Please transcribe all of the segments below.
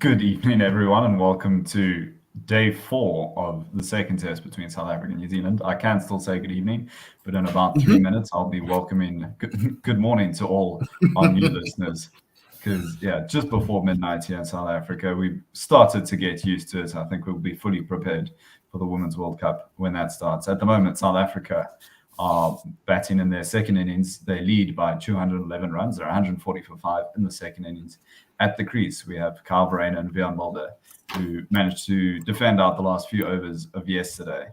Good evening, everyone, and welcome to day 4 of the second test between South Africa and New Zealand. I can still say good evening, but in about 3 minutes, I'll be welcoming good morning to all our new listeners. Because, just before midnight here in South Africa, we've started to get used to it. I think we'll be fully prepared for the Women's World Cup when that starts. At the moment, South Africa are batting in their second innings. They lead by 211 runs. They're 140 for 5 in the second innings. At the crease, we have Kyle Verreynne and Veon Mulder, who managed to defend out the last few overs of yesterday.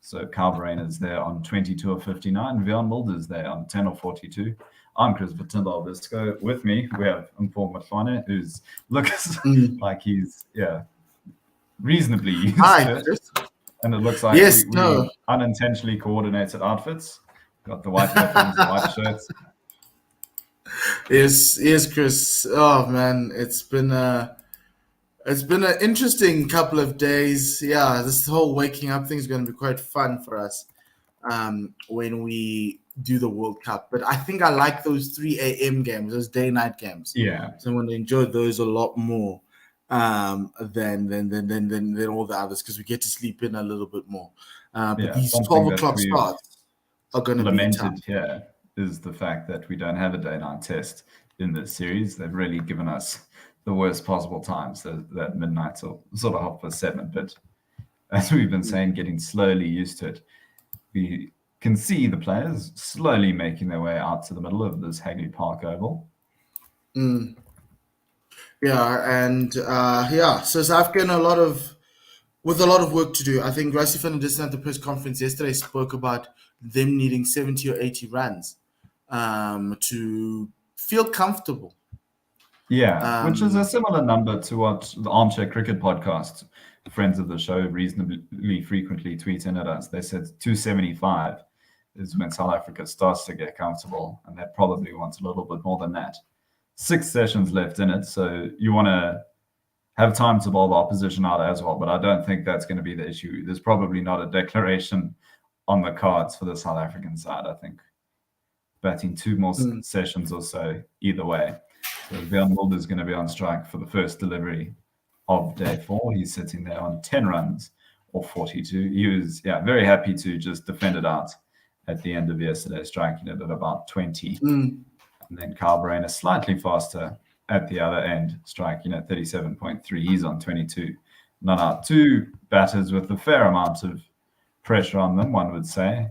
So Kyle Verreynne is there on 22 of 59. Veon Mulder is there on 10 of 42. I'm Chris Batindal Bisco. With me, we have Mpho Mhlwane, who's looks like he's reasonably used to it. And it looks like we unintentionally coordinated outfits. Got the white weapons, the white shirts. Yes, Chris. Oh man, it's been an interesting couple of days. Yeah, this whole waking up thing is going to be quite fun for us when we do the World Cup. But I think I like those 3 a.m. games, those day-night games. Yeah, so I'm going to enjoy those a lot more than all the others because we get to sleep in a little bit more. But these 12 o'clock starts are going to be tough. Here is the fact that we don't have a day-night test in this series. They've really given us the worst possible times, that midnight or sort of 7:30. But as we've been saying, getting slowly used to it, we can see the players slowly making their way out to the middle of this Hagley Park Oval. Yeah, and so South Africa with a lot of work to do. I think Rassie van der Dussen at the press conference yesterday spoke about them needing 70 or 80 runs to feel comfortable. Yeah, which is a similar number to what the Armchair Cricket podcast, friends of the show, reasonably frequently tweet in at us. They said 275 is when South Africa starts to get comfortable, and they probably want a little bit more than that. 6 sessions left in it, so you want to have time to bowl the opposition out as well, but I don't think that's going to be the issue. There's probably not a declaration on the cards for the South African side. I think batting 2 more sessions or so either way. So Veon Mulder is going to be on strike for the first delivery of day 4. He's sitting there on 10 runs or 42. He was very happy to just defend it out at the end of yesterday, striking it at about 20. And then Kyle Verreynne is slightly faster at the other end, striking at 37.3. He's on 22. Now, 2 batters with a fair amount of pressure on them, one would say.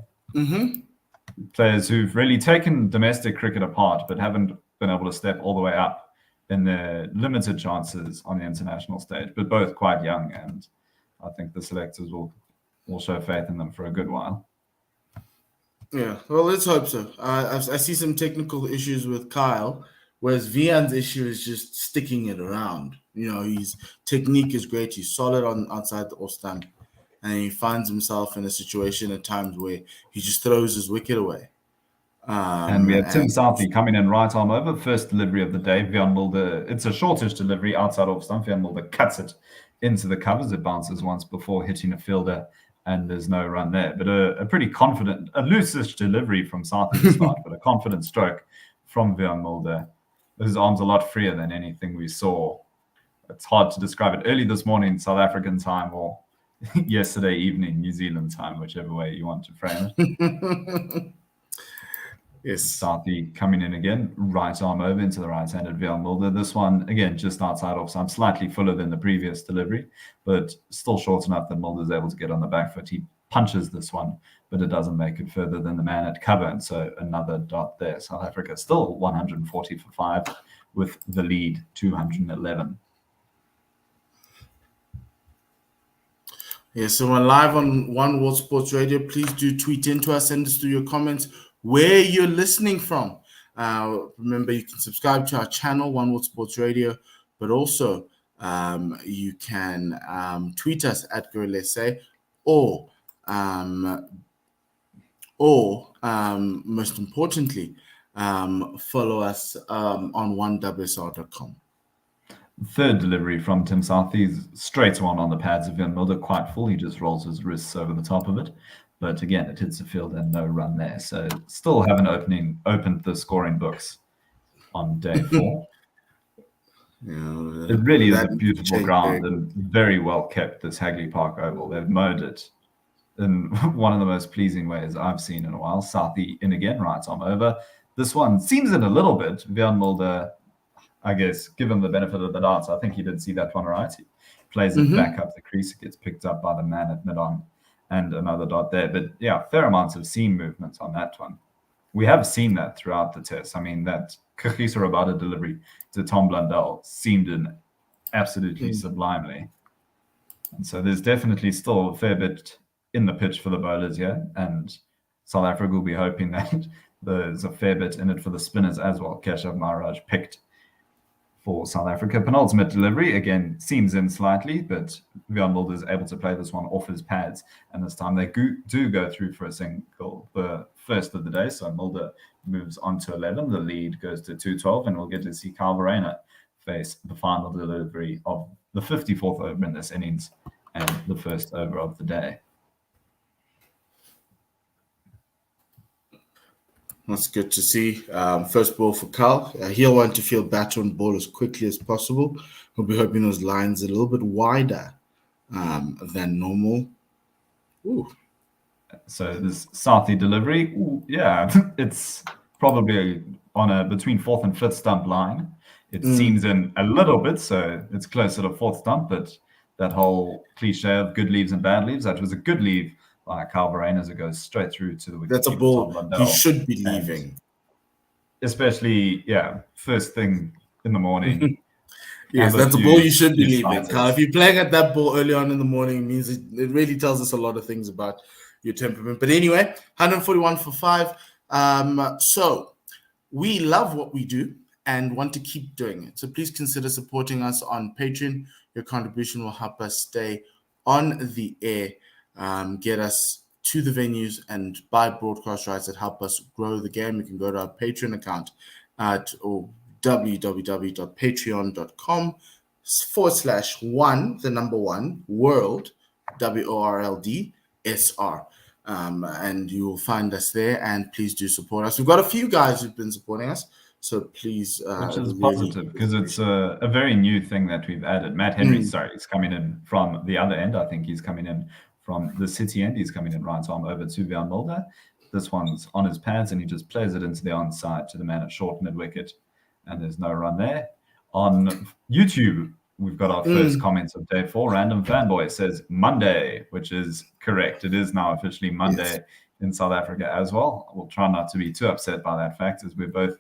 Players who've really taken domestic cricket apart, but haven't been able to step all the way up in their limited chances on the international stage, but both quite young. And I think the selectors will show faith in them for a good while. Yeah, well, let's hope so. I see some technical issues with Kyle, whereas Veon's issue is just sticking it around. His technique is great. He's solid outside the off stump, and he finds himself in a situation at times where he just throws his wicket away. And we have Tim Southee coming in right arm over. First delivery of the day. Veon Mulder, it's a shortish delivery outside off stump. Veon Mulder cuts it into the covers. It bounces once before hitting a fielder, and there's no run there. But a pretty confident, a loose-ish delivery from Southee to start, but a confident stroke from Veon Mulder. His arm's a lot freer than anything we saw. It's hard to describe it. Early this morning, South African time, or yesterday evening, New Zealand time, whichever way you want to frame it. Yes. Southee coming in again, right arm over into the right-handed Veon Mulder. This one, again, just outside off stump, slightly fuller than the previous delivery, but still short enough that Mulder's able to get on the back foot. He punches this one, but it doesn't make it further than the man at cover, and so another dot there. South Africa still 140 for 5 with the lead 211. Yeah, so we're live on One World Sports Radio. Please do tweet into us, send us through your comments where you're listening from. Remember, you can subscribe to our channel, One World Sports Radio, but also you can tweet us at Guerilla SA or most importantly, follow us on onewsr.com. Third delivery from Tim Southee, straight on the pads of Veon Mulder, quite full. He just rolls his wrists over the top of it. But again, it hits the field and no run there. So still haven't opened the scoring books on day 4. It really is a beautiful ground and very well kept, this Hagley Park Oval. They've mowed it in one of the most pleasing ways I've seen in a while. Southie in again, right arm over. This one seems in a little bit. Björn Mulder, I guess, given the benefit of the doubt, I think he did see that one right. He plays it back up the crease. It gets picked up by the man at mid-on and another dot there. But yeah, fair amounts of seam movement on that one. We have seen that throughout the test. I mean, that Kagiso Rabada delivery to Tom Blundell seemed in absolutely sublimely. And so there's definitely still a fair bit in the pitch for the bowlers here. And South Africa will be hoping that there's a fair bit in it for the spinners as well. Keshav Maharaj picked for South Africa. Penultimate delivery, again, seems in slightly, but Björn Mulder is able to play this one off his pads. And this time they do go through for a single, the first of the day. So Mulder moves on to 11. The lead goes to 212, and we'll get to see Kyle Verreynne face the final delivery of the 54th over in this innings and the first over of the day. That's good to see. First ball for Kyle. He'll want to field batter on ball as quickly as possible. We'll be hoping those lines a little bit wider than normal. Ooh. So this Southie delivery, it's probably on a between fourth and fifth stump line. It seems in a little bit, so it's closer to fourth stump, but that whole cliche of good leaves and bad leaves, that was a good leave by Kyle Verreynne as it goes straight through to the wicket. That's a ball he should be leaving. Especially, first thing in the morning. Yes, that's a ball you should be leaving. Kyle, if you're playing at that ball early on in the morning, it means it really tells us a lot of things about your temperament. But anyway, 141 for 5. So we love what we do and want to keep doing it. So please consider supporting us on Patreon. Your contribution will help us stay on the air, get us to the venues, and buy broadcast rights that help us grow the game. You can go to our Patreon account at www.patreon.com/1 world WORLD SR. And you will find us there, and please do support us. We've got a few guys who've been supporting us, so please. Which is positive, because it's a very new thing that we've added. Matt Henry, he's coming in from the other end. I think he's coming in from the city end. He's coming in right arm over to Björn Mulder. This one's on his pads, and he just plays it into the onside to the man at short mid-wicket, and there's no run there. On YouTube, we've got our first comments of day 4. Random Fanboy says Monday, which is correct. It is now officially Monday in South Africa as well. We'll try not to be too upset by that fact, as we're both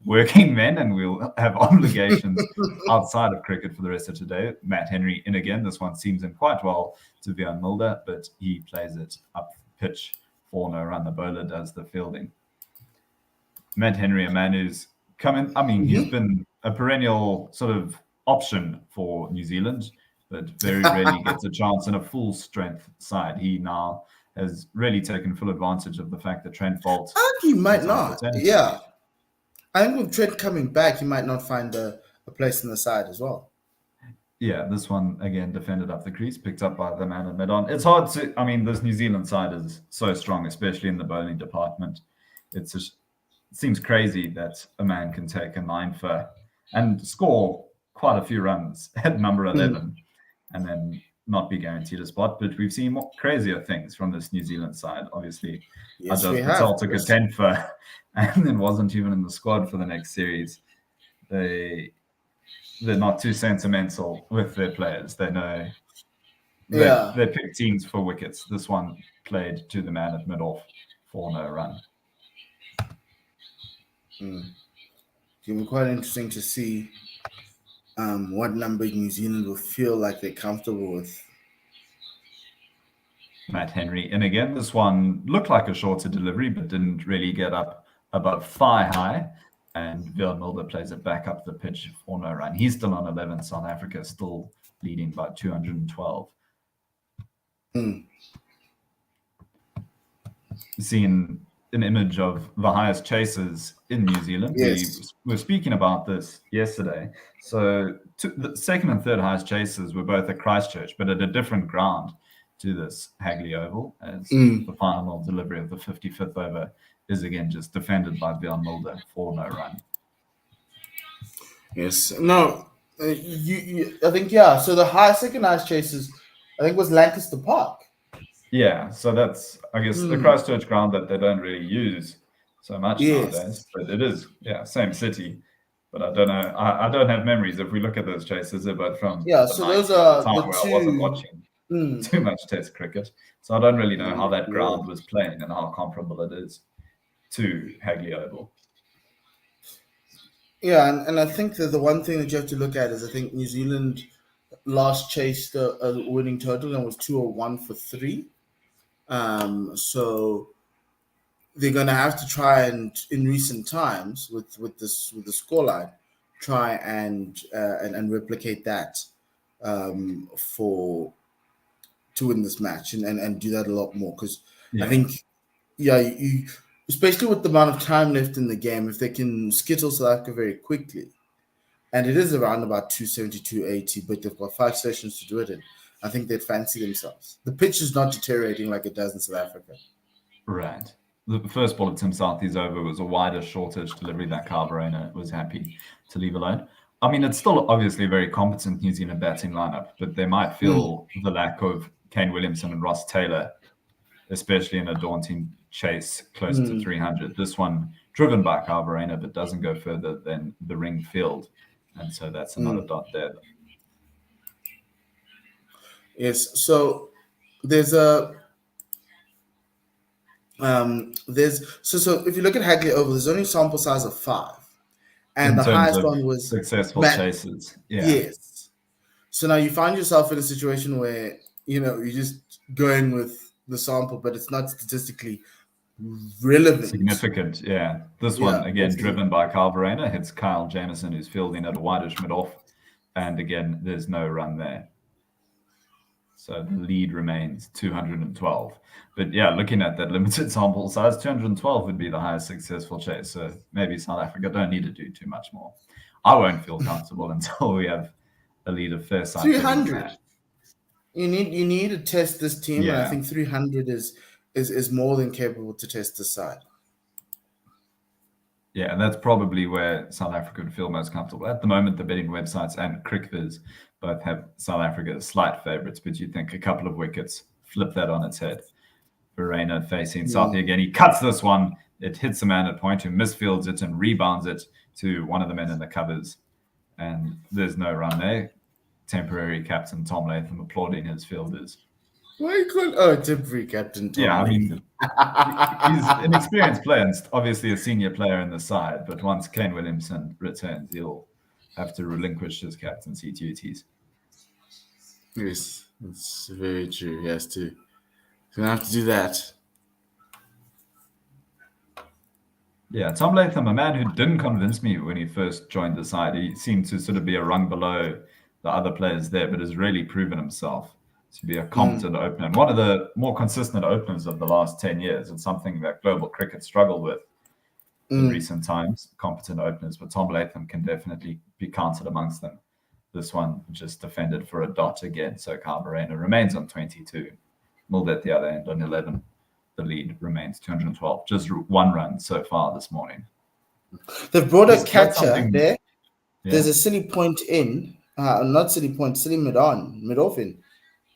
working men and we'll have obligations outside of cricket for the rest of today. Matt Henry in again. This one seems in quite well to Björn Mulder, but he plays it up pitch for no run. The bowler does the fielding. Matt Henry, a man who's come in. I mean, he's been a perennial sort of option for New Zealand, but very rarely gets a chance in a full strength side. He now has really taken full advantage of the fact that Trent Bolt. He might not. Yeah. I think with Trent coming back, he might not find a place in the side as well. Yeah, this one, again, defended up the crease, picked up by the man at mid-on. It's hard to, I mean, this New Zealand side is so strong, especially in the bowling department. It seems crazy that a man can take a 9 for and score quite a few runs at number 11 and then not be guaranteed a spot. But we've seen more crazier things from this New Zealand side. Obviously, Ajaz Patel took a 10 for and then wasn't even in the squad for the next series. They're not too sentimental with their players. They know they pick teams for wickets. This one played to the man at mid-off for no run. It'll be quite interesting to see what number New Zealand will feel like they're comfortable with. Matt Henry in again. This one looked like a shorter delivery, but didn't really get up above thigh high. And Björn Mulder plays it back up the pitch for no run. He's still on 11. South Africa still leading by 212. Seeing an image of the highest chasers in New Zealand. Yes. We were speaking about this yesterday. So the second and third highest chasers were both at Christchurch, but at a different ground to this Hagley Oval, as the final delivery of the 55th over is again just defended by Björn Mulder for no run. Yes. No, I think, yeah. So the second highest chases, I think, was Lancaster Park. Yeah, so that's, I guess, the Christchurch ground that they don't really use so much nowadays. But it is, same city. But I don't know. I don't have memories. If we look at those chases, they're both from the So 90s, those the are time the where I wasn't two. watching too much Test cricket. So I don't really know how that ground was playing and how comparable it is to Hagley Oval. Yeah, and I think that the one thing that you have to look at is, I think New Zealand last chased a winning total and was 201 for 3. So they're going to have to try and, in recent times, with the scoreline, try and replicate that to win this match and do that a lot more, because I think, you especially with the amount of time left in the game, if they can skittle South Africa very quickly, and it is around about 270, 280, but they've got 5 sessions to do it in, I think they'd fancy themselves. The pitch is not deteriorating like it does in South Africa. Right. The first ball of Tim Southee's over was a wider, shortish delivery that Carverena was happy to leave alone. I mean, it's still obviously a very competent New Zealand batting lineup, but they might feel the lack of Kane Williamson and Ross Taylor, especially in a daunting chase close to 300. This one driven by Carverena, but doesn't go further than the ring field. And so that's another dot there. Yes. So there's a so if you look at Hagley Oval, there's only a sample size of 5, and the highest one was successful chases. Yeah. Yes. So now you find yourself in a situation where you're just going with the sample, but it's not statistically relevant. Significant, yeah. This one, again, driven by Carverena, hits Kyle Jameson, who's fielding at a wideish mid-off. And again, there's no run there. So the lead remains 212. But yeah, looking at that limited sample size, 212 would be the highest successful chase. So maybe South Africa don't need to do too much more. I won't feel comfortable until we have a lead of fair side. 300. You need to test this team, and I think 300 is more than capable to test this side. Yeah, and that's probably where South Africa would feel most comfortable. At the moment, the betting websites and CricViz both have South Africa as slight favourites, but you think a couple of wickets flip that on its head. Verena facing Southie again. He cuts this one. It hits a man at point who misfields it and rebounds it to one of the men in the covers. And there's no run there. Temporary captain Tom Latham applauding his fielders. Why you call temporary captain Tom Latham? He's an experienced player and obviously a senior player in the side, but once Kane Williamson returns, he'll have to relinquish his captaincy duties. Yes, it's very true. He has to. He's going to have to do that. Yeah, Tom Latham, a man who didn't convince me when he first joined the side. He seemed to sort of be a rung below the other players there, but has really proven himself to be a competent opener. And one of the more consistent openers of the last 10 years. It's something that global cricket struggled with in recent times, competent openers, but Tom Latham can definitely be counted amongst them. This one just defended for a dot again, so Carverena remains on 22. Milled at the other end on 11. The lead remains 212. Just one run so far this morning. They've brought a catcher there. Yeah. There's a silly point in, not silly point, silly mid-off in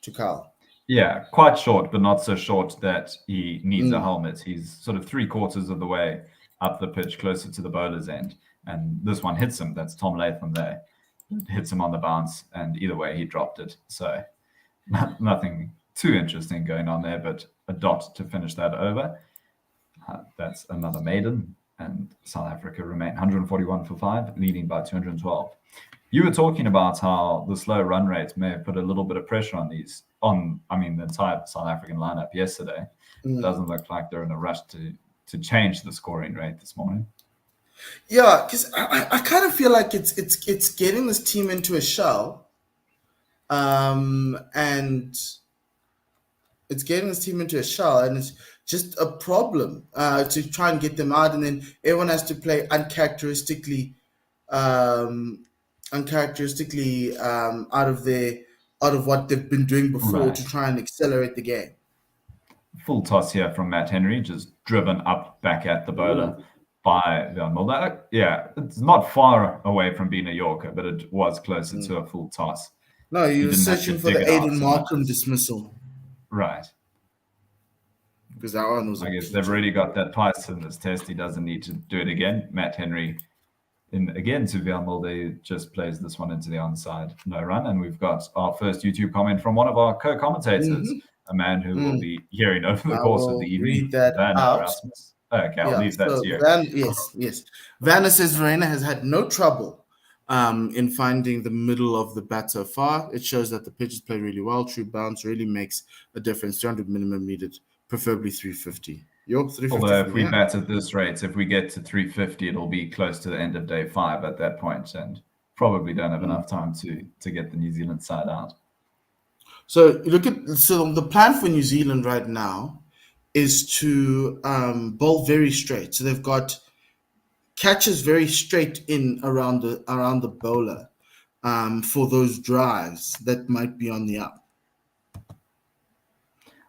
to Carl. Yeah, quite short, but not so short that he needs a helmet. He's sort of 3/4 of the way up the pitch, closer to the bowler's end. And this one hits him. That's Tom Latham there. It hits him on the bounce, and either way, he dropped it. So nothing too interesting going on there, but a dot to finish that over. That's another maiden, and South Africa remain 141 for 5, leading by 212. You were talking about how the slow run rate may have put a little bit of pressure on the entire South African lineup yesterday. It doesn't look like they're in a rush to change the scoring rate this morning. Yeah, because I kind of feel like it's getting this team into a shell, and it's getting this team into a shell, and it's just a problem to try and get them out, and then everyone has to play uncharacteristically out of what they've been doing before to try and accelerate the game. Full toss here from Matt Henry, just driven up back at the bowler by Van Mulder. Yeah, it's not far away from being a Yorker, but it was closer to a full toss. No, he was didn't have to searching for dig the it out Aiden so much Markham as- dismissal. Right. Because that one was I guess they've already got that twice in this test. He doesn't need to do it again. Matt Henry, again to Van Mulder, just plays this one into the onside, no run. And we've got our first YouTube comment from one of our co-commentators, a man who will be hearing over the course of the evening. Read that Van out. Erasmus. Okay, I'll leave that to you. Yes. Vanna says Verena has had no trouble in finding the middle of the bat so far. It shows that the pitches play really well. True bounce really makes a difference. 200 minimum needed, preferably 350. You're 350. Although if we bat at this rate, if we get to 350, it'll be close to the end of day 5 at that point, and probably don't have enough time to get the New Zealand side out. So the plan for New Zealand right now is to bowl very straight. So they've got catches very straight in around the bowler for those drives that might be on the up.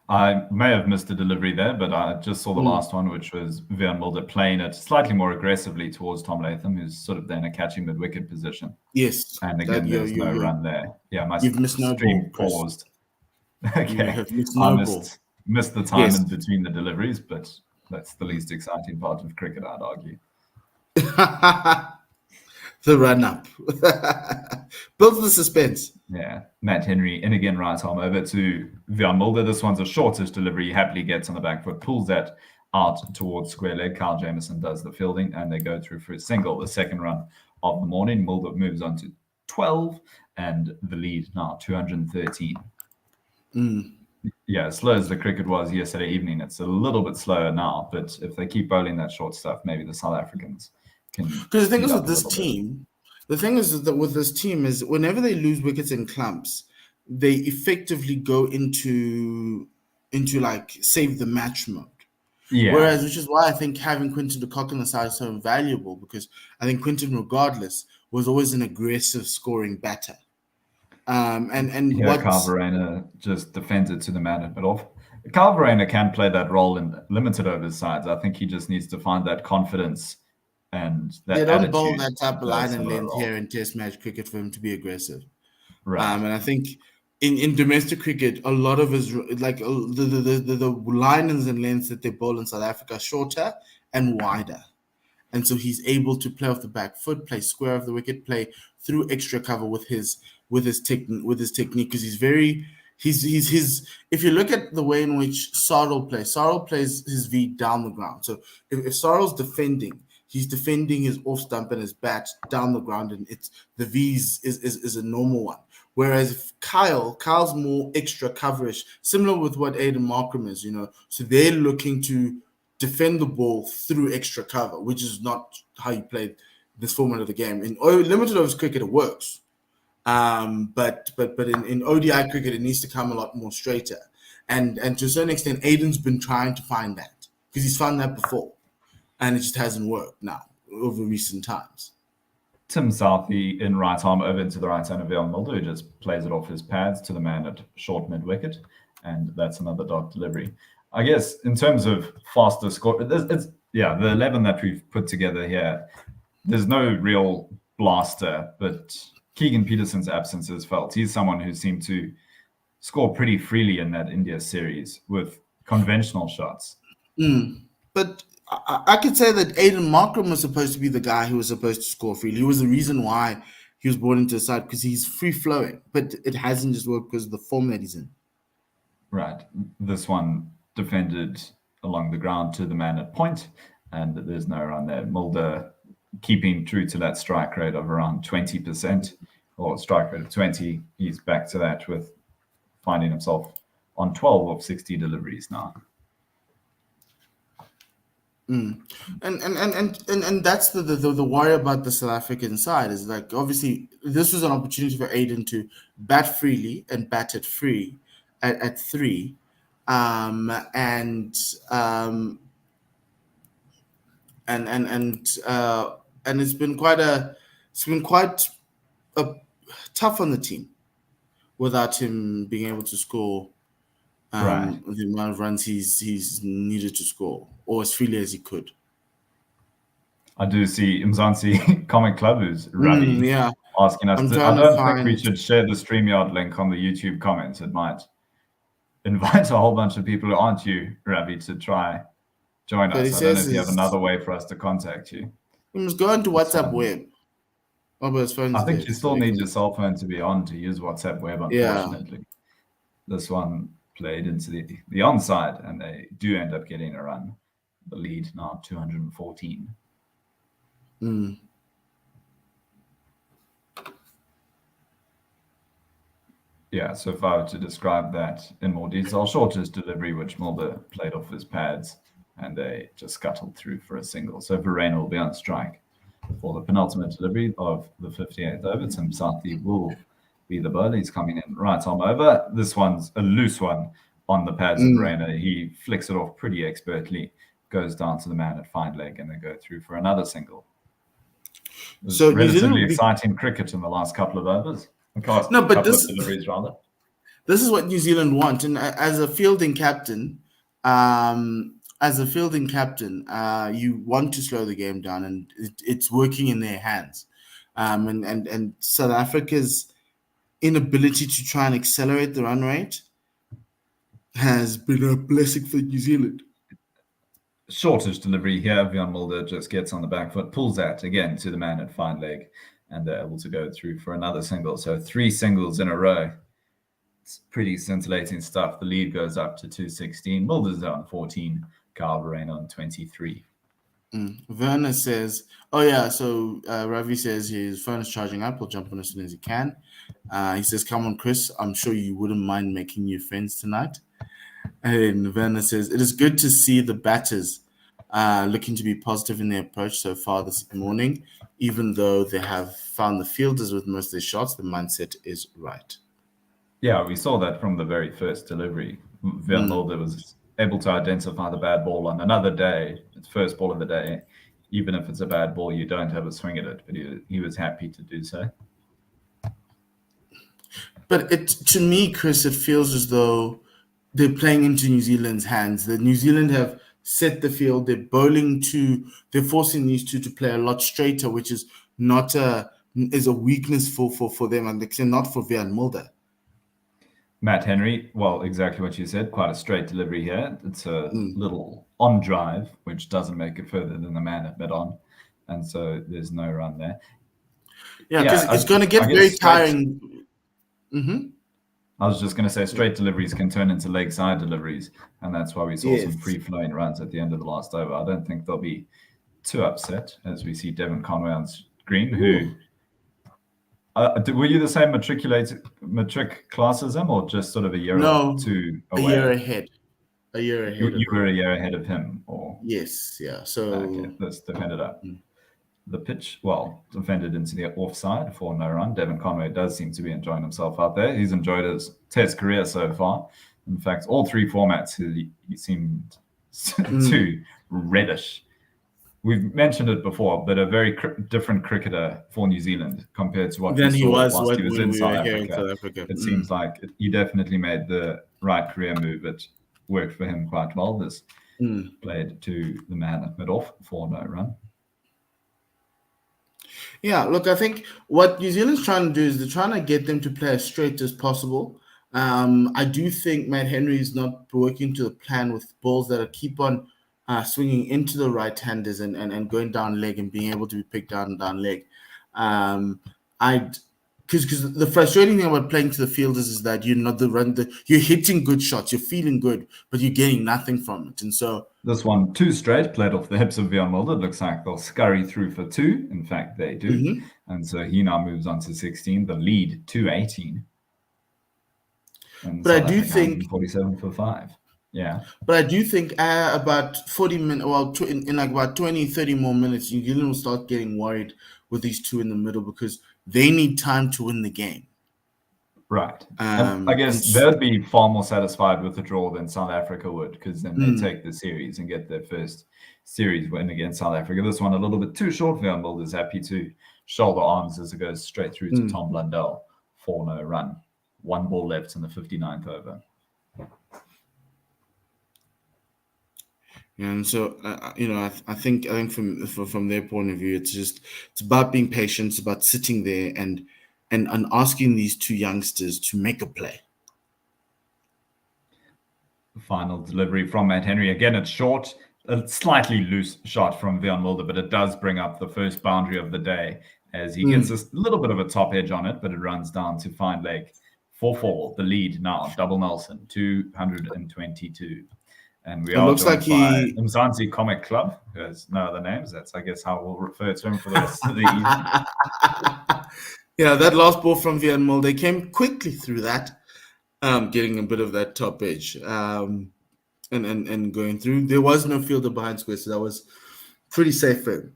I may have missed a delivery there, but I just saw the last one, which was Van Mulder playing it slightly more aggressively towards Tom Latham, who's sort of then a catching mid-wicket position. Yes. And again, there's no run there. Yeah, my You've missed no stream ball, paused. Okay, You have missed no ball. missed the time in between the deliveries, but that's the least exciting part of cricket, I'd argue. The run-up. Builds the suspense. Yeah, Matt Henry in again, right arm over to Van Mulder. This one's a shortish delivery. He happily gets on the back foot, pulls that out towards square leg. Kyle Jameson does the fielding, and they go through for a single, the second run of the morning. Mulder moves on to 12, and the lead now 213. Yeah, as slow as the cricket was yesterday evening, it's a little bit slower now. But if they keep bowling that short stuff, maybe the South Africans can. Because the thing is with this team, with this team is whenever they lose wickets in clumps, they effectively go into like save the match mode. Yeah. Whereas, which is why I think having Quinton de Kock on the side is so invaluable, because I think Quinton, regardless, was always an aggressive scoring batter. Kyle Verena just defends it to the man at off. Kyle Verena can play that role in limited overs sides. I think he just needs to find that confidence and that. They don't bowl that type of line and length here in Test match cricket for him to be aggressive. Right. And I think in domestic cricket, a lot of his like the lines and lengths that they bowl in South Africa are shorter and wider. And so he's able to play off the back foot, play square of the wicket, play through extra cover with his technique, because he's if you look at the way in which Sarl plays his V down the ground. So if Sarl's defending, he's defending his off stump and his bat down the ground, and it's the V's is a normal one. Whereas if Kyle's more extra coverage, similar with what Aiden Markham is, so they're looking to defend the ball through extra cover, which is not how you play this format of the game. In limited overs cricket, it works. But in ODI cricket, it needs to come a lot more straighter. And to a certain extent, Aiden's been trying to find that, because he's found that before, and it just hasn't worked now over recent times. Tim Southey in right arm over into the right hand of Van Mulder, who just plays it off his pads to the man at short mid-wicket, and that's another dot delivery. I guess in terms of faster score, the 11 that we've put together here, there's no real blaster, but Keegan Peterson's absence is felt. He's someone who seemed to score pretty freely in that India series with conventional shots. But I could say that Aiden Markham was supposed to be the guy who was supposed to score freely. He was the reason why he was brought into the side, because he's free-flowing. But it hasn't just worked because of the form that he's in. Right. This one defended along the ground to the man at point, and there's no run there. Mulder keeping true to that strike rate of around 20%, or strike rate of 20. He's back to that with finding himself on 12 of 60 deliveries now. And that's the worry about the South African side, is like, obviously this was an opportunity for Aiden to bat freely and bat it free at 3. And it's been quite a tough on the team without him being able to score the amount of runs he's needed to score, or as freely as he could. I do see Mzansi Comic Club, who's Ravi, Yeah. asking us I'm to, I trying to don't think we find- should share the StreamYard link on the YouTube comments. It might invite a whole bunch of people who aren't you, Ravi, to try join But us. he I don't know says if you have is- another way for us to contact you. You must go into WhatsApp web. Oh, but his phone's I think dead, you so still we need can- your cell phone to be on to use WhatsApp web, unfortunately. This one played into the onside, and they do end up getting a run. The lead now 214. Yeah, so if I were to describe that in more detail, shortest delivery, which Mulder played off his pads, and they just scuttled through for a single. So Verena will be on strike for the penultimate delivery of the 58th over. Tim Southey will be the bowler. He's coming in right arm over. This one's a loose one on the pads of Verena. He flicks it off pretty expertly, goes down to the man at fine leg, and they go through for another single. It was So New relatively Zealand- exciting cricket in the last couple of overs. No, but couple this- of deliveries rather. This is what New Zealand want, and as a fielding captain, you want to slow the game down, and it's working in their hands. And South Africa's inability to try and accelerate the run rate has been a blessing for New Zealand. Shortish delivery here. Bjorn Mulder just gets on the back foot, pulls that again to the man at fine leg, and they're able to go through for another single. So 3 singles in a row. It's pretty scintillating stuff. The lead goes up to 216. Mulder's on 14. Kyle Verena on 23. Werner says, oh yeah, so Ravi says his phone is charging up. He'll jump on as soon as he can. He says, come on, Chris. I'm sure you wouldn't mind making new friends tonight. And Werner says, it is good to see the batters looking to be positive in their approach so far this morning. Even though they have found the fielders with most of their shots, the mindset is right. Yeah, we saw that from the very first delivery. Bjorn Mulder was able to identify the bad ball on another day, its first ball of the day. Even if it's a bad ball, you don't have a swing at it, but he was happy to do so. But to me, Chris, it feels as though they're playing into New Zealand's hands. That New Zealand have set the field. They're they're forcing these two to play a lot straighter, which is not a weakness for them, and not for Bjorn Mulder. Matt Henry, well, exactly what you said. Quite a straight delivery here. It's a little on drive, which doesn't make it further than the man at mid on, and so there's no run there. Yeah, because it's going to get very tiring. I was just going to say straight deliveries can turn into leg side deliveries, and that's why we saw some free flowing runs at the end of the last over. I don't think they'll be too upset as we see Devon Conway on screen, who. Were you the same matric class as him, or just sort of a year or two away? A year ahead. You were a year ahead of him, or yes, yeah. So okay, let's defend it up. The pitch, well, defended into the offside for no run. Devon Conway does seem to be enjoying himself out there. He's enjoyed his Test career so far. In fact, all 3 formats he seemed too reddish. We've mentioned it before, but a very different cricketer for New Zealand compared to what we saw whilst he was in South Africa. It seems like he definitely made the right career move. It worked for him quite well. This played to the man at mid-off for no run. Yeah, look, I think what New Zealand's trying to do is they're trying to get them to play as straight as possible. I do think Matt Henry is not working to the plan with balls that keep on swinging into the right-handers and going down leg and being able to be picked down leg. Because the frustrating thing about playing to the fielders is that you're not you're hitting good shots, you're feeling good, but you're getting nothing from it. And so this one, 2 straight, played off the hips of Bjorn Mulder. Looks like they'll scurry through for 2. In fact, they do. And so he now moves on to 16, the lead 218. And but I do think 47 for 5. Yeah. But I do think about 40 minutes, well, in like about 20, 30 more minutes, New Zealand will start getting worried with these 2 in the middle because they need time to win the game. Right. I guess they'd be far more satisfied with the draw than South Africa would, because then they take the series and get their first series win against South Africa. This one a little bit too short for Mulder. Is happy to shoulder arms as it goes straight through to Tom Blundell for no run. 1 ball left in the 59th over. And so, I think from their point of view, it's about being patient, it's about sitting there and asking these two youngsters to make a play. Final delivery from Matt Henry. Again, it's short, a slightly loose shot from Veon Mulder, but it does bring up the first boundary of the day as he gets a little bit of a top edge on it, but it runs down to fine leg. 4-4, the lead now, double Nelson, 222. And we are joined by Mzansi Comic Club, who has no other names. That's, I guess, how we'll refer to him for the rest of the evening. Yeah, that last ball from Veon Mulder came quickly through that, getting a bit of that top edge and going through. There was no fielder behind square, so that was pretty safe for him.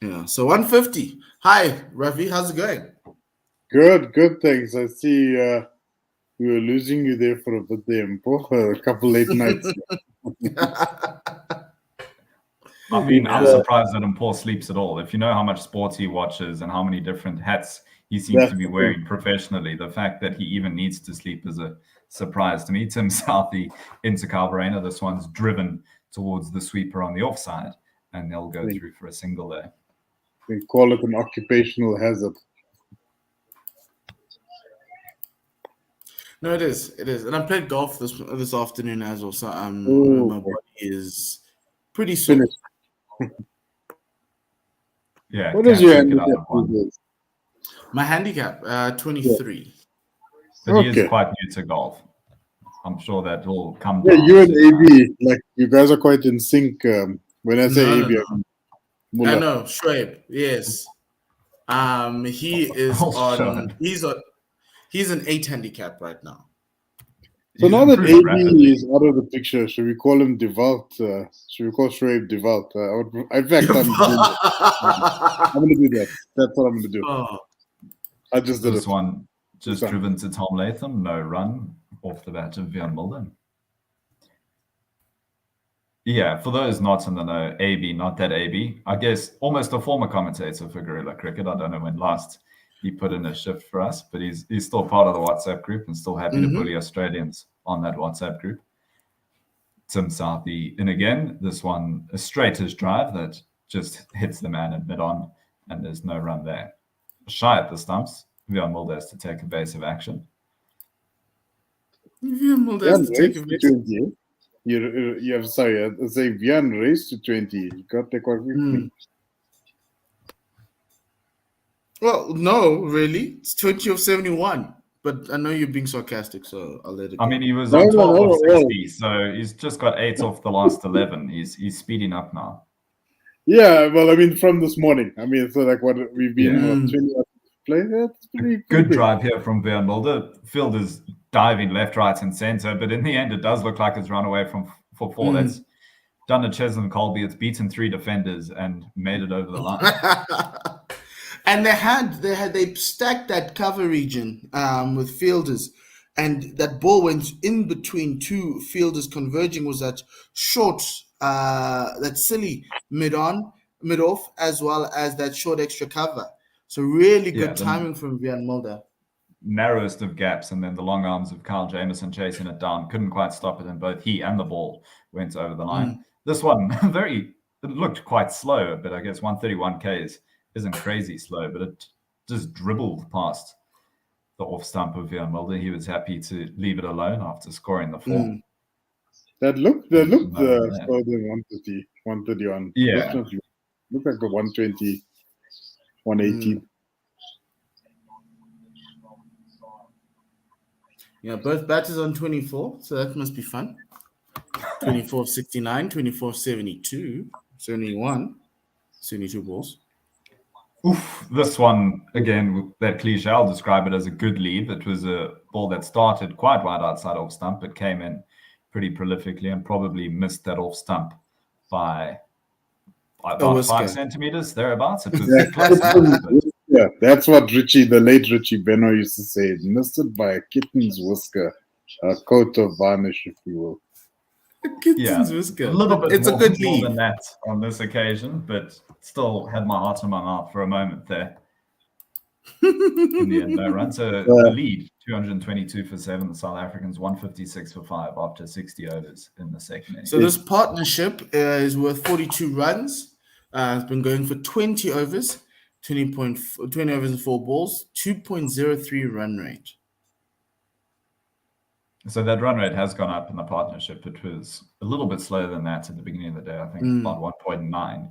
Yeah, so 150. Hi, Rafi, how's it going? Good, thanks. I see we were losing you there for a bit there, a couple late nights. I mean, I'm surprised that Mpho sleeps at all. If you know how much sports he watches and how many different hats he seems to be wearing professionally, the fact that he even needs to sleep is a surprise to me. Tim Southey into Calvarena. This one's driven towards the sweeper on the offside, and they'll go through for a single there. We call it an occupational hazard. No, it is. And I played golf this afternoon as well, so my body is pretty sore. Yeah. What is your handicap? My handicap, 23. But he is quite new to golf. I'm sure that will come. Yeah, you and AB, like you guys are quite in sync. When I say AB, I know Shoaib. Yes. He is he's an 8 handicap right now. So now that AB is out of the picture, should we call him Devout? Should we call Shoaib Devout? In fact, I'm going to do that. That's what I'm going to do. Oh. I just did this one. Just driven to Tom Latham. No run off the bat of Veon Mulder. Yeah, for those not in the know, AB, not that AB. I guess almost a former commentator for Guerilla Cricket. I don't know when last he put in a shift for us, but he's still part of the WhatsApp group and still happy to bully Australians on that WhatsApp group. Tim Southey, and again, this one, a straightish drive that just hits the man at mid-on, and there's no run there. Shy at the stumps, Veon Mulder has to take evasive action. Veon Mulder has to take evasive. You have, sorry, I say Veon raised to 20. You got the quite Well, no, really. It's 20 of 71. But I know you're being sarcastic, so I'll let it go. I mean, he was on 12 of 60, so he's just got 8 off the last 11. He's speeding up now. Yeah, well, I mean, from this morning. I mean, so like what we've been 20 play. That's pretty good drive here from Veon Mulder. Field is diving left, right, and center, but in the end, it does look like it's run away for 4. That's done a Cheslin Colby. It's beaten 3 defenders and made it over the line. And they stacked that cover region with fielders, and that ball went in between 2 fielders converging. Was that short, that silly mid-off, as well as that short extra cover. So really good timing from Veon Mulder. Narrowest of gaps, and then the long arms of Kyle Jameson chasing it down. Couldn't quite stop it, and both he and the ball went over the line. This one, it looked quite slow, but I guess 131 Ks isn't crazy slow, but it just dribbled past the off stump of Veon Mulder. He was happy to leave it alone after scoring the 4. That looked slower than 131. Yeah. Definitely. Looked like a 120, 118. Yeah, both batters on 24, so that must be fun. 24 of 69, 24 of 72, 71, 72 balls. Oof, this one, again, that cliche, I'll describe it as a good lead. It was a ball that started quite wide outside off stump, but came in pretty prolifically and probably missed that off stump by about 5 centimeters, thereabouts. It was close. Yeah, that's what the late Richie Beno used to say. Missed it by a kitten's whisker, a coat of varnish, if you will. Kitten's whisker. A little bit it's more, a good more lead than that on this occasion, but still had my heart in my mouth for a moment there. in the end, no run. So the lead, 222 for 7. The South Africans 156 for 5 after 60 overs in the second inning. So this partnership is worth 42 runs. It's been going for 20 overs, 20 overs and 4 balls, 2.03 run rate. So that run rate has gone up in the partnership. It was a little bit slower than that at the beginning of the day. I think about 1.9.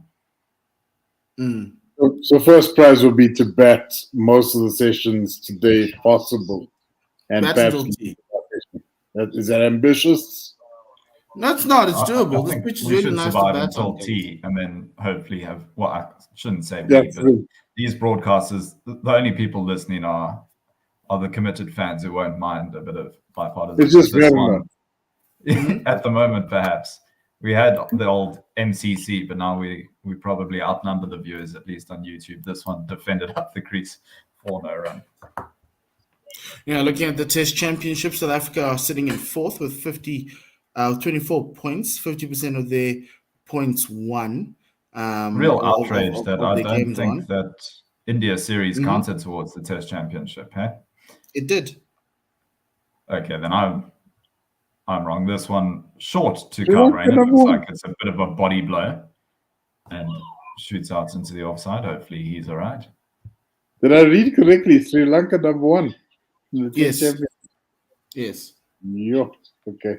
So first prize will be to bat most of the sessions today if possible. And perhaps is that ambitious? No, it's not. It's doable. This pitch is really nice to bat until tea, and then hopefully have. Well, I shouldn't say but these broadcasters, the only people listening are the committed fans who won't mind a bit of bipartisan. It's just at the moment, perhaps. We had the old MCC, but now we probably outnumber the viewers, at least on YouTube. This one defended up the crease for no run. Yeah, looking at the Test Championship, South Africa are sitting in 4th with 24 points, 50% of their points won. Real outrage that I don't think that India series counted towards the Test Championship, huh? It did. Okay, then I'm wrong. This one short to Calvary. It looks like it's a bit of a body blow and shoots out into the offside. Hopefully he's all right. Did I read correctly? Sri Lanka #1. Yes. Yes. Yep. Okay.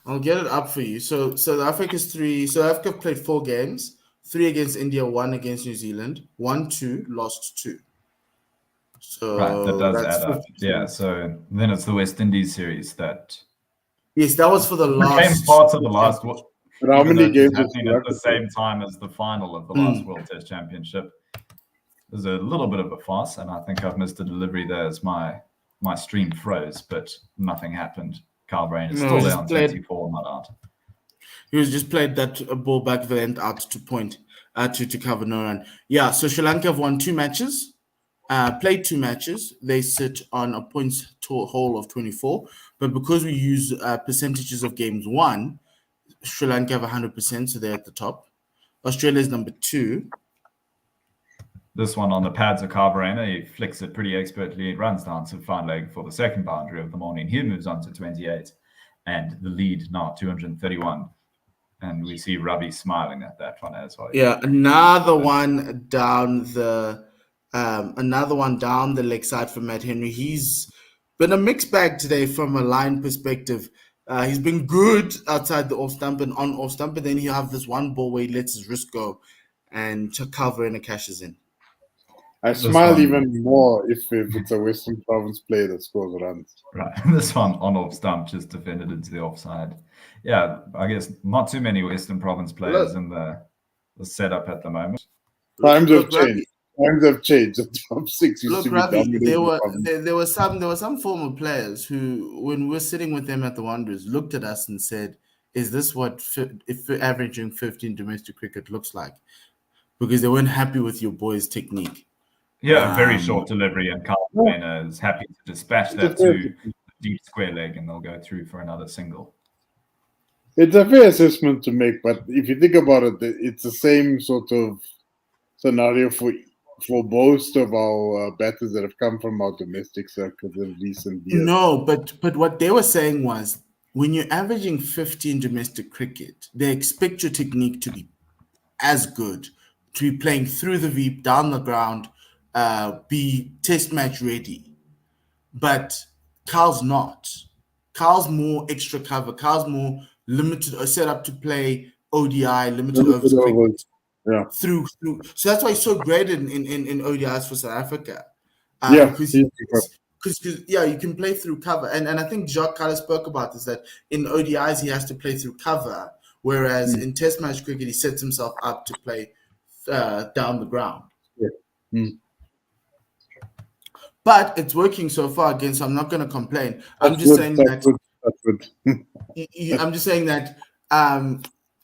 I'll get it up for you. So South Africa's 3. South Africa played 4 games: 3 against India, 1 against New Zealand, 1-2, lost 2. So right, that does add up. Yeah, so then it's the West Indies series that. Yes, that was for the last. Became part of the last. But how many games happening at the same time as the final of the last World Test Championship? It was a little bit of a farce, and I think I've missed a delivery there as my stream froze, but nothing happened. Carl Brain is still down 24, not out. He was just played that ball back the end out to point to cover no run. Yeah, so Sri Lanka have won 2 matches. Played 2 matches. They sit on a points haul of 24, but because we use percentages of games won, Sri Lanka have 100%, so they're at the top. Australia is number 2. This one on the pads of Carverena, he flicks it pretty expertly. It runs down to fine leg for the second boundary of the morning. He moves on to 28, and the lead now 231. And we see Ravi smiling at that one as well. Yeah, another one down the leg side for Matt Henry. He's been a mixed bag today from a line perspective. He's been good outside the off stump and on off stump, but then he'll have this one ball where he lets his wrist go and Carverena cashes in. I smile even more if it's a Western Province player that scores runs. Right. This one on off stump just defended into the offside. Yeah, I guess not too many Western Province players in the setup at the moment. Times have changed. Times have changed. The top 6 used to be dominating. There were some former players who, when we were sitting with them at the Wanderers, looked at us and said, "Is this what if averaging 15 domestic cricket looks like?" Because they weren't happy with your boys' technique. Yeah, very short delivery, and Carl is happy to dispatch that to deep square leg, and they'll go through for another single. It's a fair assessment to make, but if you think about it, it's the same sort of scenario for most of our batters that have come from our domestic circuit in recent years. No, but what they were saying was, when you're averaging 15 domestic cricket, they expect your technique to be as good, to be playing through the veep, down the ground, be test match ready. But Carl's not. Carl's more extra cover. Carl's more limited or set up to play ODI, limited overs. Yeah. Through. So that's why he's so great in ODIs for South Africa. Because you can play through cover. And I think Jacques Calais spoke about this, that in ODIs he has to play through cover, whereas in test match cricket he sets himself up to play down the ground. Yeah. But it's working so far again, so I'm not going to complain. I'm just saying that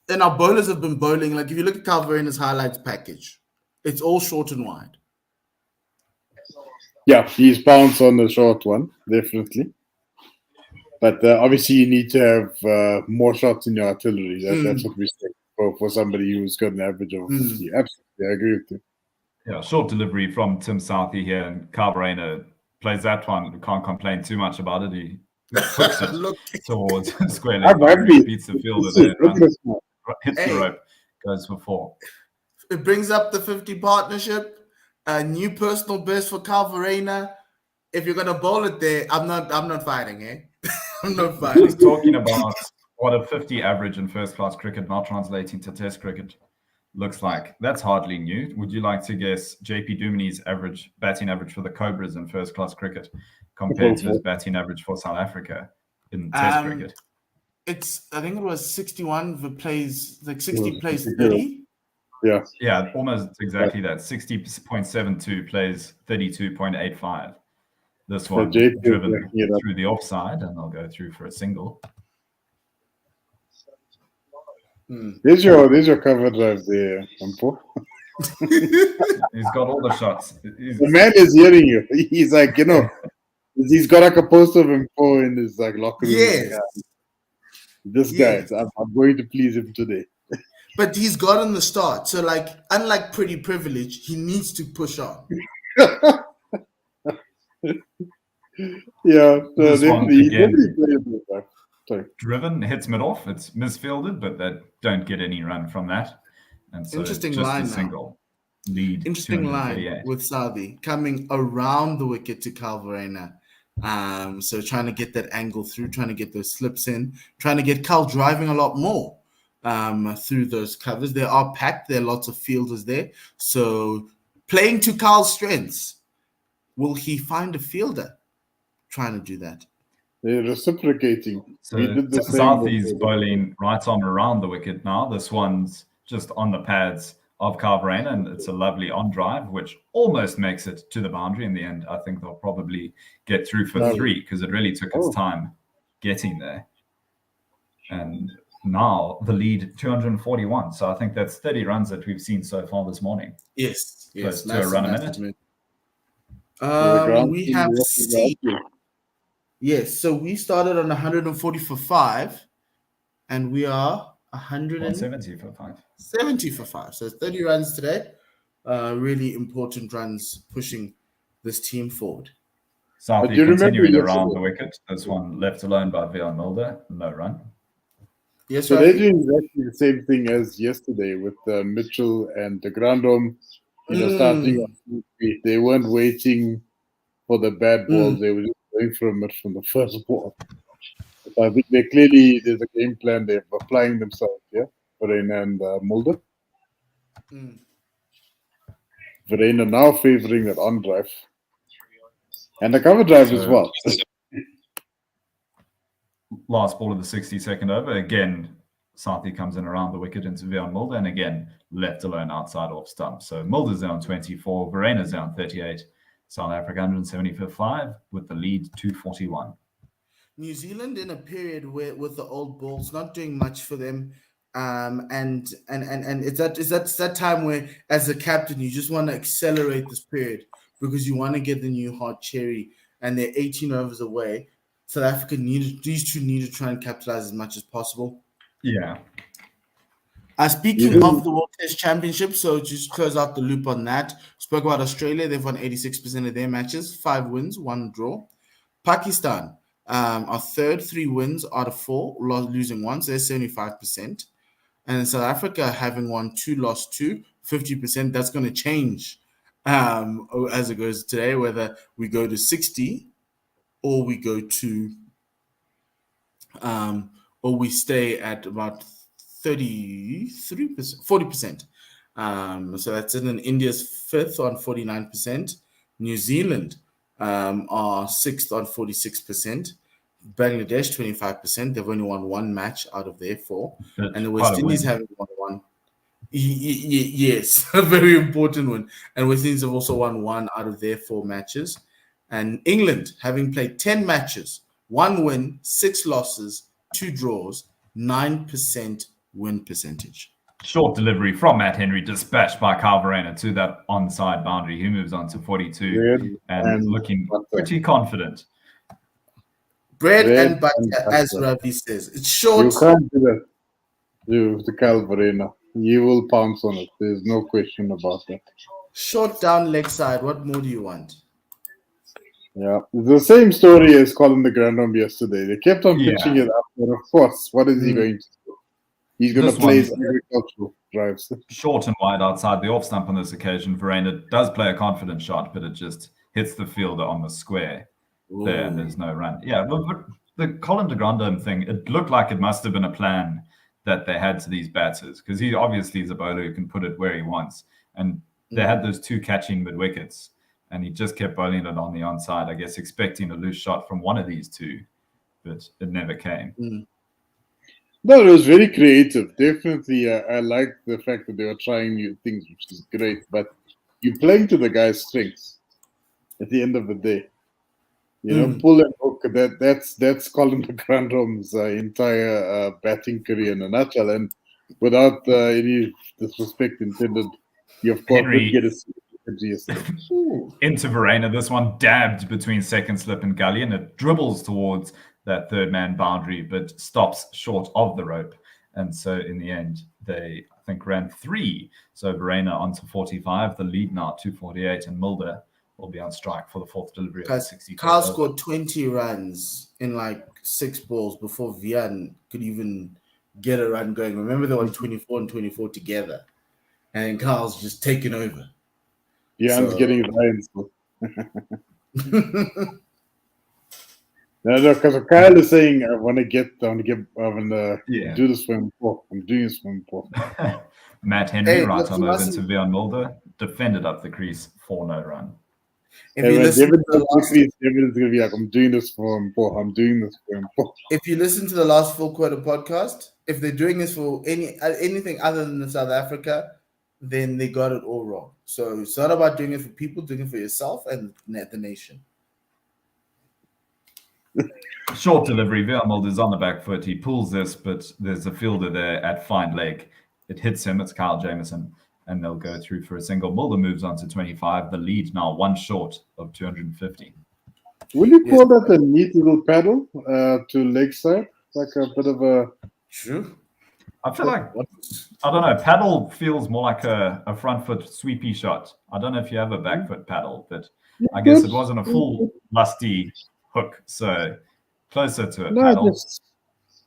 and our bowlers have been bowling. Like if you look at Calverena's highlights package, it's all short and wide. Yeah, he's bounced on the short one, definitely. But obviously, you need to have more shots in your artillery. That's what we say for somebody who's got an average of 50. Absolutely, I agree with you. Yeah, short delivery from Tim Southey here, and Carverena plays that one. We can't complain too much about it. He hooks it Look, towards square I'm leg boundary, happy. beats the fielder Look there, at this man. hits Hey. the rope, goes for 4. it brings up the 50 partnership. A new personal best for Carverena. If you're gonna bowl it there, I'm not fighting, eh? I'm not fighting. Just talking about what a 50 average in first-class cricket, not translating to Test cricket, looks like. That's hardly new. Would you like to guess JP Dumini's batting average for the Cobras in first-class cricket compared to his batting average for South Africa in Test cricket? I think it was 61 plays, like 60 plays 30. Yeah, almost exactly that. 60.72 plays 32.85. This one driven through the offside, and they'll go through for a single. There's your cover drive there, Ampo. He's got all the shots. The man is hearing you. He's like, he's got like a poster of Ampo in his like locker room. Yes. Like, this guy, I'm going to please him today. But he's gotten the start. So, like, unlike Pretty Privilege, he needs to push on. Yeah, This one again, Sorry. driven, hits mid-off. It's misfielded, but they don't get any run from that. And so Interesting just line a now. single lead. Interesting line with Southey coming around the wicket to Carverena. So trying to get that angle through, trying to get those slips in, trying to get Cal driving a lot more through those covers. They are packed. There are lots of fielders there. So playing to Cal's strengths, will he find a fielder trying to do that? They're reciprocating. So Southey's bowling right arm around the wicket now. This one's just on the pads of Carverena, and it's a lovely on drive, which almost makes it to the boundary. In the end, I think they'll probably get through for 3 because it really took its time getting there. And now the lead 241. So I think that's 30 runs that we've seen so far this morning. Yes. Close to a run a minute. We have seen. Yes, so we started on 140 for 5, and we are 170 for 5. 70 for 5. So 30 runs today. Really important runs pushing this team forward. Southey continuing around the wicket. This one left alone by Veon Mulder. No run. Yes, so they're doing exactly the same thing as yesterday with Mitchell and the Grandom. Starting on feet. They weren't waiting for the bad balls. They were just going from it from the first ball. So I think there's a game plan. They're applying themselves, Verena and Mulder. Verena now favoring that on drive. And the cover drive as well. Last ball of the 62nd over. Again, Southey comes in around the wicket into Veon Mulder, and again, left alone outside off stump. So Mulder's down 24, Verena's down 38. South Africa 170 for 5 with the lead 241. New Zealand in a period where with the old balls not doing much for them, and it's that time where as a captain you just want to accelerate this period because you want to get the new hard cherry, and they're 18 overs away. South Africa these two need to try and capitalize as much as possible. Yeah. Speaking of the World Test Championship, so just close out the loop on that. Spoke about Australia. They've won 86% of their matches, 5 wins, 1 draw. Pakistan are third, 3 wins out of 4, losing 1, so they're 75%. And South Africa having won 2, lost 2, 50%. That's going to change as it goes today, whether we go to 60 or we go to or we stay at about 33%, 40%. So that's in India's 5th on 49%. New Zealand are 6th on 46%. Bangladesh 25%. They've only won 1 match out of their 4. And the West Indies haven't won 1. Yes, a very important one. And West Indies have also won 1 out of their 4 matches. And England, having played 10 matches, 1 win, 6 losses, 2 draws, 9% win percentage. Short delivery from Matt Henry, dispatched by Carverena to that onside boundary. He moves on to 42 and looking pretty confident. Bread and butter, as Ravi says. It's short. You can't do that. The Carverena. You will pounce on it. There's no question about that. Short down leg side. What more do you want? Yeah, the same story as Colin the Grandhome yesterday. They kept on pitching Yeah. it up, but of course, what is he going to do? He's going to This play his one- agricultural drives. Short and wide outside the off stump on this occasion. Verena does play a confident shot, but it just hits the fielder on the square there, and there's no run. Yeah, but the Colin de Grandhomme thing, it looked like it must have been a plan that they had to these batters, because he obviously is a bowler who can put it where he wants. And they had those two catching mid wickets, and he just kept bowling it on the onside, I guess, expecting a loose shot from one of these two, but it never came. No, it was very creative. Definitely, I liked the fact that they were trying new things, which is great. But you're playing to the guy's strengths at the end of the day. You know, pull and hook. That's Colin de Grandhomme's entire batting career in a nutshell. And without any disrespect intended, you of course Henry- did get a into Verena. This one dabbed between second slip and gully, and it dribbles towards that third man boundary, but stops short of the rope. And so in the end, they, I think, ran 3. So Verena onto 45, the lead now 248, and Mulder will be on strike for the 4th delivery of the 60. Kyle scored 20 runs in like 6 balls before Vian could even get a run going. Remember, they were 24 and 24 together, and Kyle's just taking over. Jan's getting his irons. No, because Kyle is saying, I want to do this for him. I'm doing this for him. Matt Henry right on over into Vian Mulder, defended up the crease for no run. If you listen to the last, David's going to be like, I'm doing this for him. I'm doing this for him. If you listen to the last Full Quarter podcast, if they're doing this for anything other than South Africa, then they got it all wrong. So it's not about doing it for people, doing it for yourself and the nation. Short delivery. Vian Mulder's on the back foot. He pulls this, but there's a fielder there at fine leg. It hits him. It's Kyle Jameson, and they'll go through for a single. Mulder moves on to 25. The lead now 1 short of 250. Will you call that a neat little paddle to leg side? Like a bit of a... Sure. I feel like, I don't know, paddle feels more like a front foot sweepy shot. I don't know if you have a back foot paddle, but I guess it wasn't a full lusty hook, so closer to a paddle. Just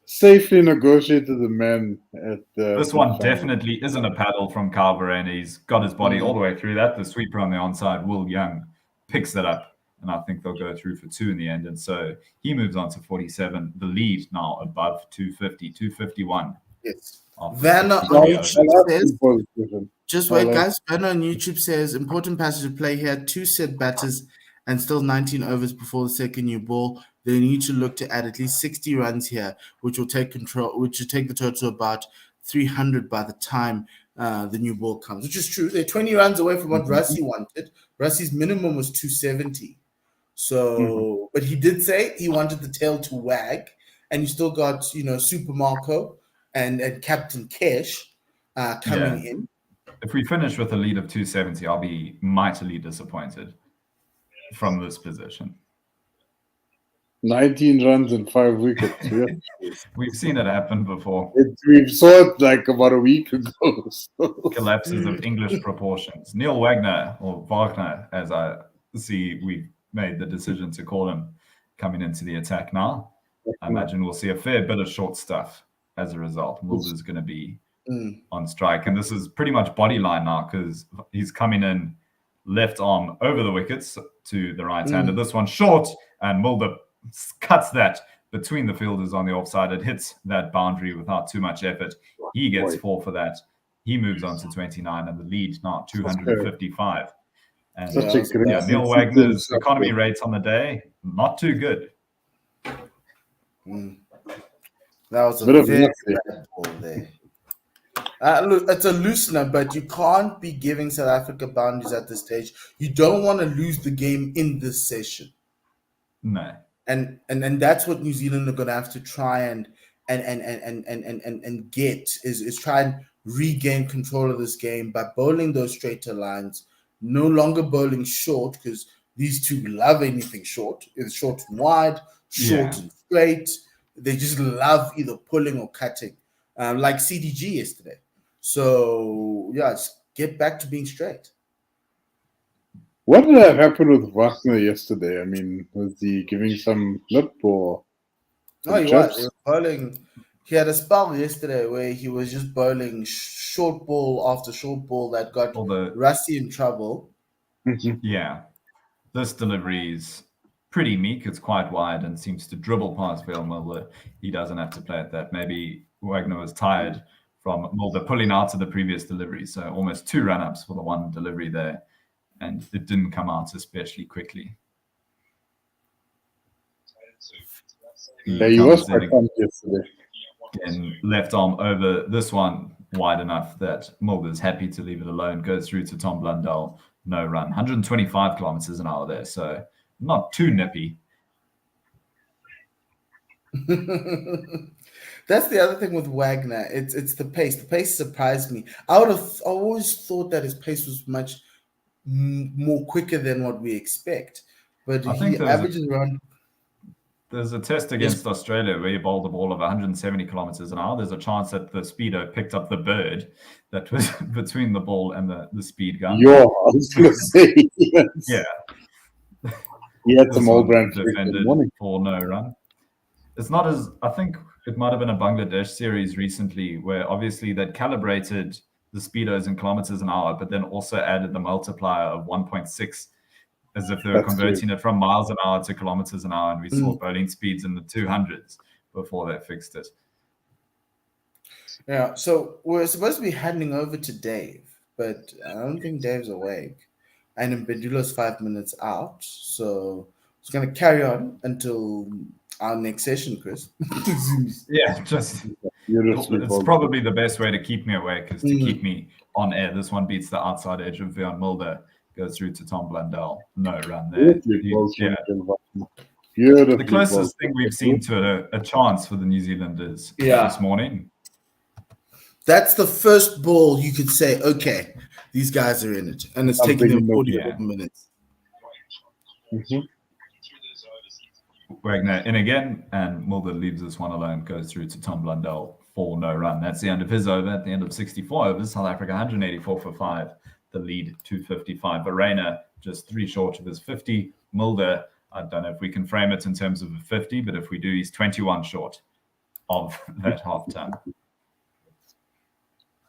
safely negotiated the man at this one definitely isn't a paddle from Kyle Verena. He's got his body all the way through that. The sweeper on the onside, Will Young, picks that up, and I think they'll go through for 2 in the end. And so he moves on to 47. The lead now above 250, 251. Yes. Vanna on YouTube says, just wait, Hello. guys. Vanna on YouTube says, important passage of play here. 2 set batters and still 19 overs before the second new ball. They need to look to add at least 60 runs here, which will take the total to about 300 by the time the new ball comes, which is true. They're 20 runs away from what Rassie wanted. Rassie's minimum was 270. So, but he did say he wanted the tail to wag, and you still got, Super Marco and Captain Cash coming in. If we finish with a lead of 270, I'll be mightily disappointed from this position. 19 runs and 5 wickets. We've seen it happen before. We saw it like about a week ago. So. Collapses of English proportions. Neil Wagner, or Wagner, as I see we've made the decision to call him, coming into the attack now. I imagine we'll see a fair bit of short stuff as a result. Mulder's going to be on strike. And this is pretty much body line now, because he's coming in left arm over the wickets to the right hander. This one short, and Mulder cuts that between the fielders on the offside. It hits that boundary without too much effort. He gets 4 for that. He moves on to 29, and the lead now 255. And Neil Wagner's economy rates on the day, not too good. That was a very bad ball there. Look, it's a loosener, but you can't be giving South Africa boundaries at this stage. You don't want to lose the game in this session. No. And that's what New Zealand are going to have to try and get is try and regain control of this game by bowling those straighter lines, no longer bowling short, because these two love anything short. It's short and wide, short and straight. They just love either pulling or cutting, like CDG yesterday. So, just get back to being straight. What did have happened with Wagner yesterday? I mean, was he giving some lip or No, he was. He was bowling. He had a spell yesterday where he was just bowling short ball after short ball that got Rusty in trouble. Yeah. This delivery is pretty meek. It's quite wide and seems to dribble past Vale Mulder. He doesn't have to play at that. Maybe Wagner was tired from Mulder pulling out of the previous delivery. So almost 2 run-ups for the one delivery there. And it didn't come out especially quickly. He was quite fun yesterday. And left arm over this one wide enough that Mulder's happy to leave it alone. Goes through to Tom Blundell. No run. 125 kilometers an hour there. So not too nippy. That's the other thing with Wagner. It's the pace. The pace surprised me. I always thought that his pace was much more quicker than what we expect. But he averages around. There's a test against Australia where you bowled a ball of 170 kilometers an hour. There's a chance that the speedo picked up the bird that was between the ball and the speed gun. I was going to say. Yes. Yeah. He had some old brand defended for no run. It's not as, I think it might have been a Bangladesh series recently where obviously they'd calibrated the speedos in kilometers an hour, but then also added the multiplier of 1.6 as if they were converting it from miles an hour to kilometers an hour. And we saw bowling speeds in the 200s before they fixed it. Yeah, so we're supposed to be handing over to Dave, but I don't think Dave's awake. And Mbedulo's 5 minutes out. So it's going to carry on until our next session, Chris. Yeah, it's probably the best way to keep me awake is to keep me on air. This one beats the outside edge of Vale Mulder. Goes through to Tom Blundell. No run there. The closest thing we've seen to a chance for the New Zealanders this morning. That's the first ball you could say, okay, these guys are in it. And it's taking them 40 minutes. Wagner in again, and Mulder leaves this one alone, goes through to Tom Blundell for no run. That's the end of his over. At the end of 64 overs, South Africa 184 for 5. The lead 255. Arena just 3 short of his 50. Mulder, I don't know if we can frame it in terms of a 50, but if we do, he's 21 short of that half ton.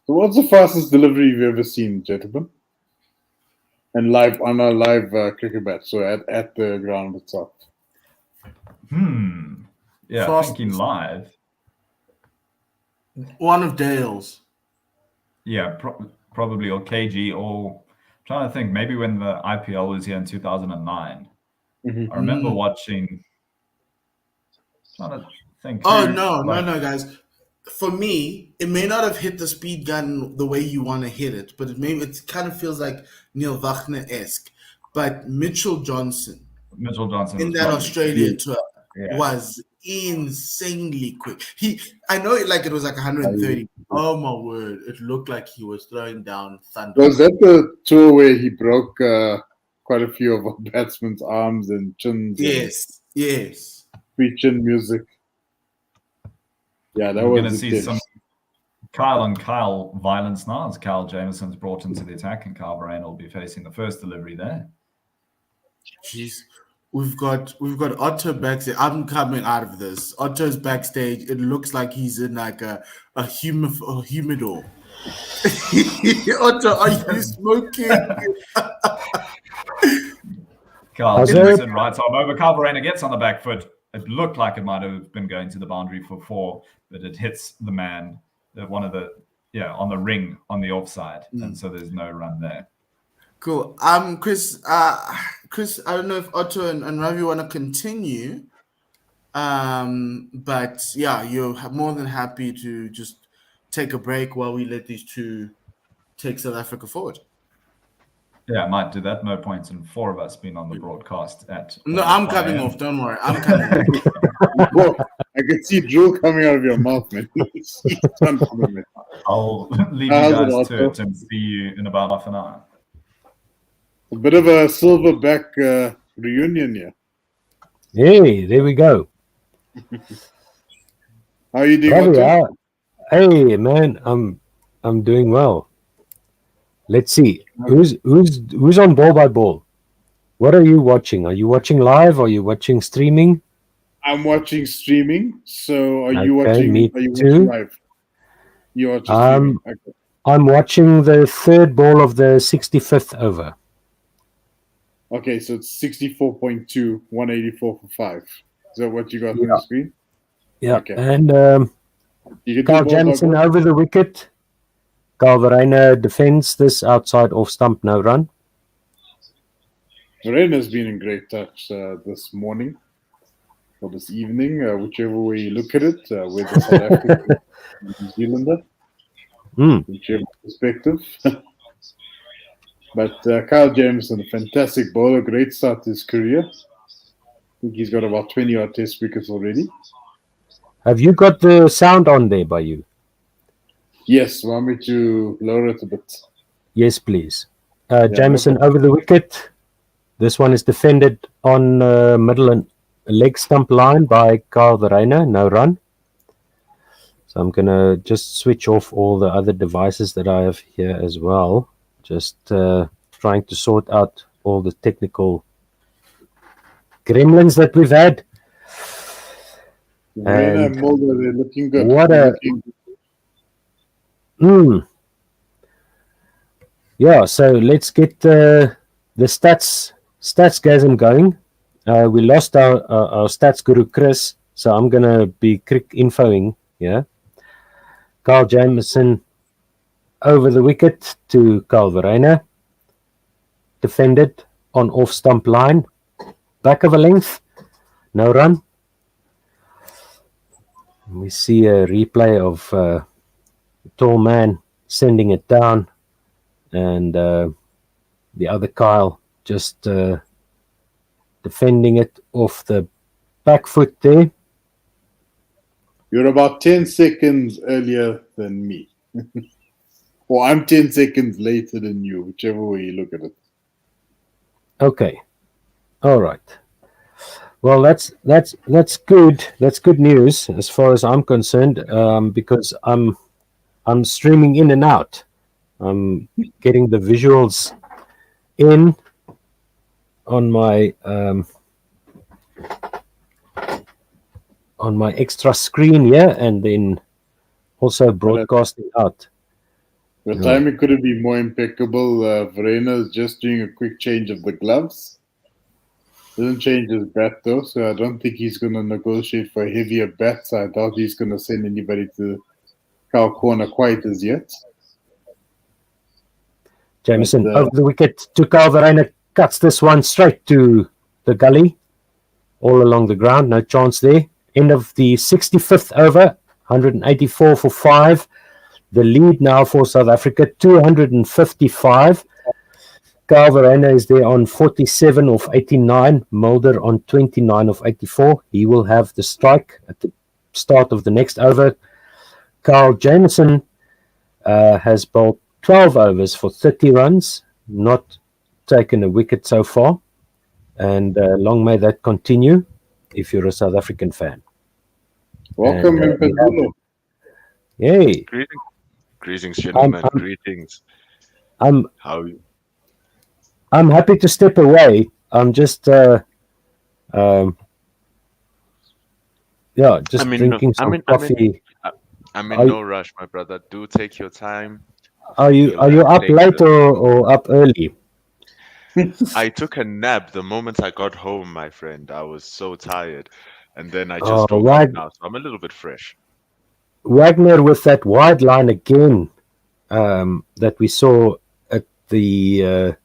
So what's the fastest delivery you've ever seen, gentlemen? And live on a live cricket bat, so at the ground itself. Yeah, fastest. Thinking live. One of Dale's. Yeah, probably, or KG, or I'm trying to think, maybe when the IPL was here in 2009. I remember watching. Trying to think. No, guys. For me, it may not have hit the speed gun the way you want to hit it, but it kind of feels like Neil Wagner-esque. But Mitchell Johnson in that Australian tour was insanely quick. I know it was like 130. Oh my word! It looked like he was throwing down thunder. Was that the tour where he broke quite a few of our batsmen's arms and chins? Yes. Pre-chin music. Yeah, that We're was going to see some Kyle on Kyle violence now as Kyle Jameson's brought into the attack, and Kyle Varane will be facing the first delivery there. Jeez. We've got Otto backstage. I'm coming out of this. Otto's backstage. It looks like he's in like a humidor. Otto, are you smoking? Carl Jameson right arm over. Kyle Varane gets on the back foot. It looked like it might have been going to the boundary for 4, but it hits the man, on the ring on the offside, and so there's no run there. Cool. Chris, I don't know if Otto and Ravi want to continue, but yeah, you're more than happy to just take a break while we let these two take South Africa forward. Yeah, I might do that. No points in 4 of us being on the broadcast at. No, I'm coming off. Don't worry. I'm coming off. Well, I can see drool coming out of your mouth, man. I'll leave you guys to it and see you in about half an hour. A bit of a silverback reunion here. Hey, there we go. How are you doing? Hey, man, I'm doing well. Let's see who's on ball by ball. What are you watching? Are you watching live? Or are you watching streaming? I'm watching streaming. So are you Okay, watching? me Are you too. watching live? You watching streaming? Okay. I'm watching the third ball of the 65th over. Okay, so it's 64.2, 184 for 5. Is that what you got on Yeah. the screen? Yeah, Okay. and You can Carl do both, Jameson Doggo? over the wicket. Carl Verreynne defends this outside off stump, no run. Verena's been in great touch this morning or this evening, whichever way you look at it, whether South African or New Zealander, whichever perspective. But Kyle Jameson, a fantastic bowler, great start to his career. I think he's got about 20 odd test wickets already. Have you got the sound on there by you? Yes, want me to lower it a bit? Yes, please. no Jameson problem. over the wicket. This one is defended on middle and leg stump line by Carl Verreynne, no run. So I'm going to just switch off all the other devices that I have here as well. Just trying to sort out all the technical gremlins that we've had. Verena And and Mulder, they're looking good. what They're a- looking Yeah, so let's get the stats gasm going. We lost our stats guru Chris, so I'm gonna be quick infoing here. Carl Jameson over the wicket to Carl Verreynne, defended on off stump line, back of a length, no run. We see a replay of tall man sending it down, and the other Kyle just defending it off the back foot there. You're about 10 seconds earlier than me. Or I'm 10 seconds later than you, whichever way you look at it. Okay, all right. Well, that's good. That's good news as far as I'm concerned, because I'm streaming in and out. I'm getting the visuals in on my extra screen here, and then also broadcasting out. The timing couldn't be more impeccable. Verena is just doing a quick change of the gloves. Doesn't change his bat though, so I don't think he's going to negotiate for a heavier bat. So I doubt he's going to send anybody to Kyle corner quite as yet. Jameson over the wicket to Carl Verreynne, cuts this one straight to the gully, all along the ground. No chance there. End of the 65th over, 184 for 5. The lead now for South Africa, 255. Carl Verreynne is there on 47 of 89. Mulder on 29 of 84. He will have the strike at the start of the next over. Carl Jameson has bowled 12 overs for 30 runs, not taken a wicket so far. And long may that continue if you're a South African fan. Welcome, Mpedulo. Yay. Greetings, gentlemen. Greetings. I'm How are you? I'm happy to step away. I'm just drinking some coffee. I'm in no rush, my brother. Do take your time. Are you up late or up early? I took a nap the moment I got home, my friend. I was so tired. And then I just woke up now, so I'm a little bit fresh. Wagner with that wide line again that we saw at the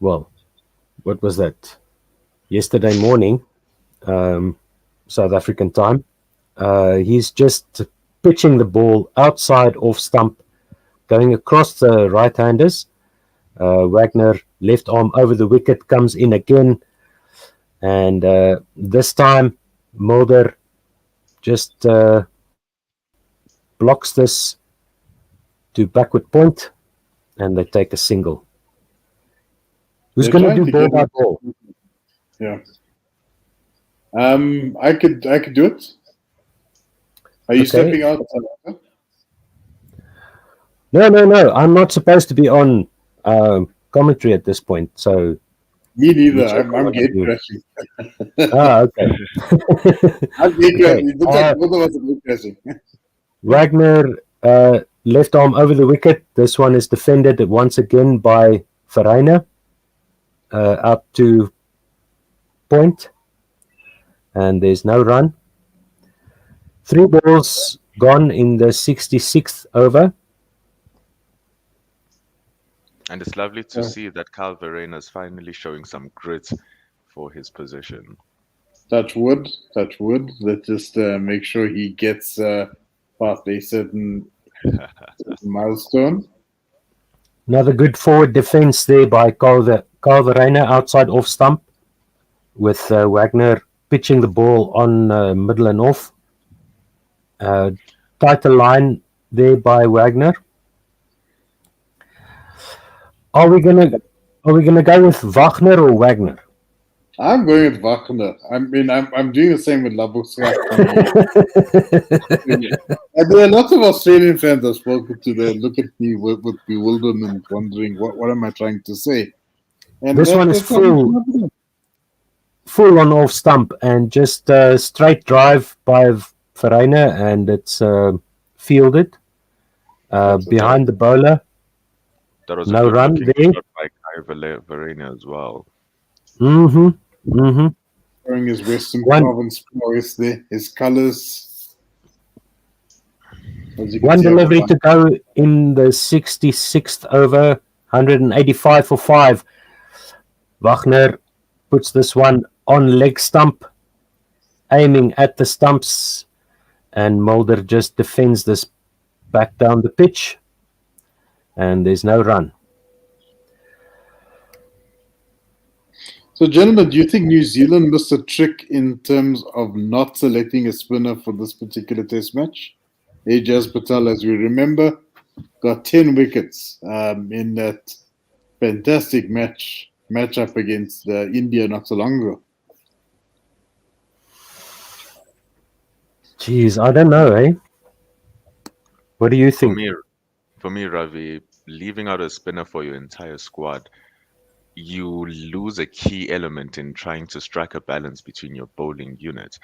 what was that? Yesterday morning, South African time. He's just pitching the ball outside off stump, going across the right-handers. Wagner, left arm over the wicket, comes in again. And this time, Mulder just blocks this to backward point, and they take a single. Who's going to do ball by ball? Yeah. I could do it. Are you stepping out? No. I'm not supposed to be on commentary at this point. So Me neither. I'm gate crashing. okay. I'm gate Okay. crashing. Both of us are gate crashing. Wagner left arm over the wicket. This one is defended once again by Verreynne up to point, and there's no run. 3 balls gone in the 66th over. And it's lovely to see that Kyle Verreynne is finally showing some grit for his position. Touch wood. Let's just make sure he gets past a certain milestone. Another good forward defense there by Kyle Verreynne outside off stump, with Wagner pitching the ball on middle and off. Tighter line there by Wagner. Are we gonna go with Wagner or Wagner? I'm going with Wagner. I mean, I'm doing the same with Labuschagne. And there are lots of Australian fans I've spoken to. They look at me with bewilderment, wondering what am I trying to say. And this one is full on off stump and just straight drive by Verreynne, and it's fielded behind the bowler. That was no run there. By Kyle Verreynne as well. Showing his Western Province prowess there, his colours. One delivery to go in the 66th over, 185 for 5. Wagner puts this one on leg stump, aiming at the stumps, and Mulder just defends this back down the pitch, and there's no run. So, gentlemen, do you think New Zealand missed a trick in terms of not selecting a spinner for this particular test match? Ajaz Patel, as we remember, got 10 wickets in that fantastic matchup against India not so long ago. Jeez, I don't know, eh? What do you think? For me, Ravi, leaving out a spinner for your entire squad, you lose a key element in trying to strike a balance between your bowling unit.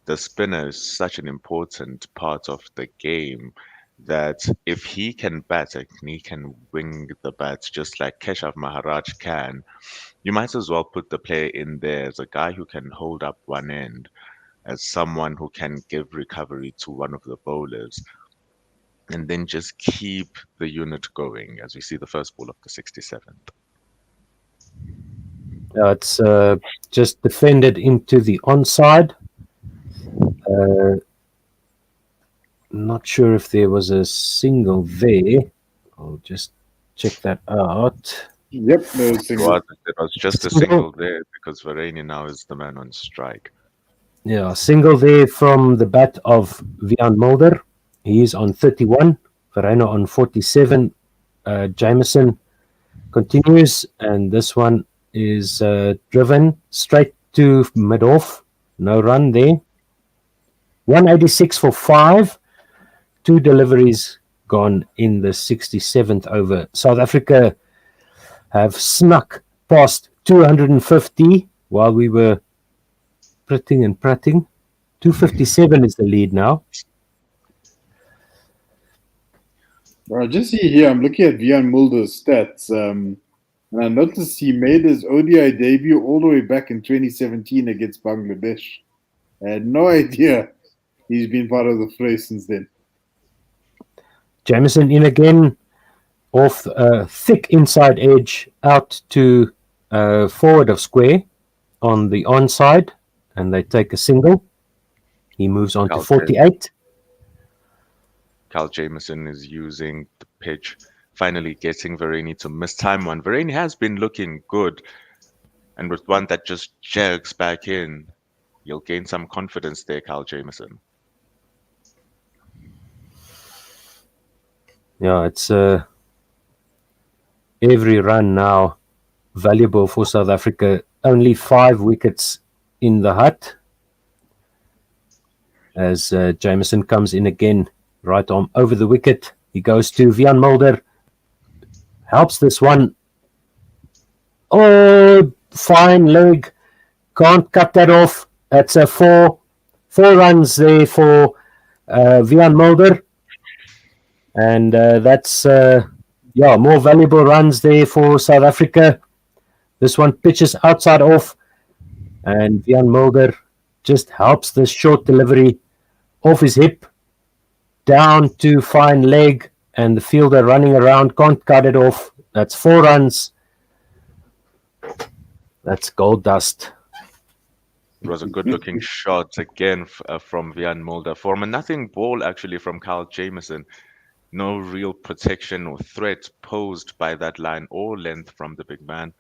The spinner is such an important part of the game that if he can bat and he can wing the bats just like Keshav Maharaj can, you might as well put the player in there as a guy who can hold up one end, as someone who can give recovery to one of the bowlers, and then just keep the unit going as we see the first ball of the 67th. It's just defended into the onside. Not sure if there was a single there. I'll just check that out. Yep, no single. It was just a single there because Verreynne now is the man on strike. Yeah, single there from the bat of Wiaan Mulder. He's on 31. Verreynne on 47. Jameson continues, and this one is driven straight to mid-off. No run there. 186 for 5. 2 deliveries gone in the 67th over. South Africa have snuck past 250 while we were pritting and pratting. 257 is the lead now. I just see here, I'm looking at Wiaan Mulder's stats, and I noticed he made his ODI debut all the way back in 2017 against Bangladesh. I had no idea he's been part of the fray since then. Jameson in again, off thick inside edge, out to forward of square on the onside, and they take a single. He moves on to 48. Kyle Jameson is using the pitch, finally getting Verreynne to miss time one. Verreynne has been looking good, and with one that just jerks back in, you'll gain some confidence there, Kyle Jameson. Yeah, it's every run now valuable for South Africa. Only 5 wickets in the hut as Jameson comes in again. Right arm over the wicket. He goes to Wiaan Mulder. Helps this one Oh, fine leg. Can't cut that off. That's a four runs there for Vian Mulder. And that's, more valuable runs there for South Africa. This one pitches outside off. And Vian Mulder just helps the short delivery off his hip down to fine leg. And the fielder running around can't cut it off. That's 4 runs. That's gold dust. It was a good-looking shot again from Vian Mulder. From a nothing ball, actually, from Kyle Jameson. No real protection or threat posed by that line or length from the big man.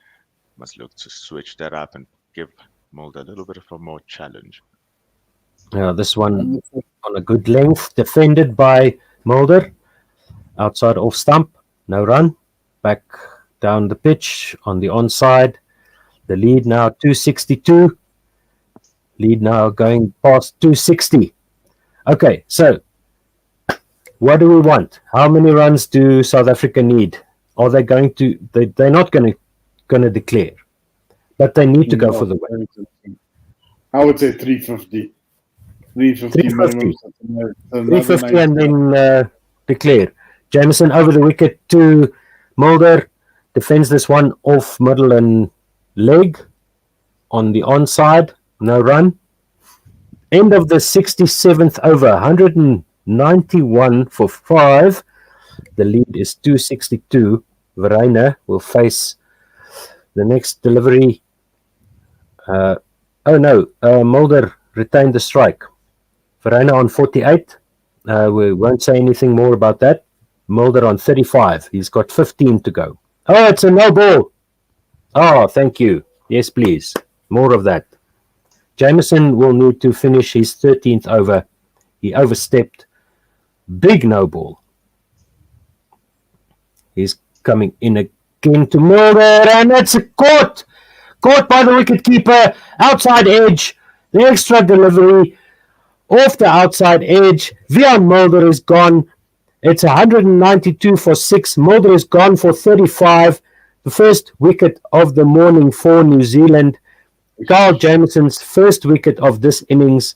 Must look to switch that up and give Mulder a little bit of a more challenge. This one on a good length, defended by Mulder. Outside off stump, no run. Back down the pitch on the onside. The lead now 262. Lead now going past 260. Okay, so what do we want? How many runs do South Africa need? Are they going to? They're not going to declare, but they need to go for the win. I would say 350. 350 350 and then declare. Jameson over the wicket to Mulder. Defends this one off middle and leg on the onside. No run. End of the 67th over. 191 for 5. The lead is 262. Wagner will face the next delivery. Mulder retained the strike. Wagner on 48. We won't say anything more about that. Mulder on 35. He's got 15 to go. Oh, it's a no ball. Oh, thank you. Yes, please. More of that. Jameson will need to finish his 13th over. He overstepped. Big no ball. He's coming in again to Mulder, and it's a caught. Caught by the wicketkeeper. Outside edge. The extra delivery off the outside edge. Vian Mulder is gone. It's 192 for 6. Mulder is gone for 35. The first wicket of the morning for New Zealand. Kyle Jameson's first wicket of this innings.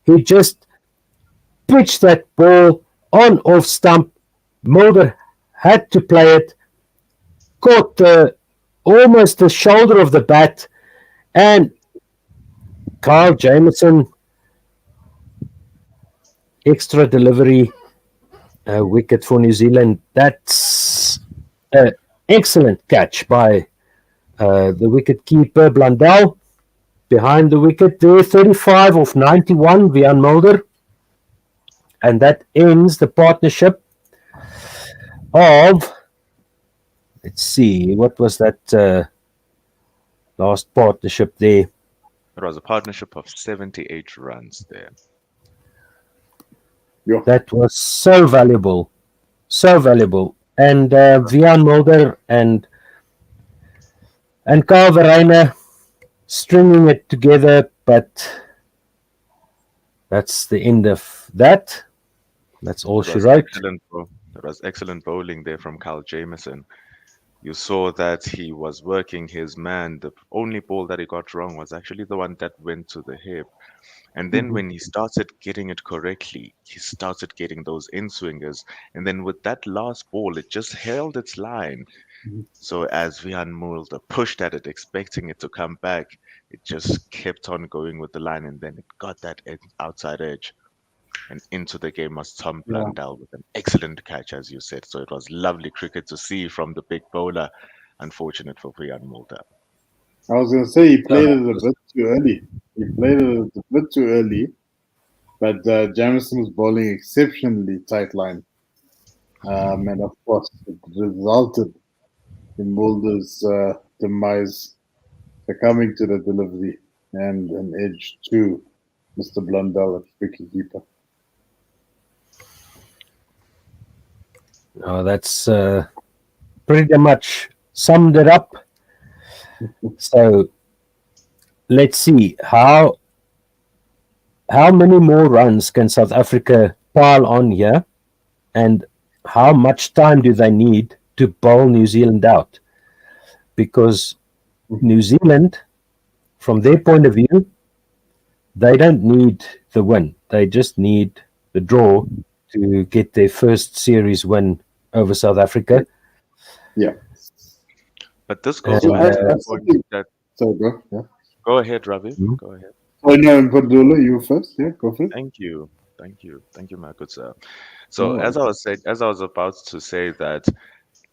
He just pitched that ball on off stump. Mulder had to play it. Caught almost the shoulder of the bat. And Kyle Jameson, extra delivery. Wicket for New Zealand. That's an excellent catch by the wicket-keeper Blundell. Behind the wicket there, 35 of 91, Vian Mulder. And that ends the partnership of, let's see, what was that last partnership there? It was a partnership of 78 runs there. Yeah. That was so valuable. So valuable. And Vian Mulder and Kyle Wagner stringing it together, but that's the end of that. That's all she wrote. It was excellent bowling there from Kyle Jameson. You saw that he was working his man. The only ball that he got wrong was actually the one that went to the hip. And then when he started getting it correctly, he started getting those in-swingers. And then with that last ball, it just held its line. So as Vian Mulder pushed at it, expecting it to come back, it just kept on going with the line. And then it got that outside edge. And into the game was Tom Blundell with an excellent catch, as you said. So it was lovely cricket to see from the big bowler. Unfortunate for Vian Mulder. I was going to say he played it a bit too early. But Jameson was bowling exceptionally tight line. And of course, it resulted in Mulder's demise, succumbing to the delivery and an edge to Mr. Blundell at wicketkeeper. Oh, that's pretty much summed it up. So let's see how many more runs can South Africa pile on here, and how much time do they need to bowl New Zealand out? Because New Zealand, from their point of view, they don't need the win. They just need the draw to get their first series win over South Africa. Yeah. But this goes So back to the point that. So go. Yeah. Go ahead, Ravi. Mhm. Go ahead. Oh no, Padula, you first. Yeah, go for it. Thank you, my good sir. So as I was about to say that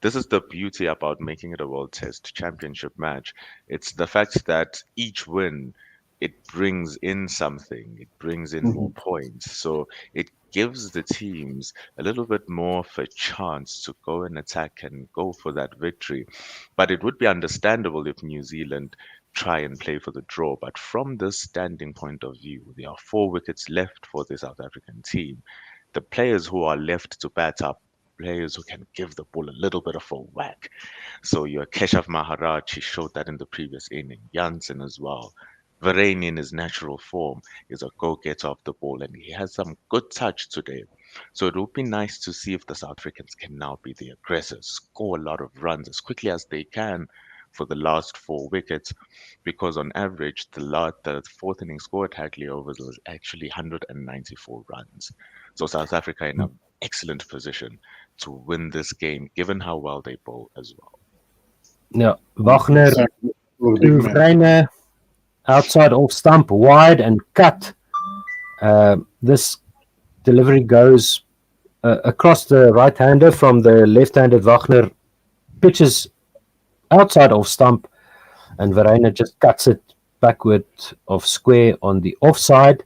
this is the beauty about making it a World Test Championship match. It's the fact that each win, it brings in something. It brings in more points. So it gives the teams a little bit more of a chance to go and attack and go for that victory. But it would be understandable if New Zealand try and play for the draw. But from this standing point of view, there are 4 wickets left for the South African team. The players who are left to bat up, players who can give the ball a little bit of a whack. So your Keshav Maharaj, he showed that in the previous inning. Jansen as well. Varane in his natural form is a go-getter of the ball, and he has some good touch today. So it would be nice to see if the South Africans can now be the aggressors, score a lot of runs as quickly as they can for the last 4 wickets, because on average the fourth inning score at Hagley overs was actually 194 runs. So South Africa in an excellent position to win this game, given how well they bowl as well. Yeah, Wagner to Wagner, outside off stump, wide and cut. This delivery goes across the right-hander from the left-handed Wagner, pitches outside off stump, and Varane just cuts it backward of square on the offside.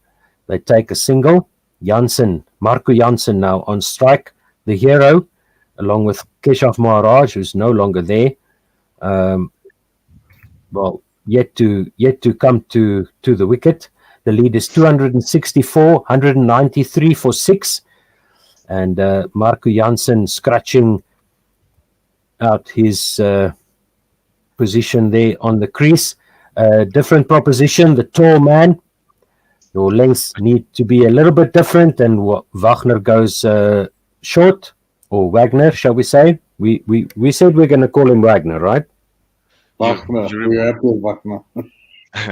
They take a single. Marco Jansen now on strike, the hero, along with Keshav Maharaj, who's no longer there. Yet to come to the wicket. The lead is 264, 193 for 6. And Marco Jansen scratching out his position there on the crease. Different proposition, the tall man. Your lengths need to be a little bit different, and Wagner goes short, or Wagner, shall we say? We said we're going to call him Wagner, right? Wagner. We have to Wagner.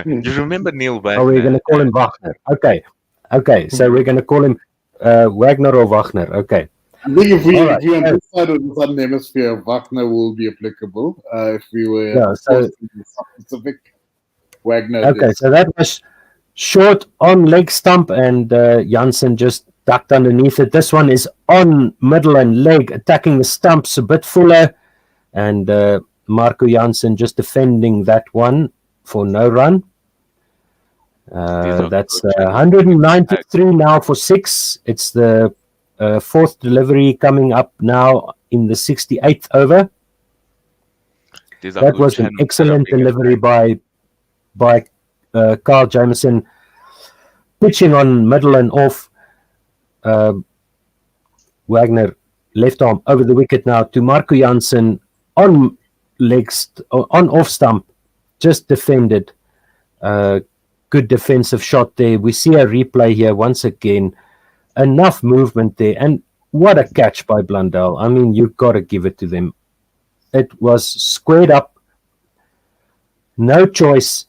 You remember Neil Wagner? Oh, we're going to call him Wagner. Okay. So we're going to call him Wagner or Wagner. Okay. I think if we on this side of the Southern Hemisphere, Wagner will be applicable. If we were specific, Wagner. Okay, so that was short on leg stump, and Jansen just ducked underneath it. This one is on middle and leg, attacking the stumps a bit fuller, and Marco Jansen just defending that one for no run. That's 193 now for 6. It's the 4th delivery coming up now in the 68th over. That was an excellent delivery by Carl Jameson, pitching on middle and off. Wagner left arm over the wicket now to Marco Jansen on off stump, just defended. Good defensive shot there. We see a replay here once again. Enough movement there, and what a catch by Blundell. I mean, you've got to give it to them. It was squared up. No choice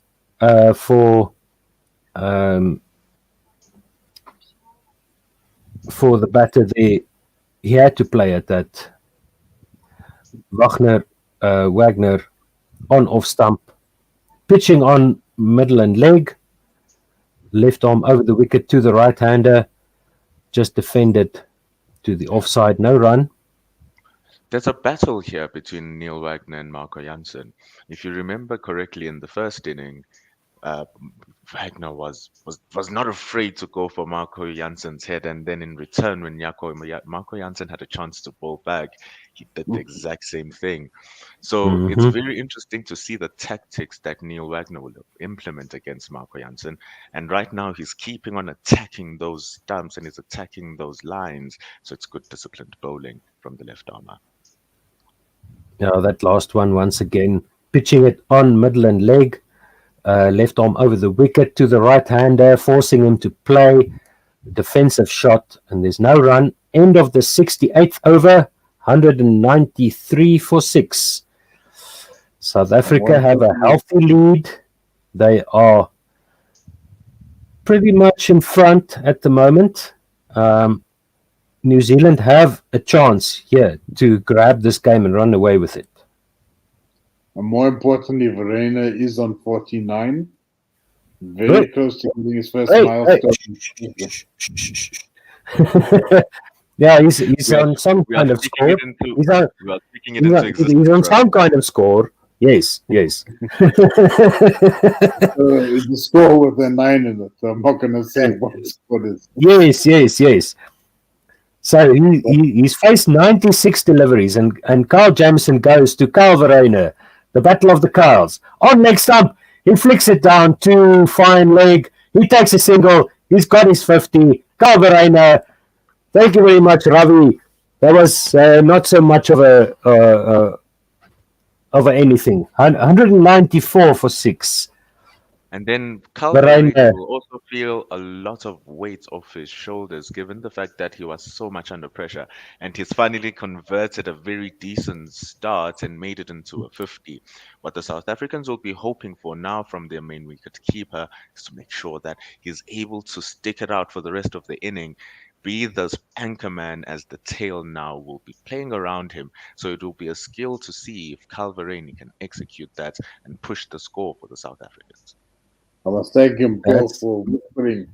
for the batter there. He had to play at that. Wagner on off stump, pitching on middle and leg, left arm over the wicket to the right-hander, just defended to the offside, no run. There's a battle here between Neil Wagner and Marco Jansen. If you remember correctly, in the first inning, Wagner was not afraid to go for Marco Jansen's head, and then in return, when Marco Jansen had a chance to bowl back, he did the exact same thing. So it's very interesting to see the tactics that Neil Wagner will implement against Marco Jansen. And right now, he's keeping on attacking those stumps and he's attacking those lines. So it's good disciplined bowling from the left armer. Yeah, that last one, once again, pitching it on middle and leg. Left arm over the wicket to the right-hander, forcing him to play. Defensive shot, and there's no run. End of the 68th over, 193 for 6. South Africa have a healthy lead. They are pretty much in front at the moment. New Zealand have a chance here to grab this game and run away with it. And more importantly, Verena is on 49. Very close to getting his first milestone. Yeah, he's on some kind of score. He's on some kind of score. Yes. It's a score with a 9 in it. So I'm not going to say what the score is. Yes. So he's faced 96 deliveries, and Kyle Jameson goes to Kyle Verena. The battle of the Kyles. On leg stump, he flicks it down to fine leg. He takes a single. He's got his 50. Kyle Verena. Thank you very much, Ravi. That was not so much of anything. 194 for 6. And then Calvary will also feel a lot of weight off his shoulders, given the fact that he was so much under pressure. And he's finally converted a very decent start and made it into a 50. What the South Africans will be hoping for now from their main wicket keeper is to make sure that he's able to stick it out for the rest of the inning, be the anchor man, as the tail now will be playing around him. So it will be a skill to see if Calverani can execute that and push the score for the South Africans. I must thank him, Paul, for whispering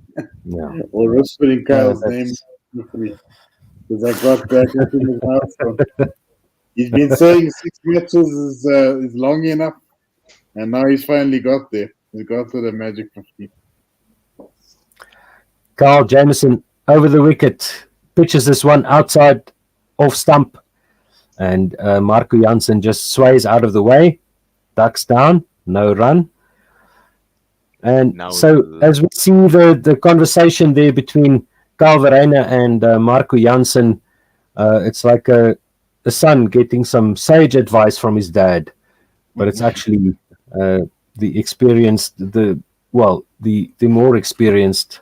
or whispering Kyle's name because I got back in his house. He's been saying 6 matches is long enough, and now he's finally got there. He got to the magic 50. Kyle Jameson over the wicket, pitches this one outside off stump, and Marco Jansen just sways out of the way, ducks down, no run. And now, so as we see the conversation there between Kyle Verena and Marco Jansen, it's like a son getting some sage advice from his dad, but it's actually the experienced, the more experienced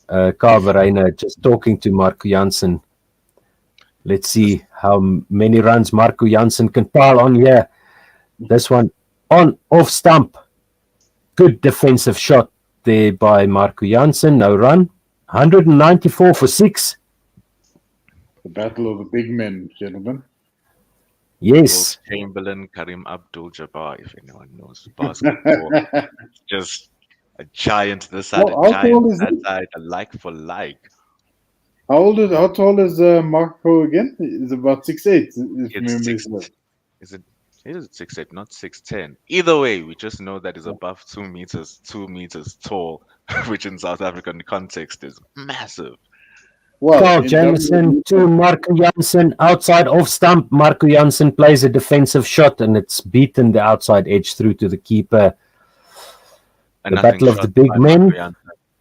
Kyle Verena just talking to Marco Jansen. Let's see how many runs Marco Jansen can pile on here. This one on off stump. Good defensive shot there by Marco Jansen. No run. 194 for 6. The battle of the big men, gentlemen. Yes. Will Chamberlain, Karim Abdul-Jabbar, if anyone knows basketball. Just a giant this side, a giant that side, a like for like. How tall is Marco again? It's about 6'8". It is 6'8", not 6'10". Either way, we just know that he's above 2 meters tall, which in South African context is massive. Kyle Jameson to Marco Jansen, outside off stump. Marco Jansen plays a defensive shot, and it's beaten the outside edge through to the keeper. The battle of the big men.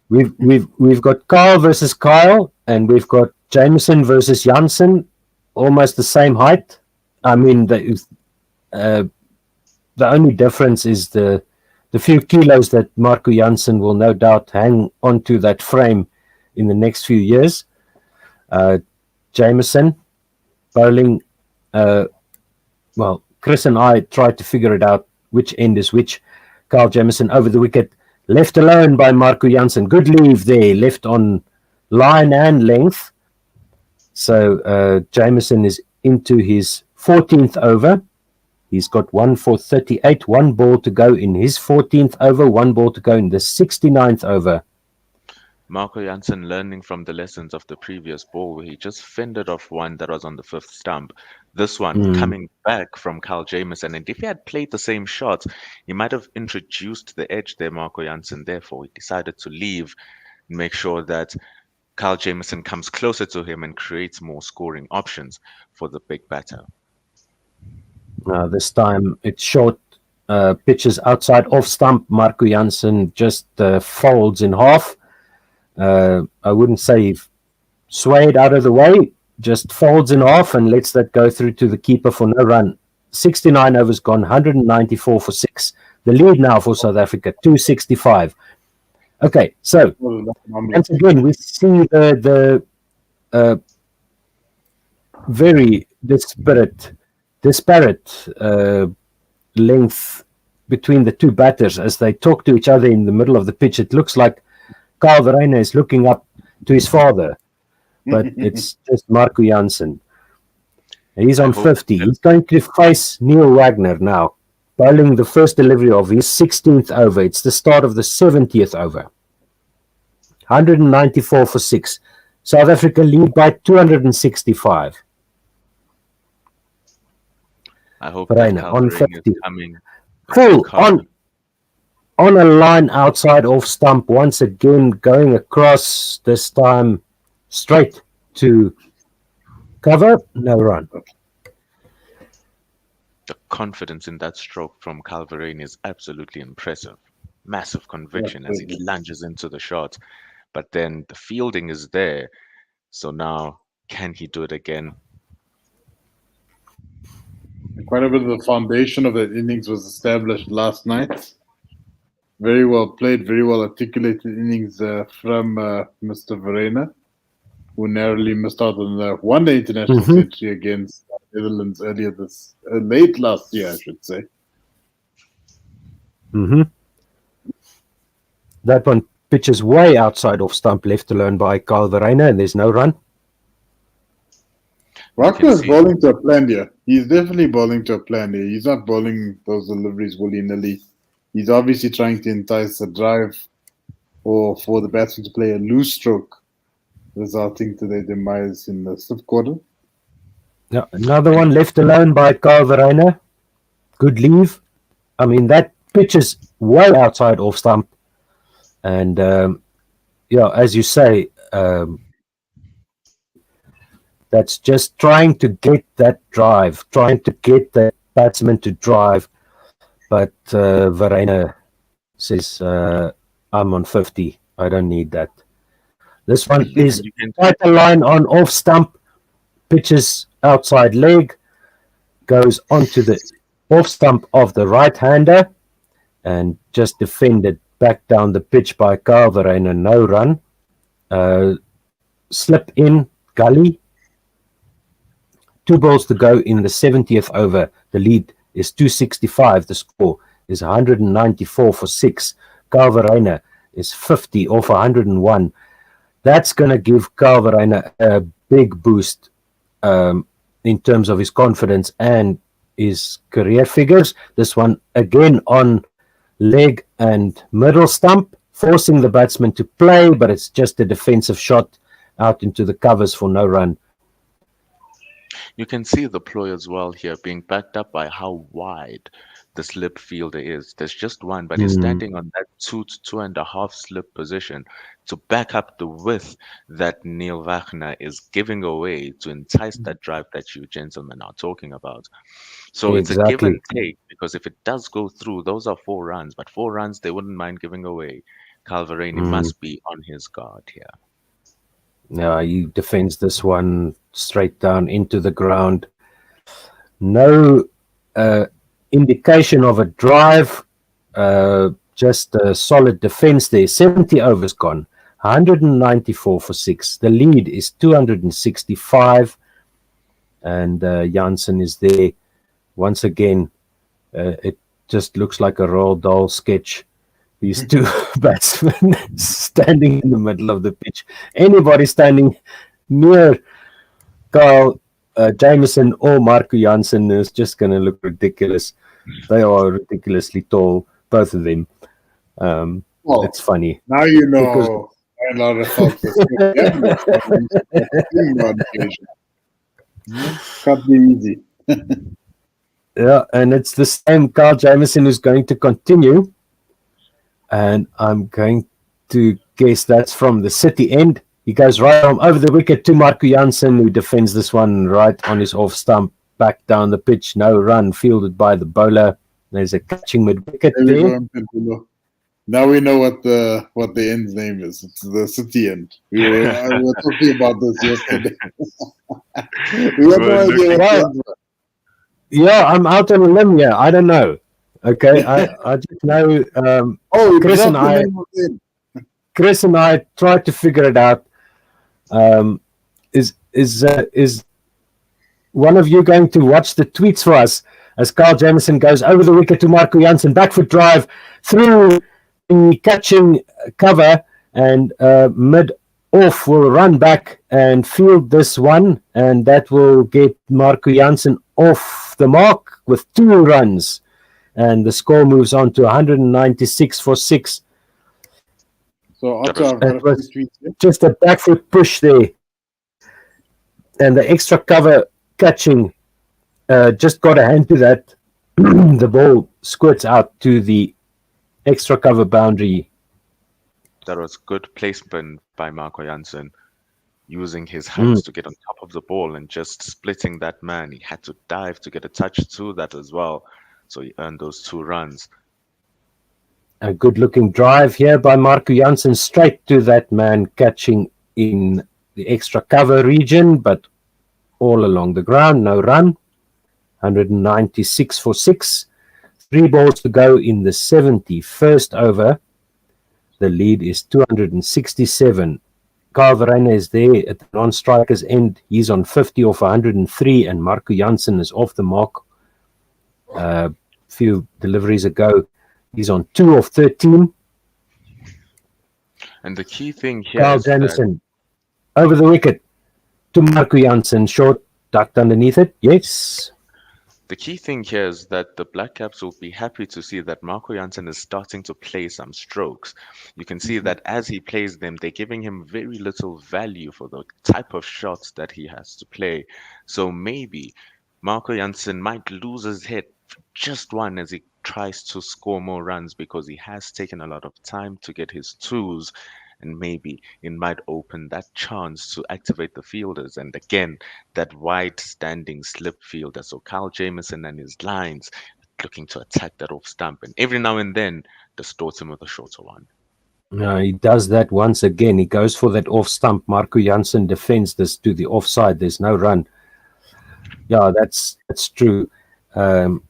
We've got Kyle versus Kyle, and we've got Jameson versus Jansen, almost the same height. I mean, the only difference is the few kilos that Marco Jansen will no doubt hang onto that frame in the next few years. Jameson bowling. Chris and I tried to figure it out which end is which. Kyle Jameson over the wicket, left alone by Marco Jansen. Good leave there, left on line and length. So Jameson is into his 14th over. He's got 1 for 38, 1 ball to go in his 14th over, 1 ball to go in the 69th over. Marco Jansen learning from the lessons of the previous ball where he just fended off one that was on the 5th stump. This one coming back from Kyle Jameson. And if he had played the same shot, he might have introduced the edge there, Marco Jansen. Therefore, he decided to leave and make sure that Kyle Jameson comes closer to him and creates more scoring options for the big batter. This time it's short pitches outside off stump. Marco Jansen just folds in half. I wouldn't say swayed out of the way, just folds in half and lets that go through to the keeper for no run. 69 overs gone, 194 for 6. The lead now for South Africa, 265. Okay, so once again, we see the very disparate length between the two batters as they talk to each other in the middle of the pitch. It looks like Carl Verreynne is looking up to his father, but it's just Marco Jansen. He's on 50. He's going to face Neil Wagner now, bowling the first delivery of his 16th over. It's the start of the 70th over. 194 for 6. South Africa lead by 265. I hope Verreynne on Verreynne 50. is coming. Full on a line outside off stump once again, going across, this time straight to cover, no run. The confidence in that stroke from Carl Verreynne is absolutely impressive. Massive conviction as he lunges into the shot. But then the fielding is there. So now, can he do it again? Quite a bit of the foundation of that innings was established last night. Very well played, very well articulated innings from Mr. Verreynne, who narrowly missed out on the one-day international century against Netherlands earlier late last year, I should say. That one pitches way outside off stump, left alone by Carl Verreynne, and there's no run. Wagner is bowling to a plan here. He's definitely bowling to a plan here. He's not bowling those deliveries willy-nilly. He's obviously trying to entice a drive or for the batsman to play a loose stroke, resulting to their demise in the fifth quarter. Yeah, another one left alone by Carl Verreynne. Good leave. I mean, that pitch is way outside off stump. And, as you say, that's just trying to get that drive, trying to get that batsman to drive. But Verreynne says, I'm on 50. I don't need that. This one is quite a line on off stump, pitches outside leg, goes onto the off stump of the right-hander, and just defended back down the pitch by Carl Verreynne, no run. Slip in, gully. 2 balls to go in the 70th over. The lead is 265. The score is 194 for 6. Carl Verreynne is 50 off 101. That's going to give Carl Verreynne a big boost in terms of his confidence and his career figures. This one again on leg and middle stump, forcing the batsman to play, but it's just a defensive shot out into the covers for no run. You can see the ploy as well here, being backed up by how wide the slip fielder is. There's just one, but he's standing on that 2 to 2.5 slip position to back up the width that Neil Wagner is giving away to entice that drive that you gentlemen are talking about. So it's a give and take, because if it does go through, those are 4 runs, but 4 runs they wouldn't mind giving away. Carl Verreynne must be on his guard here. Yeah, he defends this one straight down into the ground. No indication of a drive, just a solid defense there. 70 overs gone, 194 for 6. The lead is 265, and Jansen is there. Once again, it just looks like a Roald Dahl sketch. These 2 batsmen standing in the middle of the pitch. Anybody standing near Carl Jameson or Marco Jansen is just going to look ridiculous. They are ridiculously tall, both of them. It's funny. Now you know a lot of folks. Can't be easy. Yeah, and it's the same Carl Jameson who's going to continue. And I'm going to guess that's from the City end. He goes right from over the wicket to Marco Jansen, who defends this one right on his off stump, back down the pitch, no run, fielded by the bowler. There's a catching mid-wicket there. Now we know what the end's name is. It's the City end. We were talking about this yesterday. We had no idea what the end was. Yeah, I'm out on a limb here. I don't know. Okay, I just know. Chris and I tried to figure it out. Is one of you going to watch the tweets for us? as Carl Jameson goes over the wicket to Marco Jansen. Back foot drive through the catching cover, and mid-off will run back and field this one, and that will get Marco Jansen off the mark with 2 runs. And the score moves on to 196 for 6. So Otto, I've got a few tweets here. Just a back foot push there. And the extra cover catching just got a hand to that. The ball squirts out to the extra cover boundary. That was good placement by Marco Jansen, using his hands to get on top of the ball and just splitting that man. He had to dive to get a touch to that as well. So he earned those 2 runs. A good-looking drive here by Marco Jansen, straight to that man catching in the extra cover region, but all along the ground, no run. 196 for 6. 3 balls to go in the 71st over. The lead is 267. Carl Verreynne is there at the non-striker's end. He's on 50 off 103, and Marco Jansen is off the mark. Few deliveries ago, he's on 2 off 13. And the key thing here Carl is Jameson over the wicket to Marco Jansen, short, ducked underneath it. Yes. the key thing here is that the Black Caps will be happy to see that Marco Jansen is starting to play some strokes. You can see that as he plays them, they're giving him very little value for the type of shots that he has to play. So maybe Marco Jansen might lose his head for just one as he tries to score more runs, because he has taken a lot of time to get his twos, and maybe it might open that chance to activate the fielders. And again, that wide standing slip fielder. So Kyle Jameson and his lines looking to attack that off stump, and every now and then distort him with a shorter one. No, he does that once again. He goes for that off stump. Marco Jansen defends this to the offside. There's no run. Yeah, that's true. They've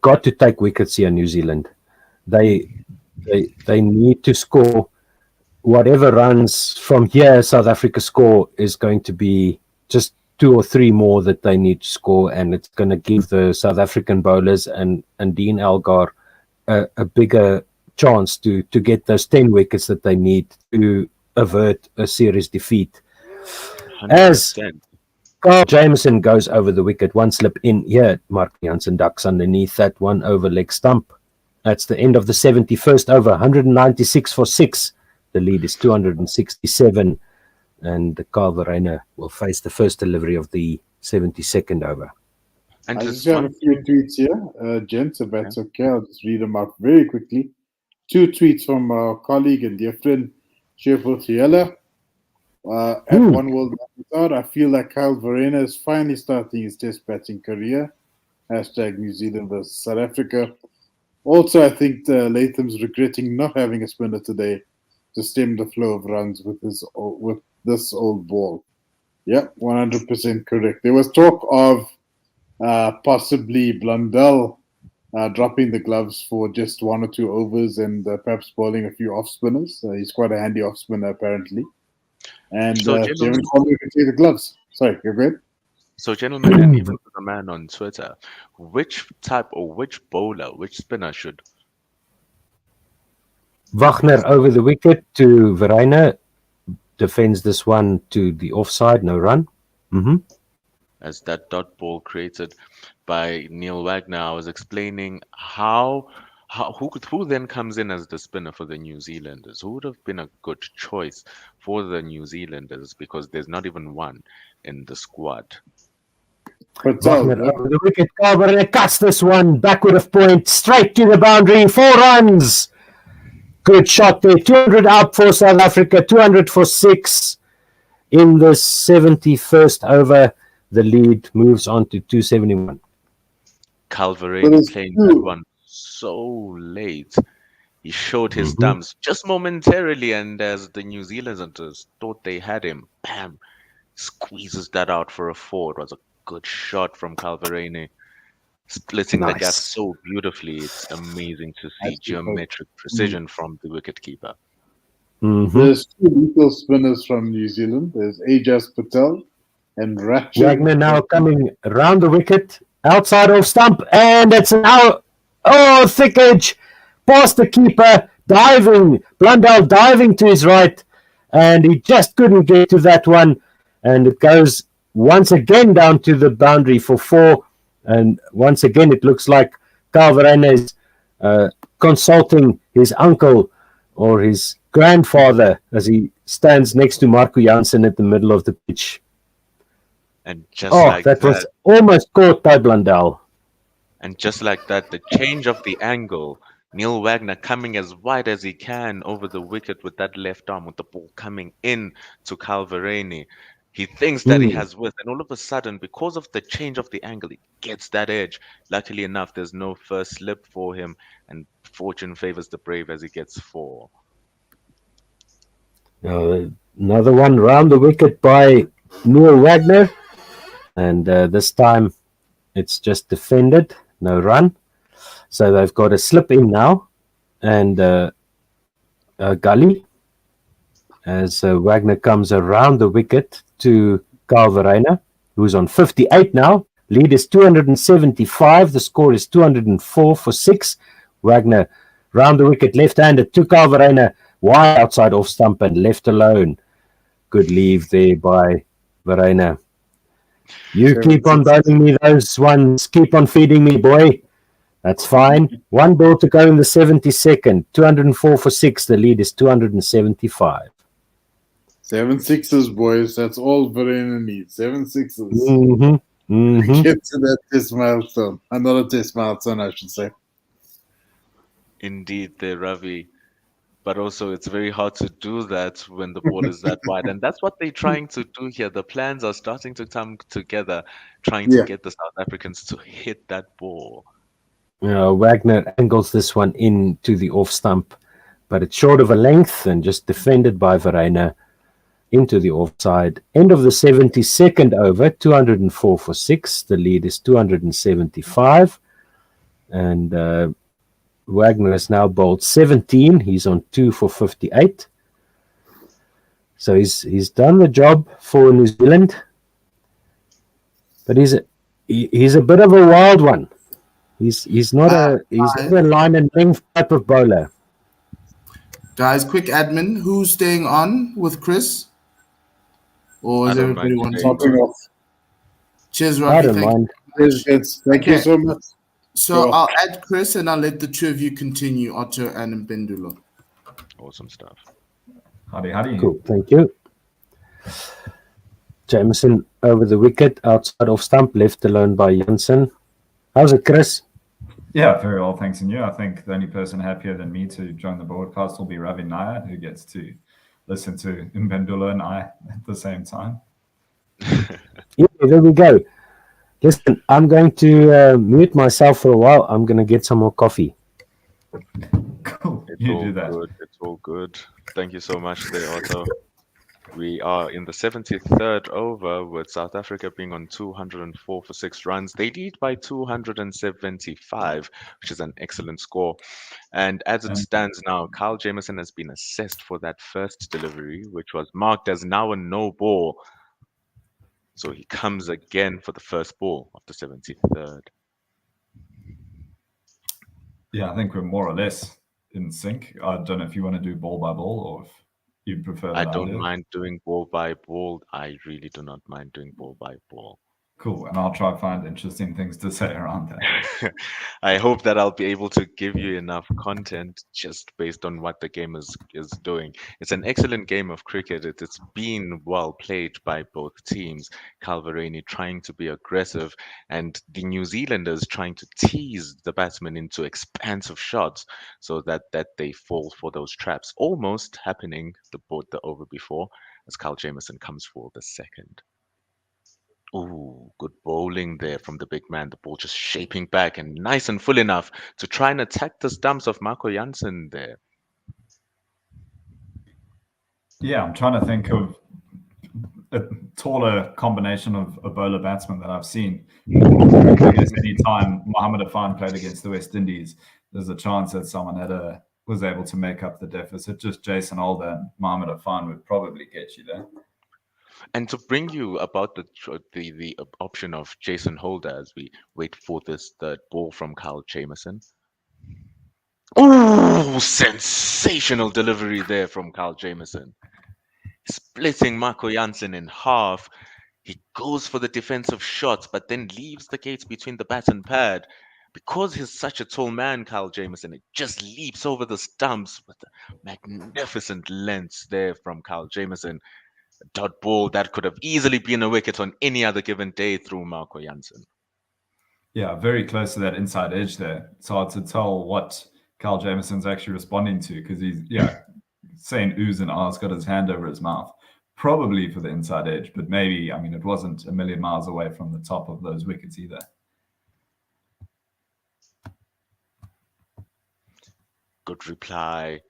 got to take wickets here, New Zealand. They need to score. Whatever runs from here, South Africa score is going to be just 2 or 3 more that they need to score, and it's going to give the South African bowlers and Dean Elgar a bigger chance to get those 10 wickets that they need to avert a series defeat. 100%. As Carl Jameson goes over the wicket, one slip in here, Mark Jansen ducks underneath that one over leg stump. That's the end of the 71st over, 196 for 6. The lead is 267, and Carl Verreynne will face the first delivery of the 72nd over. And I just have a few tweets here, gents, if that's okay. I'll just read them out very quickly. 2 tweets from our colleague and dear friend, Sheffield Thiela. At One World Without, I feel like Kyle Verreynne is finally starting his test batting career. Hashtag New Zealand versus South Africa. Also, I think Latham's regretting not having a spinner today to stem the flow of runs with this old ball. Yeah, 100% correct. There was talk of possibly Blundell dropping the gloves for just 1 or 2 overs and perhaps bowling a few off spinners. He's quite a handy off spinner apparently. And Jeremy Conway can take the gloves. Sorry, you're good. So, gentlemen, and even for the man on Twitter, which type or which bowler, which spinner should Wagner over the wicket to Verreynne, defends this one to the offside, no run. As that dot ball created by Neil Wagner, I was explaining who then comes in as the spinner for the New Zealanders? Who would have been a good choice for the New Zealanders, because there's not even one in the squad. Wagner over the wicket, Verreynne cuts this one backward of point, straight to the boundary, 4 runs. Good shot there, 200 out for South Africa, 200 for 6 in the 71st over. The lead moves on to 271. Kyle Verreynne playing that one so late. He showed his thumbs just momentarily, and as the New Zealanders thought they had him, bam, squeezes that out for a 4. It was a good shot from Kyle Verreynne, splitting the gap so beautifully. It's amazing to see geometric precision from the wicketkeeper. There's 2 lethal spinners from New Zealand. There's Ajaz Patel and Ratchet. Wagner now coming around the wicket outside off stump, and it's now thick edge past the keeper, diving, Blundell diving to his right, and he just couldn't get to that one, and it goes once again down to the boundary for 4, and once again it looks like Kyle Verreynne is consulting his uncle or his grandfather as he stands next to Marco Jansen at the middle of the pitch. And that was almost caught by Blundell. And just like that, the change of the angle, Neil Wagner coming as wide as he can over the wicket with that left arm, with the ball coming in to Kyle Verreynne. He thinks that he has width, and all of a sudden, because of the change of the angle, he gets that edge. Luckily enough, there's no first slip for him, and fortune favors the brave as he gets 4. Another one round the wicket by Neil Wagner, and this time it's just defended, no run. So they've got a slip in now, and a gully as Wagner comes around the wicket to Kyle Verreynne, who's on 58 now. Lead is 275. The score is 204 for 6. Wagner round the wicket, left-handed to Kyle Verreynne, wide outside off stump and left alone. Good leave there by Verreynne. You keep on bowling me those ones. Keep on feeding me, boy. That's fine. 1 ball to go in the 72nd. 204 for 6. The lead is 275. 7 sixes, boys. That's all Verreynne needs. 7 sixes. Get to that test milestone. Another test milestone, I should say. Indeed, there, Ravi. But also, it's very hard to do that when the ball is that wide. And that's what they're trying to do here. The plans are starting to come together, trying to get the South Africans to hit that ball. Wagner angles this one into the off stump, but it's short of a length and just defended by Verreynne into the offside. End of the 72nd over, 204 for 6. The lead is 275. And Wagner has now bowled 17. He's on 2 for 58. So he's done the job for New Zealand. But he's a bit of a wild one. He's not a line and length type of bowler. Guys, quick admin. Who's staying on with Chris? Or is everybody wanting? Cheers, Robbie. I don't mind. Thank you so much. So I'll add Chris and I'll let the two of you continue, Otto and Mpendulo. Awesome stuff. Howdy. Cool, thank you. Jameson over the wicket, outside off stump, left alone by Jansen. How's it, Chris? Yeah, very well, thanks. And you, I think the only person happier than me to join the broadcast will be Ravi Nair, who gets to listen to Mpendulo and I at the same time. Yeah, there we go. Listen, I'm going to mute myself for a while. I'm going to get some more coffee. Cool. It's You all do that. good. It's all good. Thank you so much there, Otto. We are in the 73rd over with South Africa being on 204 for 6 runs. They lead by 275, which is an excellent score. And as it stands now, Kyle Jameson has been assessed for that first delivery, which was marked as now a no ball. So he comes again for the first ball of the 73rd. Yeah, I think we're more or less in sync. I don't know if you want to do ball by ball or if you prefer that I don't idea. mind doing ball by ball. I really do not mind doing ball by ball. Cool. And I'll try to find interesting things to say around that. I hope that I'll be able to give you enough content just based on what the game is doing. It's an excellent game of cricket. It's been well played by both teams. Kyle Verreynne trying to be aggressive and the New Zealanders trying to tease the batsmen into expansive shots so that they fall for those traps. Almost happening the over before as Kyle Jameson comes for the second. Ooh, good bowling there from the big man. The ball just shaping back and nice and full enough to try and attack the stumps of Marco Jansen there. Yeah, I'm trying to think of a taller combination of a bowler batsman that I've seen. Any time Mohamed Afan played against the West Indies, there's a chance that someone was able to make up the deficit. Just Jason Alder and Mohamed Afan would probably get you there. And to bring you about the option of Jason Holder as we wait for this third ball from Kyle Jameson. Oh, sensational delivery there from Kyle Jameson. Splitting Marco Jansen in half. He goes for the defensive shot, but then leaves the gates between the bat and pad. Because he's such a tall man, Kyle Jameson, it just leaps over the stumps with a magnificent length there from Kyle Jameson. A dot ball that could have easily been a wicket on any other given day through Marco Jansen. Yeah, very close to that inside edge there. It's hard to tell what Kyle Jameson's actually responding to because he's, saying oohs and ahs, got his hand over his mouth. Probably for the inside edge, but maybe, I mean, it wasn't a million miles away from the top of those wickets either. Good reply.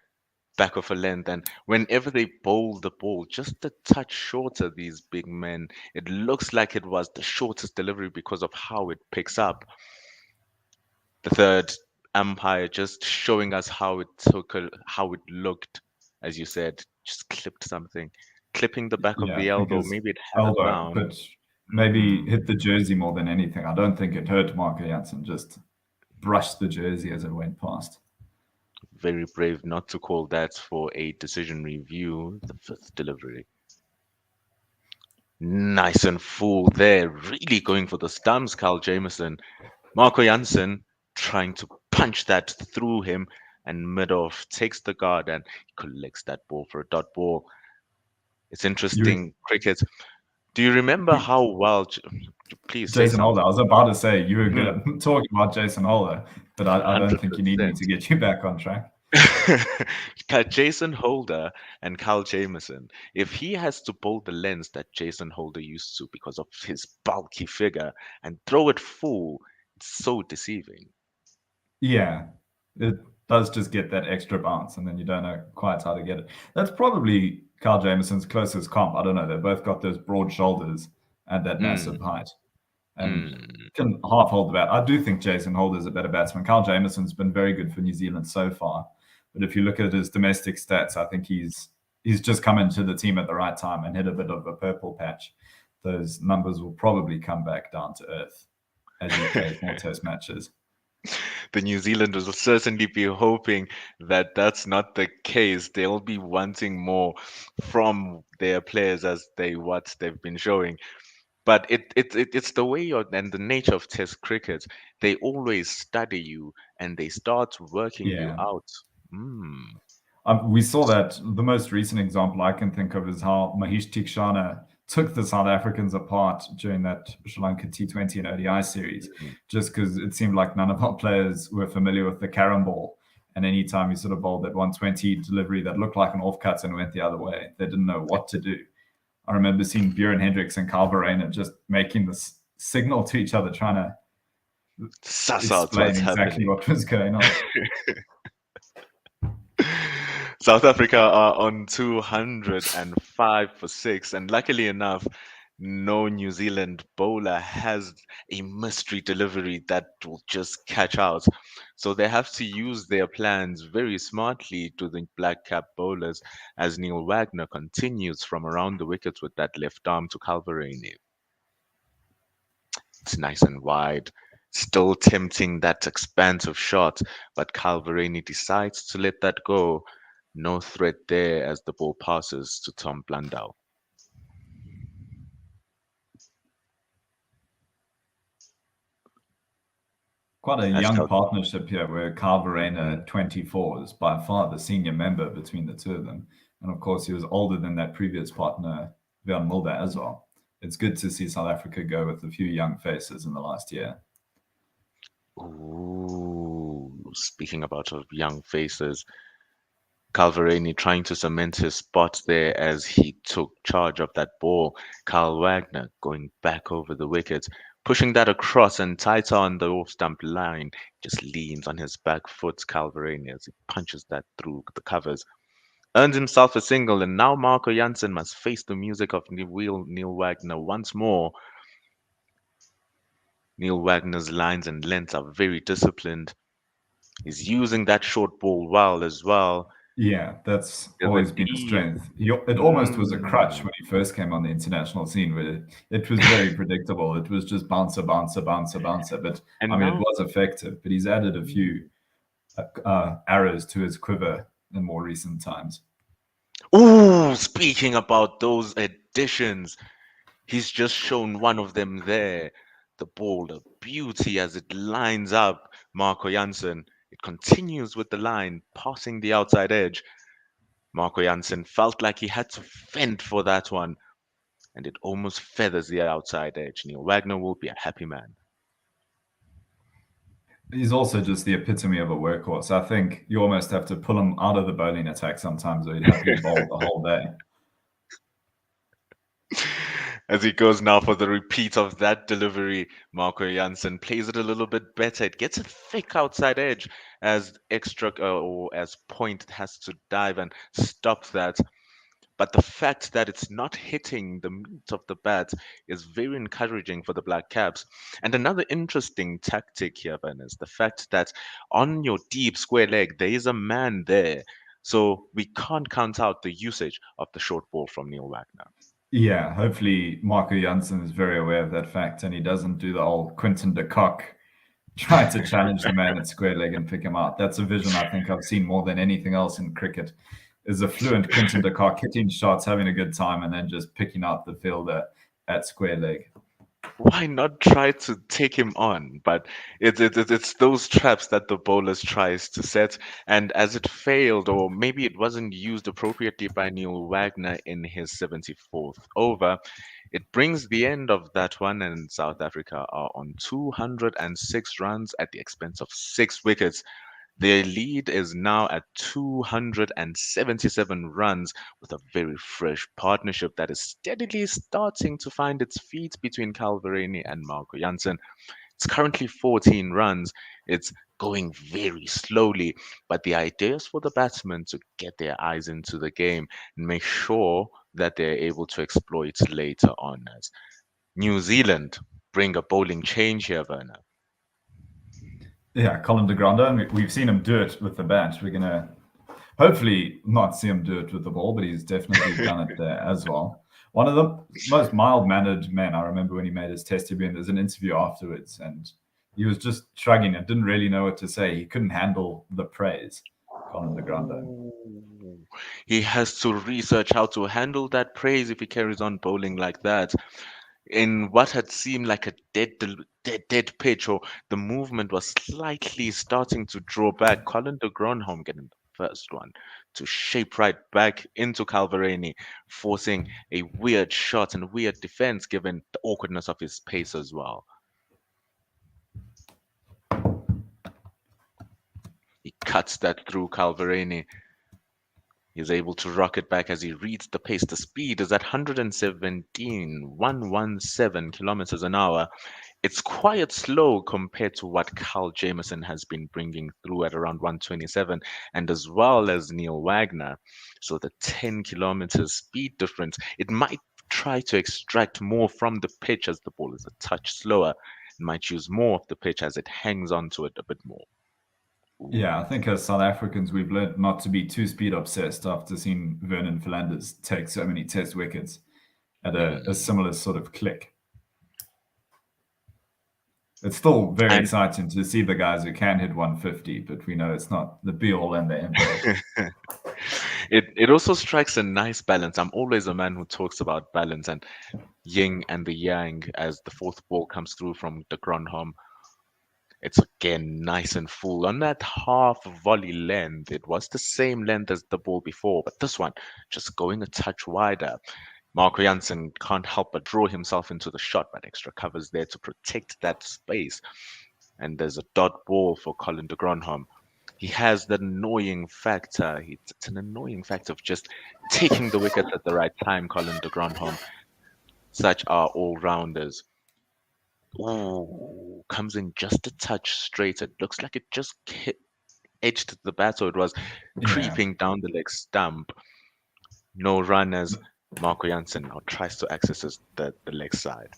Back of a length, and whenever they bowl the ball just a touch shorter, these big men, it looks like it was the shortest delivery because of how it picks up. The third umpire just showing us how it looked, as you said, just clipped something, clipping the back of the elbow. Maybe it had a bound, but maybe hit the jersey more than anything. I don't think it hurt Marco Jansen, just brushed the jersey as it went past. Very brave not to call that for a decision review. The fifth delivery. Nice and full there. Really going for the stumps, Kyle Jameson. Marco Jansen trying to punch that through him, and mid-off takes the guard and collects that ball for a dot ball. It's interesting cricket. Do you remember how well... Please say Jason Holder. I was about to say you were good talking about Jason Holder, but I don't think you need me to get you back on track. Jason Holder and Kyle Jameson, if he has to bowl the length that Jason Holder used to because of his bulky figure and throw it full, it's so deceiving. Yeah, it does just get that extra bounce, and then you don't know quite how to get it. That's probably Kyle Jameson's closest comp. I don't know. They've both got those broad shoulders and that massive height, and can half hold the bat. I do think Jason Holder's a better batsman. Kyle Jameson's been very good for New Zealand so far. But if you look at his domestic stats, I think he's just come into the team at the right time and hit a bit of a purple patch. Those numbers will probably come back down to earth as he plays more test matches. The New Zealanders will certainly be hoping that that's not the case. They'll be wanting more from their players as what they've been showing. But it's the way and the nature of Test cricket. They always study you and they start working you out. We saw that the most recent example I can think of is how Mahesh Tikshana took the South Africans apart during that Sri Lanka T20 and ODI series, just because it seemed like none of our players were familiar with the carom ball. And anytime you sort of bowled that 120 delivery that looked like an off-cut and went the other way, they didn't know what to do. I remember seeing Bjorn Hendricks and Carl Verreynne just making this signal to each other, trying to explain exactly what was going on. South Africa are on 205 for 6, and luckily enough, no New Zealand bowler has a mystery delivery that will just catch out. So they have to use their plans very smartly to the black cap bowlers as Neil Wagner continues from around the wickets with that left arm to Kyle Verreynne. It's nice and wide. Still tempting that expansive shot, but Kyle Verreynne decides to let that go. No threat there as the ball passes to Tom Blundell. Quite a young partnership here where Kyle Verreynne, 24, is by far the senior member between the two of them. And of course, he was older than that previous partner, Bjorn Mulder, as well. It's good to see South Africa go with a few young faces in the last year. Ooh, speaking about young faces, Kyle Verreynne trying to cement his spot there as he took charge of that ball. Kyle Wagner going back over the wicket, pushing that across and tighter on the off-stump line. Just leans on his back foot, Kyle Verreynne, as he punches that through the covers. Earns himself a single, and now Marco Jansen must face the music of Neil Wagner once more. Neil Wagner's lines and lengths are very disciplined. He's using that short ball well as well. Yeah, that's Yeah, always the been a deep. strength. It almost was a crutch when he first came on the international scene, where it was very predictable. It was just bouncer, bouncer, bouncer, bouncer. But I And mean, it now, was effective. But he's added a few arrows to his quiver in more recent times. ooh, speaking about those additions, he's just shown one of them there. The ball, a beauty as it lines up Marco Jansen. It continues with the line, passing the outside edge. Marco Jansen felt like he had to fend for that one, and it almost feathers the outside edge. Neil Wagner will be a happy man. He's also just the epitome of a workhorse. I think you almost have to pull him out of the bowling attack sometimes, or he'd happily bowl the whole day. As he goes now for the repeat of that delivery, Marco Jansen plays it a little bit better. It gets a thick outside edge as extra or as Point has to dive and stop that. But the fact that it's not hitting the meat of the bat is very encouraging for the Black Caps. And another interesting tactic here, Ben, is the fact that on your deep square leg, there is a man there. So we can't count out the usage of the short ball from Neil Wagner. Yeah, hopefully Marco Jansen is very aware of that fact and he doesn't do the old Quinton de Kock, try to challenge the man at square leg and pick him out. That's a vision I think I've seen more than anything else in cricket, is a fluent Quinton de Kock hitting shots, having a good time, and then just picking out the fielder at square leg. Why not try to take him on? But it's those traps that the bowlers tries to set, and as it failed, or maybe it wasn't used appropriately by Neil Wagner in his 74th over, it brings the end of that one, and South Africa are on 206 runs at the expense of 6 wickets. Their lead is now at 277 runs with a very fresh partnership that is steadily starting to find its feet between Calverini and Marco Jansen. It's currently 14 runs. It's going very slowly, but the idea is for the batsmen to get their eyes into the game and make sure that they're able to exploit later on. As New Zealand bring a bowling change here, Werner. Yeah, Colin de Grande, and we've seen him do it with the bat. We're going to hopefully not see him do it with the ball, but he's definitely done it there as well. One of the most mild-mannered men. I remember when he made his test debut, and there's an interview afterwards, and he was just shrugging and didn't really know what to say. He couldn't handle the praise, Colin de Grande. He has to research how to handle that praise if he carries on bowling like that. In what had seemed like a dead pitch, or the movement was slightly starting to draw back, Colin de Grandhomme getting the first one to shape right back into Calverini, forcing a weird shot and weird defense given the awkwardness of his pace as well. He cuts that through Calverini. He's able to rock it back as he reads the pace. The speed is at 117 kilometers an hour. It's quite slow compared to what Carl Jameson has been bringing through at around 127, and as well as Neil Wagner. So the 10 kilometers speed difference, it might try to extract more from the pitch as the ball is a touch slower. It might use more of the pitch as it hangs onto it a bit more. Yeah, I think as South Africans, we've learned not to be too speed obsessed after seeing Vernon Fernandes take so many test wickets at a similar sort of click. It's still very exciting to see the guys who can hit 150, but we know it's not the be-all and the end-all. It also strikes a nice balance. I'm always a man who talks about balance and yin and the yang as the fourth ball comes through from de Grandhomme. It's again nice and full. On that half volley length, it was the same length as the ball before, but this one just going a touch wider. Marco Jansen can't help but draw himself into the shot, but extra covers there to protect that space. And there's a dot ball for Colin de Grandhomme. He has that annoying factor. It's an annoying fact of just taking the wickets at the right time, Colin de Grandhomme. Such are all-rounders. Ooh, comes in just a touch straight. It looks like it just edged the bat, so it was creeping down the leg stump. No run as Marco Jansen now tries to access the leg side.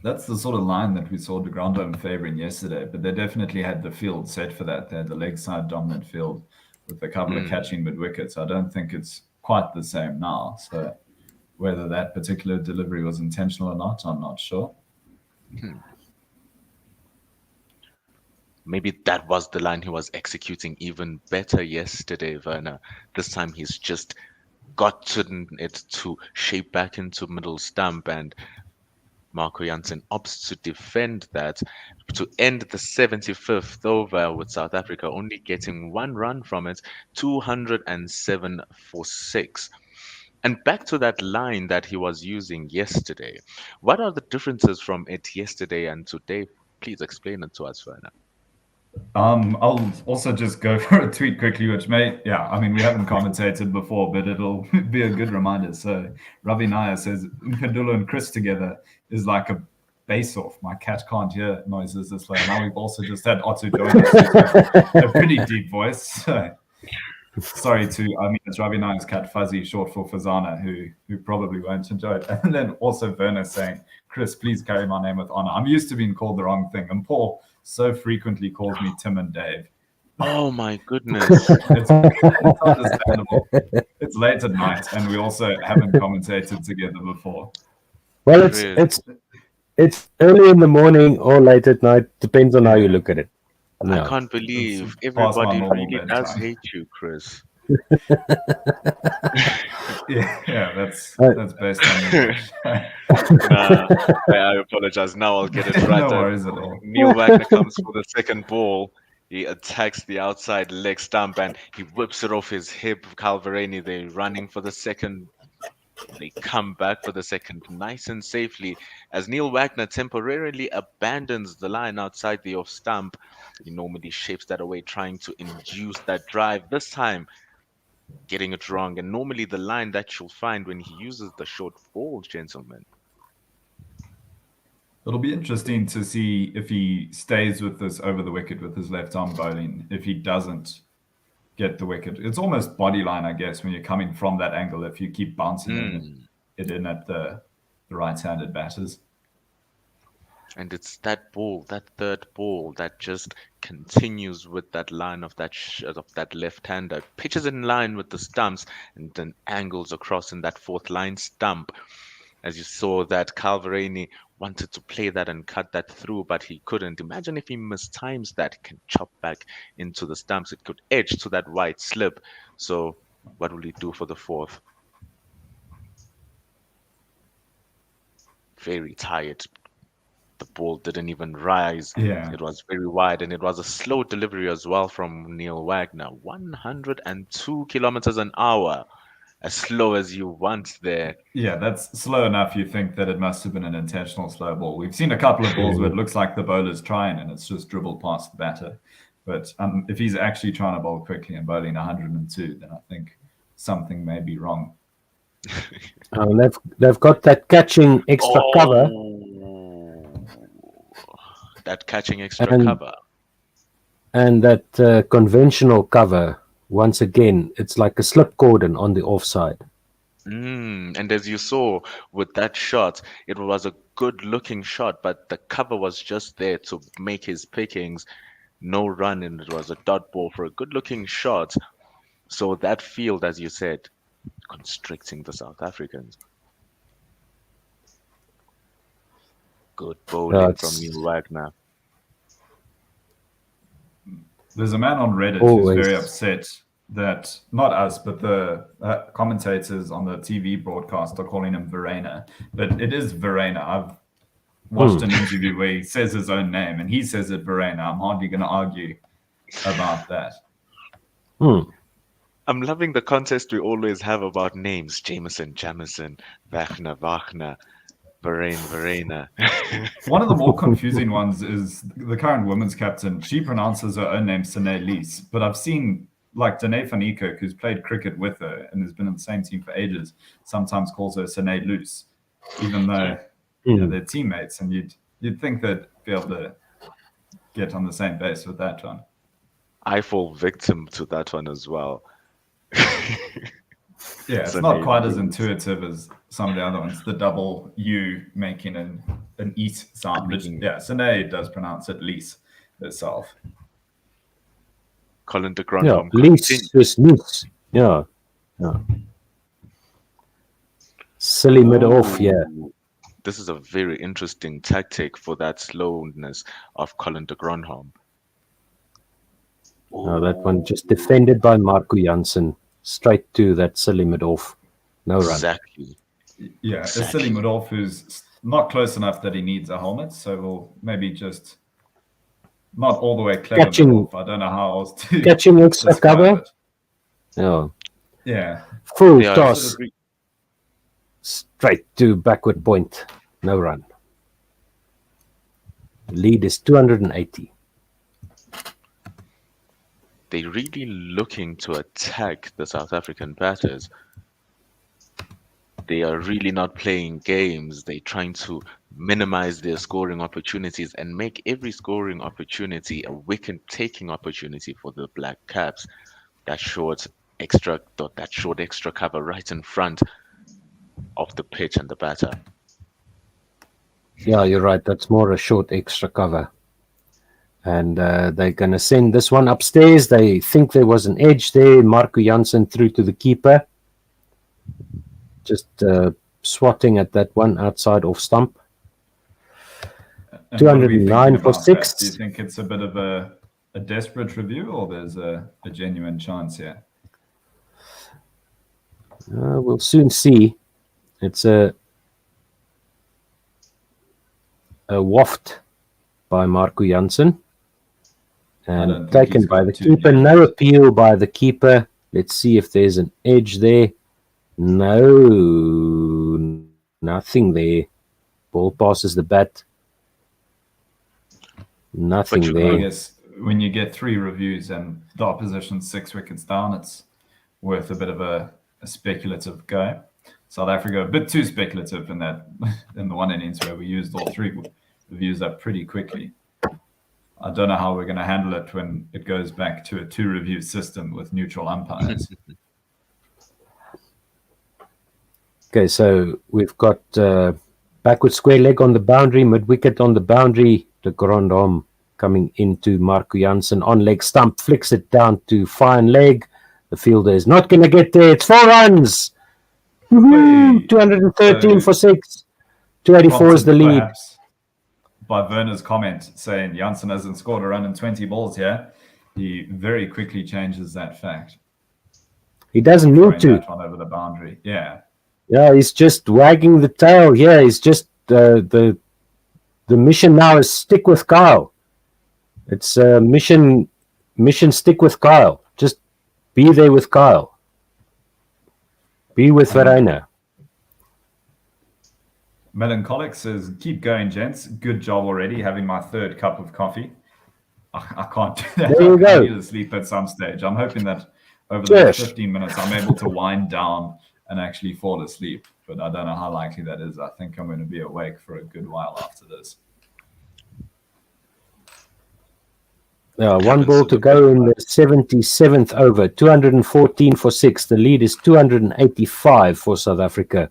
That's the sort of line that we saw de Grandhomme favouring yesterday, but they definitely had the field set for that. They had the leg side dominant field with a couple of catching mid-wickets. I don't think it's quite the same now. So whether that particular delivery was intentional or not, I'm not sure. Maybe that was the line he was executing even better yesterday, Werner. This time he's just gotten it to shape back into middle stump, and Marco Jansen opts to defend that to end the 75th over, with South Africa only getting 1 run from it, 207 for 6. And back to that line that he was using yesterday. What are the differences from it yesterday and today? Please explain it to us, Werner. I'll also just go for a tweet quickly, which we haven't commentated before, but it'll be a good reminder. So Ravi Nair says, Mpendulo and Chris together is like a bass-off. My cat can't hear noises this way. Now we've also just had Otto join us, a pretty deep voice. So, it's Ravi Nair's cat Fuzzy, short for Fazana, who probably won't enjoy it. And then also Werner saying, Chris, please carry my name with honor. I'm used to being called the wrong thing. And Paul so frequently calls me Tim and Dave. Oh my goodness. It's understandable. It's late at night, and we also haven't commentated together before. Well, it's early in the morning or late at night, depends on how you look at it. No. I can't believe everybody really does hate you, Chris. yeah, that's based on I apologize. Now I'll get it right. No worries at all. Neil Wagner comes for the second ball. He attacks the outside leg stump and he whips it off his hip. Calverani, they're running for the second. They come back for the second nice and safely as Neil Wagner temporarily abandons the line outside the off stump. He normally shapes that away, trying to induce that drive. This time, getting it wrong. And normally the line that you'll find when he uses the short ball, gentlemen. It'll be interesting to see if he stays with this over the wicket with his left arm bowling. If he doesn't get the wicket, it's almost body line, I guess, when you're coming from that angle. If you keep bouncing it in at the right-handed batters. And it's that ball, that third ball, that just continues with that line of that left-hander, pitches in line with the stumps, and then angles across in that fourth line stump. As you saw that Calverani wanted to play that and cut that through, but he couldn't. Imagine if he mistimes that, he can chop back into the stumps. It could edge to that wide slip. So what will he do for the fourth? Very tired. The ball didn't even rise. Yeah. It was very wide, and it was a slow delivery as well from Neil Wagner. 102 kilometers an hour. As slow as you want there. Yeah, that's slow enough. You think that it must have been an intentional slow ball. We've seen a couple of balls where it looks like the bowler's trying and it's just dribbled past the batter. But if he's actually trying to bowl quickly and bowling 102, then I think something may be wrong. They've got that catching extra cover. That catching extra cover. And that conventional cover. Once again, it's like a slip cordon on the offside. And as you saw with that shot, it was a good looking shot, but the cover was just there to make his pickings. No run, and it was a dot ball for a good looking shot. So that field, as you said, constricting the South Africans. Good bowling from Neil Wagner. There's a man on Reddit who's very upset that, not us, but the commentators on the TV broadcast are calling him Verena. But it is Verena. I've watched an interview where he says his own name and he says it Verena. I'm hardly going to argue about that. I'm loving the contest we always have about names. Jameson, Wagner. Verena. One of the more confusing ones is the current women's captain. She pronounces her own name Sine Lees, but I've seen like Danae van Niekerk, who's played cricket with her and has been on the same team for ages, sometimes calls her Sine Loose, even though they're teammates, and you'd think they'd be able to get on the same base with that one. I fall victim to that one as well. Yeah, it's not quite as intuitive as some of the other ones. The double U making an eat sound. But yeah, Sine does pronounce it Lease itself. Colin de Yeah, Grandhomme Lees is Lees. Yeah. Silly mid-off, yeah. This is a very interesting tactic for that slowness of Colin de Grandhomme. That one just defended by Marco Jansen. Straight to that silly mid-off. No run. Exactly. Yeah, a silly mid-off who's not close enough that he needs a helmet, so we'll maybe just not all the way clever mid-off. I don't know how else to catching extra cover. It. Yeah. Full toss. Sort of straight to backward point. No run. Lead is 280. They're really looking to attack the South African batters. They are really not playing games. They're trying to minimize their scoring opportunities and make every scoring opportunity a wicket-taking opportunity for the Black Caps. That short extra cover right in front of the pitch and the batter. Yeah, you're right. That's more a short extra cover. And they're going to send this one upstairs. They think there was an edge there. Marco Jansen through to the keeper. Just swatting at that one outside off stump. 209 for 6. Do you think it's a bit of a desperate review, or there's a genuine chance here? We'll soon see. It's a waft by Marco Jansen. And taken by the keeper. No appeal by the keeper. Let's see if there's an edge there. No, nothing there. Ball passes the bat. Nothing there. I guess when you get 3 reviews and the opposition's 6 wickets down, it's worth a bit of a speculative go. South Africa, a bit too speculative in the one innings where we used all 3 reviews up pretty quickly. I don't know how we're going to handle it when it goes back to a 2-review system with neutral umpires. Okay, so we've got backward square leg on the boundary, mid-wicket on the boundary. De Grandhomme coming into Marco Jansen on leg stump, flicks it down to fine leg. The fielder is not going to get there. It's 4 runs. 213 for 6. 284 is the lead. Perhaps by Werner's comment saying Jansen hasn't scored a run in 20 balls here, he very quickly changes that fact. He doesn't need to. That one over the boundary. Yeah. Yeah, he's just wagging the tail. Yeah, he's just the mission now is stick with Kyle. It's mission stick with Kyle. Just be there with Kyle. Be with Verreynne. Melancholic says, keep going, gents. Good job already, having my 3rd cup of coffee. I can't do that. There you go. I need to sleep at some stage. I'm hoping that over the next 15 minutes, I'm able to wind down and actually fall asleep. But I don't know how likely that is. I think I'm going to be awake for a good while after this. Yeah, 1 ball to go in the 77th over. 214 for 6. The lead is 285 for South Africa.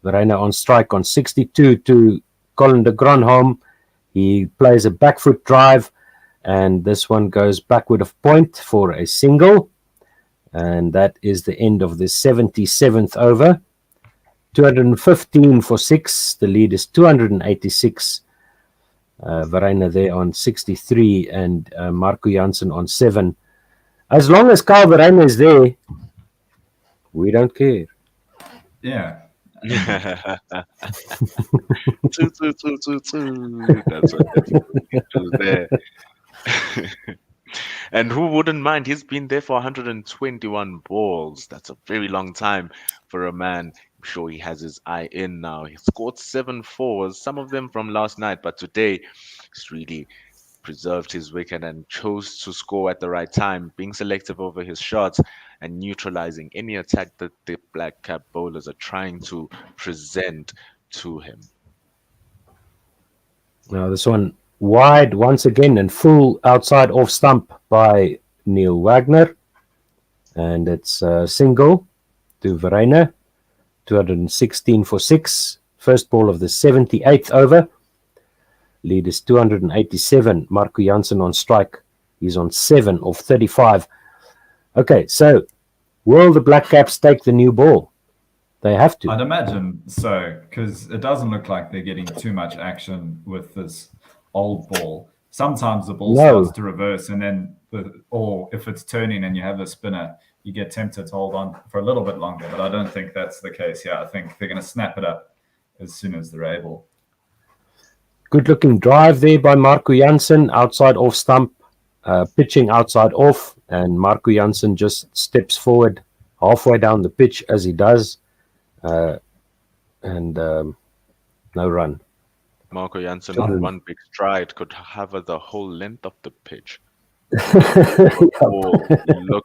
Verreynne on strike on 62 to Colin de Grandhomme. He plays a back foot drive, and this one goes backward of point for a single. And that is the end of the 77th over. 215 for 6. The lead is 286. Verreynne there on 63 and Marco Jansen on 7. As long as Kyle Verreynne is there, we don't care. Yeah. Two. That's what that's there. And who wouldn't mind? He's been there for 121 balls. That's a very long time for a man. I'm sure he has his eye in now. He scored 7 fours, some of them from last night, but today he's really preserved his wicket and chose to score at the right time, being selective over his shots and neutralizing any attack that the Black Cap bowlers are trying to present to him. Now this one wide once again and full outside off stump by Neil Wagner. And it's a single to Verreynne. 216 for 6. First ball of the 78th over. Lead is 287. Marco Jansen on strike. He's on 7 of 35. Okay, so will the Black Caps take the new ball? They have to. I'd imagine so, because it doesn't look like they're getting too much action with this old ball. Sometimes the ball starts to reverse, and then, or if it's turning and you have a spinner, you get tempted to hold on for a little bit longer. But I don't think that's the case here. I think they're going to snap it up as soon as they're able. Good looking drive there by Marco Jansen, outside off stump, pitching outside off, and Marco Jansen just steps forward halfway down the pitch as he does, and no run. Marco Jansen on one big stride could cover the whole length of the pitch. Look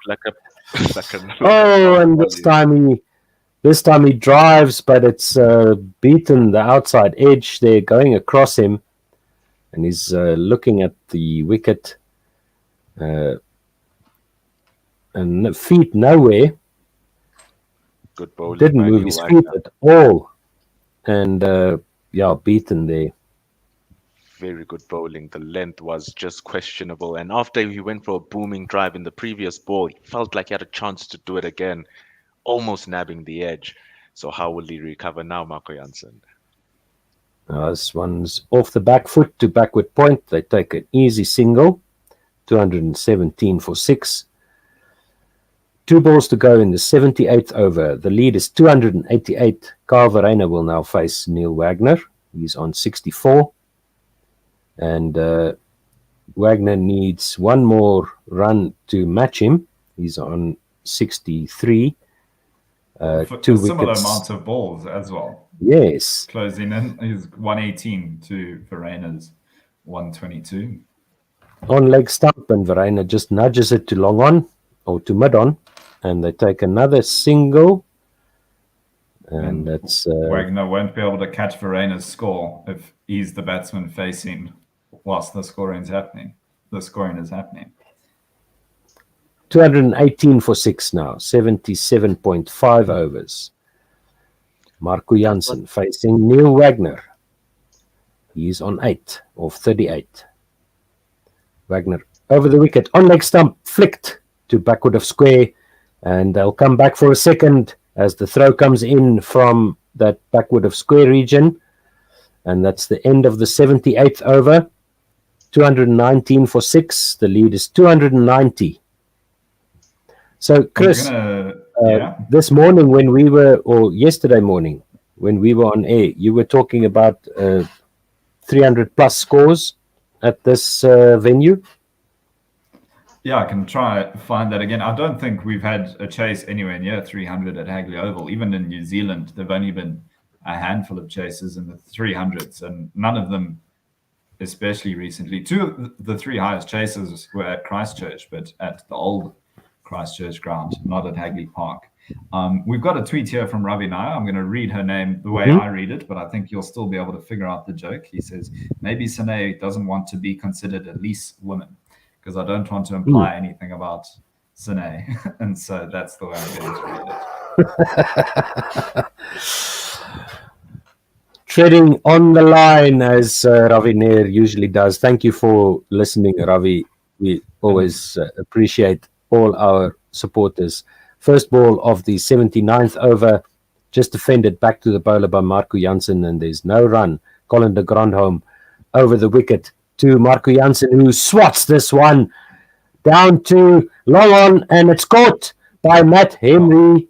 like a and this time he drives, but it's beaten the outside edge. They're going across him, and he's looking at the wicket, and feet nowhere. Good bowling. Didn't move his feet at all, and beaten there. Very good bowling. The length was just questionable, and after he went for a booming drive in the previous ball, he felt like he had a chance to do it again, almost nabbing the edge. So how will he recover now, Marco Jansen? This one's off the back foot to backward point. They take an easy single, 217 for 6. 2 balls to go in the 78th over. The lead is 288. Kyle Verreynne will now face Neil Wagner. He's on 64. And Wagner needs one more run to match him. He's on 63. For 2 a similar wickets. amount of balls as well. Yes. Closing in, he's 118 to Verreynne's 122. On leg stump, and Verreynne just nudges it to long on, or to mid on, and they take another single. And that's Wagner won't be able to catch Verreynne's score if he's the batsman facing whilst the scoring is happening. 218 for 6 now, 77.5 overs. Marco Jansen facing Neil Wagner. He's on 8 of 38. Wagner over the wicket, on leg stump, flicked to backward of square, and they'll come back for a second as the throw comes in from that backward of square region, and that's the end of the 78th over. 219 for 6. The lead is 290. So, Chris, this morning when we were, or yesterday morning when we were on air, you were talking about 300 plus scores at this venue. Yeah, I can try find that again. I don't think we've had a chase anywhere near 300 at Hagley Oval. Even in New Zealand, there've only been a handful of chases in the 300s, and none of them, especially recently. 2 of the 3 highest chases were at Christchurch, but at the old Christchurch ground, not at Hagley Park. We've got a tweet here from Ravi Nair. I'm going to read her name the way I read it, but I think you'll still be able to figure out the joke. He says, maybe Sine doesn't want to be considered a lease woman, because I don't want to imply anything about Sine. And so that's the way I'm going to read it. Treading on the line, as Ravi Nair usually does. Thank you for listening, Ravi. We always appreciate all our supporters. First ball of the 79th over, just defended back to the bowler by Marco Jansen, and there's no run. Colin de Grandhomme over the wicket to Marco Jansen, who swats this one down to long on, and it's caught by Matt Henry.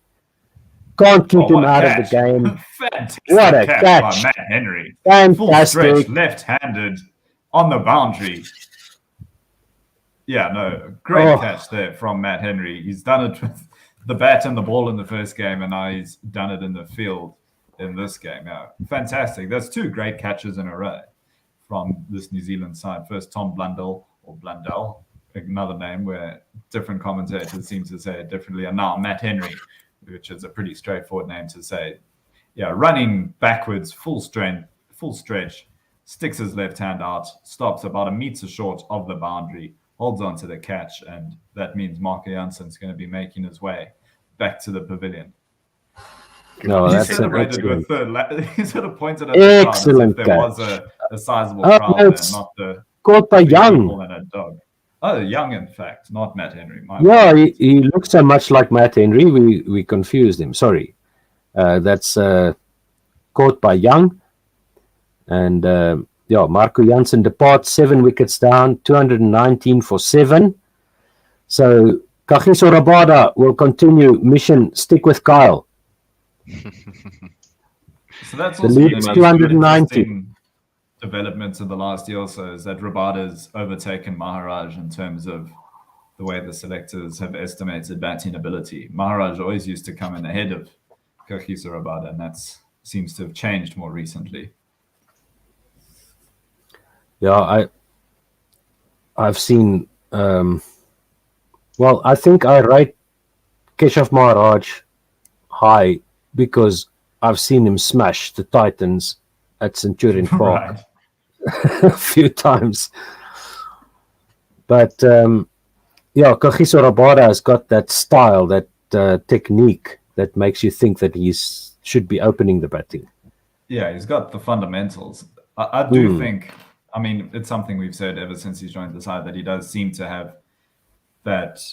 Can't keep him out of the game. Fantastic What a catch catch by Matt Henry. Fantastic. Full stretch, left-handed on the boundary. Yeah, no, great catch there from Matt Henry. He's done it with the bat and the ball in the first game, and now he's done it in the field in this game. Yeah, fantastic. That's 2 great catches in a row from this New Zealand side. First, Tom Blundell, another name where different commentators seem to say it differently, and now Matt Henry, which is a pretty straightforward name to say. Yeah, running backwards, full strength, full stretch, sticks his left hand out, stops about a metre short of the boundary, holds on to the catch, and that means Marco Jansen's going to be making his way back to the pavilion. No, he that's celebrated excellent. With he sort of pointed at the crowd as if there was a sizable crowd there, not the caught by Young. and a dog. Oh, Young, in fact, not Matt Henry. Yeah, he looks so much like Matt Henry. We confused him. Sorry. That's caught by Young. And Marco Jansen departs, 7 wickets down, 219 for 7. So Kagiso Rabada will continue mission stick with Kyle. So that's The also lead's 290. Developments in the last year or so is that Rabada's overtaken Maharaj in terms of the way the selectors have estimated batting ability. Maharaj always used to come in ahead of Kagiso Rabada, and that seems to have changed more recently. Yeah, I've seen. I think I rate Keshav Maharaj high because I've seen him smash the Titans at Centurion Park a few times. But Kagiso Rabada has got that style, that technique that makes you think that he should be opening the batting. Yeah, he's got the fundamentals. I do think, I mean, it's something we've said ever since he's joined the side, that he does seem to have that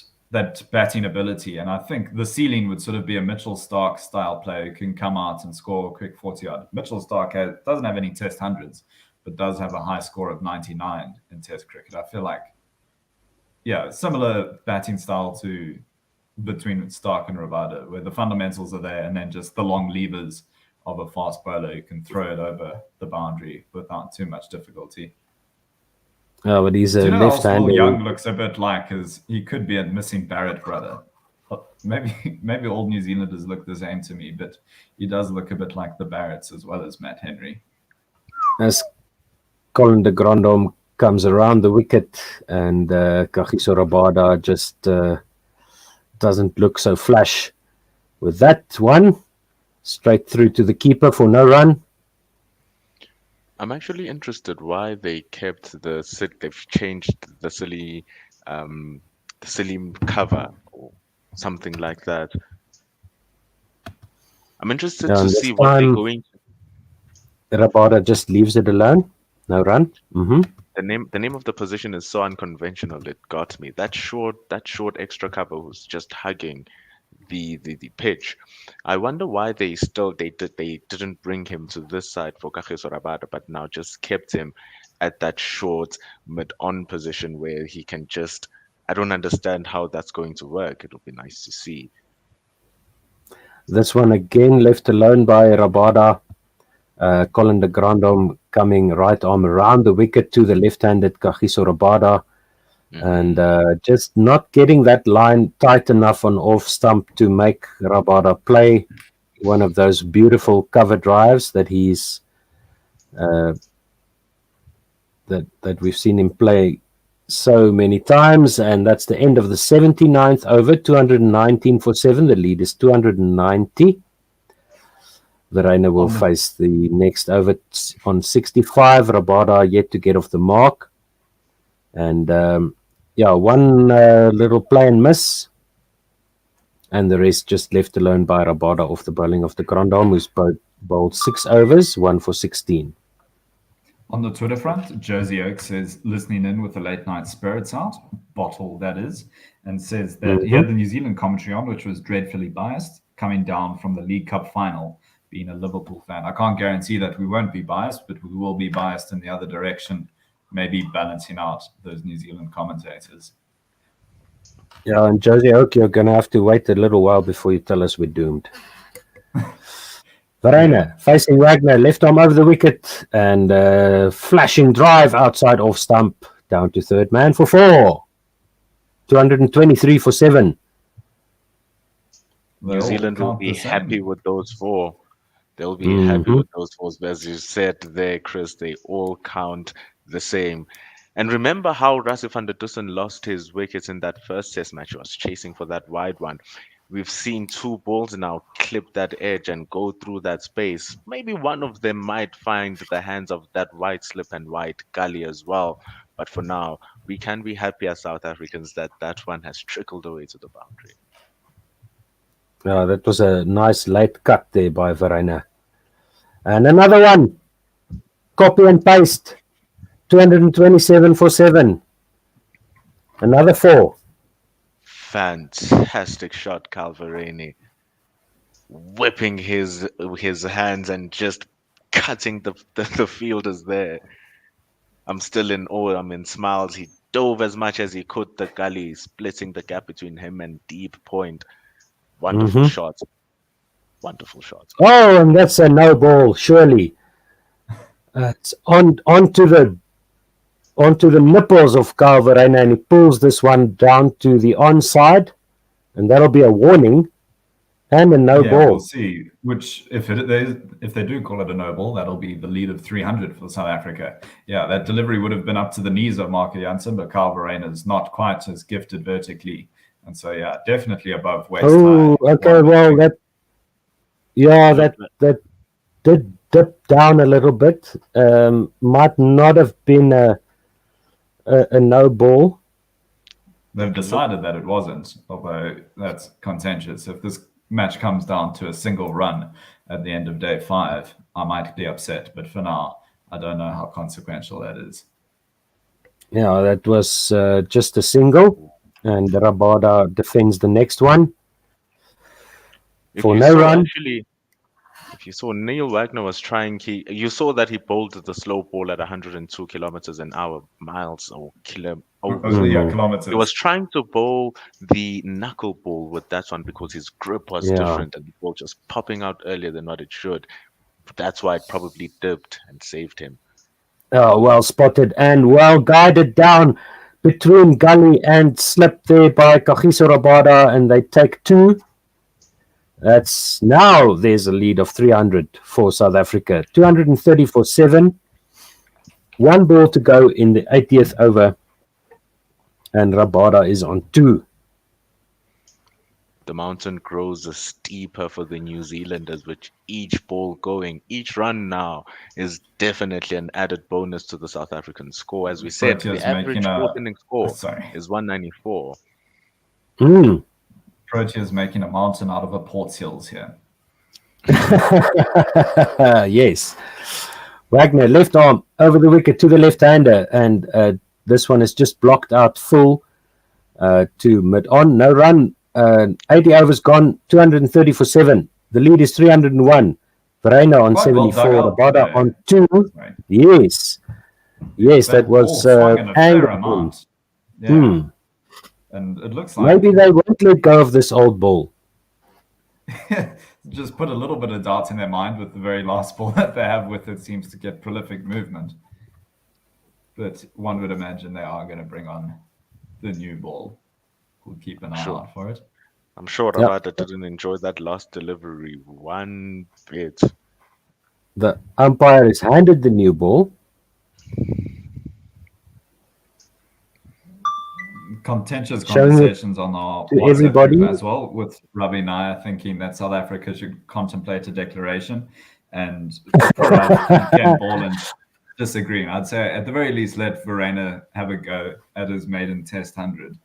batting ability. And I think the ceiling would sort of be a Mitchell Starc style player who can come out and score a quick 40-odd. Mitchell Starc doesn't have any test hundreds, but does have a high score of 99 in test cricket. I feel like, similar batting style to between Starc and Rabada, where the fundamentals are there and then just the long levers of a fast bowler who can throw it over the boundary without too much difficulty. Oh, but he's a left-hander. Young looks a bit like he could be a missing Barrett brother. Maybe all New Zealanders look the same to me, but he does look a bit like the Barretts as well as Matt Henry. As Colin de Grandhomme comes around the wicket and Kagiso Rabada just doesn't look so flash with that one. Straight through to the keeper for no run. I'm actually interested why they kept they've changed the silly cover or something like that. I'm interested to see what they're going to. Rabada just leaves it alone. No run. Mm-hmm. The name of the position is so unconventional. It got me. That short extra cover was just hugging the pitch. I wonder why they didn't bring him to this side for Kagiso Rabada, but now just kept him at that short mid-on position where he can just. I don't understand how that's going to work. It'll be nice to see. This one again left alone by Rabada. Colin de Grandhomme coming right arm around the wicket to the left-handed Kagiso Rabada. And just not getting that line tight enough on off stump to make Rabada play one of those beautiful cover drives that he's that we've seen him play so many times. And that's the end of the 79th over, 219 for 7. The lead is 290. Verreynne will face the next over on 65. Rabada yet to get off the mark. And one little play and miss, and the rest just left alone by Rabada off the bowling of the Grandhomme, who's bowled 6 overs, 1 for 16. On the Twitter front, Josie Oak says, listening in with the late night spirits out, bottle that is, and says that he had the New Zealand commentary on, which was dreadfully biased, coming down from the League Cup final, being a Liverpool fan. I can't guarantee that we won't be biased, but we will be biased in the other direction, maybe balancing out those New Zealand commentators. Yeah, and Josie Oak, you're going to have to wait a little while before you tell us we're doomed. Verreynne facing Wagner, left arm over the wicket, and flashing drive outside off stump, down to third man for 4. 223 for 7. New Zealand will be happy with those 4. They'll be happy with those 4s. As you said there, Chris, they all count the same. And remember how Rassie van der Dussen lost his wickets in that first test match. He was chasing for that wide one. We've seen 2 balls now clip that edge and go through that space. Maybe one of them might find the hands of that wide slip and wide gully as well. But for now, we can be happy as South Africans that one has trickled away to the boundary. Yeah, that was a nice late cut there by Verreynne. And another one. Copy and paste. 227 for 7. Another 4. Fantastic shot, Calvereni, whipping his hands and just cutting the fielders there. I'm still in awe. I'm in smiles. He dove as much as he could the gully, splitting the gap between him and deep point. Wonderful shot. Wonderful shot. Oh, and that's a no ball, surely. It's onto the nipples of Calverena, and he pulls this one down to the onside, and that'll be a warning and a no ball. We'll see. Which, if they do call it a no ball, that'll be the lead of 300 for South Africa. Yeah, that delivery would have been up to the knees of Marco Jansen, but Calverena is not quite as gifted vertically, and so yeah, definitely above waist high. Oh, okay. Well, that did dip down a little bit. Might not have been a no ball. They've decided that it wasn't, although that's contentious. If this match comes down to a single run at the end of day 5, I might be upset. But for now, I don't know how consequential that is. Yeah, that was just a single, and Rabada defends the next one for no run. Actually, if you saw Neil Wagner was trying, you saw that he bowled the slow ball at 102 kilometers an hour, miles or kilometers. He was trying to bowl the knuckle ball with that one because his grip was different and the ball just popping out earlier than what it should. That's why it probably dipped and saved him. Oh, well spotted and well guided down between gully and slip there by Kagiso Rabada, and they take 2. That's now there's a lead of 300 for South Africa. 230 for 7. 1 ball to go in the 80th over, and Rabada is on 2. The mountain grows steeper for the New Zealanders, with each ball going. Each run now is definitely an added bonus to the South African score. As we said, the average 4th inning score is 194. Proteas making a mountain out of a Port Hills here. Yes. Wagner, left arm over the wicket to the left-hander, and this one is just blocked out full to mid-on. No run. 80 overs gone, 230 for 7. The lead is 301. Verreynne on 74, Rabada on 2. Right. Yes, that was angry. Yeah. And it looks like maybe they won't let go of this old ball. Just put a little bit of doubt in their mind with the very last ball that they have with it. Seems to get prolific movement. But one would imagine they are going to bring on the new ball. We'll keep an eye out for it. I'm sure Rabada didn't enjoy that last delivery one bit. The umpire is handed the new ball. Contentious conversations on our WhatsApp group as well, with Ravi Nair thinking that South Africa should contemplate a declaration, and Ken Borland disagreeing. I'd say at the very least let Verreynne have a go at his maiden Test 100,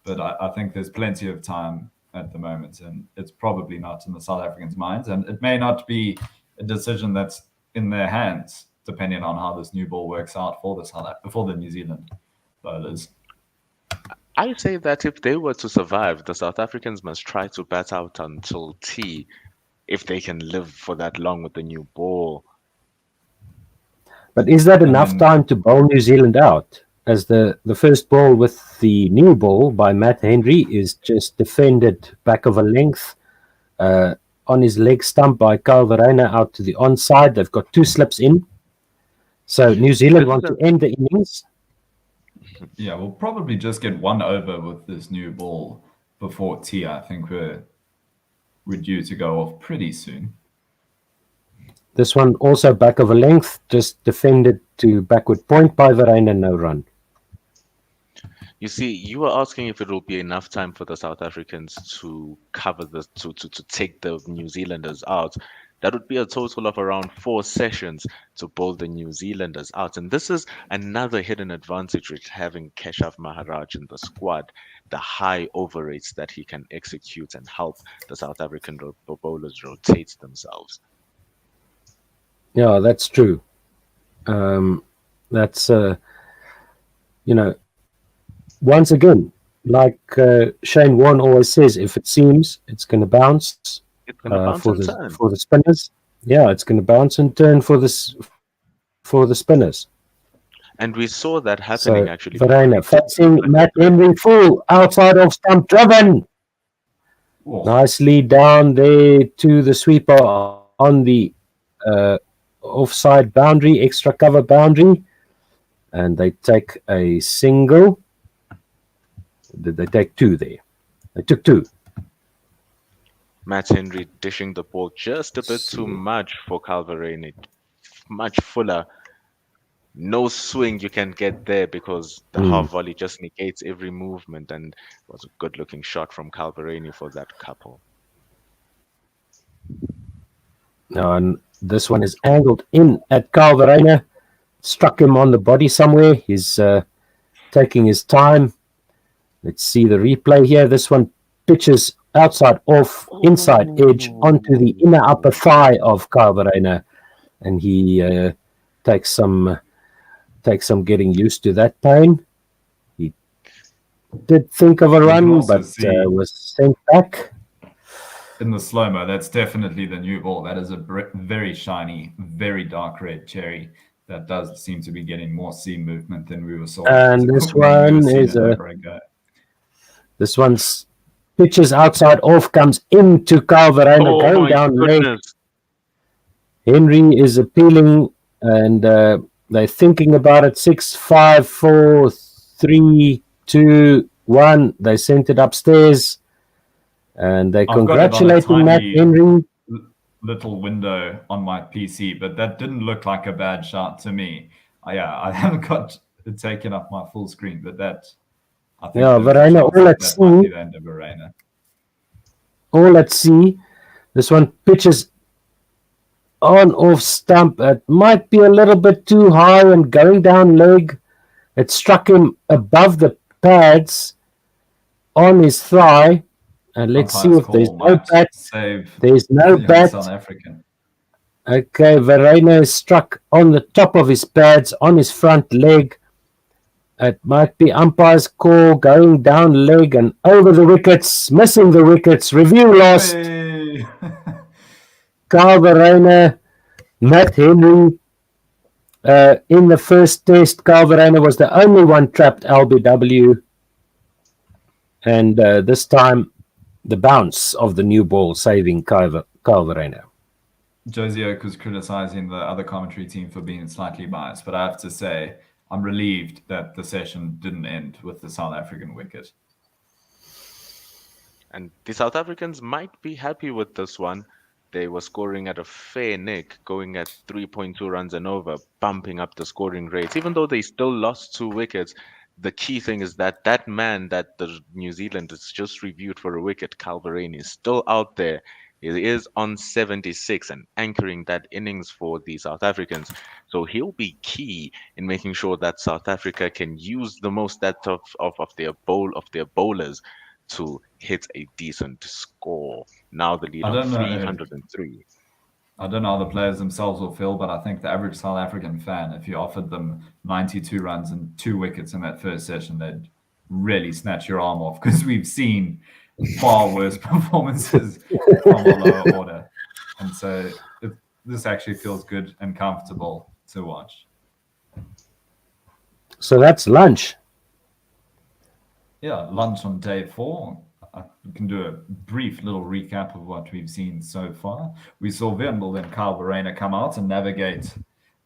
but I think there's plenty of time at the moment, and it's probably not in the South Africans' minds, and it may not be a decision that's in their hands, depending on how this new ball works out for the New Zealand bowlers. I say that if they were to survive, the South Africans must try to bat out until tea if they can live for that long with the new ball. But is that enough time to bowl New Zealand out? As the first ball with the new ball by Matt Henry is just defended back of a length on his leg stump by Verreynne out to the onside. They've got 2 slips in. So New Zealand want to end the innings. Yeah, we'll probably just get 1 over with this new ball before tea. I think we're due to go off pretty soon. This one also back of a length, just defended to backward point by Verreynne, no run. You see, you were asking if it will be enough time for the South Africans to cover to take the New Zealanders out. That would be a total of around 4 sessions to bowl the New Zealanders out. And this is another hidden advantage with having Keshav Maharaj in the squad, the high over rates that he can execute and help the South African bowlers rotate themselves. Yeah, that's true. That's, once again, like Shane Warne always says, if it seems, it's going to bounce. It's going to bounce for and the turn. for the spinners. Yeah, it's going to bounce and turn for the spinners. And we saw that happening So actually. Verena facing Matt Henry full outside of stump driven. Oh. Nicely down there to the sweeper on the offside boundary, extra cover boundary. And they take a single. Did they take two there? They took two. Matt Henry dishing the ball just a bit too much for Calverani. Much fuller. No swing you can get there because the half volley just negates every movement, and it was a good looking shot from Calverani for that couple. Now, and this one is angled in at Calverani. Struck him on the body somewhere. He's taking his time. Let's see the replay here. This one pitches outside off, inside edge onto the inner upper thigh of Calverani, and he takes some getting used to that pain. He did think of a run, but was sent back. In the slow-mo, that's definitely the new ball. That is a very shiny, very dark red cherry that does seem to be getting more seam movement than we were saw. And this one is this one's pitches outside off, comes into Calverani, going down leg. Henry is appealing, and they're thinking about it. 6, 5, 4, 3, 2, 1. They sent it upstairs, and they're congratulating Matt Henry. Little window on my PC, but that didn't look like a bad shot to me. I haven't got it taken up my full screen, but that. I think Verena, all at sea. All at sea. This one pitches on off stump. It might be a little bit too high and going down leg. It struck him above the pads on his thigh. And let's see if there's no bat. There's no bat. South African. Okay, Verena is struck on the top of his pads on his front leg. It might be umpire's call, going down leg and over the wickets, missing the wickets. Review lost. Hey. Calverani, Matt Henry. In the first test, Calverani was the only one trapped LBW. And this time, the bounce of the new ball saving Calverani. Josie Oak was criticizing the other commentary team for being slightly biased, but I have to say, I'm relieved that the session didn't end with the South African wicket. And the South Africans might be happy with this one. They were scoring at a fair nick, going at 3.2 runs and over, bumping up the scoring rates. Even though they still lost 2 wickets, the key thing is that that man that the New Zealand has just reviewed for a wicket, Calverani, is still out there. He is on 76 and anchoring that innings for the South Africans. So he'll be key in making sure that South Africa can use the most out of their bowlers to hit a decent score. Now the lead on 303. I don't know how the players themselves will feel, but I think the average South African fan, if you offered them 92 runs and 2 wickets in that first session, they'd really snatch your arm off, because we've seen far worse performances from a lower order. And so this actually feels good and comfortable to watch. So that's lunch. Yeah, lunch on day 4. I can do a brief little recap of what we've seen so far. We saw Wendell and Calverani come out and navigate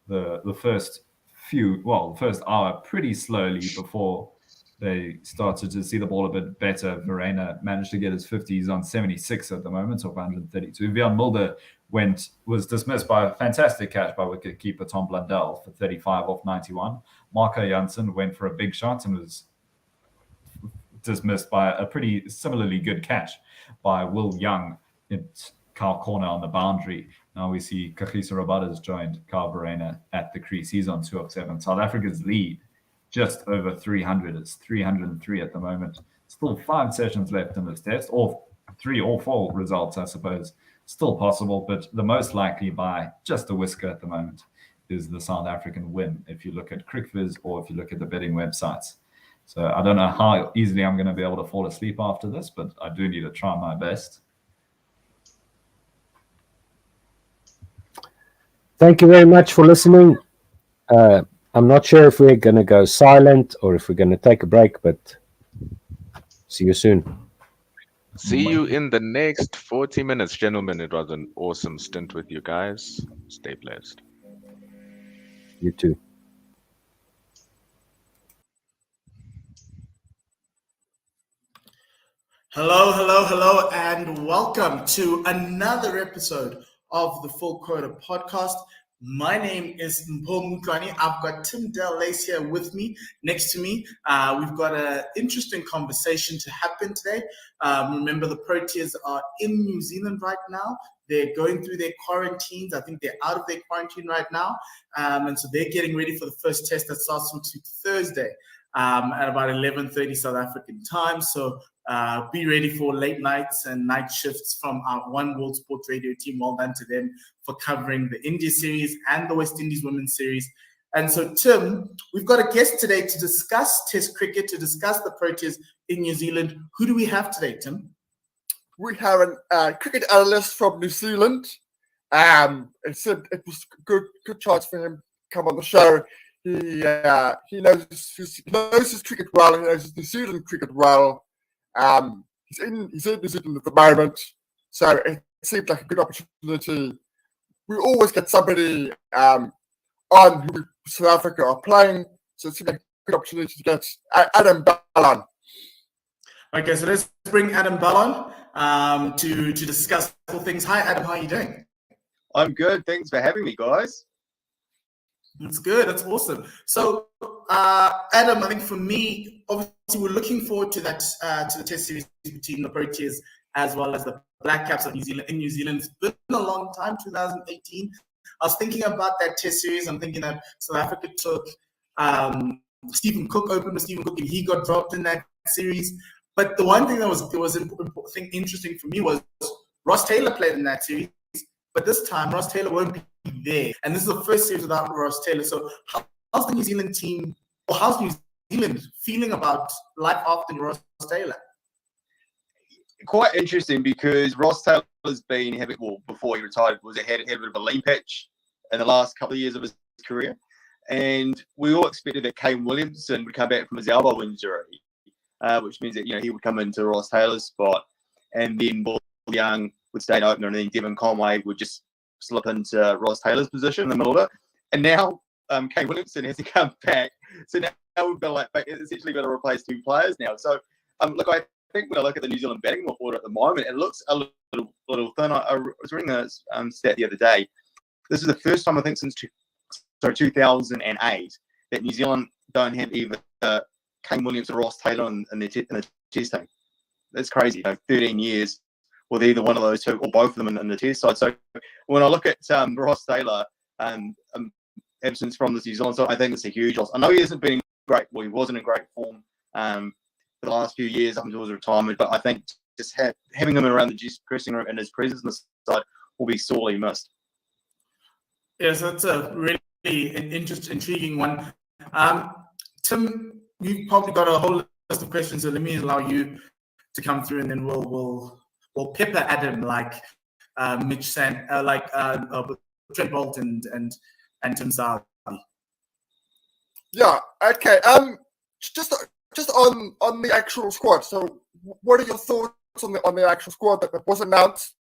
the first hour pretty slowly before they started to see the ball a bit better. Verena managed to get his 50s on 76 at the moment, of 132. Vian Mulder was dismissed by a fantastic catch by wicket-keeper Tom Blundell for 35 off 91. Marco Janssen went for a big shot and was dismissed by a pretty similarly good catch by Will Young in Kyle Corner on the boundary. Now we see Kagiso Rabada has joined Calverani at the crease. He's on 2 of 7. South Africa's lead just over 300. It's 303 at the moment. Still 5 sessions left in this test, or 3 or 4 results, I suppose. Still possible, but the most likely by just a whisker at the moment is the South African win, if you look at CricViz or if you look at the betting websites. So I don't know how easily I'm going to be able to fall asleep after this, but I do need to try my best. Thank you very much for listening. I'm not sure if we're going to go silent or if we're going to take a break, but see you soon. See you in the next 40 minutes, gentlemen. It was an awesome stint with you guys. Stay blessed. You too. Hello, hello, hello, and welcome to another episode of the Full Quota podcast. My name is Mpho Mutlani. I've got Tim Delace here with me, next to me. We've got an interesting conversation to happen today. Remember, the Proteas are in New Zealand right now. They're going through their quarantines. I think they're out of their quarantine right now. And so they're getting ready for the first test that starts on Thursday at about 11:30 South African time. So be ready for late nights and night shifts from our One World Sports Radio team. Well done to them for covering the India series and the West Indies Women's series. And so, Tim, we've got a guest today to discuss Test cricket, to discuss the Proteas in New Zealand. Who do we have today, Tim? We have a cricket analyst from New Zealand. It was a good chance for him to come on the show. He knows his cricket well. He knows his New Zealand cricket well. He's in New Zealand at the moment, so it seemed like a good opportunity. We always get somebody on who South Africa are playing, so it seemed like a good opportunity to get Adam Ballon. Okay, so let's bring Adam Ballon to discuss all things. Hi, Adam. How are you doing? I'm good. Thanks for having me, guys. That's good. That's awesome. So, Adam, I think for me, obviously, we're looking forward to that to the Test series between the Proteas as well as the Black Caps of New Zealand. In New Zealand, it's been a long time. 2018. I was thinking about that Test series. I'm thinking that South Africa took Stephen Cook, opened with Stephen Cook, and he got dropped in that series. But the one thing that was interesting for me was Ross Taylor played in that series, but this time Ross Taylor won't be there. And this is the first series without Ross Taylor. So how's the New Zealand team, or how's New Zealand feeling about life after Ross Taylor? Quite interesting because Ross Taylor's been having, well, before he retired, had a bit of a lean patch in the last couple of years of his career. And we all expected that Kane Williamson would come back from his elbow injury, which means that he would come into Ross Taylor's spot, and then Paul Young would stay an opener, and then Devon Conway would just slip into Ross Taylor's position in the middle of it. And now Kane Williamson has to come back, so now we've got essentially got to replace two players now. So look, I think when I look at the New Zealand batting order at the moment, it looks a little thin. I was reading a stat the other day. This is the first time I think since 2008 that New Zealand don't have either Kane Williamson or Ross Taylor in the Test team. That's crazy. 13 years with either one of those two or both of them in the Test side. So when I look at Ross Taylor absence from the New Zealand side, I think it's a huge loss. I know he hasn't been great. Well, he wasn't in great form for the last few years up until his retirement, but I think just having him around the dressing room and his presence on the side will be sorely missed. Yes, that's a really intriguing one. Tim, you've probably got a whole list of questions, so let me allow you to come through, and then we'll pepper Adam like Mitch Sand, Trent Bolt and Tim Sawi. Yeah. Okay. Just on the actual squad. So, what are your thoughts on the actual squad that was announced?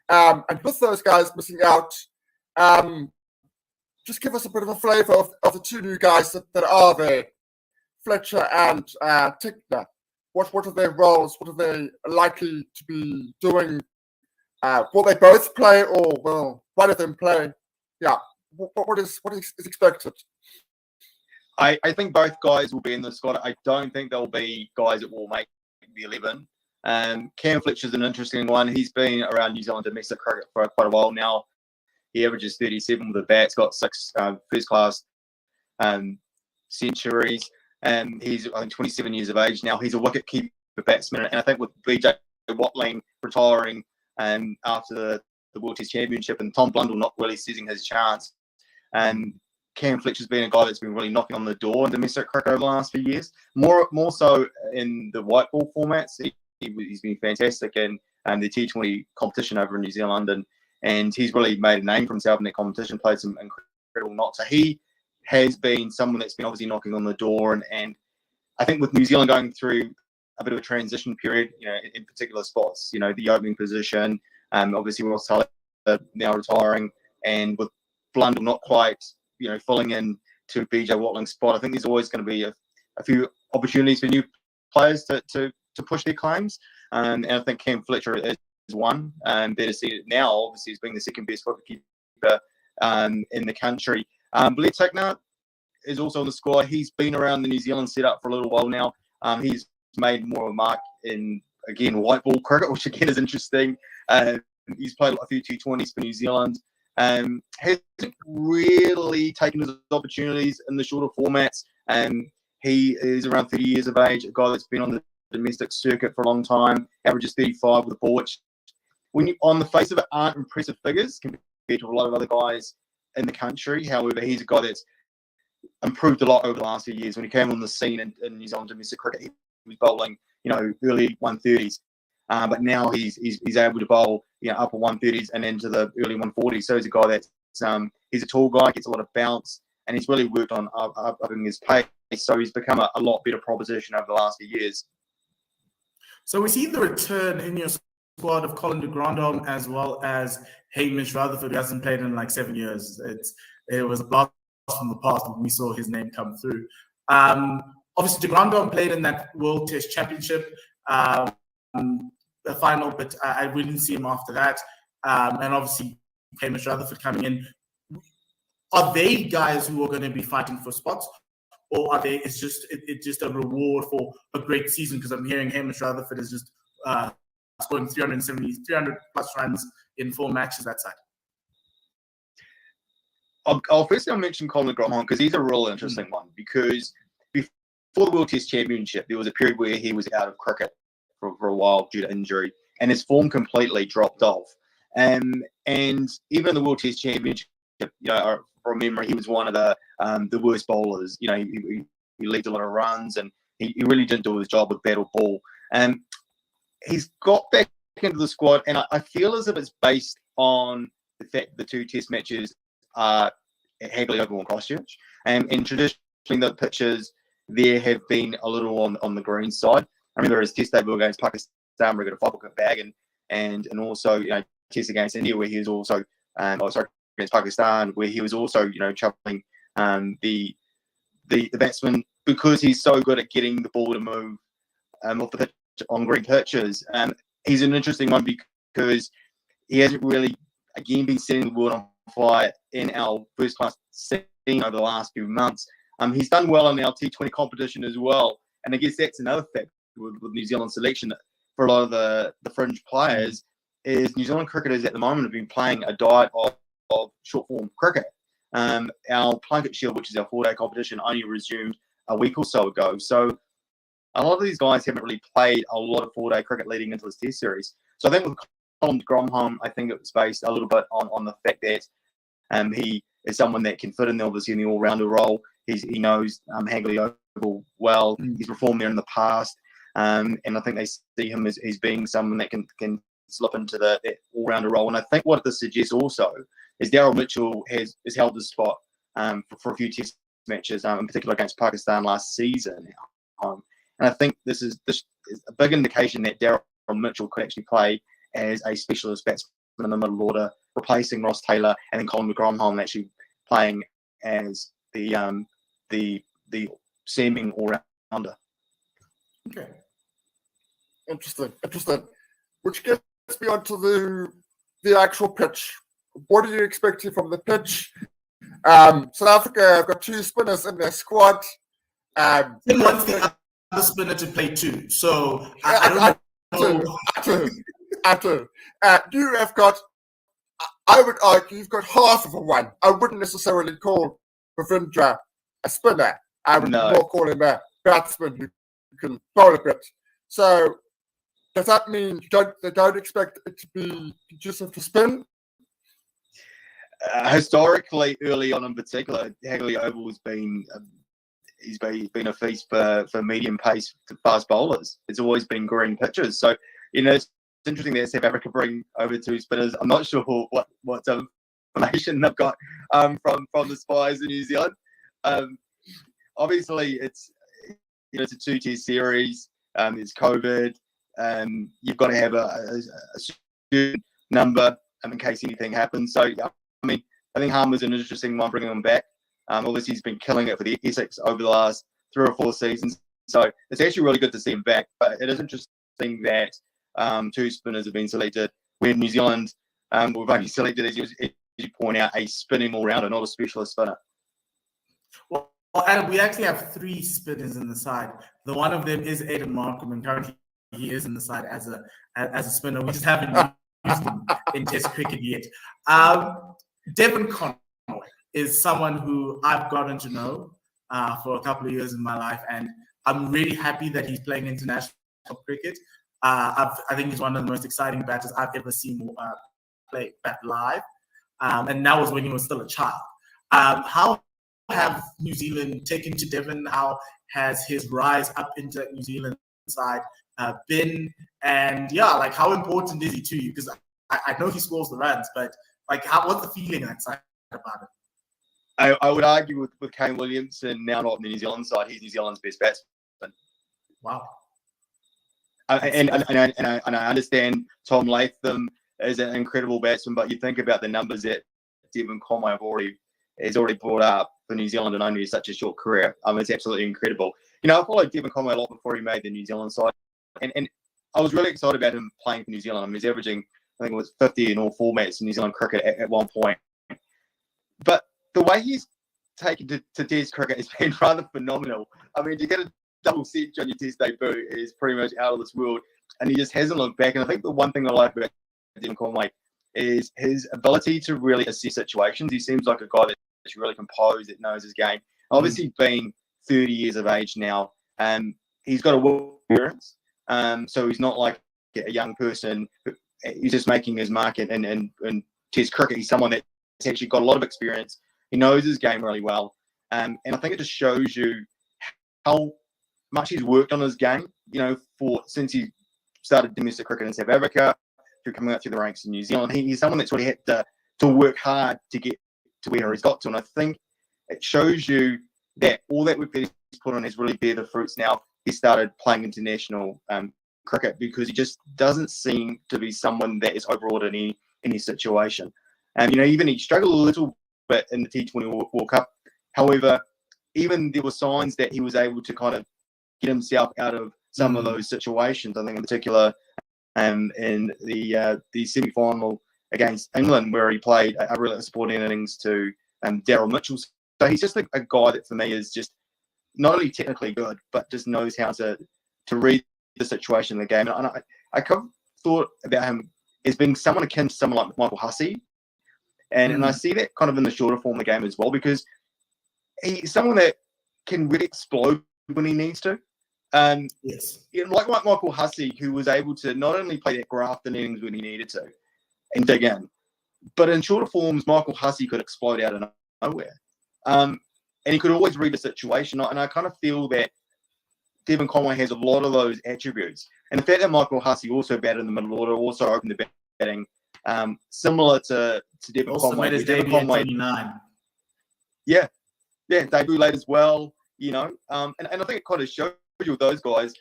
And with those guys missing out, just give us a bit of a flavour of the two new guys that are there, Fletcher and Tickner. What are their roles? What are they likely to be doing? Will they both play, or will one of them play? Yeah. What is expected? I think both guys will be in the squad. I don't think they'll be guys that will make the 11. Cam Fletcher's an interesting one. He's been around New Zealand domestic cricket for quite a while now. He averages 37 with the bats, got 6 first-class centuries, and he's, I think, 27 years of age now. He's a wicket-keeper batsman, and I think with BJ Watling retiring after the World Test Championship and Tom Blundell not really seizing his chance, Cam Fletcher's been a guy that's been really knocking on the door in domestic cricket over the last few years. More so in the white ball formats. He's been fantastic in the T20 competition over in New Zealand, and he's really made a name for himself in that competition, played some incredible knots. So he has been someone that's been obviously knocking on the door, and I think with New Zealand going through a bit of a transition period, in particular spots, the opening position, obviously Ross Taylor now retiring, and with Blundell not quite, filling in to BJ Watling's spot, I think there's always going to be a few opportunities for new players to push their claims. And I think Cam Fletcher is one. Better see it now, obviously, as being the second best wicketkeeper in the country. Blair Tickner is also on the squad. He's been around the New Zealand setup for a little while now. He's made more of a mark in, again, white ball cricket, which again is interesting. He's played a few T20s for New Zealand. Hasn't really taken his opportunities in the shorter formats. He is around 30 years of age, a guy that's been on the domestic circuit for a long time, averages 35 with the ball, which, when you on the face of it, aren't impressive figures compared to a lot of other guys in the country. However, he's a guy that's improved a lot over the last few years. When he came on the scene in New Zealand domestic cricket, he was bowling, early 130s. But now he's able to bowl, upper 130s and into the early 140s. So he's a guy that's he's a tall guy, gets a lot of bounce, and he's really worked on upping his pace. So he's become a lot better proposition over the last few years. So we see the return in your squad of Colin de Grandhomme as well as Hamish Rutherford, who hasn't played in like 7 years. It was a blast from the past when we saw his name come through. Obviously, de Grandhomme played in that World Test Championship. The final, but we didn't see him after that. And obviously, Hamish Rutherford coming in. Are they guys who are going to be fighting for spots, or are they? It's just a reward for a great season? Because I'm hearing Hamish Rutherford is just scoring 300 plus runs in 4 matches that side. I'll firstly mention Colin de Grandhomme because he's a real interesting one. Because before the World Test Championship, there was a period where he was out of cricket for a while due to injury, and his form completely dropped off. And even in the World Test Championship, from memory, he was one of the worst bowlers. He led a lot of runs, and he really didn't do his job with bat or ball. And he's got back into the squad, and I feel as if it's based on the fact the 2 Test matches are at Hagley Oval and Christchurch, and traditionally the pitches there have been a little on the green side. I remember his Test debut against Pakistan, where he got a 5-wicket bag, and also Test against India, where he was also against Pakistan, where he was also troubling the batsman because he's so good at getting the ball to move off the pitch on green pitches. He's an interesting one because he hasn't really again been setting the world on fire in our first class scene over the last few months. He's done well in our T20 competition as well, and I guess that's another fact with New Zealand selection for a lot of the fringe players is New Zealand cricketers at the moment have been playing a diet of short form cricket. Our Plunkett Shield, which is our 4-day competition, only resumed a week or so ago. So a lot of these guys haven't really played a lot of 4-day cricket leading into this Test series. So I think with Colin de Grandhomme, I think it was based a little bit on the fact that he is someone that can fit in obviously in the all-rounder role. He knows Hagley Oval well. He's performed there in the past. And I think they see him as being someone that can slip into that all-rounder role. And I think what this suggests also is Daryl Mitchell has held his spot for a few Test matches, in particular against Pakistan last season. And I think this is a big indication that Daryl Mitchell could actually play as a specialist batsman in the middle order, replacing Ross Taylor, and then Colin de Grandhomme actually playing as the seeming all-rounder. Okay. Interesting. Which gets me onto the actual pitch. What are you expecting from the pitch? South Africa have got 2 spinners in their squad. They want the other spinner to play too. So I don't know. You have got, I would argue, you've got half of a one. I wouldn't necessarily call Ravindra a spinner. I would more call him a batsman who can bowl a bit. So does that mean they don't expect it to be conducive to spin? historically, early on in particular, Hagley Oval has been he's been a feast for medium pace fast bowlers. It's always been green pitches. So it's interesting that South Africa bring over 2 spinners. I'm not sure what information they've got from the spies in New Zealand. Obviously, it's a 2-tier series. It's COVID. You've got to have a certain number in case anything happens. So I think Harmer's an interesting one, bringing him back. Obviously, he's been killing it for the Essex over the last 3 or 4 seasons. So it's actually really good to see him back. But it is interesting that 2 spinners have been selected. When New Zealand, we've only selected, as you point out, a spinning all-rounder, not a specialist spinner. Well, Adam, we actually have 3 spinners in the side. The one of them is Aidan Markham, and currently he is in the side as a spinner. We just haven't used him in Test cricket yet. Devon Conway is someone who I've gotten to know for a couple of years in my life, and I'm really happy that he's playing international cricket. I think he's one of the most exciting batters I've ever seen play bat live, and that was when he was still a child. How have New Zealand taken to Devon? How has his rise up into New Zealand side been? And how important is he to you? Because I know he scores the runs, but what's the feeling inside about it? I would argue with Kane Williamson now not on the New Zealand side. He's New Zealand's best batsman. Wow. And I understand Tom Latham is an incredible batsman, but you think about the numbers that Devon Conway has already brought up for New Zealand in only such a short career. It's absolutely incredible. I followed Devon Conway a lot before he made the New Zealand side, and I was really excited about him playing for New Zealand. He's averaging, I think it was 50 in all formats in New Zealand cricket at one point. But the way he's taken to Test cricket has been rather phenomenal. To get a double century on your Test debut is pretty much out of this world, and he just hasn't looked back. And I think the one thing I like about Devon Conway is his ability to really assess situations. He seems like a guy that's really composed, that knows his game. Obviously, being 30 years of age now, he's got a world experience. So he's not like a young person who's just making his mark in Test cricket. He's someone that's actually got a lot of experience. He knows his game really well. And I think it just shows you how much he's worked on his game, since he started domestic cricket in South Africa, through coming up through the ranks in New Zealand. He's someone that's really had to work hard to get to where he's got to. And I think it shows you that all that work that he's put on has really bear the fruits now. He started playing international cricket, because he just doesn't seem to be someone that is overawed in any situation. Even he struggled a little bit in the T20 World Cup. However, even there were signs that he was able to kind of get himself out of some of those situations. I think in particular in the semi-final against England, where he played a really supporting innings to Daryl Mitchell. So he's just a guy that for me is just not only technically good, but just knows how to read the situation in the game. And I kind of thought about him as being someone akin to someone like Michael Hussey. And I see that kind of in the shorter form of the game as well, because he's someone that can really explode when he needs to. Yes. Like Michael Hussey, who was able to not only play that grafted innings when he needed to and dig in, but in shorter forms, Michael Hussey could explode out of nowhere. And he could always read the situation. And I kind of feel that Devon Conway has a lot of those attributes. And the fact that Michael Hussey also batted in the middle order, also opened the batting, similar to Devon also Conway. Made his debut at 29. Yeah, debut late as well, and I think it kind of shows you with those guys.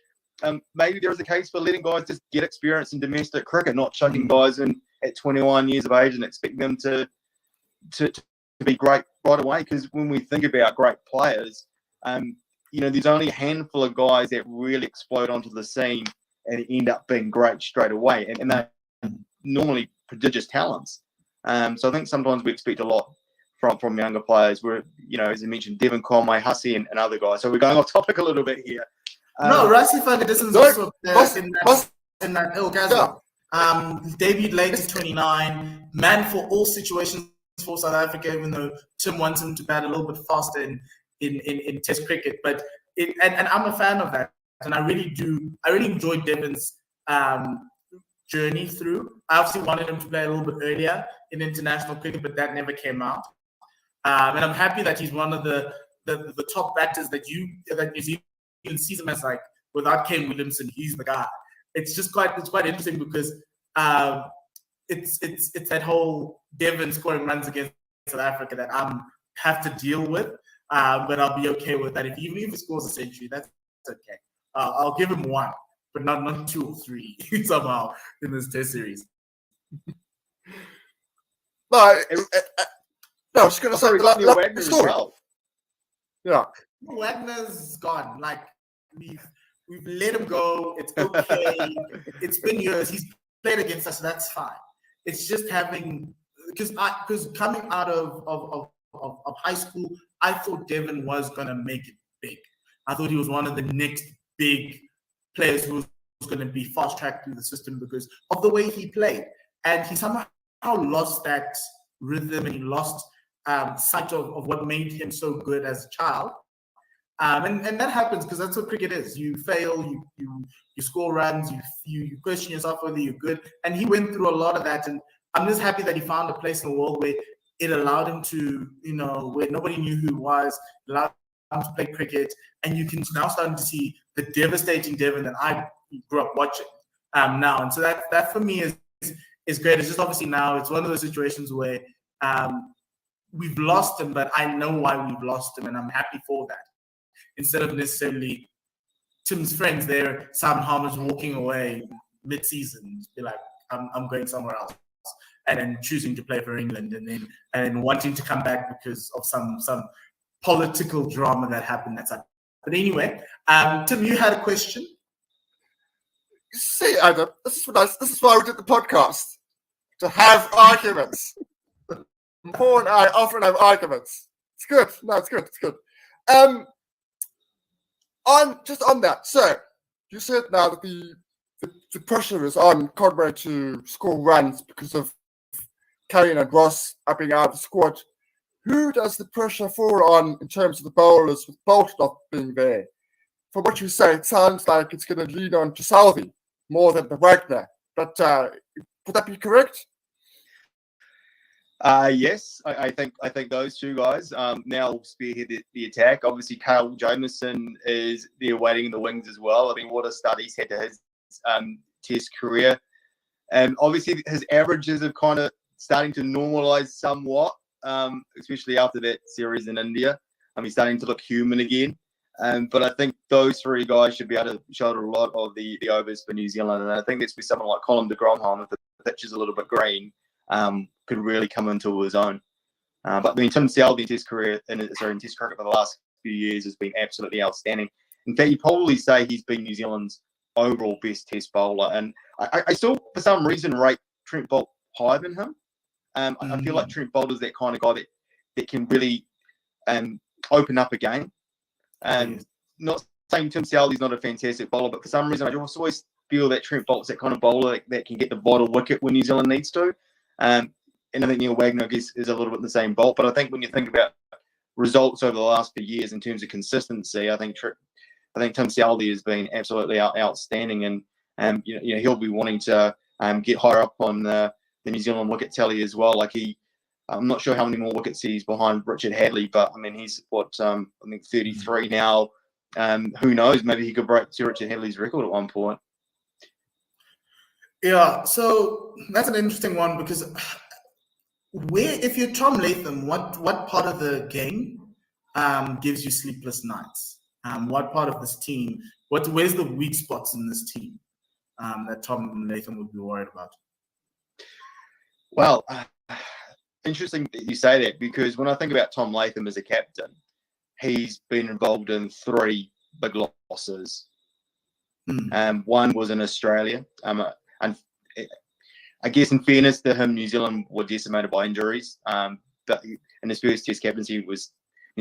Maybe there is a case for letting guys just get experience in domestic cricket, not chucking guys in at 21 years of age and expecting them to be great right away. Because when we think about great players, there's only a handful of guys that really explode onto the scene and end up being great straight away, and they're normally prodigious talents. So I think sometimes we expect a lot from younger players. Where as I mentioned, Devon Conway, Hussey, and other guys. So we're going off topic a little bit here. No, Rassi Fagadison's also in that ilk as well. Debuted late at 29, man for all situations for South Africa, even though Tim wants him to bat a little bit faster in Test cricket. But and I'm a fan of that, and I really enjoyed Devon's journey through. I obviously wanted him to play a little bit earlier in international cricket, but that never came out. And I'm happy that he's one of the top batters that New Zealand sees him as, like, without Kane Williamson, he's the guy. It's quite interesting because it's that whole Devon scoring runs against South Africa that I have to deal with, but I'll be okay with that. Even if he scores a century, that's okay. I'll give him one, but not 2 or 3 somehow in this Test series. No, I was going to say, Wagner as well. Yeah, Wagner's gone. Like, we've let him go. It's okay. It's been years. He's played against us. So that's fine. It's just having, because coming out of high school, I thought Devon was gonna make it big. I thought he was one of the next big players who was going to be fast tracked through the system because of the way he played, and he somehow lost that rhythm and he lost sight of what made him so good as a child. And that happens because that's what cricket is. You fail, you score runs, you question yourself whether you're good. And he went through a lot of that. And I'm just happy that he found a place in the world where it allowed him to, where nobody knew who he was, allowed him to play cricket. And you can now starting to see the devastating Devon that I grew up watching now. And so that for me is great. It's just obviously now it's one of those situations where we've lost him, but I know why we've lost him, and I'm happy for that. Instead of necessarily Tim's friends there, Simon Harmer's walking away mid-season, be like, I'm going somewhere else, and then choosing to play for England, and then wanting to come back because of some political drama that happened. That's up. But anyway, Tim, you had a question. See, Adam, this is nice. This is why we did the podcast, to have arguments. Paul and I often have arguments. It's good. No, it's good. It's good. On that, so you said now that the pressure is on Conway to score runs because of Kane and Ross upping out of the squad. Who does the pressure fall on in terms of the bowlers with Bolt not being there? From what you say, it sounds like it's going to lean on to Southey more than the Wagner. But would that be correct? Yes, I think those two guys now spearhead the attack. Obviously, Kyle Jameson is there waiting in the wings as well. I mean, what a start he's had to his Test career. And obviously, his averages are kind of starting to normalise somewhat, especially after that series in India. He's starting to look human again. But I think those three guys should be able to shoulder a lot of the overs for New Zealand. And I think that's where someone like Colin de Gromholm, if the pitch is a little bit green, could really come into his own. But I mean, Tim Southey in Test cricket for the last few years has been absolutely outstanding. In fact, you'd probably say he's been New Zealand's overall best Test bowler. And I still, for some reason, rate Trent Boult higher than him. I feel like Trent Boult is that kind of guy that can really open up a game. Not saying Tim Southey's not a fantastic bowler, but for some reason, I just always feel that Trent Boult's that kind of bowler that can get the vital wicket when New Zealand needs to. And I think Neil Wagner is a little bit in the same boat. But I think when you think about results over the last few years in terms of consistency, I think Tim Southey has been absolutely outstanding, and he'll be wanting to get higher up on the New Zealand wicket tally as well. I'm not sure how many more wickets he's behind Richard Hadley, but I mean he's 33 now. Who knows? Maybe he could break Sir Richard Hadley's record at one point. Yeah, so that's an interesting one because if you're Tom Latham, what part of the game gives you sleepless nights? What part of this team? Where's the weak spots in this team that Tom Latham would be worried about? Well, interesting that you say that because when I think about Tom Latham as a captain, he's been involved in 3 big losses. One was in Australia. And I guess in fairness to him, New Zealand were decimated by injuries. But in his first Test captaincy, New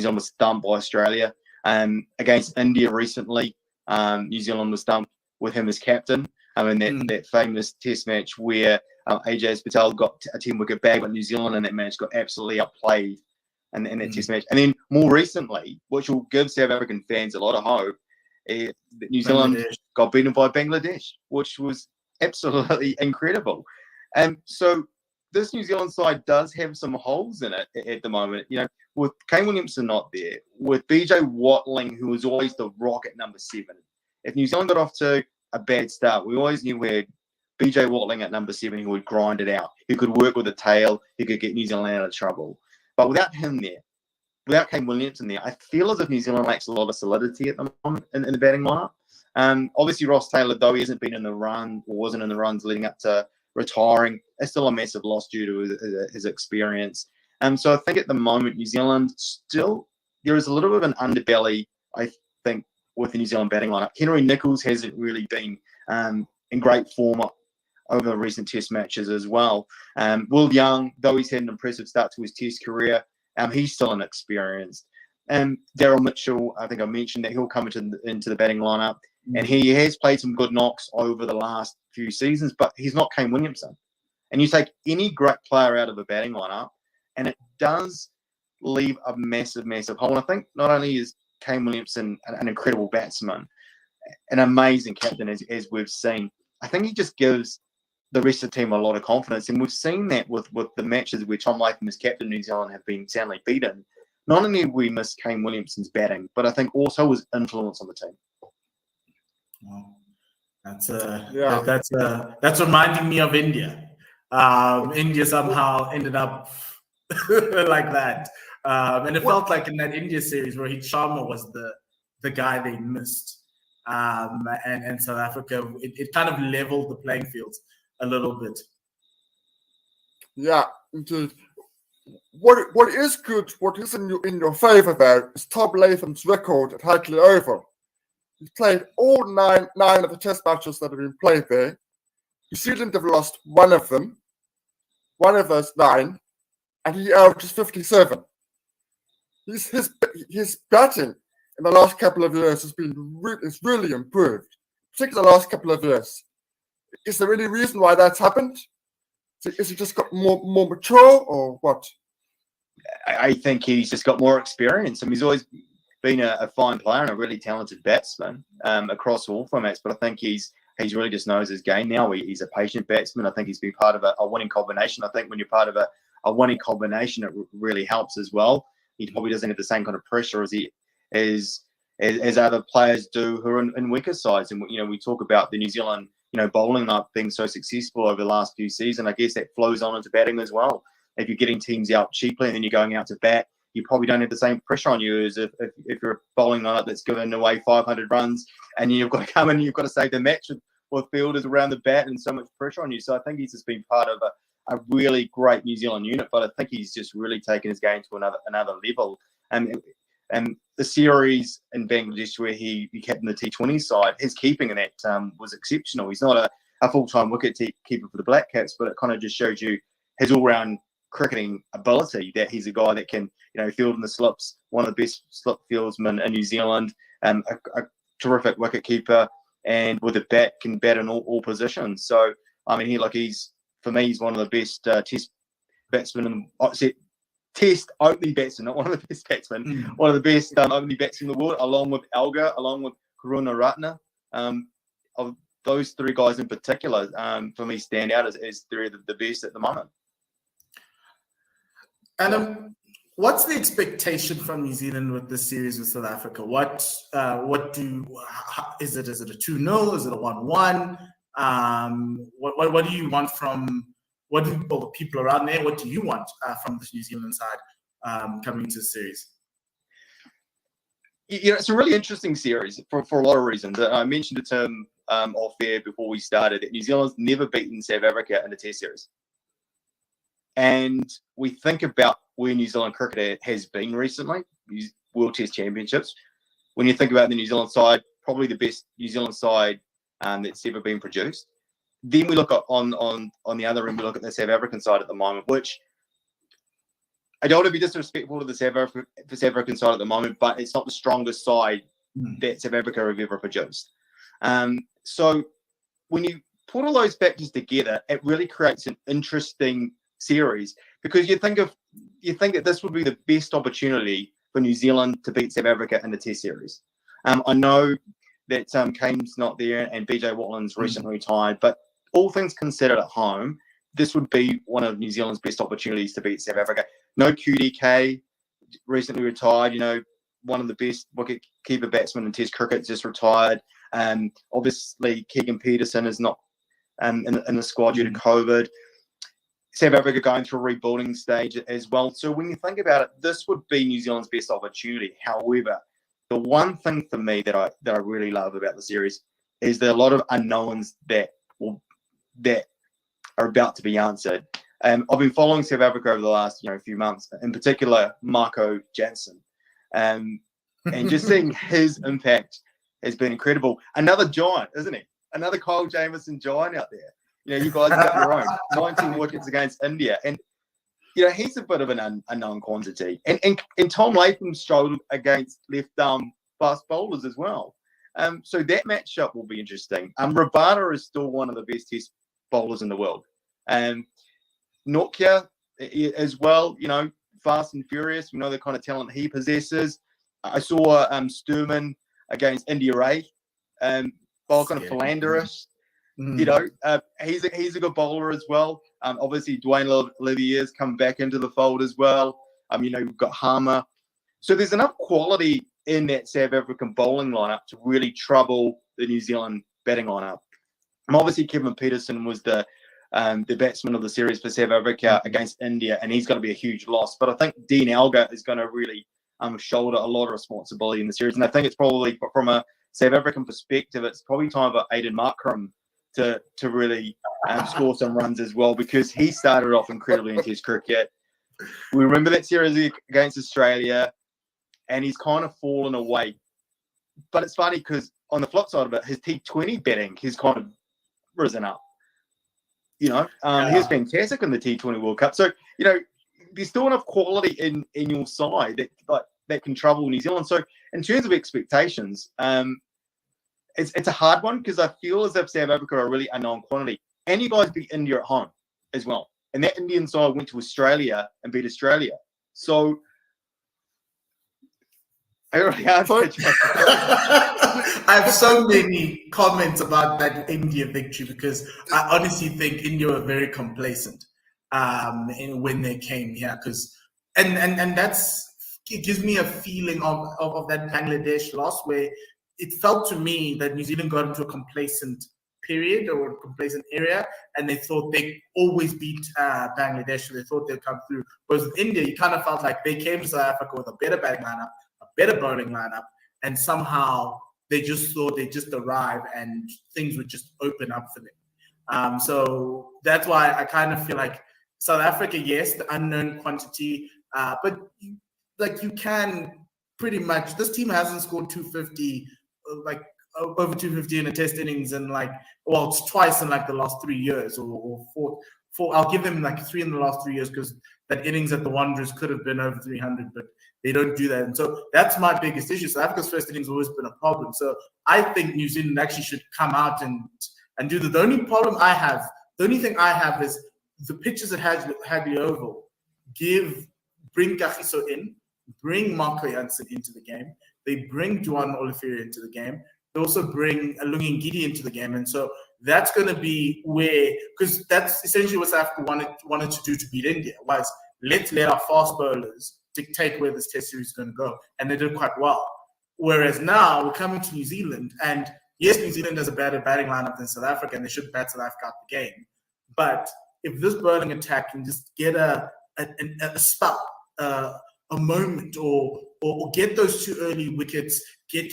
Zealand was stumped by Australia. Against India recently, New Zealand was stumped with him as captain. That famous Test match where Ajaz Patel got a 10-wicket bag, but New Zealand in that match got absolutely outplayed in that Test match. And then more recently, which will give South African fans a lot of hope, that New Zealand got beaten by Bangladesh, which was absolutely incredible. So this New Zealand side does have some holes in it at the moment. You know, with Kane Williamson not there, with BJ Watling, who was always the rock at number 7. If New Zealand got off to a bad start, we always knew where BJ Watling at number 7, who would grind it out. He could work with the tail. He could get New Zealand out of trouble. But without him there, without Kane Williamson there, I feel as if New Zealand lacks a lot of solidity at the moment in the batting lineup. Obviously, Ross Taylor, though he hasn't been in the run or wasn't in the runs leading up to retiring, it's still a massive loss due to his experience. So I think at the moment, New Zealand still, there is a little bit of an underbelly, I think, with the New Zealand batting lineup. Henry Nicholls hasn't really been in great form over the recent test matches as well. Will Young, though he's had an impressive start to his test career, he's still inexperienced. Daryl Mitchell, I think I mentioned that he'll come into the batting lineup, and he has played some good knocks over the last few seasons, but he's not Kane Williamson. And you take any great player out of a batting lineup, and it does leave a massive, massive hole. And I think not only is Kane Williamson an incredible batsman, an amazing captain, as we've seen, I think he just gives the rest of the team a lot of confidence. And we've seen that with the matches where Tom Latham as captain of New Zealand have been soundly beaten. Not only have we missed Kane Williamson's batting, but I think also his influence on the team. Well, that's reminding me of India. India somehow ended up like that. And it felt like in that India series, Rohit Sharma was the guy they missed. And South Africa, it kind of leveled the playing field a little bit. Yeah, indeed. What is good, what is in your favour though, is Tom Latham's record at Hagley Oval. He's played all nine of the test matches that have been played there. New Zealand have lost one of them, one of those 9, and he averages 57. His batting in the last couple of years has been really improved, particularly the last couple of years. Is there any reason why that's happened? Is he just got more mature, or what? I think he's just got more experience. I mean, he's always been a fine player and a really talented batsman across all formats, but I think he's really just knows his game now. He's a patient batsman. I think he's been part of a winning combination. I think when you're part of a winning combination, it really helps as well. He probably doesn't have the same kind of pressure as other players do who are in weaker sides. And we talk about the New Zealand bowling up being so successful over the last few seasons. I guess that flows on into batting as well. If you're getting teams out cheaply and then you're going out to bat, you probably don't have the same pressure on you as if you're a bowling lineup that's given away 500 runs and you've got to come in and you've got to save the match with fielders around the bat and so much pressure on you. So I think he's just been part of a really great New Zealand unit, but I think he's just really taken his game to another level. And the series in Bangladesh where he captained the T20 side, his keeping in that was exceptional. He's not a full-time wicket keeper for the Black Caps, but it kind of just shows you his all-round cricketing ability, that he's a guy that can field in the slips, one of the best slip fieldsmen in New Zealand, a terrific wicket keeper, and with a bat can bat in all positions. So I mean, he's for me, he's one of the best test batsmen test opening batsmen, not one of the best batsmen, one of the best opening batsmen in the world, along with Elgar, along with Karunaratne. Of those 3 guys in particular, for me, stand out as 3 of the best at the moment. And what's the expectation from New Zealand with this series with South Africa? Is it a 2-0? Is it a 1-1? What do you want from the people around there? What do you want from the New Zealand side coming into the series? It's a really interesting series for a lot of reasons. I mentioned the term off air before we started that New Zealand's never beaten South Africa in a test series. And we think about where New Zealand cricket has been recently, World Test Championships. When you think about the New Zealand side, probably the best New Zealand side that's ever been produced. Then we look at on the other end, we look at the South African side at the moment, which I don't want to be disrespectful to the South African side at the moment, but it's not the strongest side that South Africa have ever produced. So when you put all those factors together, it really creates an interesting series, because you think that this would be the best opportunity for New Zealand to beat South Africa in the Test series. I know that Kane's not there and BJ Watling's recently retired, but all things considered at home, this would be one of New Zealand's best opportunities to beat South Africa. No QDK, recently retired, one of the best wicket-keeper batsmen in Test cricket, just retired. Obviously, Keegan Peterson is not in the squad due to COVID. South Africa going through a rebuilding stage as well. So when you think about it, this would be New Zealand's best opportunity. However, the one thing for me that I really love about the series is there are a lot of unknowns that are about to be answered. I've been following South Africa over the last few months, in particular Marco Jameson, and just seeing his impact has been incredible. Another giant, isn't he? Another Kyle Jameson giant out there. You guys got your own 19 wickets against India, and he's a bit of an unknown quantity. And Tom Latham struggled against left-arm fast bowlers as well. So that matchup will be interesting. Rabada is still one of the best Test bowlers in the world. Nokia as well, fast and furious. We know the kind of talent he possesses. I saw Sturman against India Ray, bowl kind of philanderous. He's a good bowler as well. Obviously, Dwayne Levier's come back into the fold as well. We've got Harmer. So there's enough quality in that South African bowling lineup to really trouble the New Zealand batting lineup. Obviously, Kevin Peterson was the batsman of the series for South Africa against India, and he's going to be a huge loss. But I think Dean Elgar is going to really shoulder a lot of responsibility in the series. And I think it's probably, from a South African perspective, it's probably time for Aiden Markram to really score some runs as well, because he started off incredibly in Test cricket. We remember that series against Australia, and he's kind of fallen away. But it's funny because on the flip side of it, his T20 batting has kind of risen up. He was fantastic in the T20 World Cup. So, there's still enough quality in your side that can trouble New Zealand. So, in terms of expectations, it's a hard one, because I feel as if South Africa are a really unknown quantity. And you guys beat India at home as well. And that Indian side went to Australia and beat Australia. So, I have so many comments about that India victory, because I honestly think India were very complacent when they came here. And it gives me a feeling of that Bangladesh loss, where it felt to me that New Zealand got into a complacent period or a complacent area, and they thought they always beat Bangladesh, so they thought they'd come through. Whereas with India, you kind of felt like they came to South Africa with a better batting lineup, a better bowling lineup, and somehow they just thought they'd just arrive and things would just open up for them. So that's why I kind of feel like South Africa, yes, the unknown quantity, but you can pretty much, this team hasn't scored 250, over 250 in a Test innings, and it's twice in the last 3 years, or four. I'll give them 3 in the last 3 years, because that innings at the Wanderers could have been over 300, but they don't do that. And so that's my biggest issue. South Africa's first innings has always been a problem. So I think New Zealand actually should come out and do the only thing I have is the pitches that Hadley Oval bring Kagiso in, bring Marco Jansen into the game. They bring Juan Oliveira into the game. They also bring Alungi Ngidi into the game. And so that's going to be where, because that's essentially what South Africa wanted to do to beat India, was let's let our fast bowlers dictate where this Test series is going to go. And they did quite well. Whereas now we're coming to New Zealand, and yes, New Zealand has a better batting lineup than South Africa, and they should bat South Africa out the game. But if this bowling attack can just get a spell, a moment, or get those 2 early wickets, get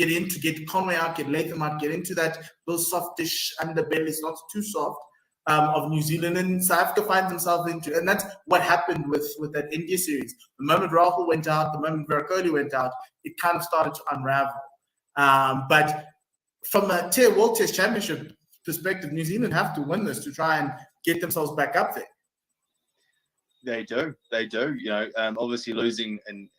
Conway out, get Latham out, get into that little softish underbelly, it's not too soft, of New Zealand, and South Africa finds themselves into, and that's what happened with that India series. The moment Rahul went out, the moment Virat Kohli went out, it kind of started to unravel. But from a World Test Championship perspective, New Zealand have to win this to try and get themselves back up there. They do. Obviously losing in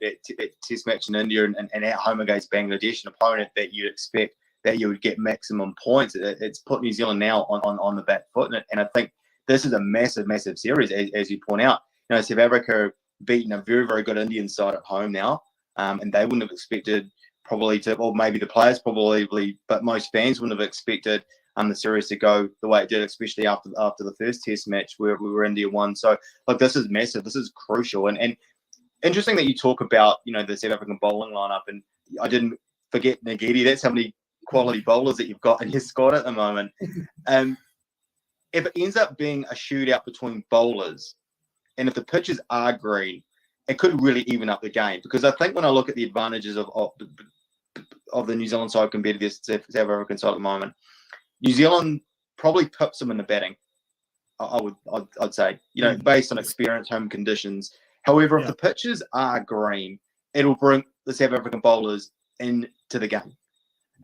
that Test match in India and at home against Bangladesh, an opponent that you'd expect that you would get maximum points. It's put New Zealand now on the back foot, and I think this is a massive, massive series, as you point out. South Africa beaten a very, very good Indian side at home now, and they wouldn't have expected probably to, or maybe the players probably, but most fans wouldn't have expected the series to go the way it did, especially after the first Test match where India won. So like this is massive. This is crucial, and interesting that you talk about the South African bowling lineup, and I didn't forget Ngidi. That's how many quality bowlers that you've got in your squad at the moment. If it ends up being a shootout between bowlers, and if the pitches are green, it could really even up the game. Because I think when I look at the advantages of the New Zealand side compared to the South African side at the moment, New Zealand probably pips them in the batting. I'd say, based on experience, home conditions. However, if the pitches are green, it'll bring the South African bowlers into the game.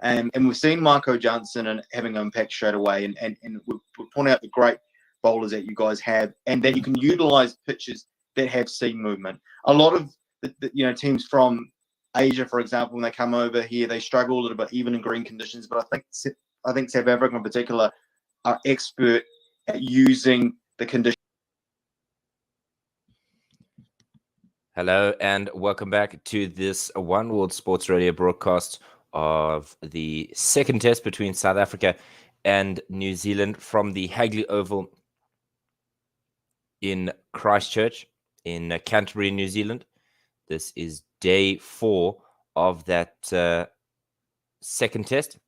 And we've seen Marco Johnson and having an impact straight away, and we've pointed out the great bowlers that you guys have, and that you can utilize pitches that have seam movement. A lot of the teams from Asia, for example, when they come over here, they struggle a little bit even in green conditions. But I think South Africa in particular are expert at using the conditions. Hello and welcome back to this One World Sports Radio broadcast of the second test between South Africa and New Zealand from the Hagley Oval in Christchurch in Canterbury, New Zealand. This is day 4 of that second test,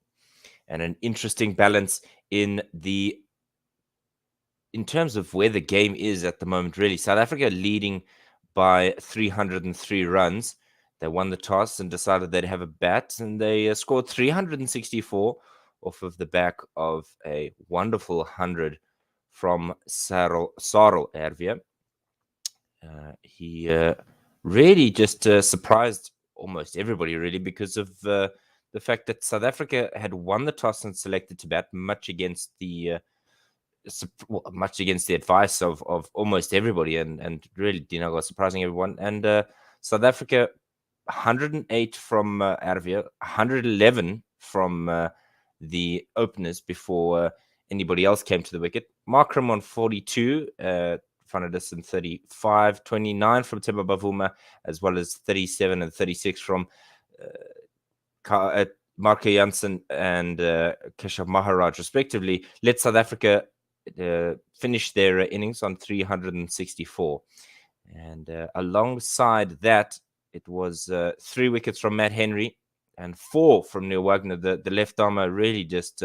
and an interesting balance in terms of where the game is at the moment. Really, South Africa leading by 303 runs. They won the toss and decided they'd have a bat, and they scored 364 off of the back of a wonderful 100 from Sarel Erwin. He really just surprised almost everybody, really, because of the fact that South Africa had won the toss and selected to bat, much against the advice of almost everybody, and really, surprising everyone. And South Africa, 108 from Erwin, 111 from the openers before anybody else came to the wicket. Markram on 42, Vanadison 35, 29 from Themba Bavuma, as well as 37 and 36 from Marco Jansen and Keshav Maharaj, respectively, let South Africa finish their innings on 364. And alongside that, it was 3 wickets from Matt Henry and 4 from Neil Wagner, the left armer, really just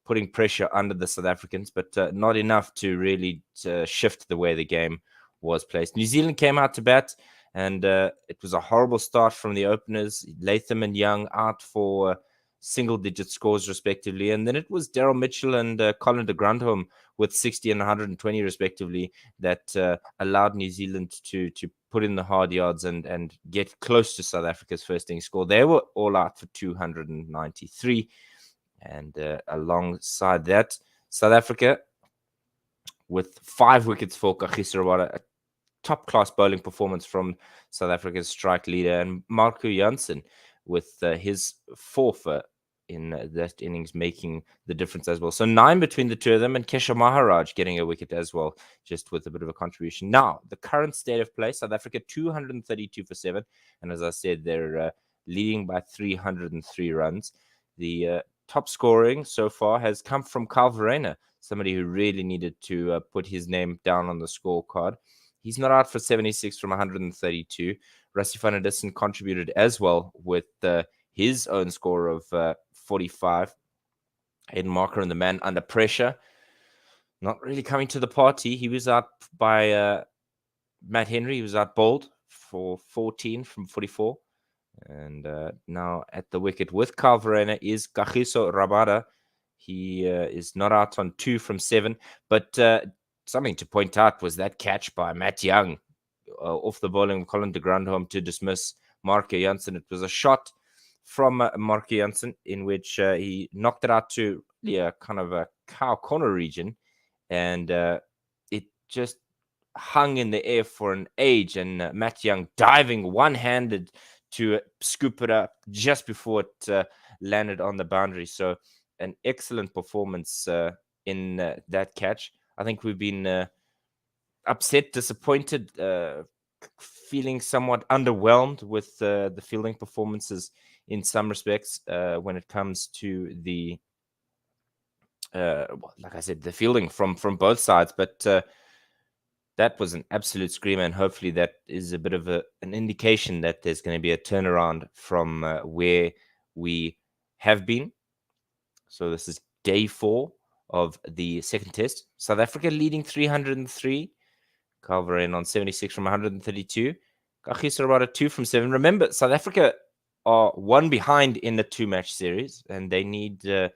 putting pressure under the South Africans, but not enough to really shift the way the game was placed. New Zealand came out to bat, and it was a horrible start from the openers. Latham and Young out for single-digit scores, respectively. And then it was Daryl Mitchell and Colin de Grandhomme with 60 and 120, respectively, that allowed New Zealand to put in the hard yards and get close to South Africa's first innings score. They were all out for 293. And alongside that, South Africa with 5 wickets for Kagiso Rabada, a top-class bowling performance from South Africa's strike leader, and Marco Jansen with his 4th in that innings, making the difference as well. So 9 between the two of them, and Keshav Maharaj getting a wicket as well, just with a bit of a contribution. Now, the current state of play, South Africa 232 for 7, and as I said, they're leading by 303 runs. The top scoring so far has come from Kyle Verreynne, somebody who really needed to put his name down on the scorecard. He's not out for 76 from 132. Rassie van der Dussen contributed as well with his own score of 45. Hayden Marker and the man under pressure, not really coming to the party. He was out by Matt Henry. He was out bowled for 14 from 44. And now at the wicket with Kyle Verreynne is Kagiso Rabada. He is not out on 2 from 7. But something to point out was that catch by Matt Young off the bowling of Colin de Grandhomme to dismiss Marco Jansen. It was a shot from Marco Jansen in which he knocked it out to kind of a cow corner region. And it just hung in the air for an age. And Matt Young diving one-handed to scoop it up just before it landed on the boundary. So an excellent performance in that catch. I think we've been upset, disappointed, feeling somewhat underwhelmed with the fielding performances in some respects when it comes to the like I said, the fielding from both sides, but that was an absolute screamer, and hopefully that is a bit of an indication that there's going to be a turnaround from where we have been. So this is day 4 of the second test. South Africa leading 303. Calveren on 76 from 132. Kagiso Rabada 2 from 7. Remember, South Africa are 1 behind in the 2-match series, and they need a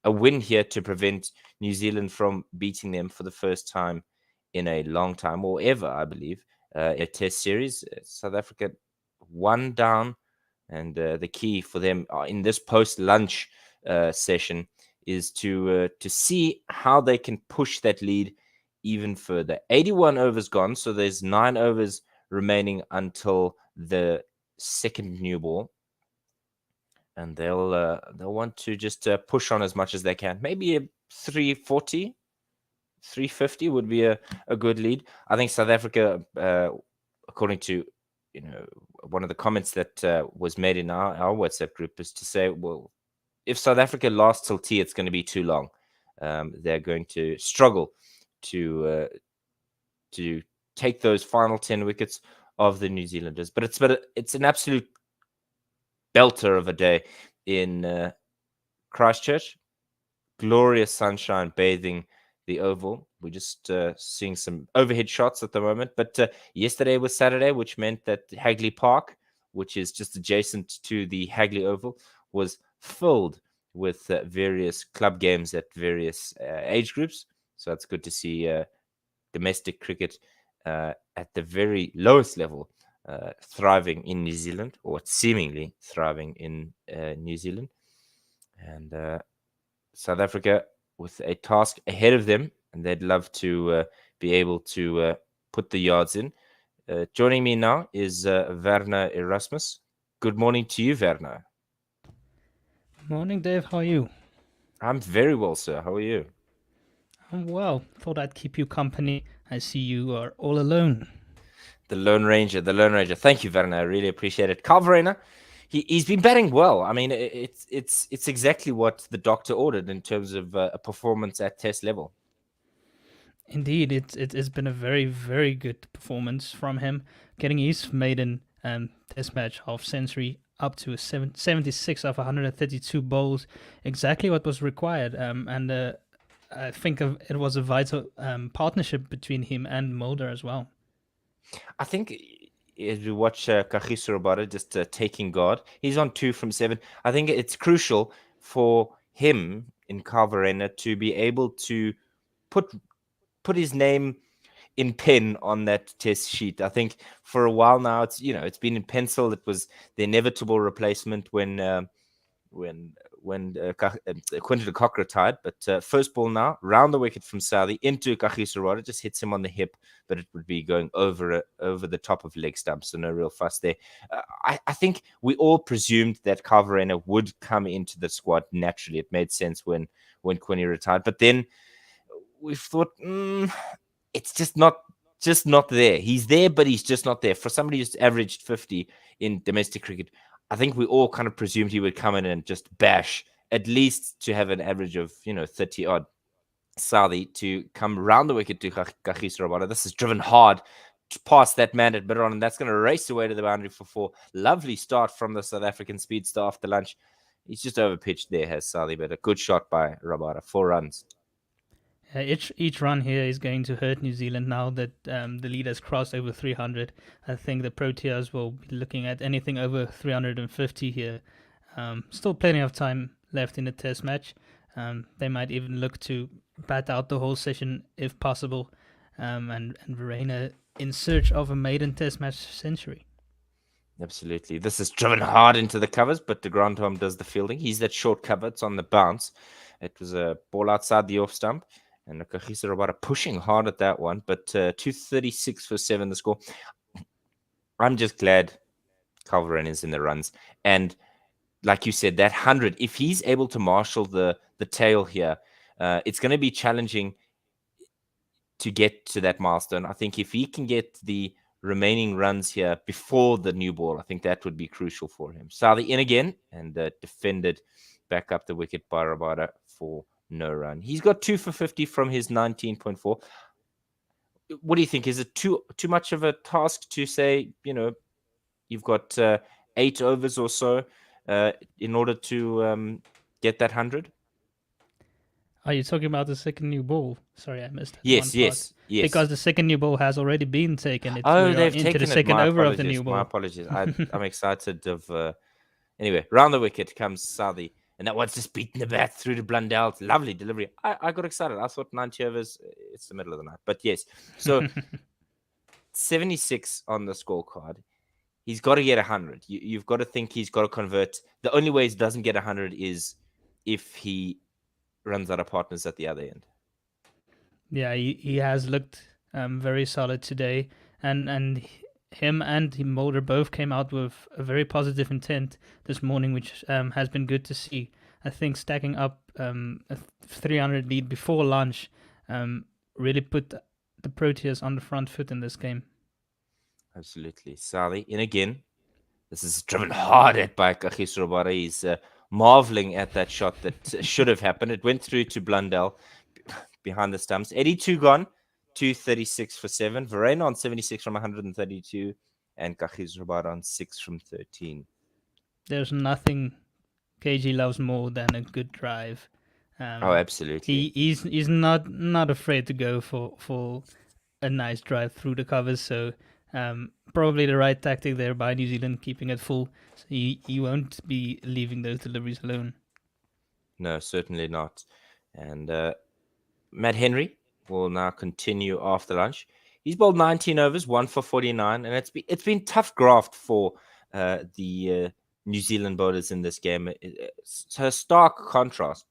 win here to prevent New Zealand from beating them for the first time in a long time, or ever, I believe, a test series. South Africa 1 down, and the key for them in this post-lunch session is to see how they can push that lead even further. 81 overs gone, so there's 9 overs remaining until the second new ball, and they'll want to just push on as much as they can. Maybe a 340, 350 would be a good lead. I think South Africa, according to one of the comments that was made in our WhatsApp group, is to say, well, if South Africa lasts till tea, it's going to be too long. They're going to struggle to take those final 10 wickets of the New Zealanders. But it's an absolute belter of a day in Christchurch. Glorious sunshine bathing the Oval. We're just seeing some overhead shots at the moment. But yesterday was Saturday, which meant that Hagley Park, which is just adjacent to the Hagley Oval, was filled with various club games at various age groups. So it's good to see domestic cricket at the very lowest level thriving in New Zealand, or seemingly thriving in New Zealand. And South Africa with a task ahead of them, and they'd love to be able to put the yards in. Joining me now is Wagner Erasmus. Good morning to you, Wagner. Morning, Dave. How are you? I'm very well, sir. How are you? I'm well. Thought I'd keep you company. I see you are all alone. The Lone Ranger. Thank you, Wagner. I really appreciate it. Calveren, he's been batting well. I mean, it's exactly what the doctor ordered in terms of a performance at test level. Indeed, it's been a very, very good performance from him, getting his maiden test match half century up to 76 of 132 bowls, exactly what was required. And I think it was a vital partnership between him and Mulder as well. I think as we watch Kagiso Rabada just taking guard, he's on 2 from 7. I think it's crucial for him in Calveren to be able to put his name in pen on that test sheet. I think for a while now, it's been in pencil. It was the inevitable replacement when Quinton de Kock retired. But first ball now, round the wicket from Southey into Kagiso Rabada, just hits him on the hip, but it would be going over the top of leg stump, so no real fuss there. I think we all presumed that Calveren would come into the squad naturally. It made sense when Quinny retired, but then we thought, it's just not there. He's there, but he's just not there. For somebody who's averaged 50 in domestic cricket, I think we all kind of presumed he would come in and just bash, at least to have an average of 30 odd. Southey to come round the wicket to Kagiso Rabada. This is driven hard past that man at mid-on, and that's going to race away to the boundary for 4. Lovely start from the South African speedster after lunch. He's just overpitched there, has Southey, but a good shot by Rabada. 4 runs. Each run here is going to hurt New Zealand now that the lead has crossed over 300. I think the Proteas will be looking at anything over 350 here. Still plenty of time left in the test match. They might even look to bat out the whole session if possible. And Verena in search of a maiden test match century. Absolutely. This is driven hard into the covers, but de Grandhomme does the fielding. He's that short cover. It's on the bounce. It was a ball outside the off stump. And Kagiso Rabada pushing hard at that one, but 236 for 7 the score. I'm just glad Calveren is in the runs. And like you said, that 100, if he's able to marshal the tail here, it's going to be challenging to get to that milestone. I think if he can get the remaining runs here before the new ball, I think that would be crucial for him. Southey in again and defended back up the wicket by Rabada for no run. He's got 2 for 50 from his 19.4. What do you think? Is it too much of a task to say, you've got 8 overs or so in order to get that 100? Are you talking about the second new ball? Sorry, I missed that Yes, one part. yes. Because the second new ball has already been taken. They've into taken the it. second My over apologies. of the new ball. My apologies. I'm excited of... Anyway, round the wicket comes Southey, and that one's just beaten the bat through to Blundell. It's lovely delivery. I got excited. I thought 90 overs, it's the middle of the night. But yes, so 76 on the scorecard. He's got to get 100. You've got to think he's got to convert. The only way he doesn't get 100 is if he runs out of partners at the other end. Yeah, he has looked very solid today, and him and Mulder both came out with a very positive intent this morning, which has been good to see. I think stacking up a 300 lead before lunch really put the Proteas on the front foot in this game. Absolutely. Southey in again. This is driven hard at by Kagiso Rabada. He's marveling at that shot that should have happened. It went through to Blundell behind the stumps. 82 gone. 236 for 7. Verena on 76 from 132. And Kagiso Rabada on 6 from 13. There's nothing KG loves more than a good drive. Absolutely. He's not afraid to go for a nice drive through the covers. So probably the right tactic there by New Zealand, keeping it full. So he won't be leaving those deliveries alone. No, certainly not. And Matt Henry will now continue after lunch. He's bowled 19 overs, 1 for 49, and it's been tough graft for the New Zealand bowlers in this game. It's a stark contrast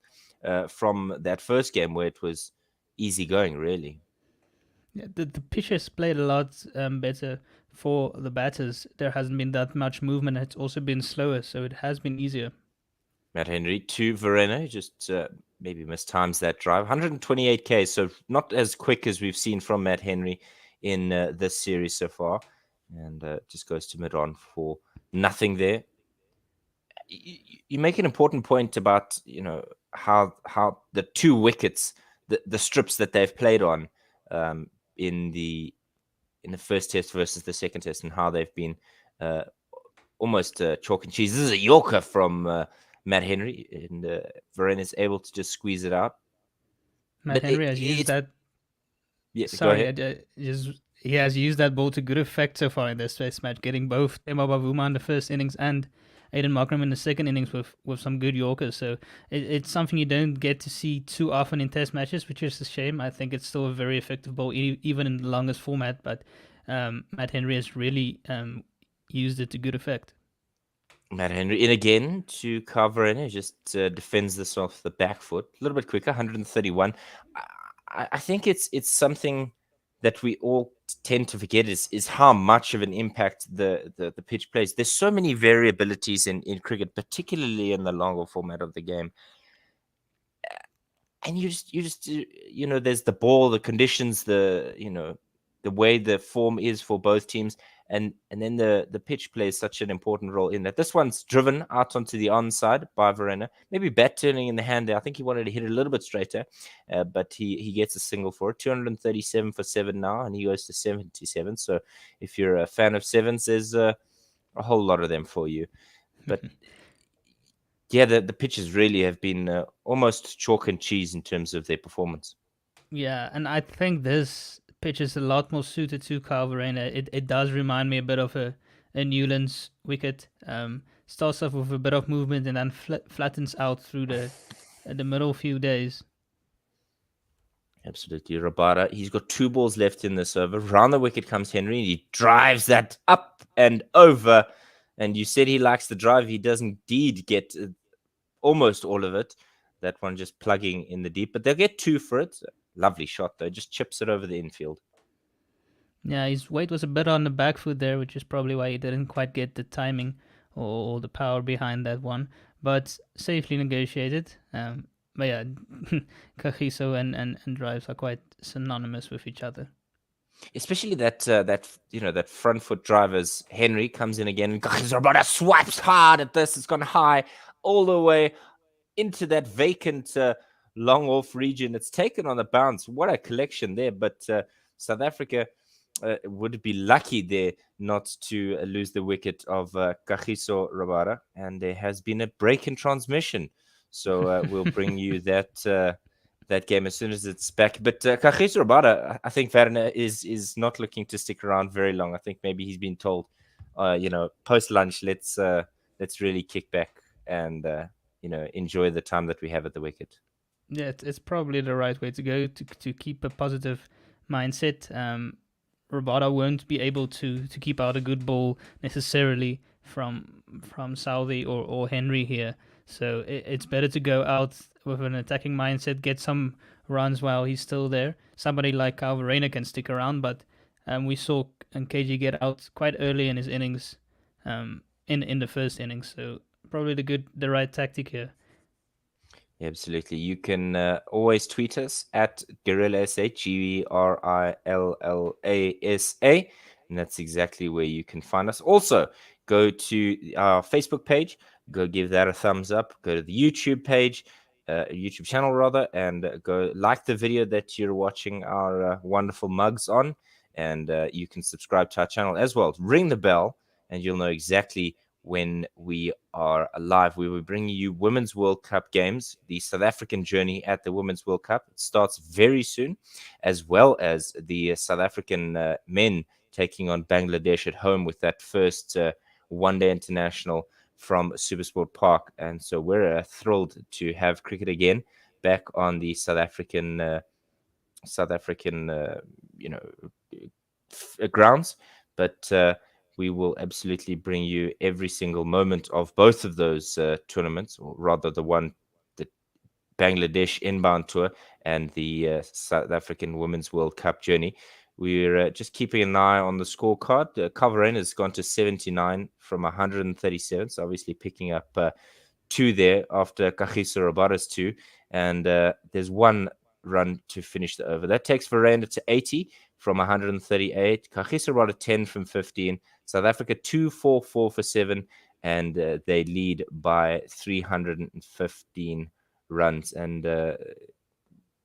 from that first game where it was easy going, really. Yeah, the pitches played a lot better for the batters. There hasn't been that much movement. It's also been slower, so it has been easier. Matt Henry to Verena, just maybe mistimes that drive. 128k, so not as quick as we've seen from Matt Henry in this series so far. And just goes to mid-on for nothing there. You make an important point about, how the 2 wickets, the strips that they've played on in the first test versus the second test, and how they've been almost chalk and cheese. This is a Yorker from Matt Henry, and Verena is able to just squeeze it out. Matt Henry has used that. Yeah, sorry, he has used that ball to good effect so far in this test match, getting both Temba Bavuma in the first innings and Aiden Markram in the second innings with some good Yorkers. So it's something you don't get to see too often in test matches, which is a shame. I think it's still a very effective ball, even in the longest format. But Matt Henry has really used it to good effect. Matt Henry in again to cover in. He just defends this off the back foot. A little bit quicker, 131. I think it's something that we all tend to forget is how much of an impact the pitch plays. There's so many variabilities in cricket, particularly in the longer format of the game. And you just there's the ball, the conditions, the way the form is for both teams. And then the pitch plays such an important role in that. This one's driven out onto the onside by Verena. Maybe bat turning in the hand there. I think he wanted to hit it a little bit straighter, but he gets a single for it. 237 for 7 now, and he goes to 77. So if you're a fan of sevens, there's a whole lot of them for you. But yeah, the pitches really have been almost chalk and cheese in terms of their performance. Yeah, and I think this pitch is a lot more suited to Kyle Verena. It does remind me a bit of a Newlands wicket. Starts off with a bit of movement and then flattens out through the middle few days. Absolutely. Rabada, he's got 2 balls left in this over. Round the wicket comes Henry, and he drives that up and over. And you said he likes the drive. He does indeed get almost all of it. That one just plugging in the deep. But they'll get 2 for it. Lovely shot, though. Just chips it over the infield. Yeah, his weight was a bit on the back foot there, which is probably why he didn't quite get the timing or the power behind that one. But safely negotiated. But yeah, Kagiso and drives are quite synonymous with each other. Especially that front foot drive as Henry comes in again. And Kagiso swipes hard at this. It's gone high all the way into that vacant long off region. It's taken on the bounce. What a collection there. But South Africa would be lucky there not to lose the wicket of Kagiso Rabada. And there has been a break in transmission. So we'll bring you that that game as soon as it's back. But Kagiso Rabada, I think Wagner is not looking to stick around very long. I think maybe he's been told, post lunch, let's really kick back and enjoy the time that we have at the wicket. Yeah, it's probably the right way to go to keep a positive mindset. Rabada won't be able to keep out a good ball necessarily from Southey or Henry here. So it's better to go out with an attacking mindset, get some runs while he's still there. Somebody like Kyle Verreynne can stick around, but we saw KG get out quite early in his innings, in the first innings. So probably the right tactic here. Yeah, absolutely. You can always tweet us at Guerilla SA, GERILLASA, and that's exactly where you can find us. Also, go to our Facebook page, go give that a thumbs up, go to the YouTube page, YouTube channel rather, and go like the video that you're watching our wonderful mugs on, and you can subscribe to our channel as well. Ring the bell, and you'll know exactly when we are live. We will bring you Women's World Cup games, the South African journey at the Women's World Cup. It starts very soon, as well as the South African men taking on Bangladesh at home with that first one-day international from Supersport Park. And so we're thrilled to have cricket again back on the South African grounds. But we will absolutely bring you every single moment of both of those tournaments, or rather the Bangladesh inbound tour and the South African Women's World Cup journey. We're just keeping an eye on the scorecard. Kyle Verreynne has gone to 79 from 137, so obviously picking up 2 there after Kagiso Rabada's 2. And there's 1 run to finish the over. That takes Verreynne to 80 from 138. Kagiso Rabada 10 from 15. South Africa 244 for 7, and they lead by 315 runs. And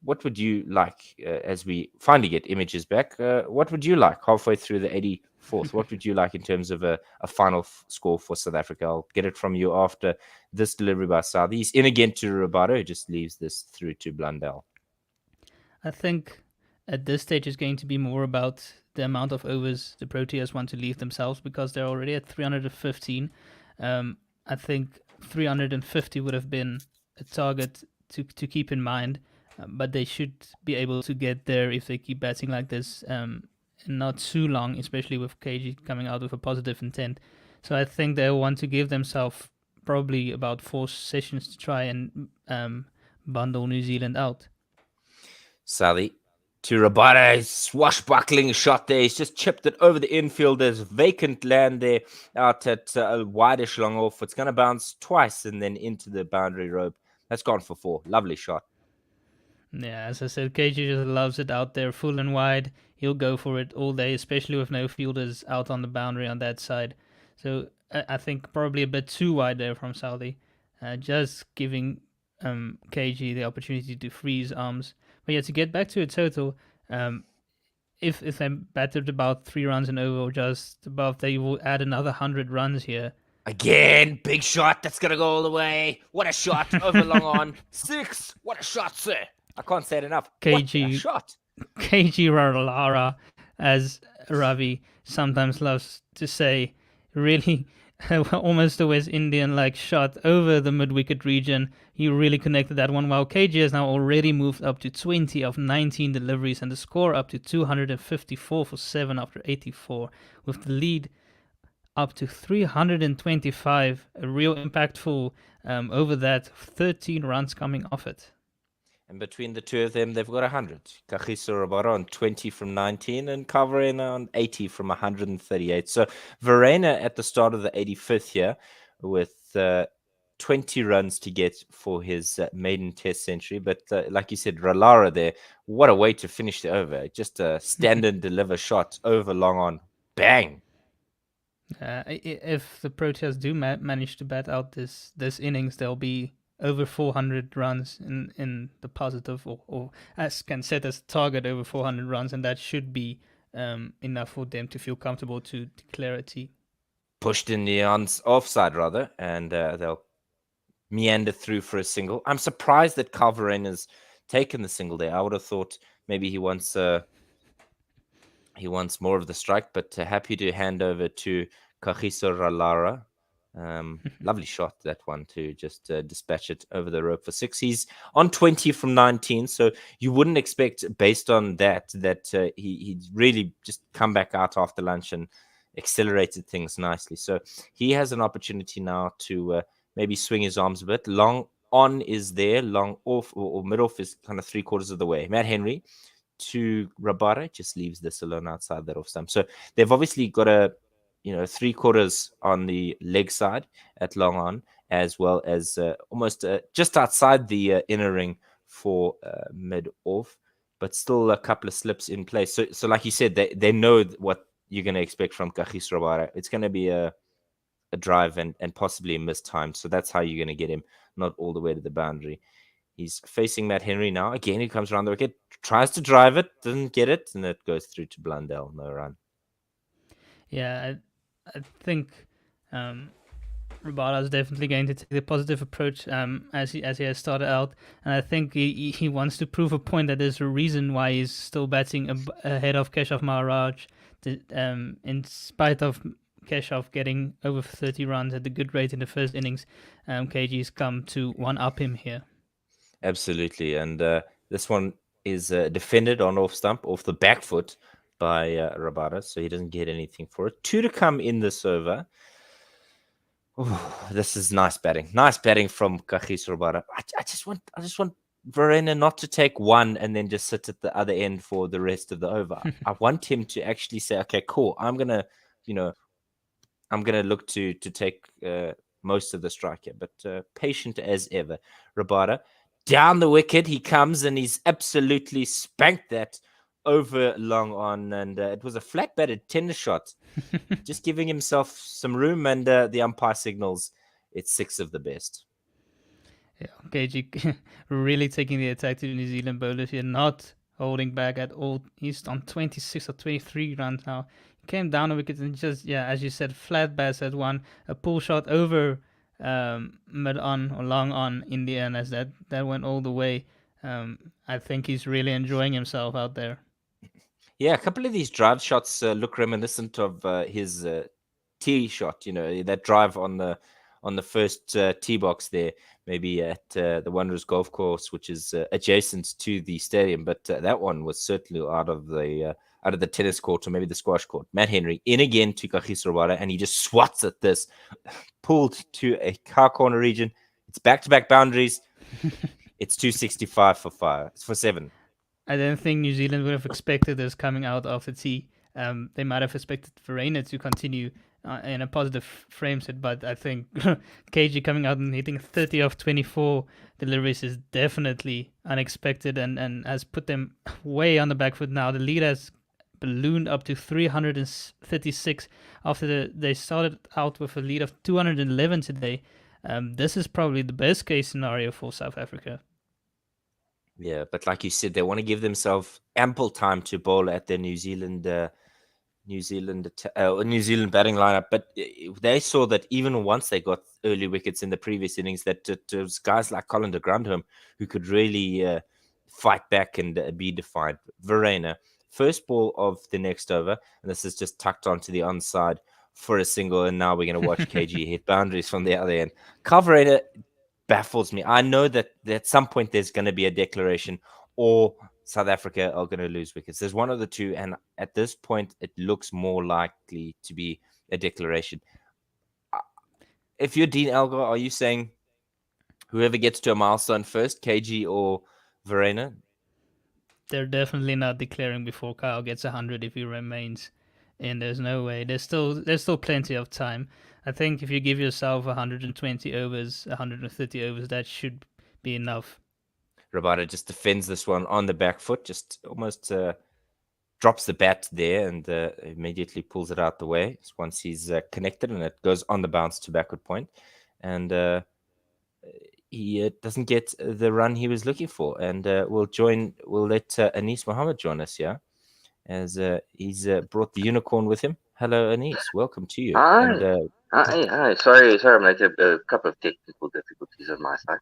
what would you like, as we finally get images back, what would you like halfway through the 84th? What would you like in terms of a final score for South Africa? I'll get it from you after this delivery by South. He's in again to Rabada, who just leaves this through to Blundell. I think at this stage it's going to be more about the amount of overs the Proteas want to leave themselves, because they're already at 315. I think 350 would have been a target to keep in mind, but they should be able to get there if they keep batting like this, not too long, especially with KG coming out with a positive intent. So I think they'll want to give themselves probably about 4 sessions to try and bundle New Zealand out. Sally to Rabada, swashbuckling shot there. He's just chipped it over the infield. There's vacant land there out at a wideish long off. It's going to bounce twice and then into the boundary rope. That's gone for 4. Lovely shot. Yeah, as I said, KG just loves it out there, full and wide. He'll go for it all day, especially with no fielders out on the boundary on that side. So I think probably a bit too wide there from Saudi, just giving KG the opportunity to freeze arms. But yeah, to get back to a total, if they batted about 3 runs and over or just above, they will add another 100 runs here. Again, big shot. That's going to go all the way. What a shot. Over long on. 6. What a shot, sir. I can't say it enough. KG, what a shot. KG Ralara, as Ravi sometimes loves to say, really almost a West Indian-like shot over the mid-wicket region. He really connected that one, while KG has now already moved up to 20 of 19 deliveries and the score up to 254 for 7 after 84, with the lead up to 325, a real impactful over that, 13 runs coming off it. And between the two of them, they've got 100. Kagiso Rabada on 20 from 19 and Kyle Verreynne on 80 from 138. So Verreynne at the start of the 85th here with 20 runs to get for his maiden test century. But like you said, Ralara there, what a way to finish the over. Just a stand and deliver shot over long on. Bang! If the Proteas do manage to bat out this innings, they'll be over 400 runs in the positive, or as can set as a target over 400 runs, and that should be enough for them to feel comfortable to declare a tee. Pushed in the offside rather, and they'll meander through for a single. I'm surprised that Calveren has taken the single there. I would have thought maybe he wants more of the strike, but happy to hand over to Kagiso Ralara. Lovely shot, that one, to just dispatch it over the rope for 6. He's on 20 from 19, so you wouldn't expect, based on that he'd really just come back out after lunch and accelerated things nicely. So he has an opportunity now to maybe swing his arms a bit. Long on is there, long off or mid off is kind of 3/4 of the way. Matt Henry to Rabada just leaves this alone outside that off stump. So they've obviously got a 3/4 on the leg side at long on, as well as almost just outside the inner ring for mid off, but still a couple of slips in place. So like you said, they know what you're going to expect from Kagiso Rabada. It's going to be a drive and possibly a missed time. So that's how you're going to get him not all the way to the boundary. He's facing Matt Henry now. Again, he comes around the wicket, tries to drive it, doesn't get it, and it goes through to Blundell. No run. Yeah, I think Rabada is definitely going to take the positive approach as he has started out, and I think he wants to prove a point that there's a reason why he's still batting ahead of Keshav Maharaj, in spite of Keshav getting over 30 runs at a good rate in the first innings. KG's come to one up him here. Absolutely, and this one is defended on off stump, off the back foot by Rabada, so he doesn't get anything for it. 2 to come in this over. This is nice batting from Kagiso Rabada. I just want Verena not to take one and then just sit at the other end for the rest of the over. I want him to actually say, okay, cool, I'm gonna look to take most of the strike here, but patient as ever. Rabada down the wicket, he comes and he's absolutely spanked that over long on, and it was a flat batted tender shot, just giving himself some room, and the umpire signals it's 6 of the best. Yeah, KG really taking the attack to the New Zealand bowlers here, not holding back at all. He's on 26 or 23 runs now. He came down a wicket and just, as you said, flat bats at one, a pull shot over mid on or long on in the end, as that went all the way. I think he's really enjoying himself out there. Yeah, a couple of these drive shots look reminiscent of his tee shot. That drive on the first tee box there, maybe at the Wanderers Golf Course, which is adjacent to the stadium. But that one was certainly out of the tennis court, or maybe the squash court. Matt Henry in again to Kagiso Rabada, and he just swats at this, pulled to a car corner region. It's back-to-back boundaries. It's 265 for 7. I don't think New Zealand would have expected this coming out of the tee. They might have expected Verena to continue in a positive frame set, but I think KG coming out and hitting 30 of 24 deliveries is definitely unexpected, and has put them way on the back foot now. The lead has ballooned up to 336 after they started out with a lead of 211 today. This is probably the best case scenario for South Africa. Yeah, but like you said, they want to give themselves ample time to bowl at their New Zealand batting lineup. But they saw that even once they got early wickets in the previous innings, that it was guys like Colin de Grandhomme who could really fight back and be defiant. Verena, first ball of the next over, and this is just tucked onto the onside for a single, and now we're going to watch KG hit boundaries from the other end. Verena baffles me. I know that at some point there's going to be a declaration, or South Africa are going to lose wickets. There's one of the two, and at this point, it looks more likely to be a declaration. If you're Dean Elgar, are you saying whoever gets to a milestone first, KG or Verena? They're definitely not declaring before Kyle gets 100 if he remains in. There's no way. There's still plenty of time. I think if you give yourself 120 overs, 130 overs, that should be enough. Rabada just defends this one on the back foot, just almost drops the bat there and immediately pulls it out the way once he's connected, and it goes on the bounce to backward point. And he doesn't get the run he was looking for. And we'll let Anis Mohammed join us here, as he's brought the unicorn with him. Hello, Anis. Welcome to you. Hi. And Hi. Sorry, I'm like a couple of technical difficulties on my side.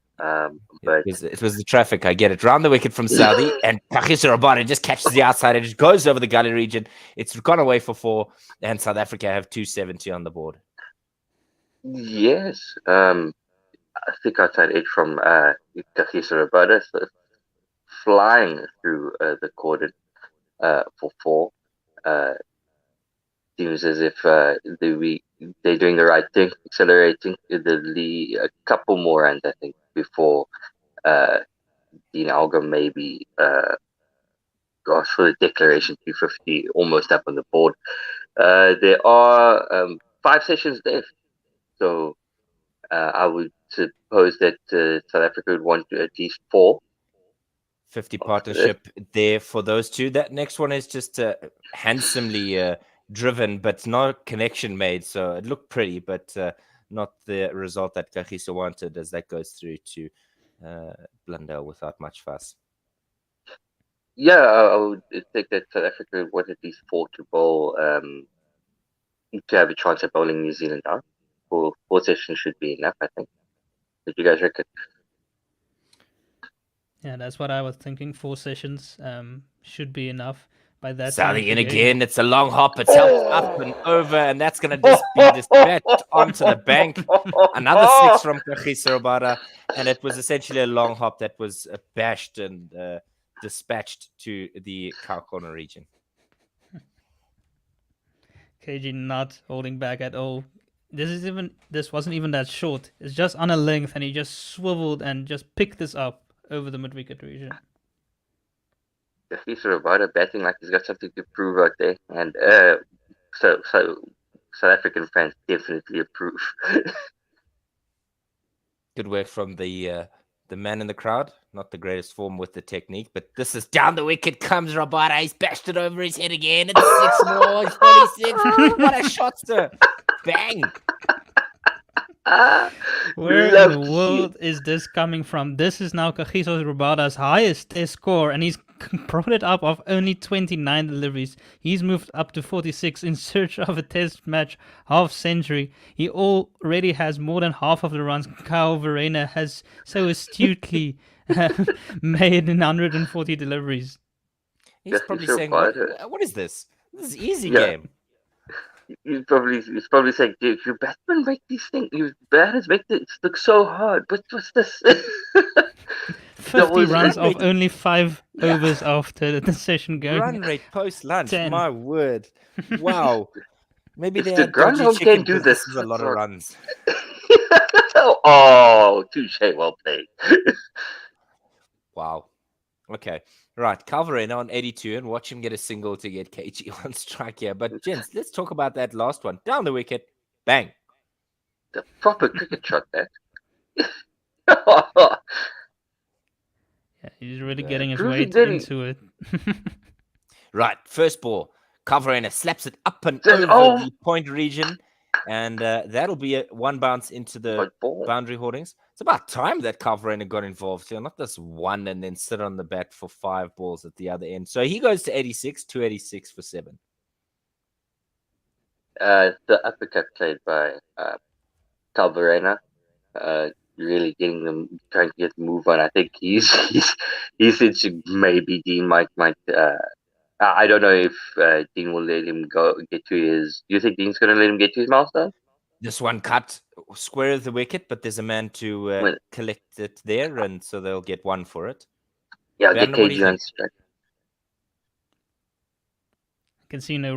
But it was the traffic. I get it. Round the wicket from Saudi, and Kagiso Rabada just catches the outside and just goes over the gully region. It's gone away for 4, and South Africa have 270 on the board. yes, I think outside edge from Kagiso Rabada, so flying through the cordon for 4. Seems as if they're doing the right thing, accelerating the lead a couple more runs, I think, before Dean Alga maybe for the declaration 250 almost up on the board. There are 5 sessions left, so I would suppose that South Africa would want at least 4. 50 partnership there for those two. That next one is just handsomely driven, but no connection made. So it looked pretty, but not the result that Kagiso wanted, as that goes through to Blundell without much fuss. Yeah, I would think that South Africa would want at least 4 to bowl to have a chance at bowling New Zealand out. 4 sessions should be enough, I think. What do you guys reckon? Yeah, that's what I was thinking. 4 sessions should be enough. By that Saudi in again. It's a long hop. It's up and over, and that's going to just be dispatched onto the bank. Another 6 from Kagiso Rabada, and it was essentially a long hop that was bashed and dispatched to the cow corner region. KG not holding back at all. This wasn't even that short. It's just on a length, and he just swiveled and just picked this up over the mid-wicket region. Kagiso Rabada batting like he's got something to prove out there, and so South African fans definitely approve. Good work from the man in the crowd. Not the greatest form with the technique, but this is down the wicket comes Rabada. He's bashed it over his head again. It's 6 more. It's 46. What a shot, sir! Bang! Where in the world is this coming from? This is now Kagiso Rabada's highest test score, and he's brought it up of only 29 deliveries. He's moved up to 46 in search of a test match half century. He already has more than half of the runs Kyle Verreynne has so astutely made in 140 deliveries. He's probably saying, what is this? This is easy game. He's probably saying, dude, your batsmen make these things. Your batters make this look so hard. What's this? 50 runs off only 5 overs after the session going. Run rate post lunch. My word! Wow. Maybe they the Grundle can't do this. This is a lot of runs. Oh, touche, well played. Wow. Okay. Right. Calvarino on 82, and watch him get a single to get KG on strike here. But gents, let's talk about that last one. Down the wicket. Bang. The proper cricket shot there. Yeah, he's really getting his weight into it. Right. First ball. Calvarino slaps it up and over the point region. And that'll be one bounce into the boundary hoardings. It's about time that Calvarino got involved here. Not this one and then sit on the bat for 5 balls at the other end. So he goes to 86, 286 for 7. The uppercut played by Calvarino, really getting them, trying to get the move on. I think he's thinking maybe Dean might. I don't know if Dean will let him get to his. Do you think Dean's going to let him get to his milestone? This one cut square of the wicket, but there's a man to collect it there, and so they'll get 1 for it. Yeah, I'll get KG on strike. I can see no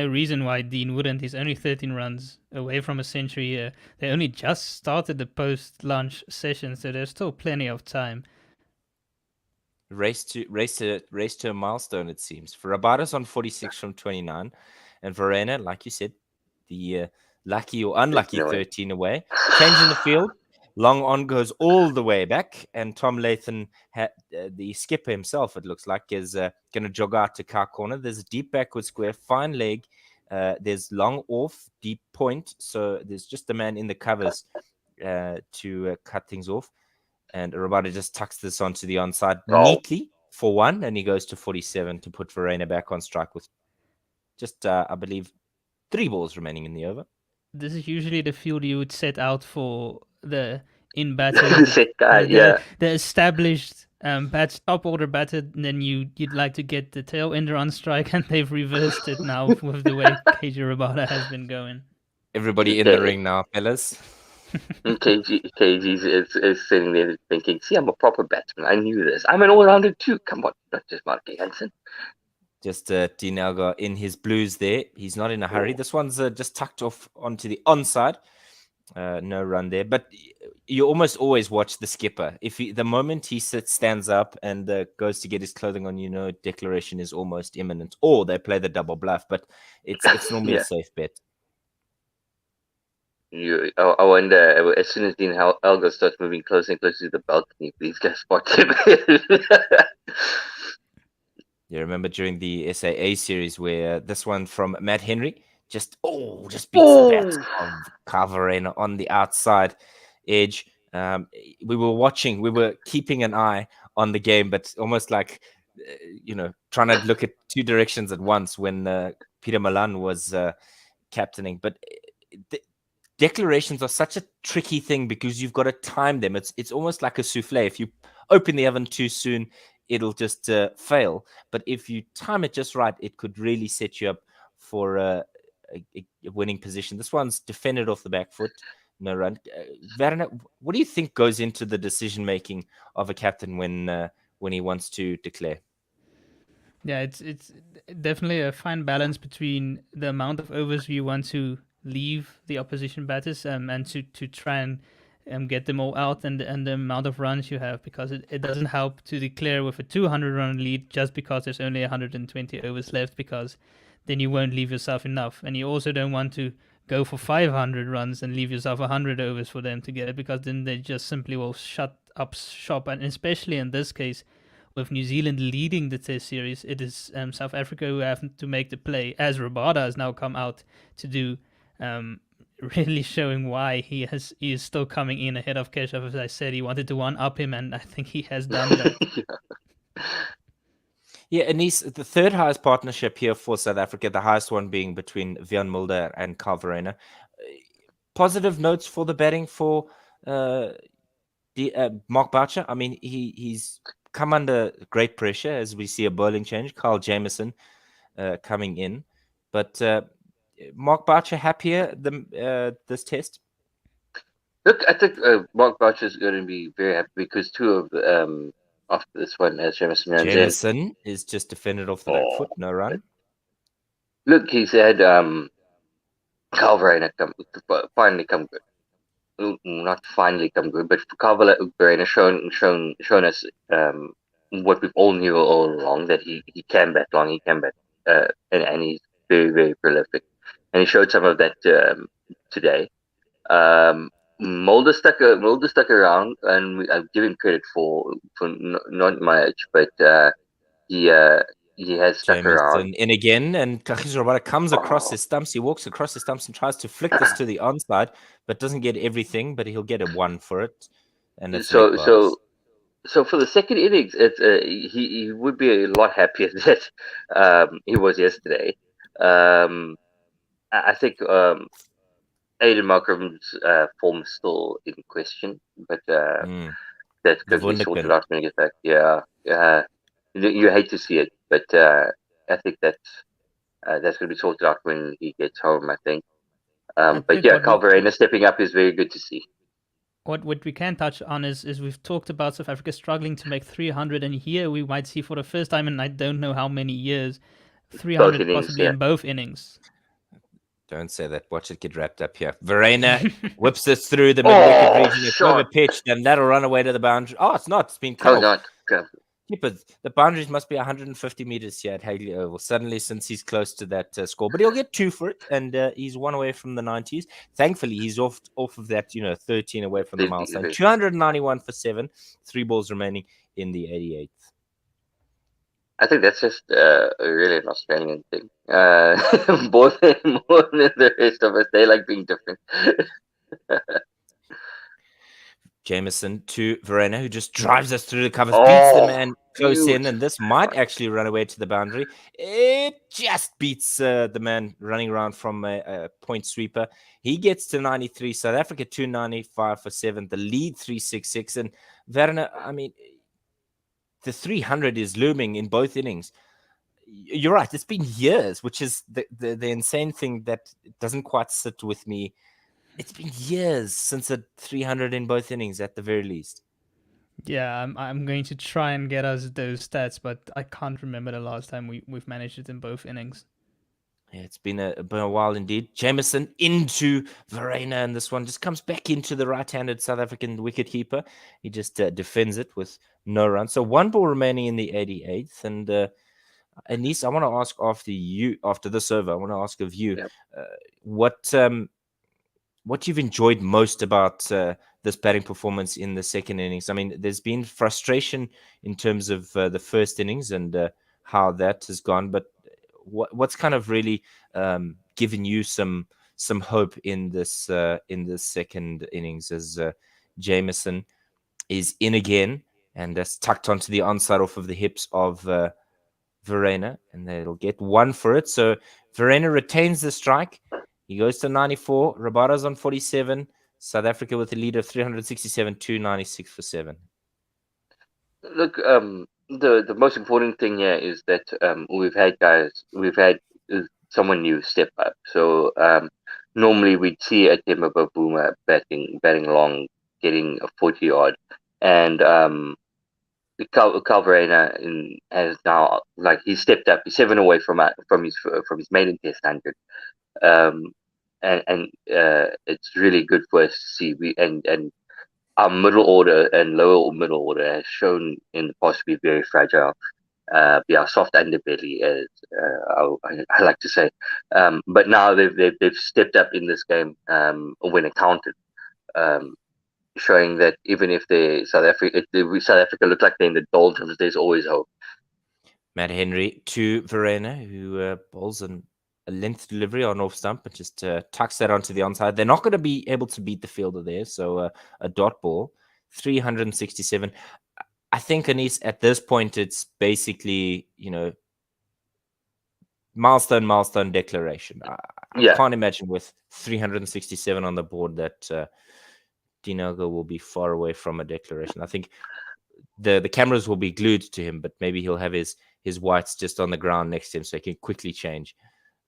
reason why Dean wouldn't. He's only 13 runs away from a century here. They only just started the post-lunch session, so there's still plenty of time. Race to a milestone, it seems. For Rabada's on 46 from 29, and Verreynne, like you said, the lucky or unlucky 13 away. Change in the field. Long on goes all the way back, and Tom Latham, the skipper himself, it looks like, is going to jog out to car corner. There's a deep backward square, fine leg. There's long off, deep point, so there's just a man in the covers to cut things off. And Rabada just tucks this onto the onside Oh. neatly for one, and he goes to 47 to put Verena back on strike with just, I believe, 3 balls remaining in the over. This is usually the field you would set out for the in batter, Set guy, yeah. the established top order batter. And then you'd like to get the tail ender on strike, and they've reversed it now with the way KG Rabada has been going. Everybody in the ring now, fellas. KG is sitting there thinking, see, I'm a proper batsman. I knew this. I'm an all-rounder too. Come on, not just Mark Hansen. Just Dinalga in his blues there. He's not in a hurry. This one's just tucked off onto the onside. No run there. But you almost always watch the skipper. The moment he stands up and goes to get his clothing on, declaration is almost imminent. Or they play the double bluff. But it's normally a safe bet. I wonder, as soon as Dean Elgar starts moving closer and closer to the balcony, please go spot him. You remember during the SAA series where this one from Matt Henry just beats the bat of Carverena on the outside edge. We were keeping an eye on the game, but almost like, trying to look at two directions at once when Peter Milan was captaining. But declarations are such a tricky thing because you've got to time them. It's almost like a souffle. If you open the oven too soon, it'll just fail. But if you time it just right, it could really set you up for a winning position. This one's defended off the back foot, no run. Werner, what do you think goes into the decision making of a captain when he wants to declare? Yeah, it's definitely a fine balance between the amount of overs you want to leave the opposition batters and to try and get them all out and the amount of runs you have, because it doesn't help to declare with a 200-run lead just because there's only 120 overs left, because then you won't leave yourself enough. And you also don't want to go for 500 runs and leave yourself 100 overs for them to get it, because then they just simply will shut up shop. And especially in this case, with New Zealand leading the Test series, it is South Africa who have to make the play, as Rabada has now come out to do, really showing why he is still coming in ahead of Keshav. As I said, he wanted to one-up him, and I think he has done that. Yeah, Anis, the third highest partnership here for South Africa, the highest one being between Vian Mulder and Carl Verena. Positive notes for the batting for Mark Boucher. I mean, he's come under great pressure as we see a bowling change. Carl Jameson coming in. But Mark Boucher happier this test? Look, I think Mark Boucher is going to be very happy because two of after this one, as Jameson is just defended off the back foot, no run. Look, he's had Carl Verena finally come good. Not finally come good, but Carl Verena shown us what we've all knew all along, that he can bat long, he can bat, and he's very, very prolific. And he showed some of that today. Mulder stuck around, and I give him credit for not much, but he has stuck around. In again, and Kagiso Rabada comes across his stumps. He walks across his stumps and tries to flick this to the onside, but doesn't get everything. But he'll get a 1 for it. And it's so for the second innings, it's he would be a lot happier that he was yesterday. I think Aiden Markram's form is still in question, but that's going to be sorted out when he gets back. Yeah. You hate to see it, but I think that's going to be sorted out when he gets home, I think. But yeah, Carl Verena stepping up is very good to see. What we can touch on is we've talked about South Africa struggling to make 300, and here we might see for the first time in I don't know how many years, 300 possibly in both innings. Don't say that. Watch it get wrapped up here. Verena whips this through the mid-wicket region. It's over-pitched, and that'll run away to the boundary. Oh, it's not. It's been cut off. Keepers, the boundaries must be 150 meters here at Hagley Oval. Suddenly, since he's close to that score, but he'll get 2 for it, and he's 1 away from the 90s. Thankfully, he's off of that, 13 away from the milestone. 291 for 7, 3 balls remaining in the 88th. I think that's just really an Australian thing. More than the rest of us, they like being different. Jameson to Verena, who just drives us through the covers, beats the man close in, and this might actually run away to the boundary. It just beats the man running around from a point sweeper. He gets to 93. South Africa 295 for 7. The lead 366. And Verena, I mean, the 300 is looming in both innings. You're right. It's been years, which is the insane thing that doesn't quite sit with me. It's been years since a 300 in both innings, at the very least. Yeah, I'm going to try and get us those stats, but I can't remember the last time we've managed it in both innings. Yeah, it's been a while indeed. Jameson into Verena, and this one just comes back into the right-handed South African wicketkeeper. He just defends it with no run. So 1 ball remaining in the 88th, and Anis, I want to ask after this over. I want to ask of you what you've enjoyed most about this batting performance in the second innings. I mean, there's been frustration in terms of the first innings and how that has gone, but what's kind of really given you some hope in this second innings as Jameson is in again and that's tucked onto the onside off of the hips of Verena, and they'll get 1 for it. So Verena retains the strike. He goes to 94. Rabada's on 47. South Africa with a lead of 367, 296 for 7. Look, the most important thing here is that we've had someone new step up. So normally we'd see a Temba Bavuma batting long, getting a 40 odd, and Calverena has now, like, he stepped up. He's 7 away from his maiden Test 100. And it's really good for us to see. And our middle order and lower middle order has shown in the past to be very fragile. Be our soft underbelly, as I like to say. But now they've stepped up in this game when it counted, showing that even if South Africa look like they're in the doldrums, there's always hope. Matt Henry to Verena, who bowls a length delivery on off stump and just tucks that onto the onside. They're not going to be able to beat the fielder there, so a dot ball, 367. I think, Anis, at this point, it's basically, milestone declaration. I can't imagine with 367 on the board that Dinago will be far away from a declaration. I think the cameras will be glued to him, but maybe he'll have his whites just on the ground next to him so he can quickly change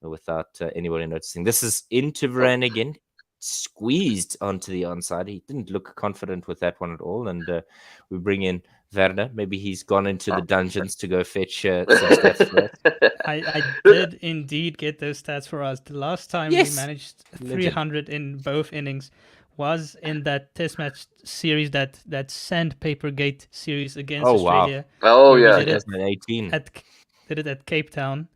without anybody noticing. This is into Varane again, squeezed onto the onside. He didn't look confident with that one at all, and we bring in Werner. Maybe he's gone into the dungeons to go fetch some stats for us. I did indeed get those stats for us. The last time we managed 300 in both innings was in that Test match series, that Sandpaper Gate series against Australia. Wow. Oh, yeah. 2018. Did it at Cape Town.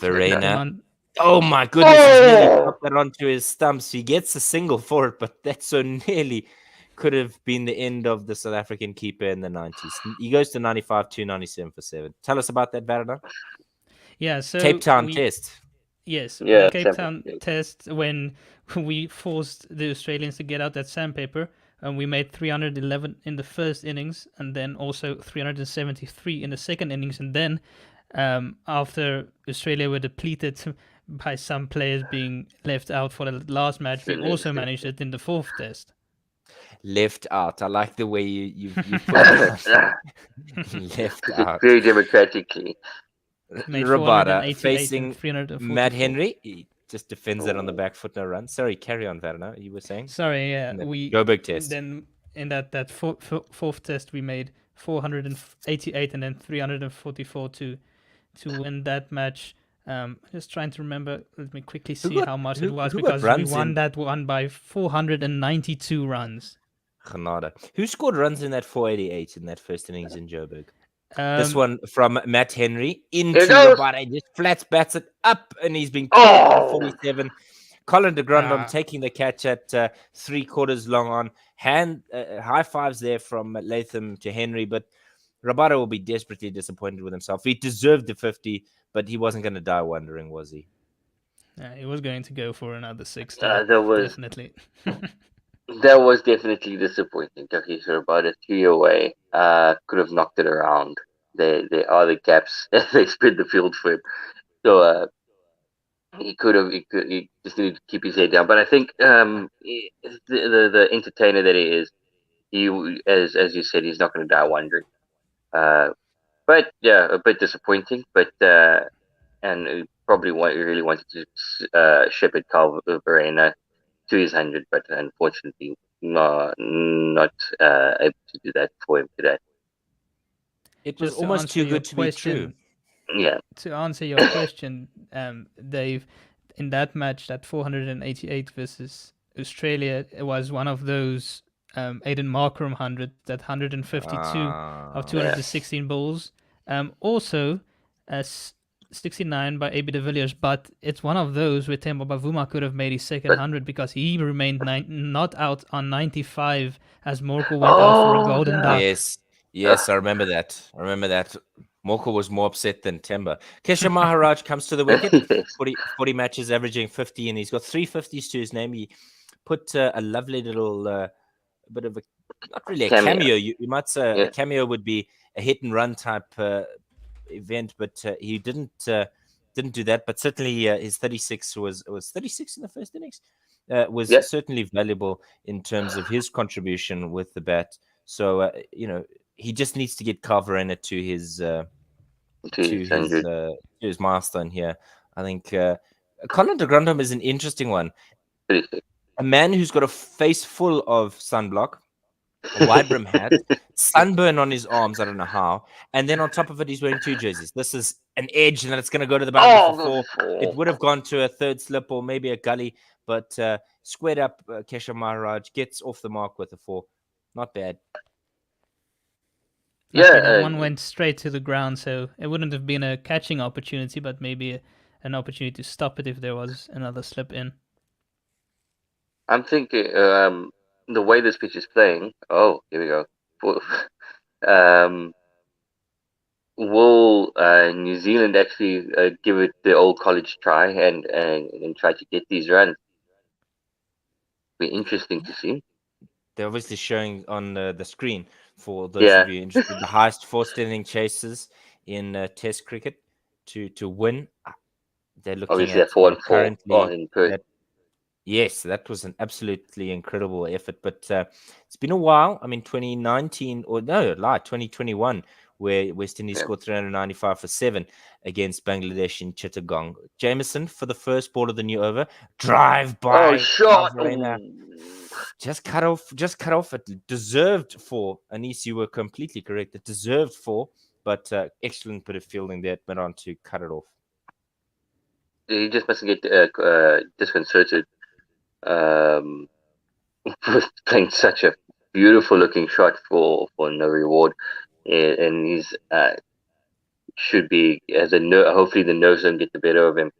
Verena. Oh, my goodness. He's nearly popped that onto his stumps. He gets a single for it, but that so nearly could have been the end of the South African keeper in the 90s. He goes to 95, 297 for 7. Tell us about that, Werner. Yeah, so Cape Town Test. Yes, the Cape Town Test, when we forced the Australians to get out that sandpaper, and we made 311 in the first innings, and then also 373 in the second innings, and then after Australia were depleted by some players being left out for the last match, we also managed it in the fourth Test. Left out. I like the way you put it. Left out. Very democratically. Rabada facing Matt Henry. He just defends it on the back foot, no run. Sorry, carry on, Werner. You were saying? Sorry, yeah. Joburg Test. Then in that fourth Test, we made 488 and then 344 to win that match. Just trying to remember. Let me quickly see how much it was, because we won that one by 492 runs. Granada. Who scored runs in that 488 in that first innings in Joburg? This one from Matt Henry into Rabada. He just flats bats it up, and he's been caught on 47. Colin de Grandon taking the catch at 3/4 long on. High fives there from Latham to Henry, but Rabada will be desperately disappointed with himself. He deserved the 50, but he wasn't going to die wondering, was he? He was going to go for another 60. Definitely. That was definitely disappointing. Takisha about a 3 away. Could have knocked it around. They are the gaps. They spread the field for him. So he could have. He just needed to keep his head down. But I think the entertainer that he is, as you said, he's not going to die wondering. But yeah, a bit disappointing. But and he probably really wanted to shepherd Carl Verena to his 100, but unfortunately, not able to do that for him today. It was Just to almost answer too your good to be true. question, Yeah, To answer your question, Dave, in that match, that 488 versus Australia, it was one of those Aiden Markram 100, that 152 of 216 balls. Also, 69 by AB de Villiers, but it's one of those where Temba Bavuma could have made his second 100 because he remained not out on 95 as Morkel went out for a golden duck. Yes, I remember that. Morkel was more upset than Temba. Kesha Maharaj comes to the wicket, 40 matches, averaging 50, and he's got 350s to his name. He put a lovely little bit of a, not really a cameo. You might say a cameo would be a hit and run type event, but he didn't do that. But certainly his 36 was 36 in the first innings. Was certainly valuable in terms of his contribution with the bat. So he just needs to get Carverena to his milestone here. I think Colin de Grandhomme is an interesting one. A man who's got a face full of sunblock, a wide brim hat, sunburn on his arms, I don't know how, and then on top of it, he's wearing 2 jerseys. This is an edge, and it's going to go to the boundary for 4. It would have gone to a third slip or maybe a gully, but squared up. Kesha Maharaj gets off the mark with a 4. Not bad. That one went straight to the ground, so it wouldn't have been a catching opportunity, but maybe an opportunity to stop it if there was another slip in. I'm thinking the way this pitch is playing. Oh, here we go. Will New Zealand actually give it the old college try and try to get these runs? Be interesting to see. They're obviously showing on the screen for those of you interested. The highest 4-inning chases in Test cricket to win. They're looking obviously at 4 and 4 currently. in Perth. Yes, that was an absolutely incredible effort. But it's been a while. I mean, 2021, where West Indies scored 395 for 7 against Bangladesh in Chittagong. Jameson for the first ball of the new over. Drive by. Oh, shot! Just cut off. It deserved 4. Anis, you were completely correct. It deserved 4, but excellent bit of fielding there. Went on to cut it off. He just mustn't get disconcerted. Playing such a beautiful looking shot for no reward, and he's should be hopefully the nerves don't get the better of him.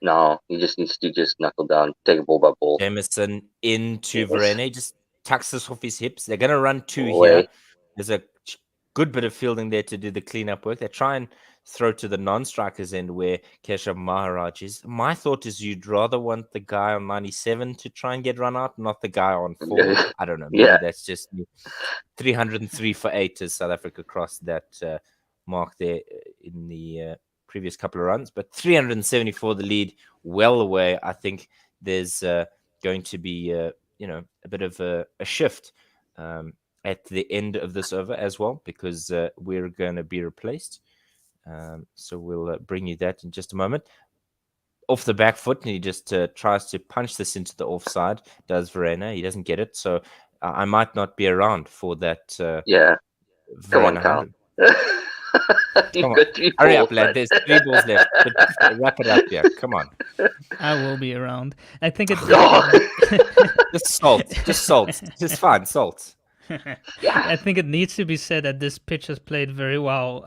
No, he just needs to just knuckle down, take a ball by ball. Jameson into Verena, just tucks this off his hips. They're going to run 2 here. There's a good bit of fielding there to do the cleanup work. They try and throw to the non-strikers end where Keshav Maharaj is. My thought is you'd rather want the guy on 97 to try and get run out, not the guy on 4. I don't know. Maybe that's just me. 303 for 8 as South Africa crossed that mark there in the previous couple of runs. But 374 the lead, well away. I think there's going to be a bit of a shift at the end of this over as well, because we're going to be replaced. So we'll bring you that in just a moment. Off the back foot, and he just tries to punch this into the offside. Does Verena? He doesn't get it, so I might not be around for that. Come on, Carl. Come on. Hurry up, lad. There's 3 balls left. Wrap it up, yeah. Come on. I will be around. I think it's just salt. Just fine, salt. I think it needs to be said that this pitch has played very well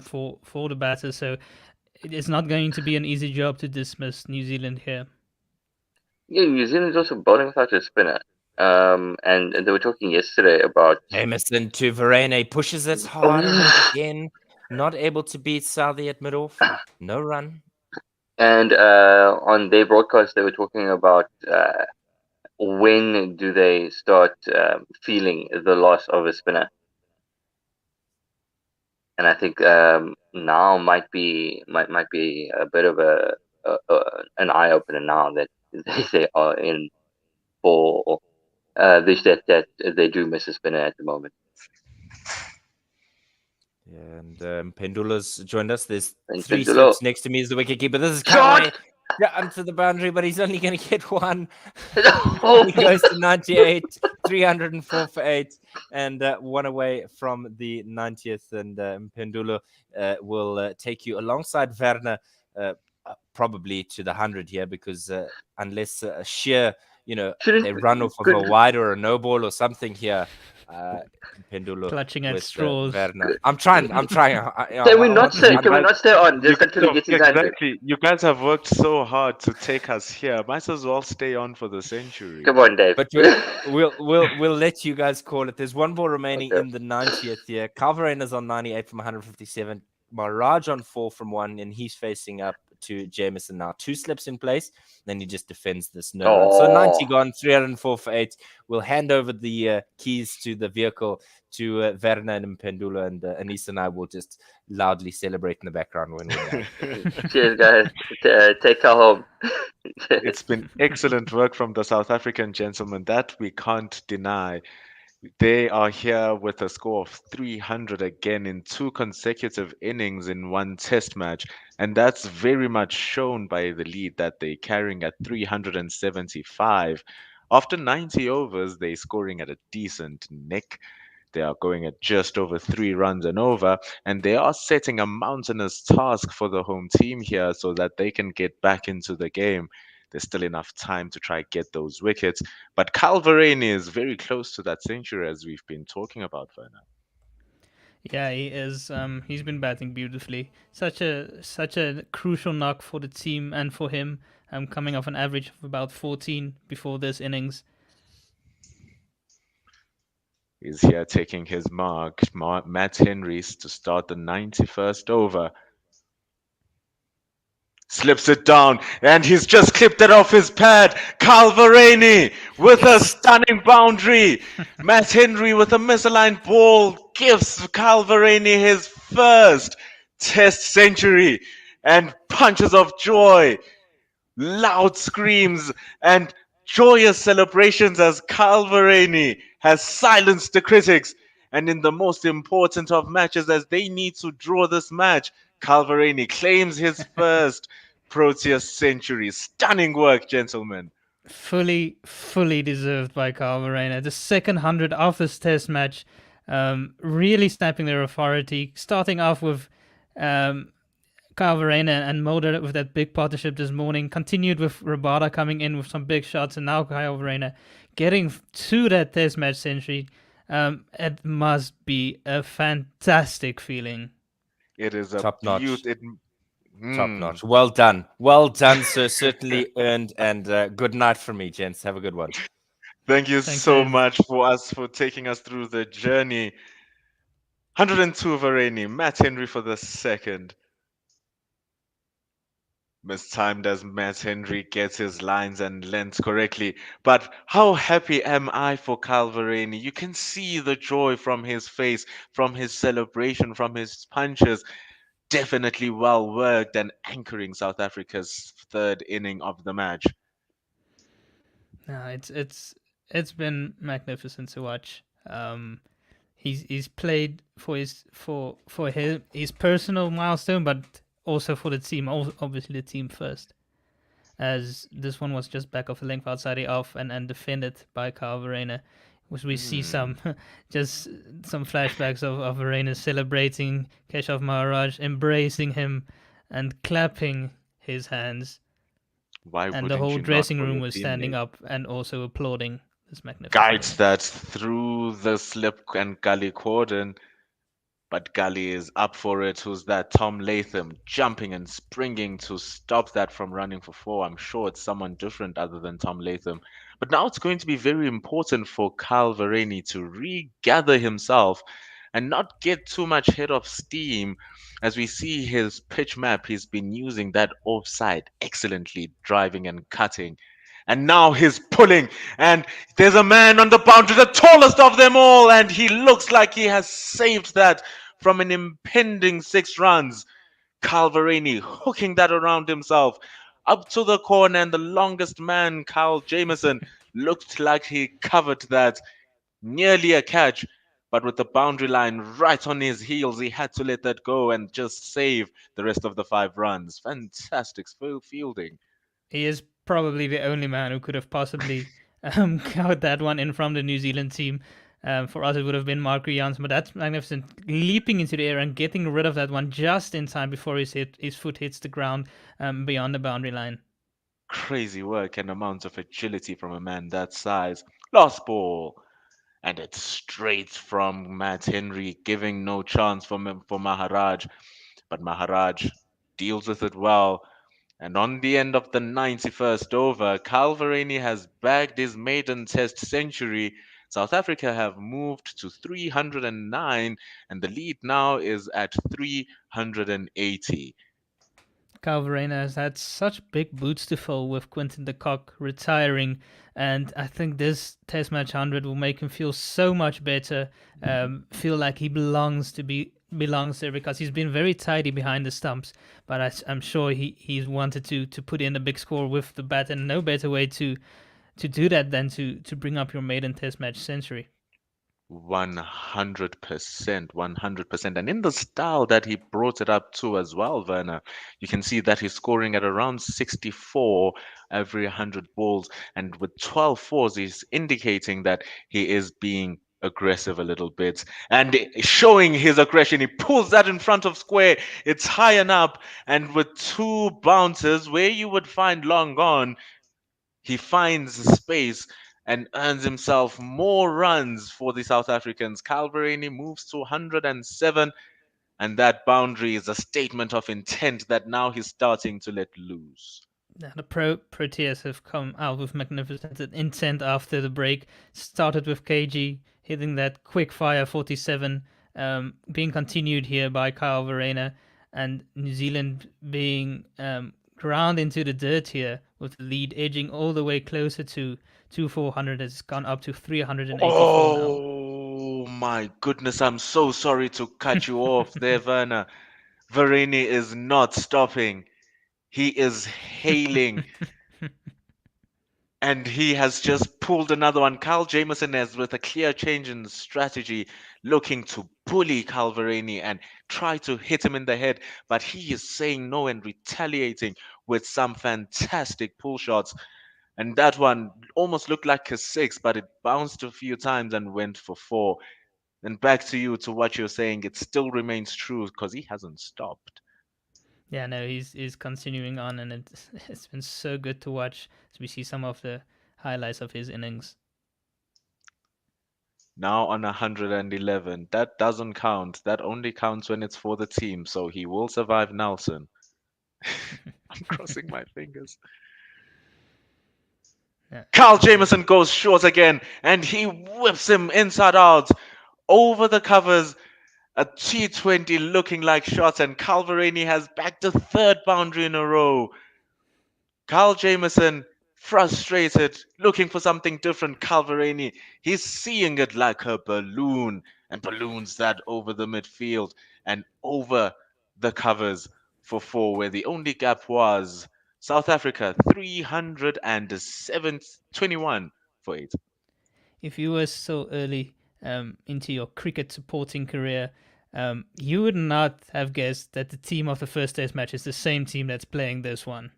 for the batters, so it's not going to be an easy job to dismiss New Zealand here. Yeah, New Zealand's also bowling without a spinner. And they were talking yesterday about Jameson to Verena, pushes it hard again, not able to beat Southey at mid-off, no run. And on their broadcast, they were talking about when do they start feeling the loss of a spinner? And I think now might be a bit of an eye opener now that they are in for this that they do miss a spinner at the moment. And Pendula's joined us. There's And 3 Pendulo. slips next to me is the wicketkeeper. This is Kawhi. Yeah, onto the boundary, but he's only going to get one. He goes to 98, 304 for 8, and 1 away from the 90th. And Pendulo will take you alongside Werner, probably to the 100 here, because unless sheer, they run off of a wide or a no ball or something here. Pendulo clutching at with straws. Werner. I'm trying. Can we not stay on just until we get Exactly. You guys have worked so hard to take us here. Might as well stay on for the century. Come on, Dave. But we'll let you guys call it. There's 1 ball remaining in the 90th here. Calveraina's on 98 from 157. Maharaj on 4 from 1, and he's facing up to Jameson now. 2 slips in place, then he just defends this no run. So 90 gone, 304 for 8. We'll hand over the keys to the vehicle to Werner and Pendula, and Anissa and I will just loudly celebrate in the background when we're done. Cheers, guys. Take her home. It's been excellent work from the South African gentlemen. That we can't deny. They are here with a score of 300 again in 2 consecutive innings in 1 test match. And that's very much shown by the lead that they're carrying at 375. After 90 overs, they're scoring at a decent nick. They are going at just over 3 runs and over. And they are setting a mountainous task for the home team here so that they can get back into the game. There's still enough time to try get those wickets. But Calveraini is very close to that century, as we've been talking about for now. Yeah, he is. He's been batting beautifully. Such a crucial knock for the team and for him. Coming off an average of about 14 before this innings. He's here taking his mark. Matt Henrys to start the 91st over. Slips it down, and he's just clipped it off his pad. Calveraini with a stunning boundary. Matt Henry with a misaligned ball gives Calveraini his first test century, and punches of joy, loud screams, and joyous celebrations as Calveraini has silenced the critics. And in the most important of matches, as they need to draw this match, Calveraini claims his first Proteas century. Stunning work, gentlemen. Fully deserved by Calveraina. The second 100 of this test match, really snapping their authority. Starting off with Calveraina and Mulder with that big partnership this morning. Continued with Rabada coming in with some big shots, and now Calveraina getting to that test match century. It must be a fantastic feeling. It is a top notch. Top notch. Well done, sir. Certainly earned. And good night from me, gents. Have a good one. Thank you so much for taking us through the journey. 102 Varane, Matt Henry for the second. Mistimed as Matt Henry gets his lines and lengths correctly. But how happy am I for Calveraini? You can see the joy from his face, from his celebration, from his punches. Definitely well worked and anchoring South Africa's 3rd inning of the match. No, it's been magnificent to watch. He's played for his personal milestone, but also for the team. Obviously, the team first, as this one was just back off a length outside the off and defended by Calveraina. We see some flashbacks of Verena celebrating Keshav Maharaj, embracing him and clapping his hands. And the whole dressing room was standing up and also applauding this magnificent guides that through the slip and Gully cordon. But Gully is up for it. Who's that? Tom Latham jumping and springing to stop that from running for 4. I'm sure it's someone different other than Tom Latham. But now it's going to be very important for Calveraini to regather himself and not get too much head of steam. As we see his pitch map, he's been using that offside excellently, driving and cutting. And now he's pulling, and there's a man on the boundary, the tallest of them all, and he looks like he has saved that from an impending 6 runs. Calverini hooking that around himself up to the corner, and the longest man, Jameson, looked like he covered that. Nearly a catch, but with the boundary line right on his heels, he had to let that go and just save the rest of the 5 runs. Fantastic fielding. He is probably the only man who could have possibly got that one in from the New Zealand team. For us, it would have been Mark Janssen, but that's magnificent. Leaping into the air and getting rid of that one just in time before his foot hits the ground beyond the boundary line. Crazy work and amount of agility from a man that size. Last ball. And it's straight from Matt Henry, giving no chance for Maharaj. But Maharaj deals with it well. And on the end of the 91st over, Calverini has bagged his maiden test century. South Africa have moved to 309, and the lead now is at 380. Calverena has had such big boots to fill with Quinton de Kock retiring, and I think this Test Match 100 will make him feel so much better, feel like he belongs there, because he's been very tidy behind the stumps, but I'm sure he's wanted to put in a big score with the bat, and no better way to do that than to bring up your maiden Test Match century. 100%. And in the style that he brought it up to as well, Werner, you can see that he's scoring at around 64 every 100 balls. And with 12 fours, he's indicating that he is being aggressive a little bit and showing his aggression. He pulls that in front of square. It's high and up. And with 2 bounces where you would find long gone, he finds space and earns himself more runs for the South Africans. Calverini moves to 107, and that boundary is a statement of intent that now he's starting to let loose. The Proteas have come out with magnificent intent after the break. Started with KG hitting that quick fire 47, being continued here by Kyle Verreynne, and New Zealand being ground into the dirt here, with the lead edging all the way closer to 400. Has gone up to 384 now. Oh my goodness, I'm so sorry to cut you off there, Werner. Verreynne is not stopping. He is hailing. And he has just pulled another one. Jameson has, with a clear change in strategy, looking to bully Verreynne and try to hit him in the head. But he is saying no and retaliating with some fantastic pull shots. And that one almost looked like a 6, but it bounced a few times and went for 4. And back to you, to what you're saying, it still remains true because he hasn't stopped. Yeah, no, he's continuing on, and it's been so good to watch as we see some of the highlights of his innings. Now on 111, that doesn't count. That only counts when it's for the team. So he will survive Nelson. I'm crossing my fingers. Yeah. Jameson goes short again, and he whips him inside out over the covers. A T20 looking like shots, and Verreynne has backed the 3rd boundary in a row. Jameson, frustrated, looking for something different. Verreynne, he's seeing it like a balloon, and balloons that over the midfield and over the covers for 4, where the only gap was. South Africa 321 for 8. If you were so early into your cricket supporting career, you would not have guessed that the team of the first Test match is the same team that's playing this one.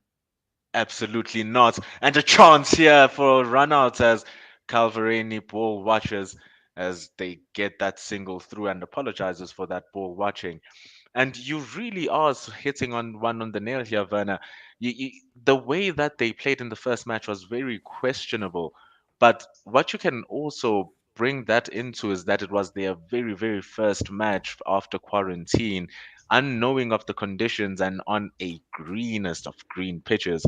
Absolutely not. And a chance here for a run out as Verreynne ball watches as they get that single through, and apologizes for that ball watching. And you really are hitting on the nail here, Werner. The way that they played in the first match was very questionable. But what you can also bring that into is that it was their very, very first match after quarantine, unknowing of the conditions and on a greenest of green pitches.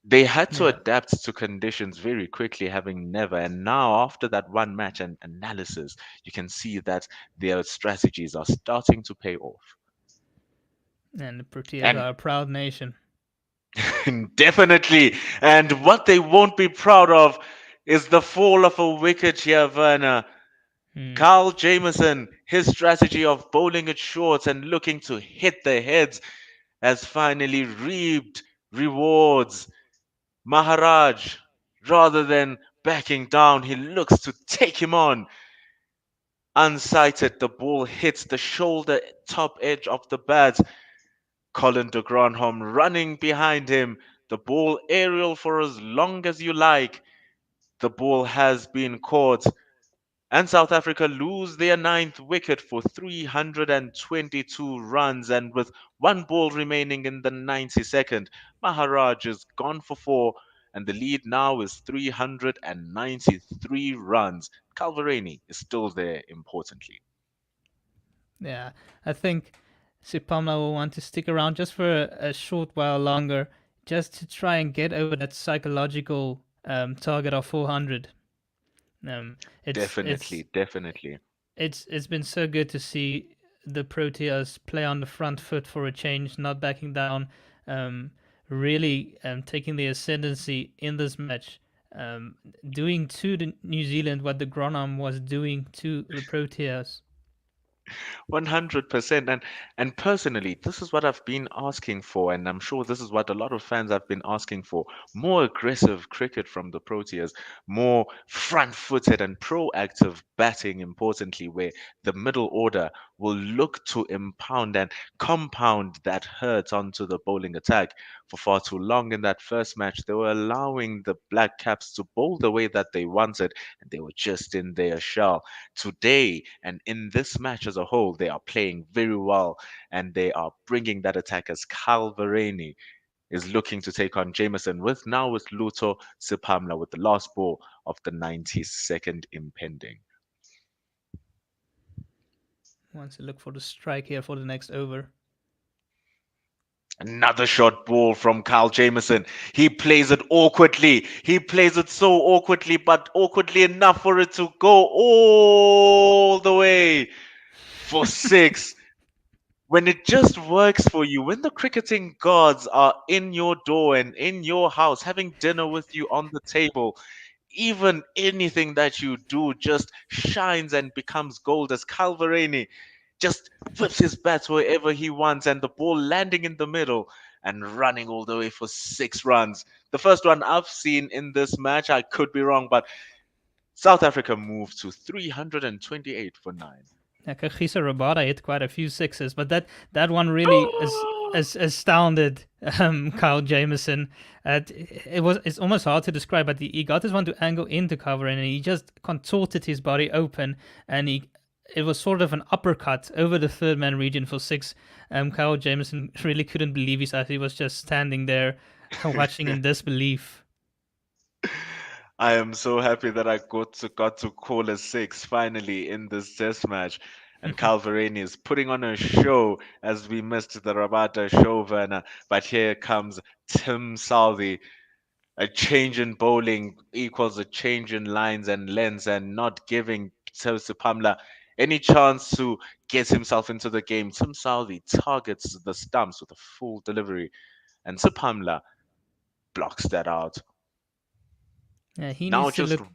They had to adapt to conditions very quickly, having never. And now, after that one match and analysis, you can see that their strategies are starting to pay off. And the Proteas are a proud nation. Definitely. And what they won't be proud of is the fall of a wicket here, Werner. Carl Jameson, his strategy of bowling it short and looking to hit the heads has finally reaped rewards. Maharaj, rather than backing down, he looks to take him on. Unsighted, the ball hits the shoulder top edge of the bat. Colin de Granholm running behind him. The ball aerial for as long as you like. The ball has been caught. And South Africa lose their ninth wicket for 322 runs. And with one ball remaining in the 92nd, Maharaj is gone for four. And the lead now is 393 runs. Calverani is still there, importantly. Yeah, I think Sipamla will want to stick around just for a short while longer, just to try and get over that psychological target of 400. Definitely. It's been so good to see the Proteas play on the front foot for a change, not backing down, really taking the ascendancy in this match, doing to the New Zealand what the Gronholm was doing to the Proteas. 100%. And personally, this is what I've been asking for, and I'm sure this is what a lot of fans have been asking for. More aggressive cricket from the Proteas, more front-footed and proactive batting, importantly, where the middle order will look to impound and compound that hurt onto the bowling attack. For far too long in that first match, they were allowing the Black Caps to bowl the way that they wanted, and they were just in their shell. Today and in this match as a whole, they are playing very well, and they are bringing that attack as Calverani is looking to take on Jameson with Luto Sipamla with the last ball of the 92nd impending. Wants to look for the strike here for the next over. Another short ball from Carl Jameson. He plays it awkwardly. He plays it so awkwardly, but awkwardly enough for it to go all the way for six. When it just works for you, when the cricketing gods are in your door and in your house, having dinner with you on the table, even anything that you do just shines and becomes gold, as Calverani just whips his bat wherever he wants, and the ball landing in the middle and running all the way for 6 runs. The first one I've seen in this match, I could be wrong, but South Africa moved to 328 for 9. Kagiso Rabada hit quite a few sixes, but that one really astounded Kyle Jameson. It's almost hard to describe, but he got this one to angle into cover, and he just contorted his body open, and it was sort of an uppercut over the third man region for 6. Kyle Jameson really couldn't believe his eyes. He was just standing there watching in disbelief. I am so happy that I got to call a 6 finally in this test match. And Calverani is putting on a show as we missed the Rabada show, Werner. But here comes Tim Southey. A change in bowling equals a change in lines and lengths, and not giving Sipamla any chance to get himself into the game. Tim Southey targets the stumps with a full delivery, and Sipamla blocks that out. Yeah, he needs to look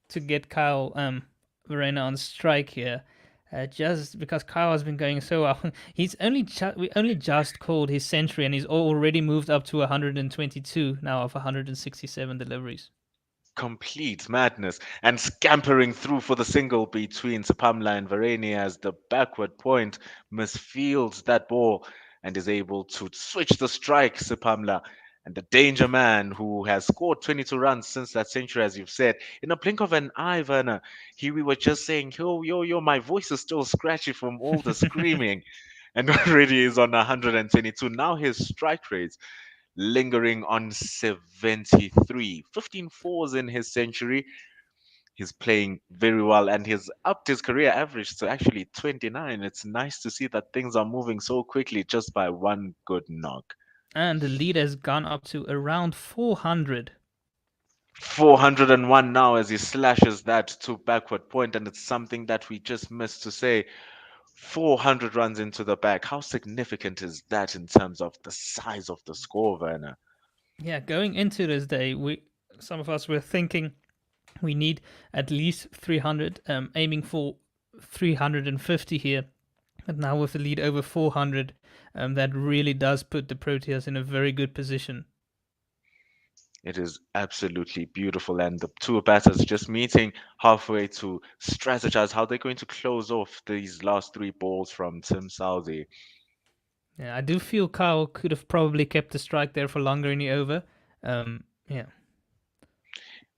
to get Kyle Verena on strike here. Just because Kyle has been going so well. We only just called his century, and he's already moved up to 122 now of 167 deliveries. Complete madness, and scampering through for the single between Sipamla and Varane as the backward point misfields that ball and is able to switch the strike. Sipamla, and the danger man who has scored 22 runs since that century, as you've said, in a blink of an eye, Werner. We were just saying, yo, my voice is still scratchy from all the screaming, and already is on 122. Now his strike rates lingering on 73, 15 fours in his century. He's playing very well, and he's upped his career average to actually 29. It's nice to see that things are moving so quickly just by one good knock. And the lead has gone up to around 400. 401 now as he slashes that to backward point, and it's something that we just missed to say. 400 runs into the back. How significant is that in terms of the size of the score, Werner? Yeah, going into this day, some of us were thinking we need at least 300, aiming for 350 here. But now with the lead over 400, that really does put the Proteas in a very good position. It is absolutely beautiful, and the two batters just meeting halfway to strategize how they're going to close off these last three balls from Tim Southey. Yeah, I do feel Kyle could have probably kept the strike there for longer in the over. Yeah.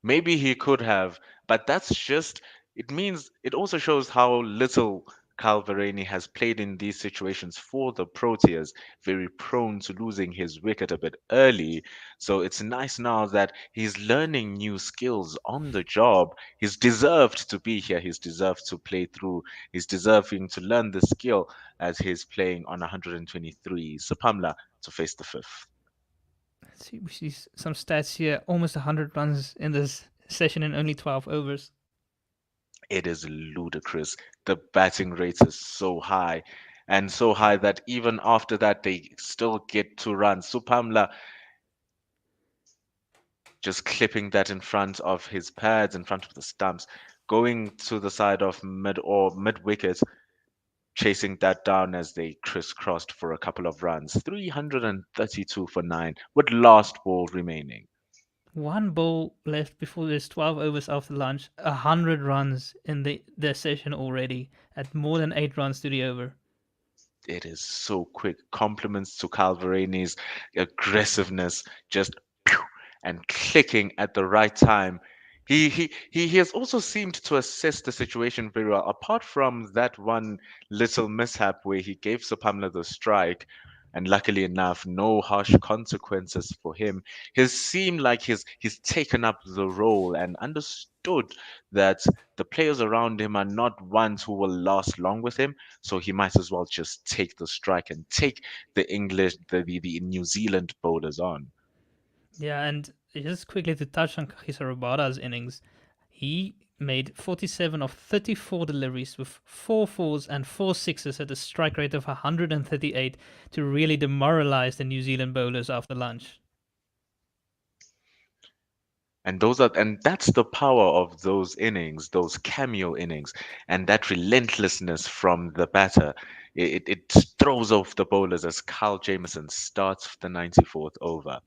Maybe he could have, but it means it also shows how little Calverani has played in these situations for the Proteas, very prone to losing his wicket a bit early. So it's nice now that he's learning new skills on the job. He's deserved to be here. He's deserved to play through. He's deserving to learn the skill as he's playing on 123. Sapamla to face the fifth. Let's see, we see some stats here. Almost 100 runs in this session in only 12 overs. It is ludicrous. The batting rate is so high, and so high that even after that, they still get 2 runs. Supamla just clipping that in front of his pads, in front of the stumps, going to the side of mid wicket, chasing that down as they crisscrossed for a couple of runs. 332 for 9, with last ball remaining. One ball left before there's 12 overs after lunch. 100 runs in the session already at more than 8 runs to the over. It is so quick. Compliments to Calverani's aggressiveness, just pew, and clicking at the right time. He has also seemed to assess the situation very well. Apart from that one little mishap where he gave Sapamla the strike, and luckily enough, no harsh consequences for him. He seemed like he's taken up the role and understood that the players around him are not ones who will last long with him. So he might as well just take the strike and take the New Zealand bowlers on. Yeah, and just quickly to touch on Kagiso Rabada's innings, he made 47 of 34 deliveries with 4 fours and 4 sixes at a strike rate of 138 to really demoralize the New Zealand bowlers after lunch. And that's the power of those innings, those cameo innings, and that relentlessness from the batter. It throws off the bowlers as Carl Jameson starts the 94th over.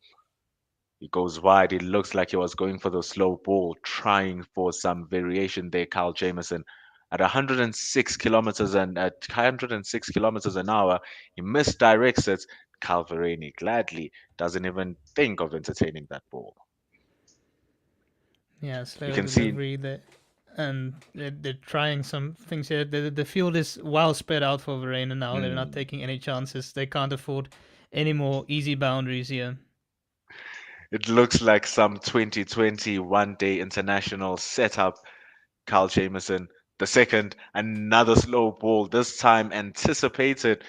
He goes wide. It looks like he was going for the slow ball, trying for some variation there. Carl Jameson at 106 kilometers and at 106 kilometers an hour, he misdirects it. Calverani gladly doesn't even think of entertaining that ball. Yeah, slow You can see delivery there. And they're trying some things here. The field is well spread out for Verena now. They're not taking any chances. They can't afford any more easy boundaries here. it looks like some 2020 one-day international setup. Carl Jameson, the second, another slow ball, this time anticipated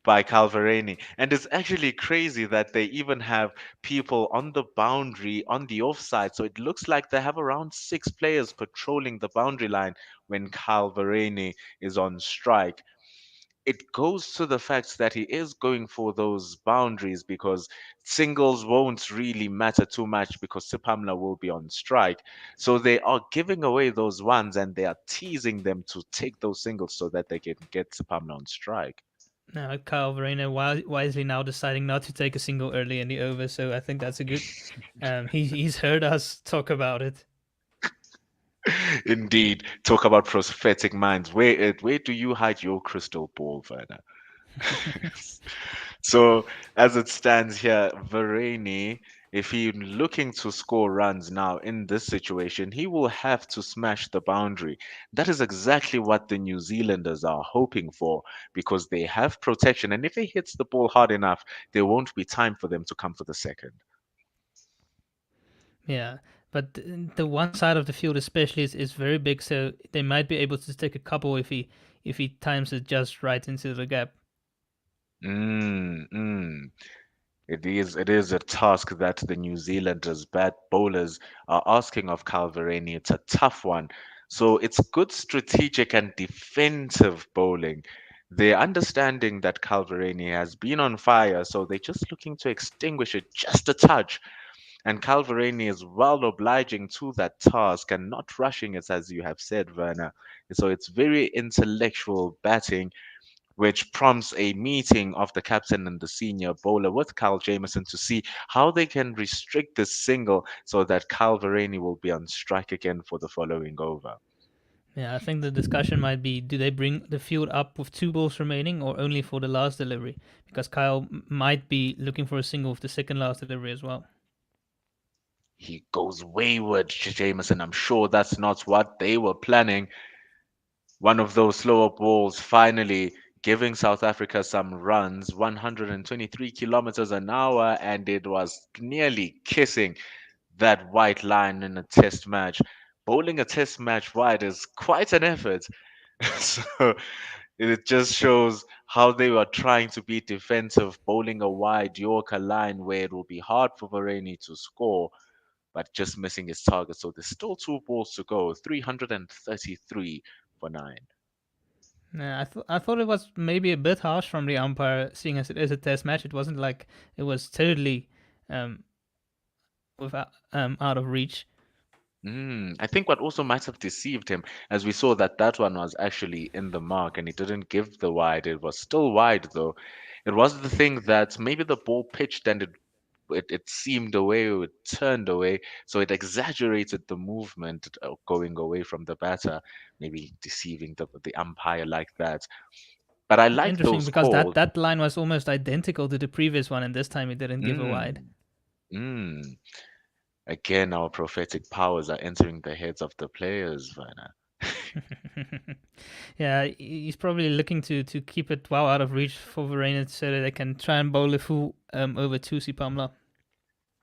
by Calverani. And it's actually crazy that they even have people on the boundary, on the offside. So it looks like they have around 6 players patrolling the boundary line when Calverani is on strike. It goes to the fact that he is going for those boundaries because singles won't really matter too much because Sipamla will be on strike. So they are giving away those ones and they are teasing them to take those singles so that they can get Sipamla on strike. Now, Kyle Verena wisely now deciding not to take a single early in the over, so I think that's a good. He's heard us talk about it. Indeed, talk about prophetic minds. Where do you hide your crystal ball, Werner? So as it stands here, Varane, if he's looking to score runs now in this situation, he will have to smash the boundary. That is exactly what the New Zealanders are hoping for because they have protection. And if he hits the ball hard enough, there won't be time for them to come for the second. Yeah, but the one side of the field especially is very big, so they might be able to take a couple if he times it just right into the gap. It is a task that the New Zealanders bad bowlers are asking of Calverani. It's a tough one. So it's good strategic and defensive bowling They're understanding that Calverani has been on fire, so they're just looking to extinguish it just a touch. And Calverani is well obliging to that task and not rushing it, as you have said, Werner. So it's very intellectual batting, which prompts a meeting of the captain and the senior bowler with Kyle Jameson to see how they can restrict this single so that Calverani will be on strike again for the following over. Yeah, I think the discussion might be: do they bring the field up with 2 balls remaining, or only for the last delivery? Because Kyle might be looking for a single with the second last delivery as well. He goes wayward, Jameson. I'm sure that's not what they were planning. One of those slower balls finally giving South Africa some runs, 123 kilometers an hour, and it was nearly kissing that white line in a test match. Bowling a test match wide is quite an effort. So it just shows how they were trying to be defensive, bowling a wide Yorker line where it will be hard for Varane to score, but just missing his target. So there's still 2 balls to go, 333 for 9. Yeah, I thought it was maybe a bit harsh from the umpire, seeing as it is a test match. It wasn't like it was totally um, without out of reach. I think what also might have deceived him, as we saw that that one was actually in the mark and he didn't give the wide. It was still wide though. It was the thing that maybe the ball pitched and it seemed away or it turned away, so it exaggerated the movement going away from the batter, maybe deceiving the umpire like that. But I like Interesting, those because calls. that line was almost identical to the previous one, and this time it didn't give a wide. Mm, mm. Again, our prophetic powers are entering the heads of the players, Werner. Yeah, he's probably looking to keep it well out of reach for Varane so that they can try and bowl a full over to Sipamla.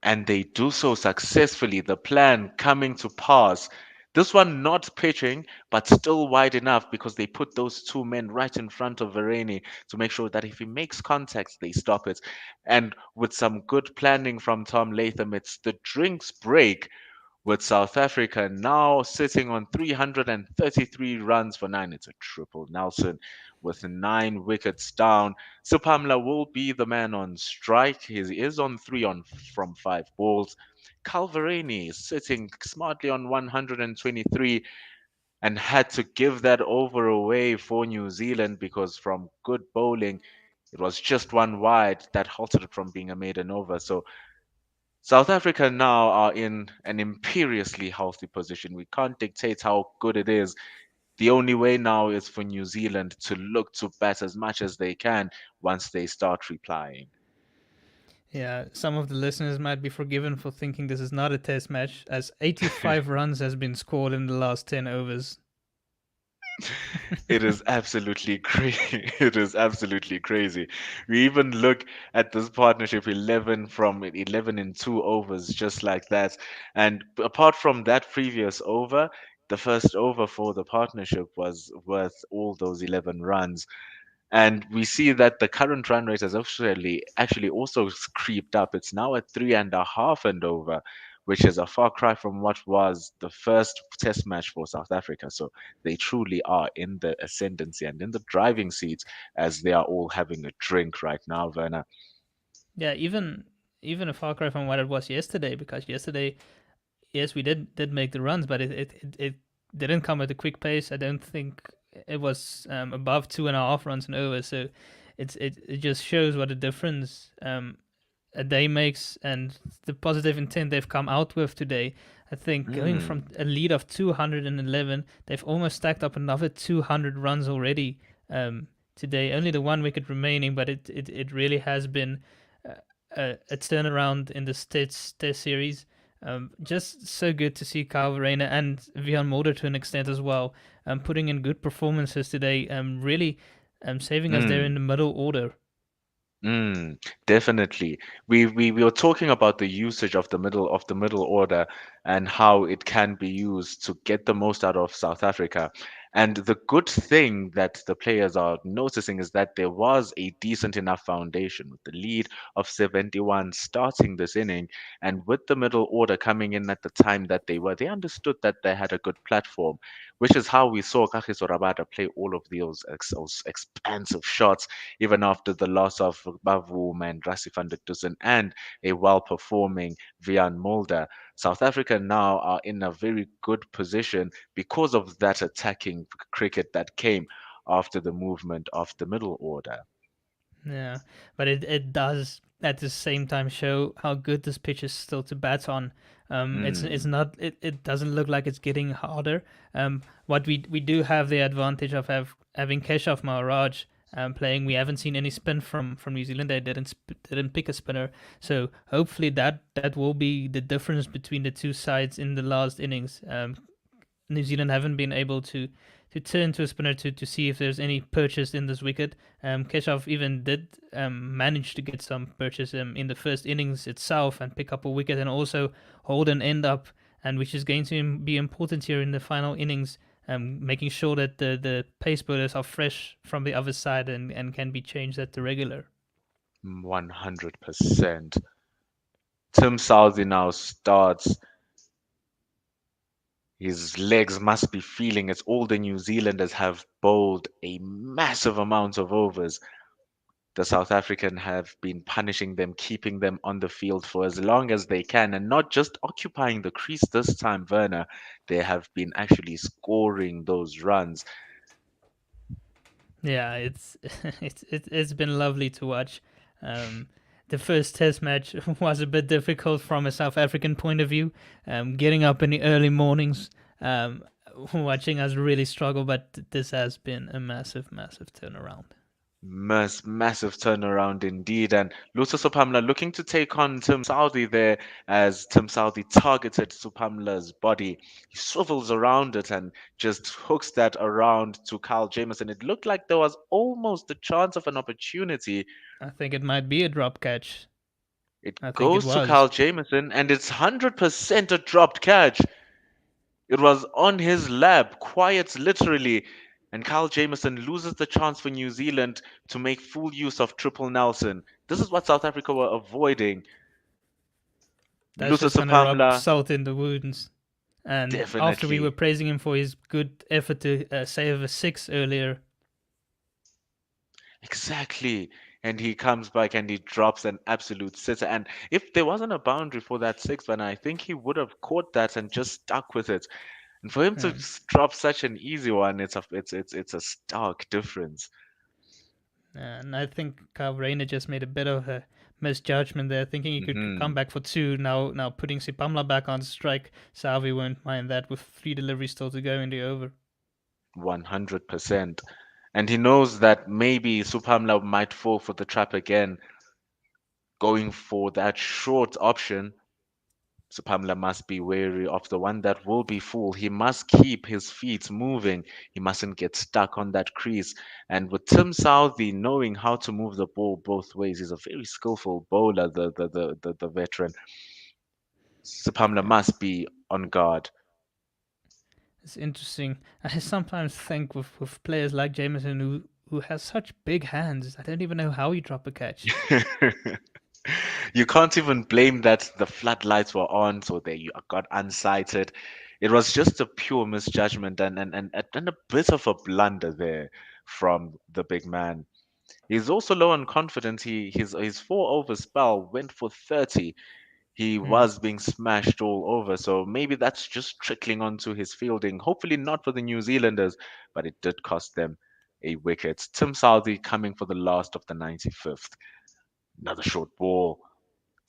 And they do so successfully, the plan coming to pass. This one not pitching, but still wide enough because they put those 2 men right in front of Varane to make sure that if he makes contact, they stop it. And with some good planning from Tom Latham, it's the drinks break with South Africa now sitting on 333 runs for 9. It's a triple Nelson with 9 wickets down. Supamla will be the man on strike. He is on 3 from 5 balls. Calverani is sitting smartly on 123 and had to give that over away for New Zealand because from good bowling, it was just one wide that halted it from being a maiden over. So South Africa now are in an imperiously healthy position. We can't dictate how good it is. The only way now is for New Zealand to look to bat as much as they can once they start replying. Yeah, some of the listeners might be forgiven for thinking this is not a test match, as 85 runs has been scored in the last 10 overs. It is absolutely crazy. It is absolutely crazy. We even look at this partnership 11 from 11 in 2 overs, just like that. And apart from that previous over, the first over for the partnership was worth all those 11 runs. And we see that the current run rate has actually also creeped up. It's now at 3.5 and over, which is a far cry from what was the first test match for South Africa. So they truly are in the ascendancy and in the driving seats as they are all having a drink right now, Werner. Yeah, even a far cry from what it was yesterday, because yesterday, yes, we did make the runs, but it didn't come at a quick pace. I don't think it was above 2.5 runs and over. So it just shows what a difference a day makes, and the positive intent they've come out with today. I think going from a lead of 211, they've almost stacked up another 200 runs already today. Only the 1 wicket remaining, but it really has been a turnaround in the test series. Just so good to see Kyle Verreynne and Vian Mulder to an extent as well, putting in good performances today. Really saving us there in the middle order. Definitely. We were talking about the usage of the middle order and how it can be used to get the most out of South Africa. And the good thing that the players are noticing is that there was a decent enough foundation with the lead of 71 starting this inning, and with the middle order coming in at the time that they were, they understood that they had a good platform. which is how we saw Kagiso Rabada play all of those expansive shots, even after the loss of Bavum and Rassi van der Dussen and a well-performing Vian Mulder. South Africa now are in a very good position because of that attacking cricket that came after the movement of the middle order. Yeah, but it does at the same time show how good this pitch is still to bat on. It's not it doesn't look like it's getting harder. What we do have the advantage of having Keshav Maharaj playing. We haven't seen any spin from New Zealand. They didn't pick a spinner, so hopefully that will be the difference between the two sides in the last innings. New Zealand haven't been able to turn to a spinner to see if there's any purchase in this wicket. Keshav even did manage to get some purchase in the first innings itself and pick up a wicket and also hold an end up, and which is going to be important here in the final innings, making sure that the pace bowlers are fresh from the other side and can be changed at the regular. 100%. Tim Southey now starts. His legs must be feeling it. All the New Zealanders have bowled a massive amount of overs. The South African have been punishing them, keeping them on the field for as long as they can, and not just occupying the crease this time, Werner. They have been actually scoring those runs. Yeah, it's been lovely to watch. The first test match was a bit difficult from a South African point of view. Getting up in the early mornings, watching us really struggle, but this has been a massive turnaround. Massive turnaround indeed. And Lusa Supamla looking to take on Tim Southey there as Tim Southey targeted Supamla's body. He swivels around it and just hooks that around to Kyle Jameson. It looked like there was almost a chance of an opportunity. I think it might be a drop catch. It goes to Kyle Jameson and it's 100% a dropped catch. It was on his lap, quiet literally. And Kyle Jameson loses the chance for New Zealand to make full use of Triple Nelson. This is what South Africa were avoiding. That's just going to rub salt in the wounds. And definitely. After we were praising him for his good effort to save a 6 earlier. Exactly. And he comes back and he drops an absolute sitter. And if there wasn't a boundary for that 6, then I think he would have caught that and just stuck with it. And for him to drop such an easy one, it's a stark difference. And I think Kyle Rayner just made a bit of a misjudgment there, thinking he could come back for 2. Now putting Supamla back on strike, Southey won't mind that with 3 deliveries still to go in the over. 100%. And he knows that maybe Supamla might fall for the trap again, going for that short option. Supamla must be wary of the one that will be full. He must keep his feet moving. He mustn't get stuck on that crease. And with Tim Southey knowing how to move the ball both ways, he's a very skillful bowler, the veteran. Supamla must be on guard. It's interesting. I sometimes think with players like Jameson who has such big hands, I don't even know how you drop a catch. You can't even blame that the floodlights were on, so they got unsighted. It was just a pure misjudgment and a bit of a blunder there from the big man. He's also low on confidence. His 4-over spell went for 30. He was being smashed all over, so maybe that's just trickling onto his fielding. Hopefully not for the New Zealanders, but it did cost them a wicket. Tim Southey coming for the last of the 95th. Another short ball.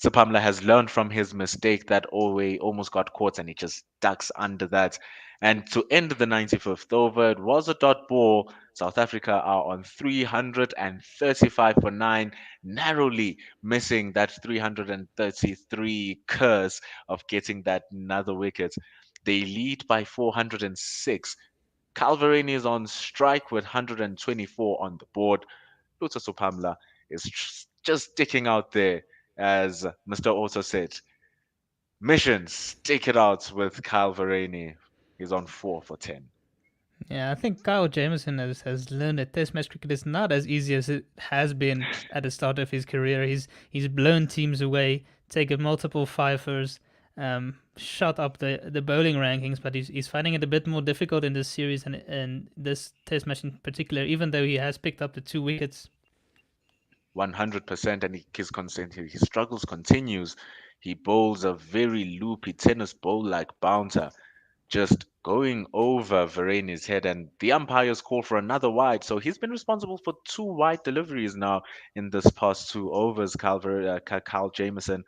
Supamla has learned from his mistake that Owe almost got caught and he just ducks under that. And to end the 95th over, it was a dot ball. South Africa are on 335 for 9, narrowly missing that 333 curse of getting that another wicket. They lead by 406. Calverani is on strike with 124 on the board. Luther Supamla is just sticking out there, as Mr. Otto said. Mission, stick it out with Kyle Verreynne. He's on 4 for 10. Yeah, I think Kyle Jameson has learned that Test match cricket is not as easy as it has been at the start of his career. He's blown teams away, taken multiple fifers, shot up the bowling rankings, but he's finding it a bit more difficult in this series and this Test match in particular, even though he has picked up the 2 wickets. 100%, and his struggles continues. He bowls a very loopy tennis bowl-like bouncer, just going over Varani's head, and the umpires call for another wide. So he's been responsible for 2 wide deliveries now in this past 2 overs. Kyle Jameson,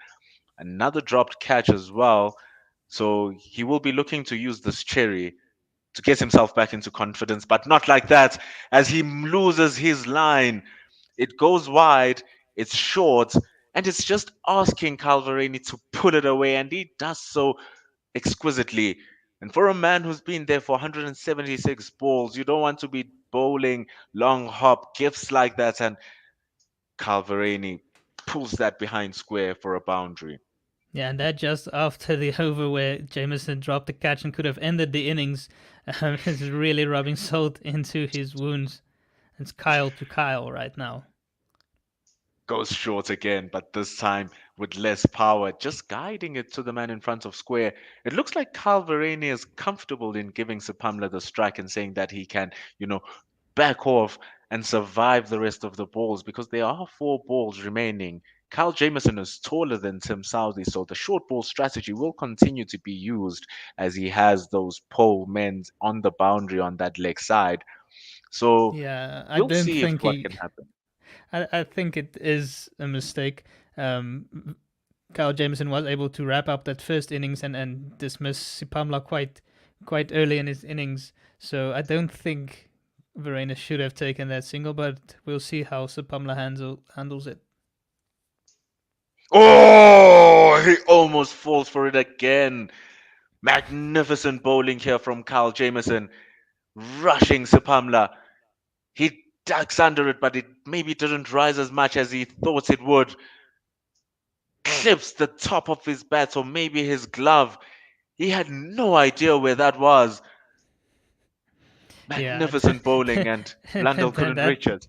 another dropped catch as well. So he will be looking to use this cherry to get himself back into confidence, but not like that, as he loses his line. It goes wide, it's short, and it's just asking Calvarani to pull it away, and he does so exquisitely. And for a man who's been there for 176 balls, you don't want to be bowling long hop gifts like that, and Calvarani pulls that behind square for a boundary. Yeah, and that just after the over where Jameson dropped the catch and could have ended the innings, is really rubbing salt into his wounds. It's Kyle to Kyle right now. Goes short again, but this time with less power, just guiding it to the man in front of square. It looks like Calvarani is comfortable in giving Sipamla the strike and saying that he can, back off and survive the rest of the balls, because there are 4 balls remaining. Kyle Jameson is taller than Tim Southey, so the short ball strategy will continue to be used as he has those pole men on the boundary on that leg side. So yeah, I we'll don't see think what can happen. I think it is a mistake. Kyle Jameson was able to wrap up that first innings and dismiss Sipamla quite early in his innings. So I don't think Verena should have taken that single, but we'll see how Sipamla handles it. Oh, he almost falls for it again. Magnificent bowling here from Kyle Jameson, rushing Sipamla. He ducks under it, but it maybe didn't rise as much as he thought it would. Clips the top of his bat or maybe his glove. He had no idea where that was. Magnificent bowling, and Blundell couldn't reach it.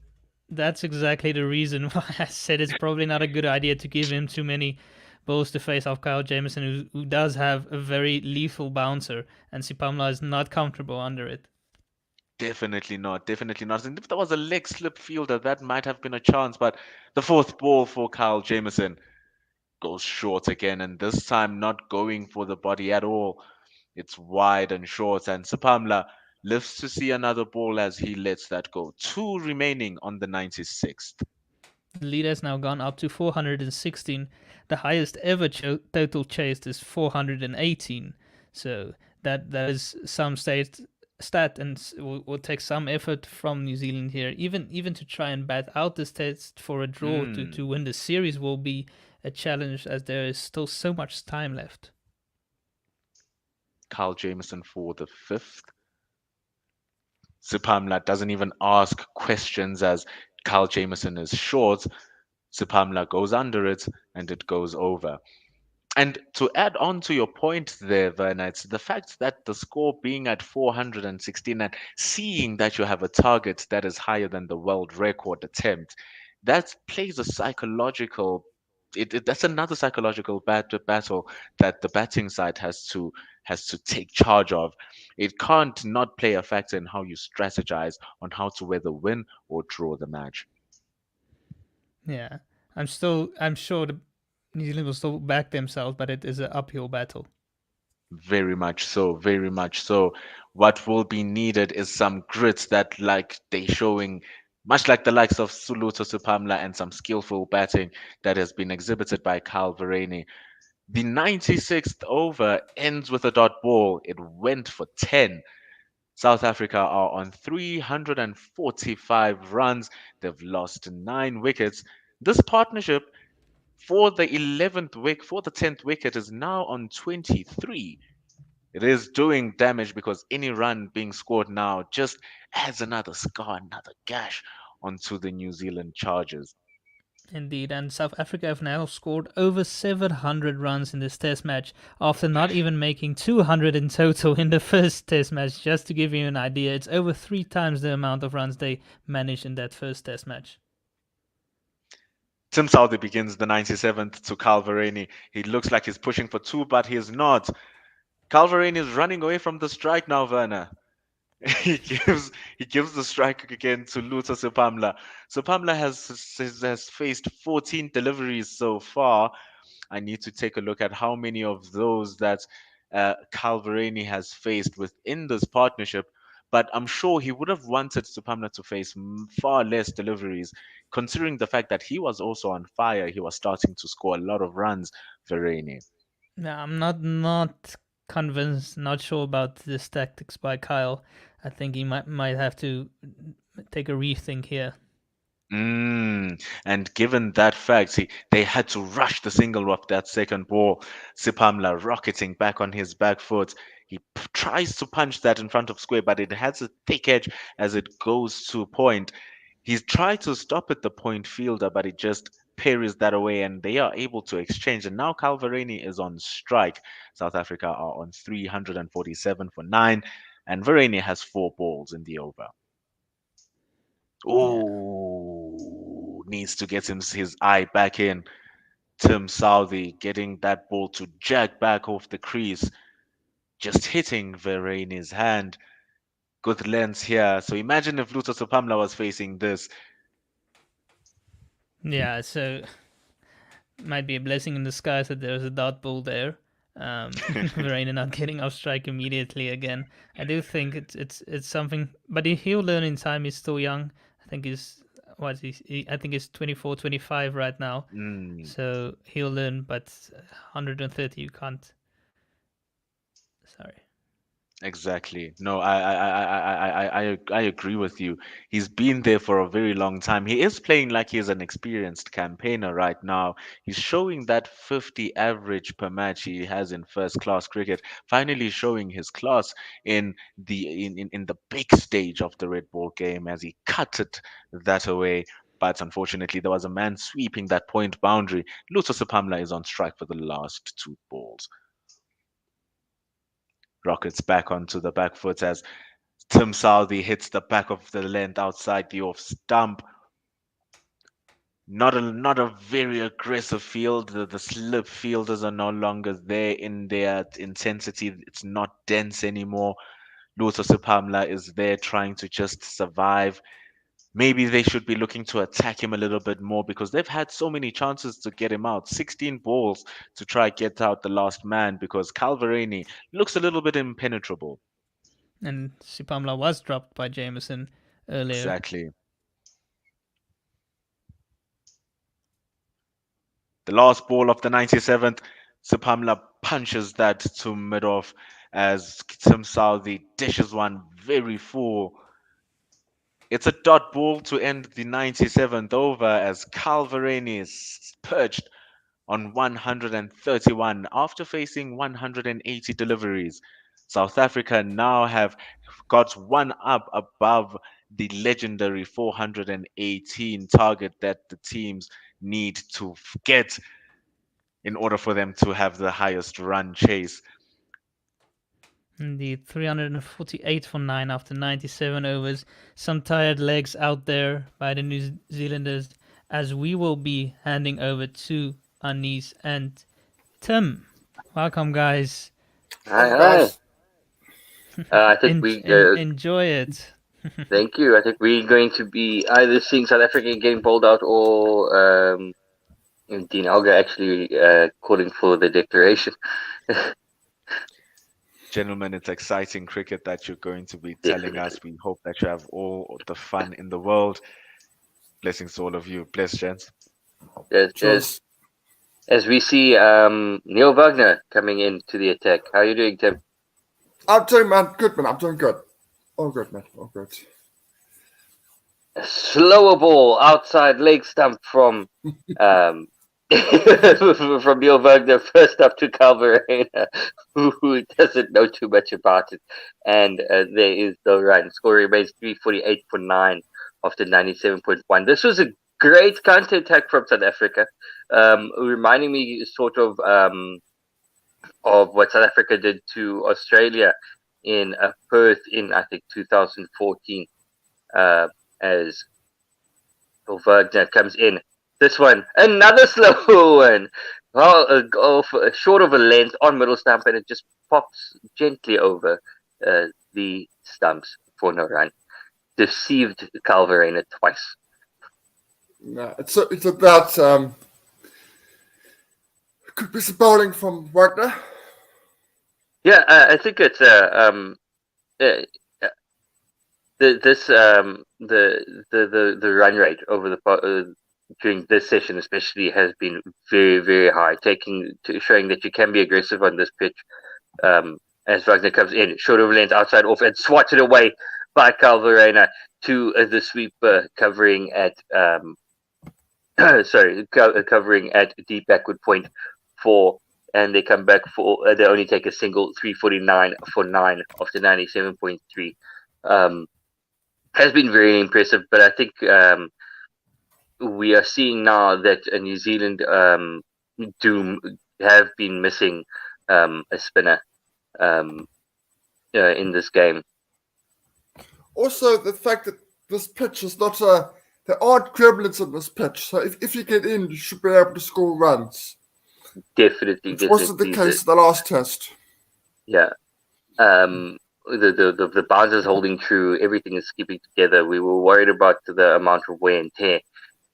That's exactly the reason why I said it's probably not a good idea to give him too many balls to face off Kyle Jameson, who does have a very lethal bouncer, and Sipamla is not comfortable under it. Definitely not. And if there was a leg slip fielder, that might have been a chance, but the 4th ball for Kyle Jameson goes short again, and this time not going for the body at all. It's wide and short, and Sipamla lives to see another ball as he lets that go. 2 remaining on the 96th. The lead has now gone up to 416. The highest ever total chased is 418. So that is some stat, and will take some effort from New Zealand here. Even to try and bat out this test for a draw to win the series will be a challenge, as there is still so much time left. Kyle Jameson for the 5th. Sipamla doesn't even ask questions as Kyle Jameson is short. Sipamla goes under it and it goes over. And to add on to your point there, Werner, it's the fact that the score being at 416 and seeing that you have a target that is higher than the world record attempt, that plays a psychological. That's another psychological battle that the batting side has to take charge of. It can't not play a factor in how you strategize on how to whether win or draw the match. Yeah, I'm sure the New Zealand will still back themselves, but it is an uphill battle. Very much so, very much so. What will be needed is some grit that, like they showing, much like the likes of Suluto Sipamla, and some skillful batting that has been exhibited by Kyle Varane. The 96th over ends with a dot ball. It went for 10. South Africa are on 345 runs. They've lost 9 wickets. This partnership for the 10th wicket is now on 23. It is doing damage because any run being scored now just adds another scar, another gash onto the New Zealand Chargers. Indeed, and South Africa have now scored over 700 runs in this test match after not even making 200 in total in the first test match. Just to give you an idea, it's over 3 times the amount of runs they managed in that first test match. Tim Southey begins the 97th to Calverani. He looks like he's pushing for two, but he is not. Calverani is running away from the strike now, Werner. he gives the strike again to Luther Sepamla. Sepamla has faced 14 deliveries so far. I need to take a look at how many of those that Calverani has faced within this partnership. But I'm sure he would have wanted Sepamla to face far less deliveries, considering the fact that he was also on fire. He was starting to score a lot of runs, Verani. No, I'm not convinced. Not sure about this tactics by Kyle. I think he might have to take a rethink here. And given that fact, they had to rush the single off that second ball. Sipamla rocketing back on his back foot. He tries to punch that in front of square, but it has a thick edge as it goes to point. He's tried to stop at the point fielder, but it just parries that away, and they are able to exchange. And now Calverani is on strike. South Africa are on 347 for 9, and Verani has 4 balls in the over. Oh, needs to get his eye back in. Tim Southey getting that ball to jack back off the crease, just hitting Verani's hand. Good lens here. So imagine if Luther Sopamla was facing this. Yeah, so might be a blessing in disguise that there's a dot ball there. Verena not getting off strike immediately again. I do think it's something, but he'll learn in time. He's still young. I think I think he's 24, 25 right now. So he'll learn, but 130 you can't. Sorry. Exactly. No, I agree with you. He's been there for a very long time. He is playing like he's an experienced campaigner right now. He's showing that 50 average per match he has in first class cricket, finally showing his class in the big stage of the red ball game as he cut it that away. But unfortunately, there was a man sweeping that point boundary. Luther Sepamla is on strike for the last 2 balls. Rockets back onto the back foot as Tim Southey hits the back of the length outside the off stump. Not a very aggressive field. The slip fielders are no longer there in their intensity. It's not dense anymore. Luther Sepamla is there trying to just survive. Maybe they should be looking to attack him a little bit more because they've had so many chances to get him out. 16 balls to try get out the last man because Calverani looks a little bit impenetrable. And Sipamla was dropped by Jameson earlier. Exactly. The last ball of the 97th, Sipamla punches that to mid-off as Tim Southey dishes one very full. It's a dot ball to end the 97th over as Calverani is perched on 131 after facing 180 deliveries. South Africa now have got one up above the legendary 418 target that the teams need to get in order for them to have the highest run chase. Indeed, 348 for 9 after 97 overs. Some tired legs out there by the New Zealanders as we will be handing over to Anis and Tim. Welcome, guys. Hi. I think we enjoy it. Thank you. I think we're going to be either seeing South Africa getting bowled out or Dean Elgar actually calling for the declaration. Gentlemen, it's exciting cricket that you're going to be telling us. We hope that you have all the fun in the world. Blessings to all of you. Bless, gents. Cheers. As we see Neil Wagner coming into the attack. How are you doing, Tim? I'm doing, man. Good, man. I'm doing good. All good, man. All good. A slower ball outside leg stump from from Neil Wagner, first up to Calverena, who doesn't know too much about it. And there is the run. Score remains 348 for 9 after 97.1. This was a great counter attack from South Africa, reminding me sort of what South Africa did to Australia in Perth in, I think, 2014, as Wagner comes in This one, another slow one. Well, short of a length on middle stump, and it just pops gently over the stumps for no run. Deceived Calvarena twice. No, it's about could be some bowling from Wagner. Yeah, I think it's the run rate over the during this session especially has been very, very high, showing that you can be aggressive on this pitch. As Wagner comes in, short of length, outside off, and swatted away by Calvarena to the sweeper covering at covering at deep backward point 4, and they come back for they only take a single 349 for 9 after 97.3. Has been very impressive, but I think we are seeing now that New Zealand have been missing a spinner in this game. Also, the fact that this pitch is not there aren't gremlins on this pitch, so if you get in, you should be able to score runs. Definitely. Which wasn't the case in the last test. Yeah. The bounces holding true, everything is keeping together. We were worried about the amount of wear and tear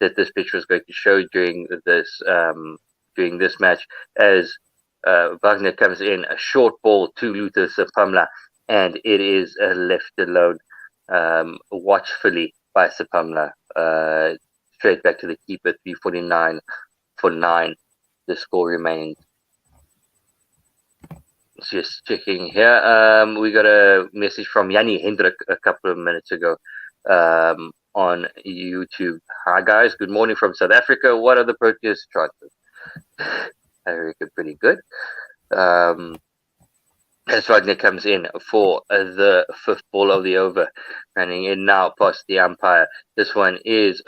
that this pitch was going to show during this match, as Wagner comes in, a short ball to Luther Sapamla, and it is left alone watchfully by Sapamla. Straight back to the keeper, 349 for 9. The score remains. Just checking here. We got a message from Yanni Hendrik a couple of minutes ago on YouTube. Hi guys, good morning from South Africa. What are the Proteas chances? I reckon pretty good. As Wagner comes in for the 5th ball of the over, running in now past the umpire. This one is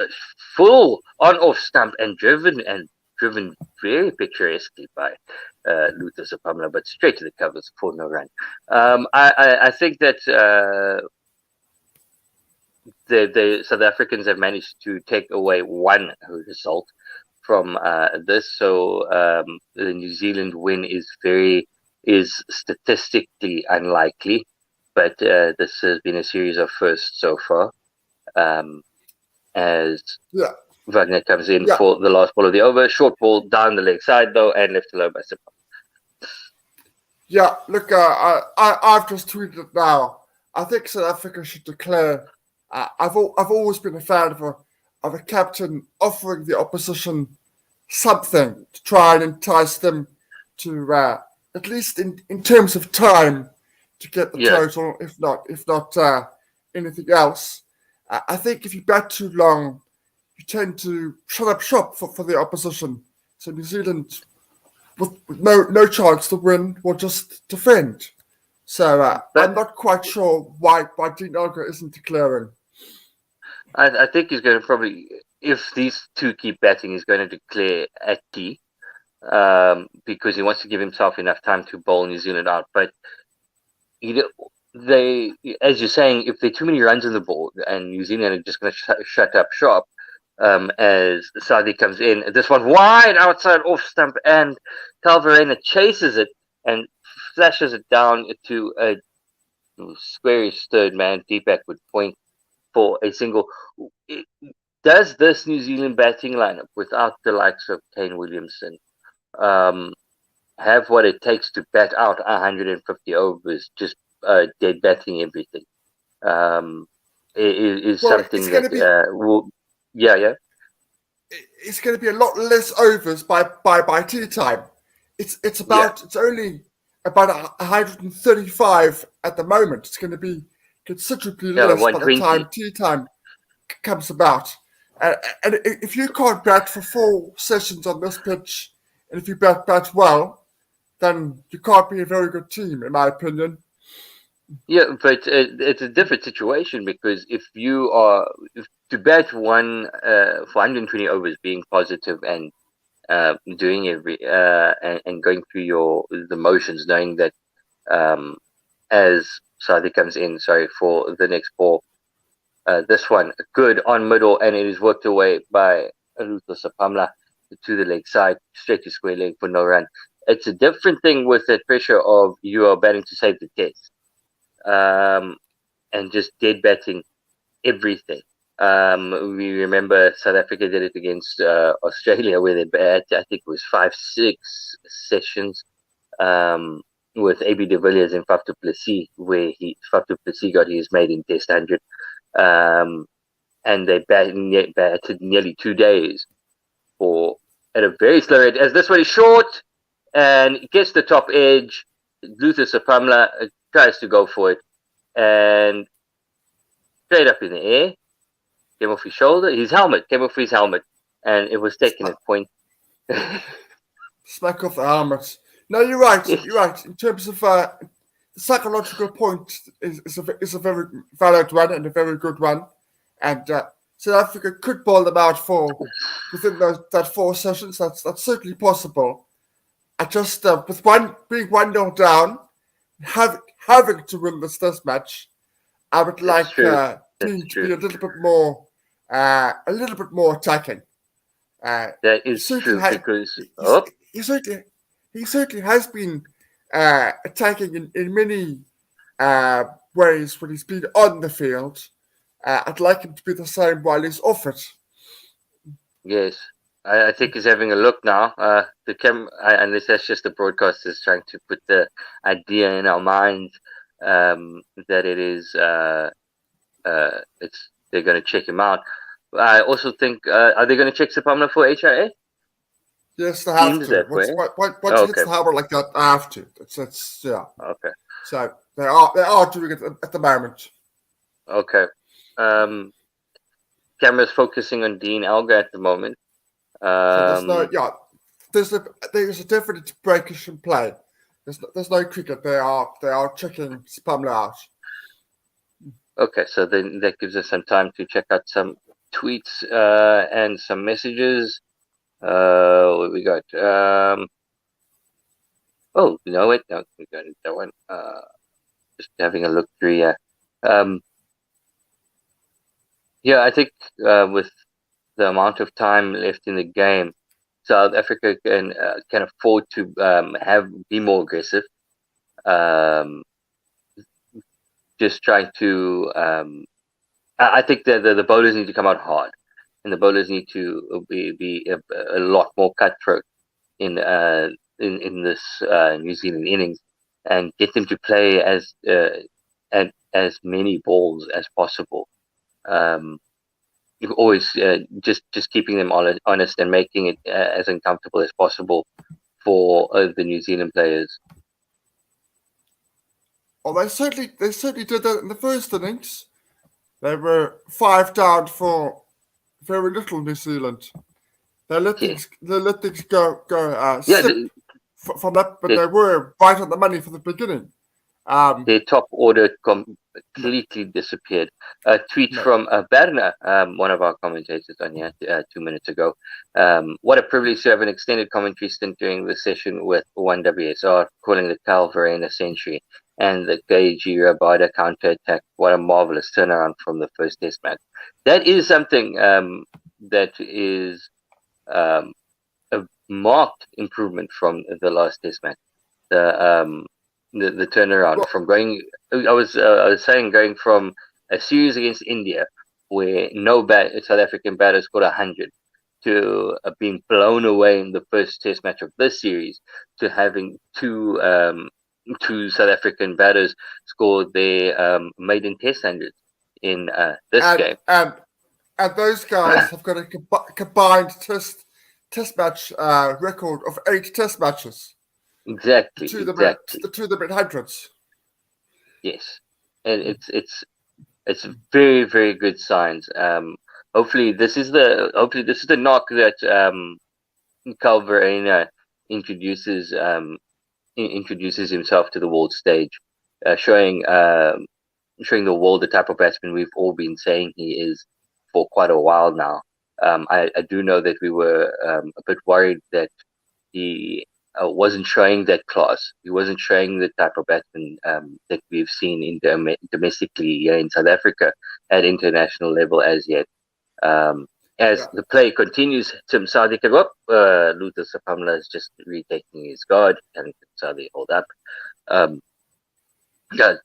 full on off stump and driven very picturesquely by Luther Sapamla, but straight to the covers for no run. I think that the South Africans have managed to take away one result from this. So the New Zealand win is statistically unlikely, but this has been a series of firsts so far. Wagner comes in for the last ball of the over. Short ball down the leg side, though, and left alone by Sapamla. Yeah, look, I've just tweeted it now. I think South Africa should declare. I've always been a fan of a captain offering the opposition something to try and entice them to, at least in terms of time, to get the total, if not anything else. I think if you bat too long, you tend to shut up shop for the opposition. So New Zealand, with no chance to win, will just defend. So I'm not quite sure why Dean Elgar isn't declaring. I think he's going to probably, if these two keep batting, he's going to declare at T, because he wants to give himself enough time to bowl New Zealand out. But they, as you're saying, if there are too many runs on the board and New Zealand are just going to shut up shop, as Saudi comes in, this one wide outside off stump, and Calvarena chases it and flashes it down to a squarish third man deep backward point for a single. Does this New Zealand batting lineup, without the likes of Kane Williamson, have what it takes to bat out 150 overs, just dead batting everything? Is something that it's going to be a lot less overs by tea time. It's only about 135 at the moment. It's going to be considerably less by the time tea time comes about. And if you can't bat for 4 sessions on this pitch, and if you bat well, then you can't be a very good team, in my opinion. Yeah, but it's a different situation, because if you are to bat one for 120 overs, being positive and doing and going through the motions, knowing that as Saudi comes in, for the next ball, this one good on middle, and it is worked away by Luther Sapamla to the leg side, straight to square leg for no run. It's a different thing with that pressure of you are batting to save the test, and just dead batting everything. We remember South Africa did it against Australia, where they bat, I think it was 5-6 sessions, with AB de Villiers and Faf du Plessis, where Faf du Plessis got his maiden Test 100, and they batted nearly 2 days at a very slow rate. As this one is short and gets the top edge, Luther Sapamla tries to go for it, and straight up in the air, came off his shoulder, came off his helmet, and it was taken at point. Smack off the helmet. No, you're right. You're right. In terms of the psychological point, is a very valid one and a very good one, and South Africa could bowl them out within that 4 sessions. That's certainly possible. I just with being 1-0 down, having to win this Test match, I would like Dean to be a little bit more attacking. That is true, because he certainly has been attacking in many ways when he's been on the field. I'd like him to be the same while he's off it. Yes, I think he's having a look now. Unless that's just the broadcasters trying to put the idea in our minds that it is they're going to check him out. I also think are they going to check Sapamla for HRA? Yes, they have Seems to. that way. Once you hit the hammer like that, I have to. It's yeah. Okay. So they are doing it at the moment. Okay. Camera's focusing on Dean Elgar at the moment. So there's a definite breakage in play. There's no cricket. They are checking Sapamla out. Okay, so then that gives us some time to check out some tweets and some messages. What we got? Oh, no, wait, no, we got that one. Just having a look through here. Yeah, I think with the amount of time left in the game, South Africa can afford to be more aggressive. Just trying to. I think that the bowlers need to come out hard, and the bowlers need to be a lot more cutthroat in this New Zealand innings, and get them to play as many balls as possible. Always just keeping them honest and making it as uncomfortable as possible for the New Zealand players. Well, they certainly did that in the first innings. They were 5 down for very little New Zealand. They let things go from that, but they were right on the money from the beginning. Their top order completely disappeared. A tweet from Berna, one of our commentators on here 2 minutes ago. What a privilege to have an extended commentary stint during the session with 1WSR, calling the Kyle Verreynne century and the KG Rabada counter-attack. What a marvelous turnaround from the first Test match. That is something that is a marked improvement from the last Test match. The turnaround from going, I was saying, going from a series against India where no South African batter scored 100 to being blown away in the first Test match of this series, to having two South African batters score their maiden Test 100 in this game. And those guys have got a combined Test match record of 8 Test matches. Exactly. The two of them in hundreds. Yes, and it's very, very good signs. Hopefully this is the knock that Kyle Verreynne introduces himself to the world stage, showing the world the type of batsman we've all been saying he is for quite a while now. I do know that we were a bit worried that he wasn't showing that class. He wasn't showing the type of batsman that we've seen domestically here in South Africa at international level as yet. As the play continues, Tim Sadi can up. Luther Sapamla is just retaking his guard, and Sadi hold up.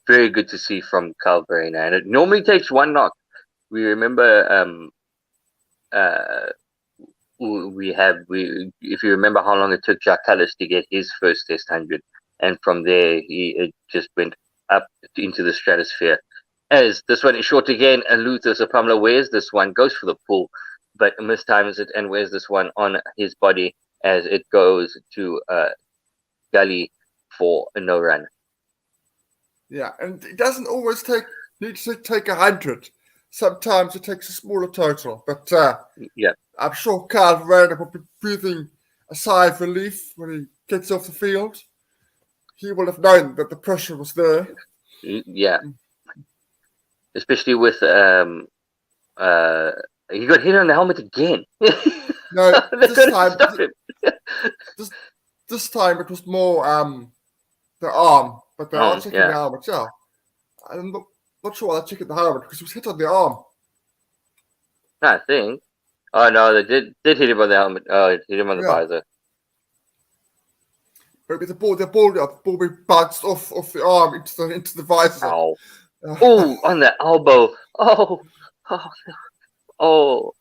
Very good to see from Carl Verena, and it normally takes one knock. We remember, if you remember how long it took Jacques Callis to get his first Test 100, and from there it just went up into the stratosphere. As this one is short again, and Luther Sapamla wears this one, goes for the pull, but mistimes it and wears this one on his body as it goes to Gully for a no run. Yeah, and it doesn't always need to take 100. Sometimes it takes a smaller total, but I'm sure Carl Verena will be breathing a sigh of relief when he gets off the field. He will have known that the pressure was there. Yeah, especially with he got hit on the helmet again. No, this time it was more the arm, but they are checking the helmet. Yeah, I'm not sure why they're checking the helmet because he was hit on the arm. I think. Oh no, they did hit him on the helmet. Oh, it hit him on the visor. Maybe the ball bounced off the arm into the visor. Ow. Oh, on the elbow. Oh.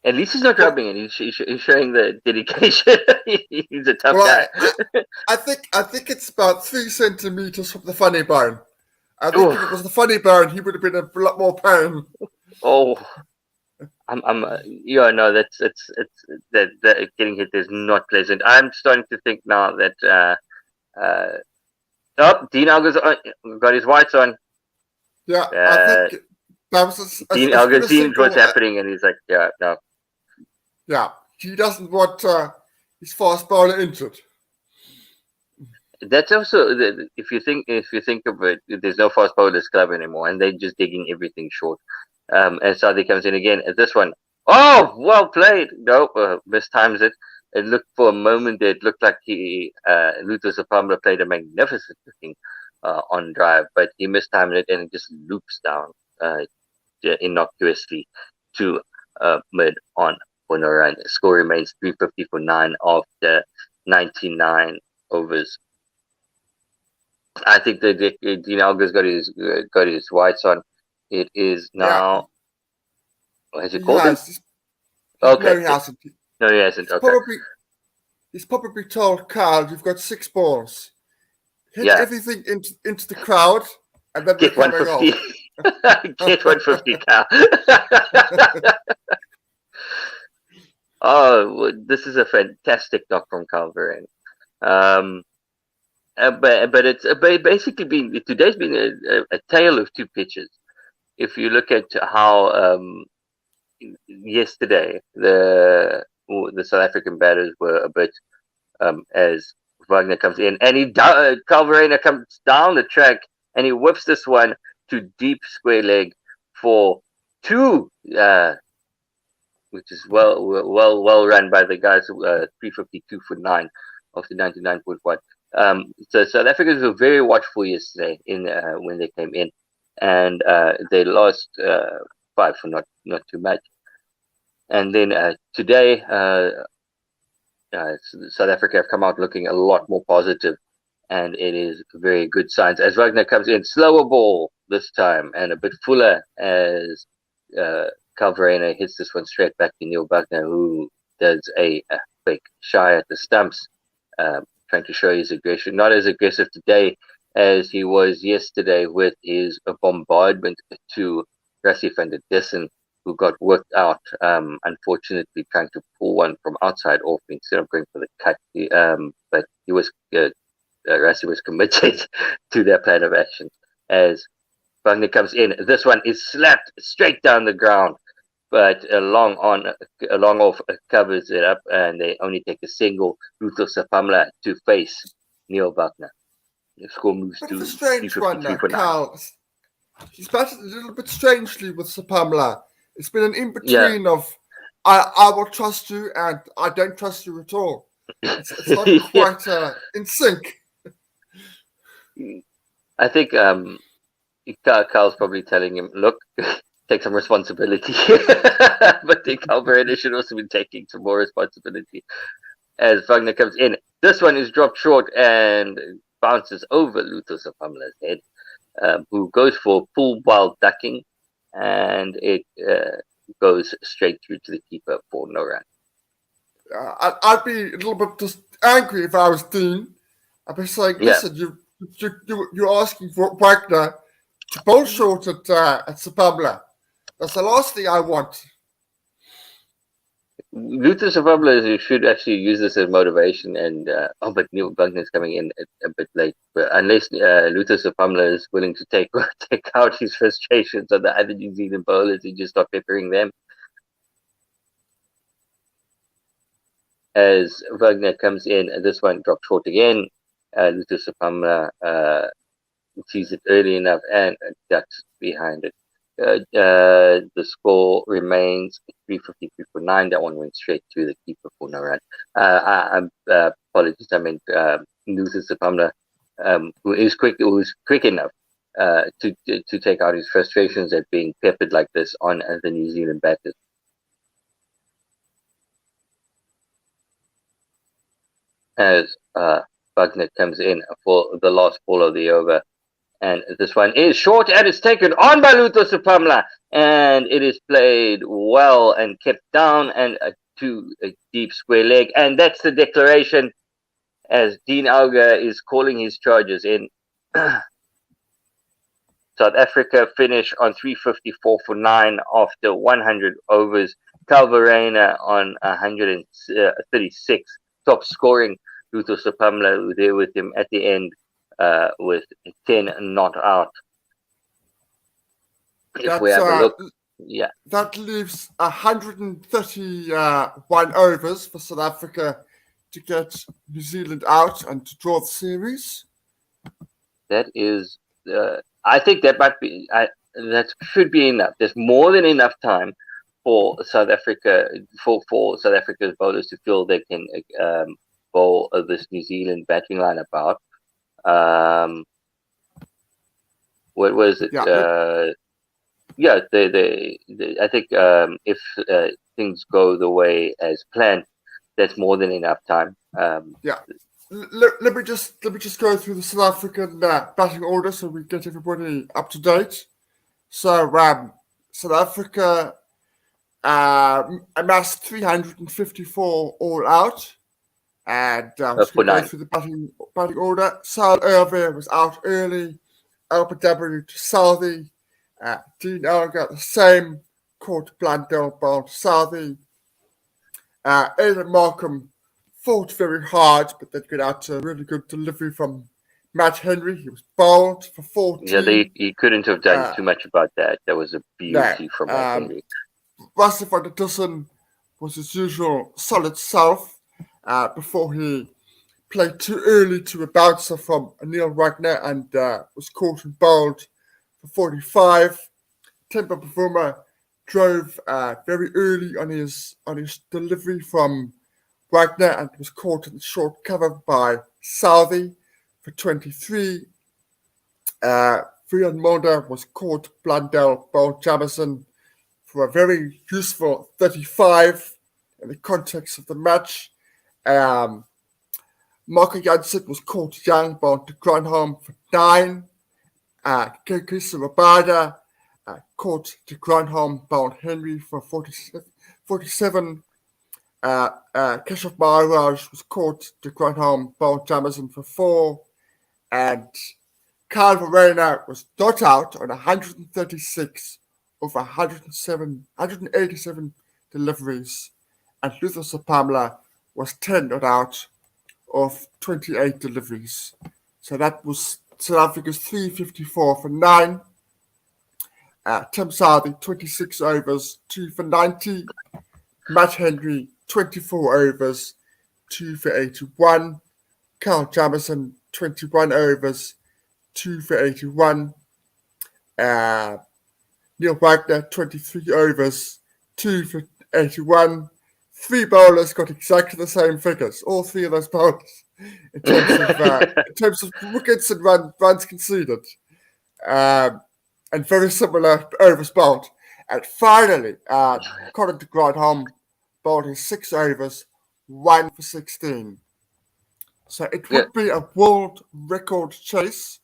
At least he's not rubbing it. He's showing the dedication. He's a tough guy. I think it's about 3 centimeters from the funny bone. I think if it was the funny bone, he would have been a lot more pain. Oh, that's getting hit is not pleasant. I'm starting to think now that Dean Alger's got his whites on. Yeah, I think that was Dean Alger sees what's happening, and he's like, yeah, no. Yeah, he doesn't want his fast bowler injured. That's also if you think of it, there's no fast bowlers club anymore, and they're just digging everything short. And Sadi comes in again at this one. Oh, well played. Nope, mistimes it. It looked for a moment. It looked like Luther Sapamla played a magnificent looking on drive, but he mistimed it and it just loops down innocuously to mid on for no run. The score remains 350 for 9 after 99 overs. I think that Dean Alger's got his whites on. It is now. Yeah. Has he called him? Okay. No, he hasn't. No, he hasn't. Okay. He's probably told Carl, you've got 6 balls. Hit everything into the crowd, and then get 150. Get 150, Carl. Oh, this is a fantastic knock from Carl Verena. But it's basically been today's been a tale of 2 pitches. If you look at how yesterday the South African batters were a bit as Wagner comes in and Carl Verena comes down the track and he whips this one to deep square leg for 2, which is well run by the guys. 352 for 9 after 99.1. So South Africans were very watchful yesterday when they came in, and they lost 5 for not too much. And then today, South Africa have come out looking a lot more positive, and it is very good signs as Wagner comes in, slower ball this time and a bit fuller as Carl Verena hits this one straight back to Neil Wagner, who does a fake shy at the stumps. Trying to show his aggression. Not as aggressive today as he was yesterday with his bombardment to Rassie van der Dussen, who got worked out, unfortunately trying to pull one from outside off instead of going for the cut. But he was Rassie was committed to their plan of action. As Wagner comes in, this one is slapped straight down the ground, but a long off covers it up, and they only take a single. Luther Sapamla to face Neil Wagner. The score moves to 353 for 9. Carl, he's batted a little bit strangely with Sapamla. It's been an in-between of I will trust you and I don't trust you at all. It's not quite in sync. I think Carl's probably telling him, look, take some responsibility. But the Calvera should also be taking some more responsibility as Wagner comes in. This one is dropped short and bounces over Luther Sapamla's head, who goes for full wild ducking, and it goes straight through to the keeper for no run. I'd be a little bit just angry if I was Dean. I'd be saying, listen, you're asking for Wagner to bowl short at Sapamla. That's the last thing I want. Luther Sapamla should actually use this as motivation, and but Neil Wagner's coming in a bit late. But unless Luther Sapamla is willing to take out his frustrations on the other New Zealand bowlers and just start peppering them, as Wagner comes in, and this one dropped short again. Luther Sapamla sees it early enough and ducks behind it. The score remains 353 for 9. That one went straight to the keeper for no run. Apologies, I meant Luther Sapamla, who is quick enough to take out his frustrations at being peppered like this on the New Zealand batters. As Wagner comes in for the last ball of the over. And this one is short and it's taken on by Luther Sapamla. And it is played well and kept down and to a deep square leg. And that's the declaration as Dean Alga is calling his charges in. South Africa finish on 354 for 9 after 100 overs. Calverena on 136. Top scoring. Luther Sapamla there with him at the end with 10 not out. If we have a look, that leaves 131 overs for South Africa to get New Zealand out and to draw the series. That is, I think that might be, that should be enough. There's more than enough time for South Africa, for South Africa's bowlers to feel they can bowl this New Zealand batting lineup out. What was it? I think if things go the way as planned, that's more than enough time. Let me just go through the South African batting order so we get everybody up to date. So South Africa amassed 354 all out. And just going to go through the batting order. Sal Irvin was out early. LPW to Southey. Dean Alga the same. Court Blundell bowled to Southey. Aidan Markham fought very hard, but then got out to a really good delivery from Matt Henry. He was bowled for 14. Yeah, he couldn't have done too much about that. That was a beauty from Matt Henry. Russell van der Dussen was his usual solid self. Before he played too early to a bouncer from Neil Wagner and was caught and bowled for 45. Temba Bavuma drove very early on his delivery from Wagner and was caught in the short cover by Southey for 23. Frian Mulder was caught. Blundell bowled Jameson for a very useful 35 in the context of the match. Marco Jansen was caught young, bowled to Granholm for 9. Kekisa Rabada caught to Granholm, bowled Henry for 47. Keshav Maharaj was caught to Granholm, bowled Jameson for 4. And Kyle Verena was not out on 136 of 187 deliveries. And Luther Sapamla was 10 not out of 28 deliveries. So that was South Africa's 354 for 9. Tim Southey, 26 overs, 2 for 90. Matt Henry, 24 overs, 2 for 81. Carl Jameson, 21 overs, 2 for 81. Neil Wagner, 23 overs, 2 for 81. 3 bowlers got exactly the same figures, all 3 of those bowlers, in terms of wickets and runs conceded. And very similar overs bowled. And finally, Colin de Grandhomme bowled his 6 overs, 1 for 16. So it would be a world record chase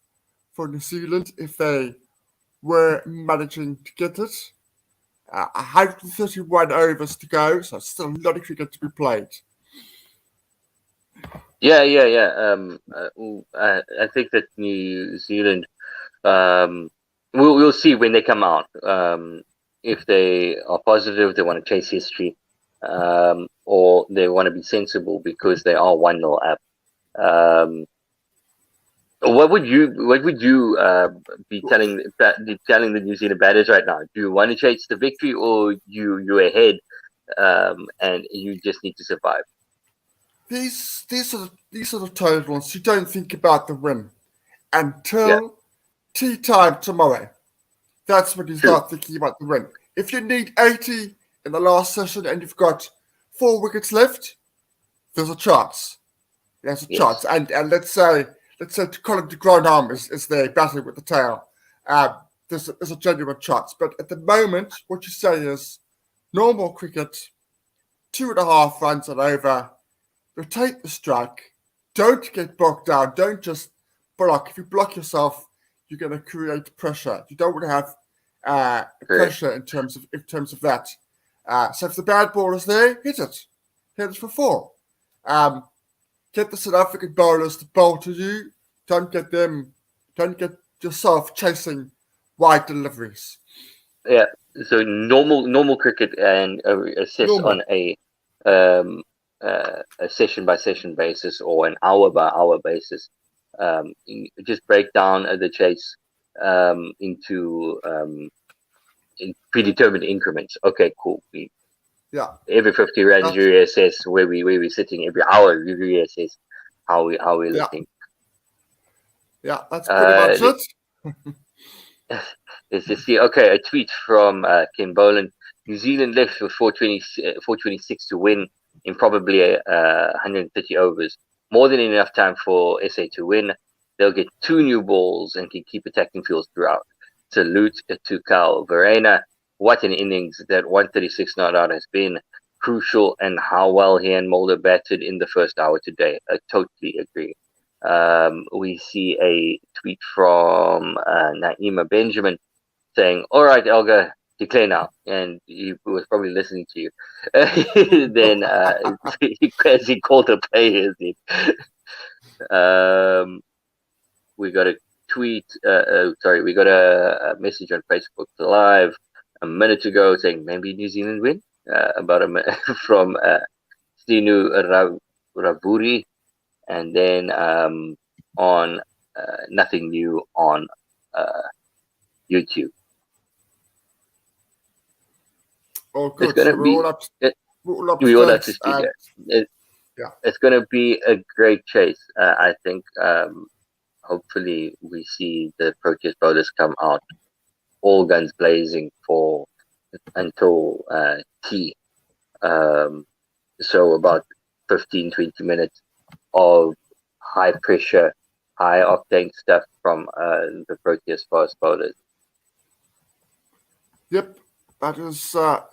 for New Zealand if they were managing to get it. 131 overs to go, so still a lot of cricket to be played. Yeah. I think that New Zealand, we'll see when they come out. If they are positive, they want to chase history, or they want to be sensible because they are 1-0 up. What would you be telling the New Zealand batters right now? Do you want to chase the victory, or you're ahead, and you just need to survive? These are the totals. You don't think about the win until tea time tomorrow. That's when you start thinking about the win. If you need 80 in the last session and you've got 4 wickets left, there's a chance. There's a chance. And let's say Colin de Grandhomme is there battling with the tail. There's a genuine chance. But at the moment, what you say is normal cricket, 2.5 runs and over. Rotate the strike. Don't get bogged down. Don't just block. If you block yourself, you're going to create pressure. You don't want to have pressure in terms of that. So if the bad ball is there, hit it. Hit it for 4. Get the South African bowlers to bowl to you. Don't get yourself chasing wide deliveries. Yeah. So normal cricket and assess on a session by session basis or an hour by hour basis. Just break down the chase into in predetermined increments. Okay, cool. Every 50 runs, you reassess where we're sitting. Every hour, you reassess how we're looking. Yeah, that's pretty much it. Let's just see. Okay, a tweet from Ken Boland. New Zealand left with 426 to win in probably 130 overs. More than enough time for SA to win. They'll get 2 new balls and can keep attacking fields throughout. Salute to Kyle Verreynne. What an innings that 136 not out has been. Crucial, and how well he and Mulder batted in the first hour today. I totally agree. We see a tweet from Naima Benjamin saying, "All right, Elga, declare now," and he was probably listening to you. Then as he called the players, we got a tweet. We got a message on Facebook Live a minute ago saying maybe New Zealand win. From Stinu Ravuri, and then on nothing new on YouTube. Oh, good. We're all up to speed. It's going to be a great chase. I think hopefully we see the Proteas bowlers come out all guns blazing until tea. So about 15-20 minutes of high pressure, high octane stuff from the Proteas fast bowlers. Yep, that is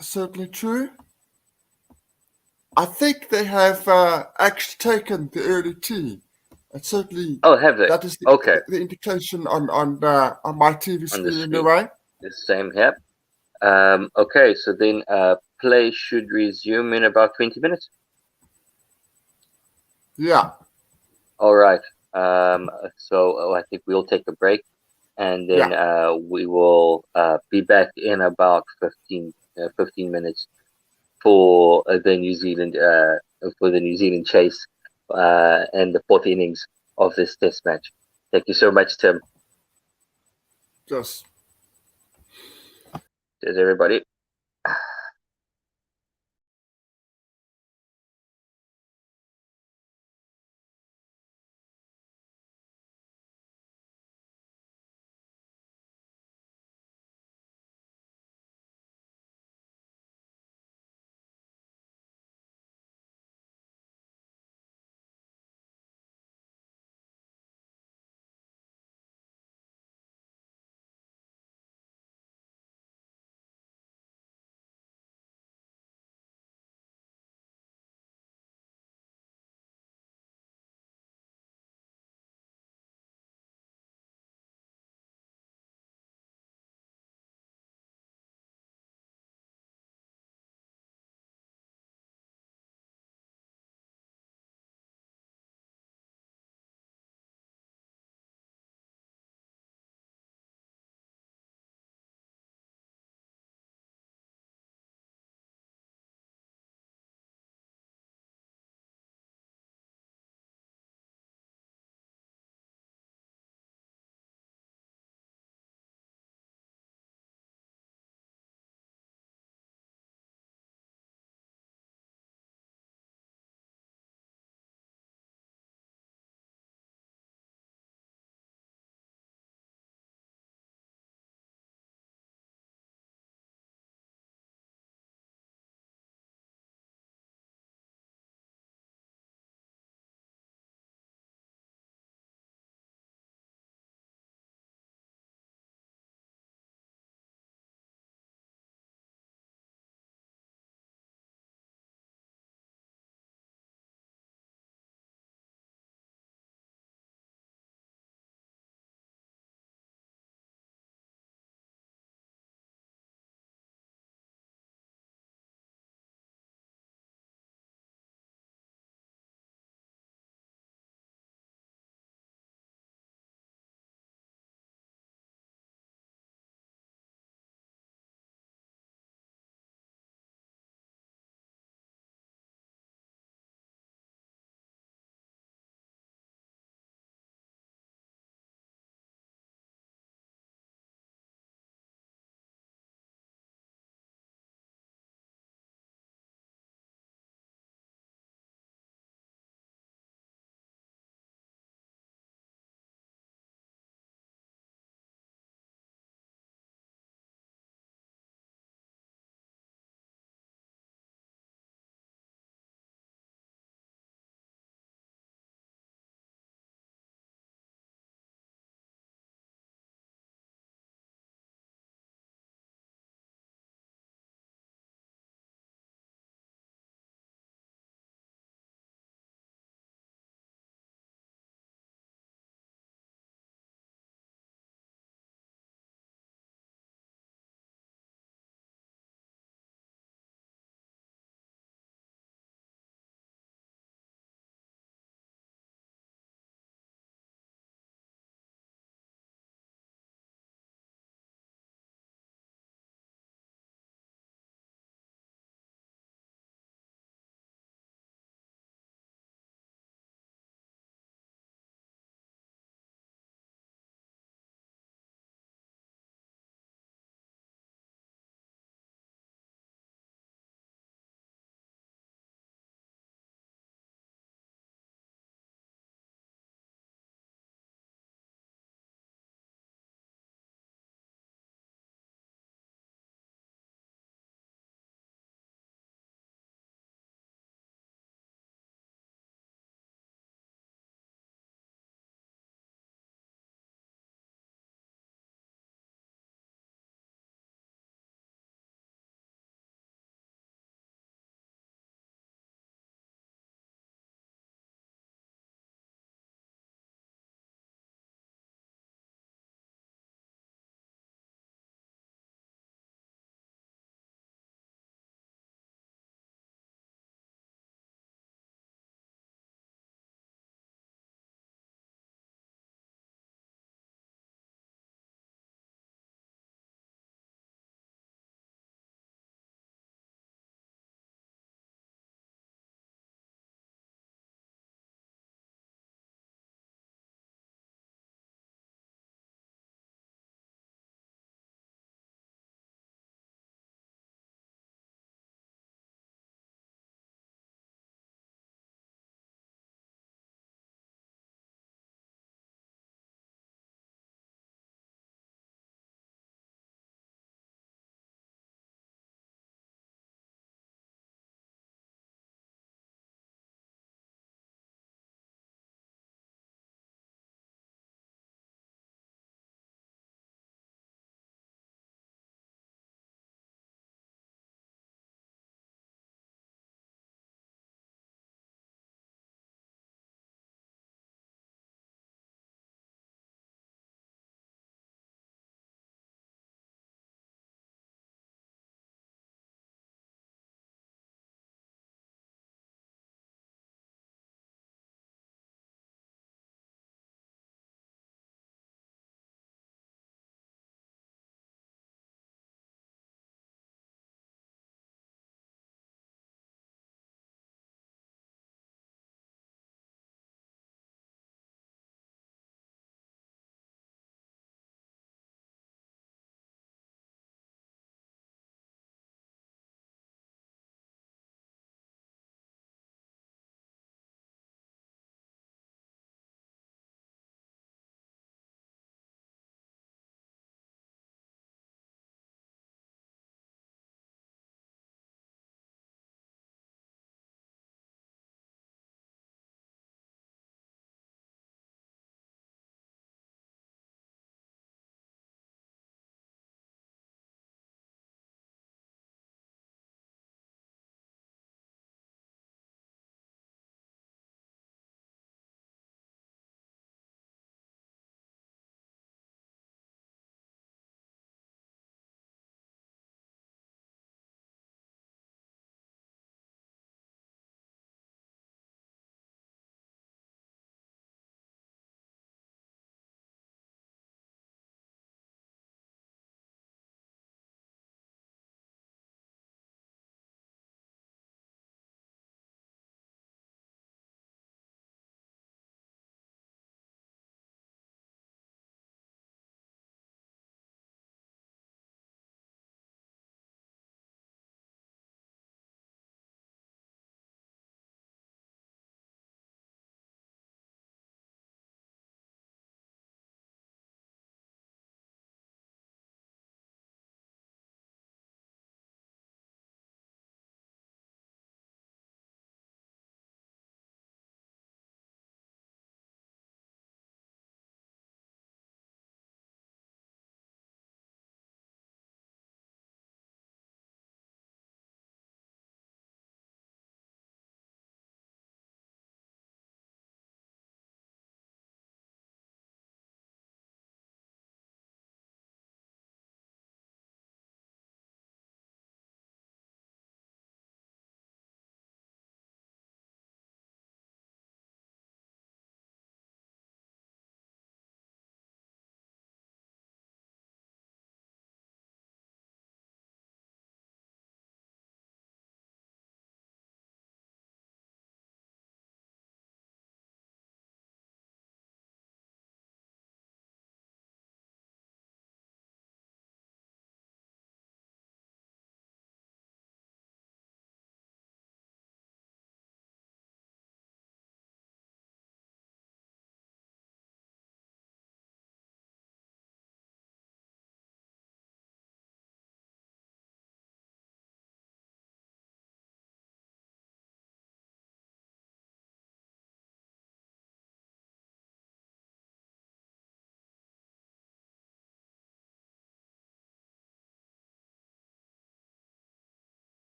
certainly true. I think they have actually taken the early tea. It's certainly. Oh, have they? That is the indication on my TV screen anyway. The same here. Okay, so then play should resume in about 20 minutes. Yeah. All right. So I think we'll take a break, and then we will be back in about 15 minutes for the New Zealand chase and the 4th innings of this Test match. Thank you so much, Tim. Yes. Cheers, everybody.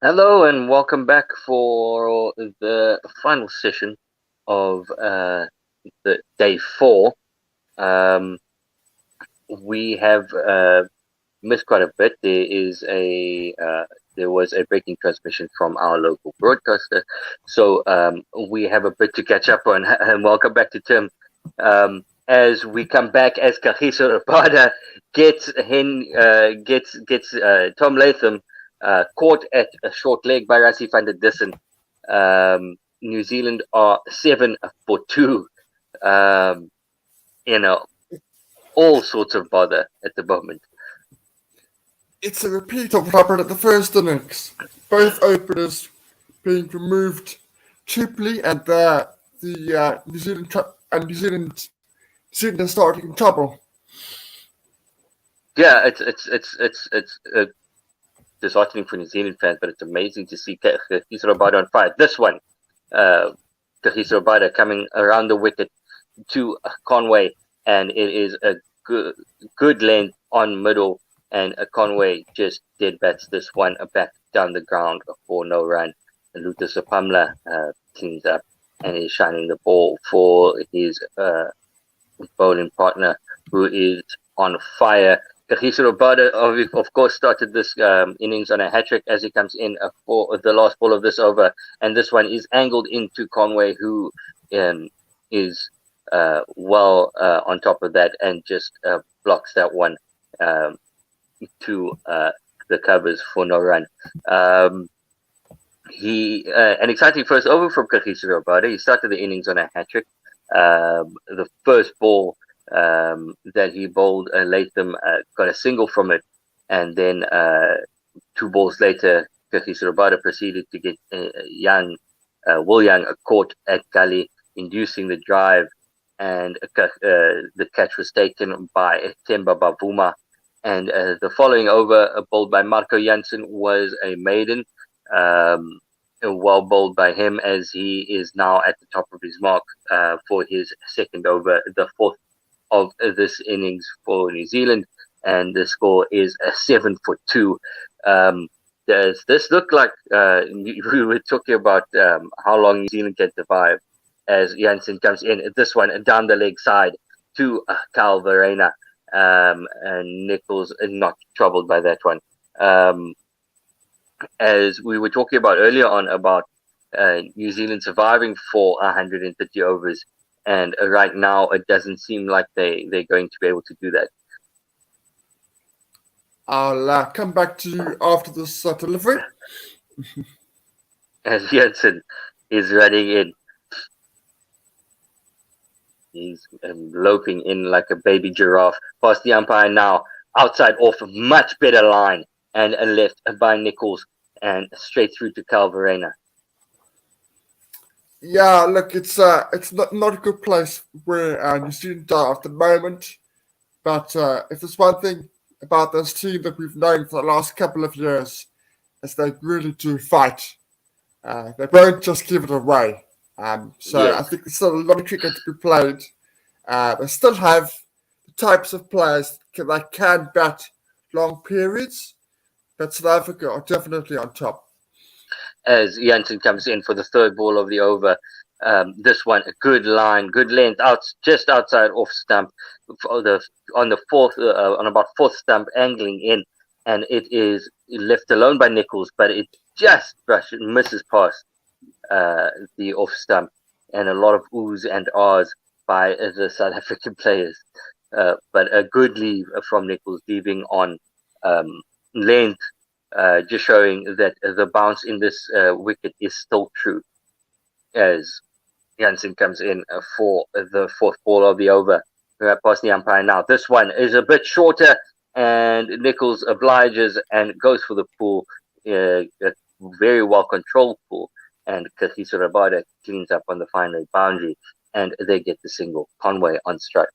Hello and welcome back for the final session of the day 4. We have missed quite a bit. There was a breaking transmission from our local broadcaster, so we have a bit to catch up on. And welcome back to Tim. As we come back, as Kagiso Rabada gets Tom Latham caught at a short leg by Rassie van der Dussen. New Zealand are 7 for 2. All sorts of bother at the moment. It's a repeat of what happened at the first innings. Both openers being removed cheaply, and New Zealand are starting in trouble. Yeah, it's disheartening for New Zealand fans, but it's amazing to see Kagiso Rabada on fire. This one, Kagiso Rabada coming around the wicket to Conway, and it is a good length on middle, and Conway just dead bats this one back down the ground for no run. And Luther Sapamla cleans up and is shining the ball for his bowling partner, who is on fire. Kagiso Rabada, of course, started this innings on a hat-trick as he comes in for the last ball of this over, and this one is angled into Conway, who is well on top of that and just blocks that one to the covers for no run. An exciting first over from Kagiso Rabada. He started the innings on a hat-trick. The first ball that he bowled, Latham got a single from it, and then 2 balls later, Kagiso Rabada proceeded to get Will Young caught at gully, inducing the drive, and the catch was taken by Themba Bavuma. And the following over, bowled by Marco Jansen, was a maiden. Well bowled by him, as he is now at the top of his mark for his second over, the 4th of this innings for New Zealand, and the score is 7 for 2. Does this look like we were talking about how long New Zealand can survive, as Jansen comes in, this one down the leg side to Kyle Verreynne, and Nichols is not troubled by that one. As we were talking about earlier on about New Zealand surviving for 130 overs, and right now it doesn't seem like they're going to be able to do that. I'll come back to you after this delivery. As Jansen is running in. He's loping in like a baby giraffe past the umpire now. Outside off, much better line, and left by Nichols, and straight through to Kyle Verreynne. Yeah, look, it's not a good place where New Zealand are at the moment. But if there's one thing about this team that we've known for the last couple of years, is they really do fight. They won't just give it away. So yes. I think there's still a lot of cricket to be played. They still have the types of players that can bat long periods, but South Africa are definitely on top. As Jansen comes in for the third ball of the over, this one a good line, good length, just outside off stump, on about 4th stump, angling in, and it is left alone by Nichols, but it just misses past the off stump, and a lot of oohs and ahs by the South African players. But a good leave from Nichols, leaving on length, just showing that the bounce in this wicket is still true. As Jansen comes in for the 4th ball of the over, past the umpire now. This one is a bit shorter, and Nichols obliges and goes for the pull, a very well controlled pull. And Kagiso Rabada cleans up on the final boundary, and they get the single. Conway on strike.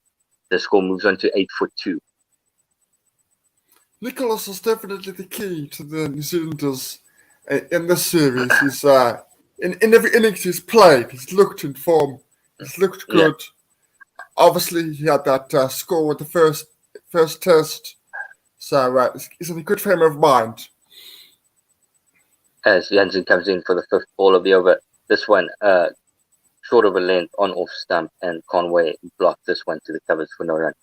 The score moves on to 8 for 2. Nicholas is definitely the key to the New Zealanders in this series. He's in every innings he's played, he's looked in form. He's looked good. Yeah. Obviously, he had that score with the first test, so he's in a good frame of mind. as Jansen comes in for the 5th ball of the over. This one short of a length on off stump, and Conway blocked this one to the covers for no run.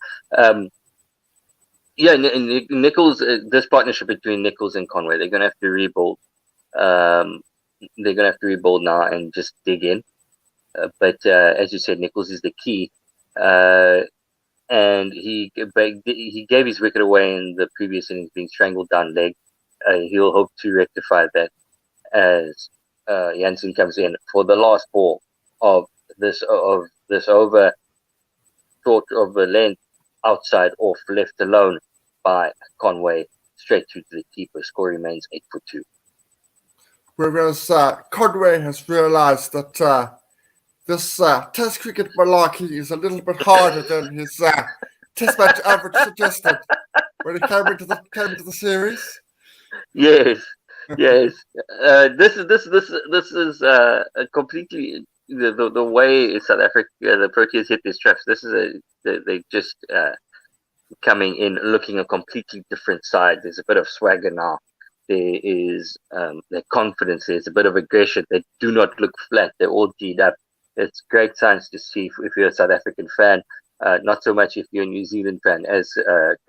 Nichols, this partnership between Nichols and Conway, they're going to have to rebuild. They're going to have to rebuild now and just dig in. But as you said, Nichols is the key. And he gave his wicket away in the previous innings, being strangled down leg. He'll hope to rectify that as Jansen comes in for the last ball of this over, short of a length, outside off, left alone by Conway, straight through to the keeper. Score remains 8 for 2. Whereas Conway has realised that this Test cricket malarkey is a little bit harder than his Test match average suggested when he came into the series. Yes. This is a completely the way South Africa, the Proteas hit these traps. This is they just coming in looking a completely different side. There's a bit of swagger now. There is their confidence. There's a bit of aggression. They do not look flat. They're all G'd up. It's great signs to see if you're a South African fan. Not so much if you're a New Zealand fan, as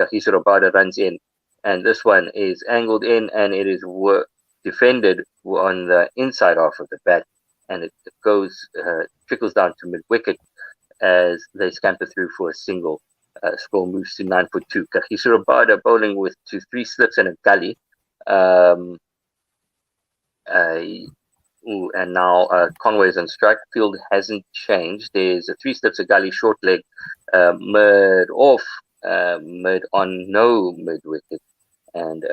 Kagiso Rabada runs in. And this one is angled in, and it is defended on the inside half of the bat. And it goes, trickles down to mid-wicket as they scamper through for a single. Score moves to 9 for 2. Kagiso Rabada bowling with 3 slips and a gully. And now Conway's on strike. Field hasn't changed. There's a 3 slips, a gully, short leg, mid off, mid on, no mid wicket, and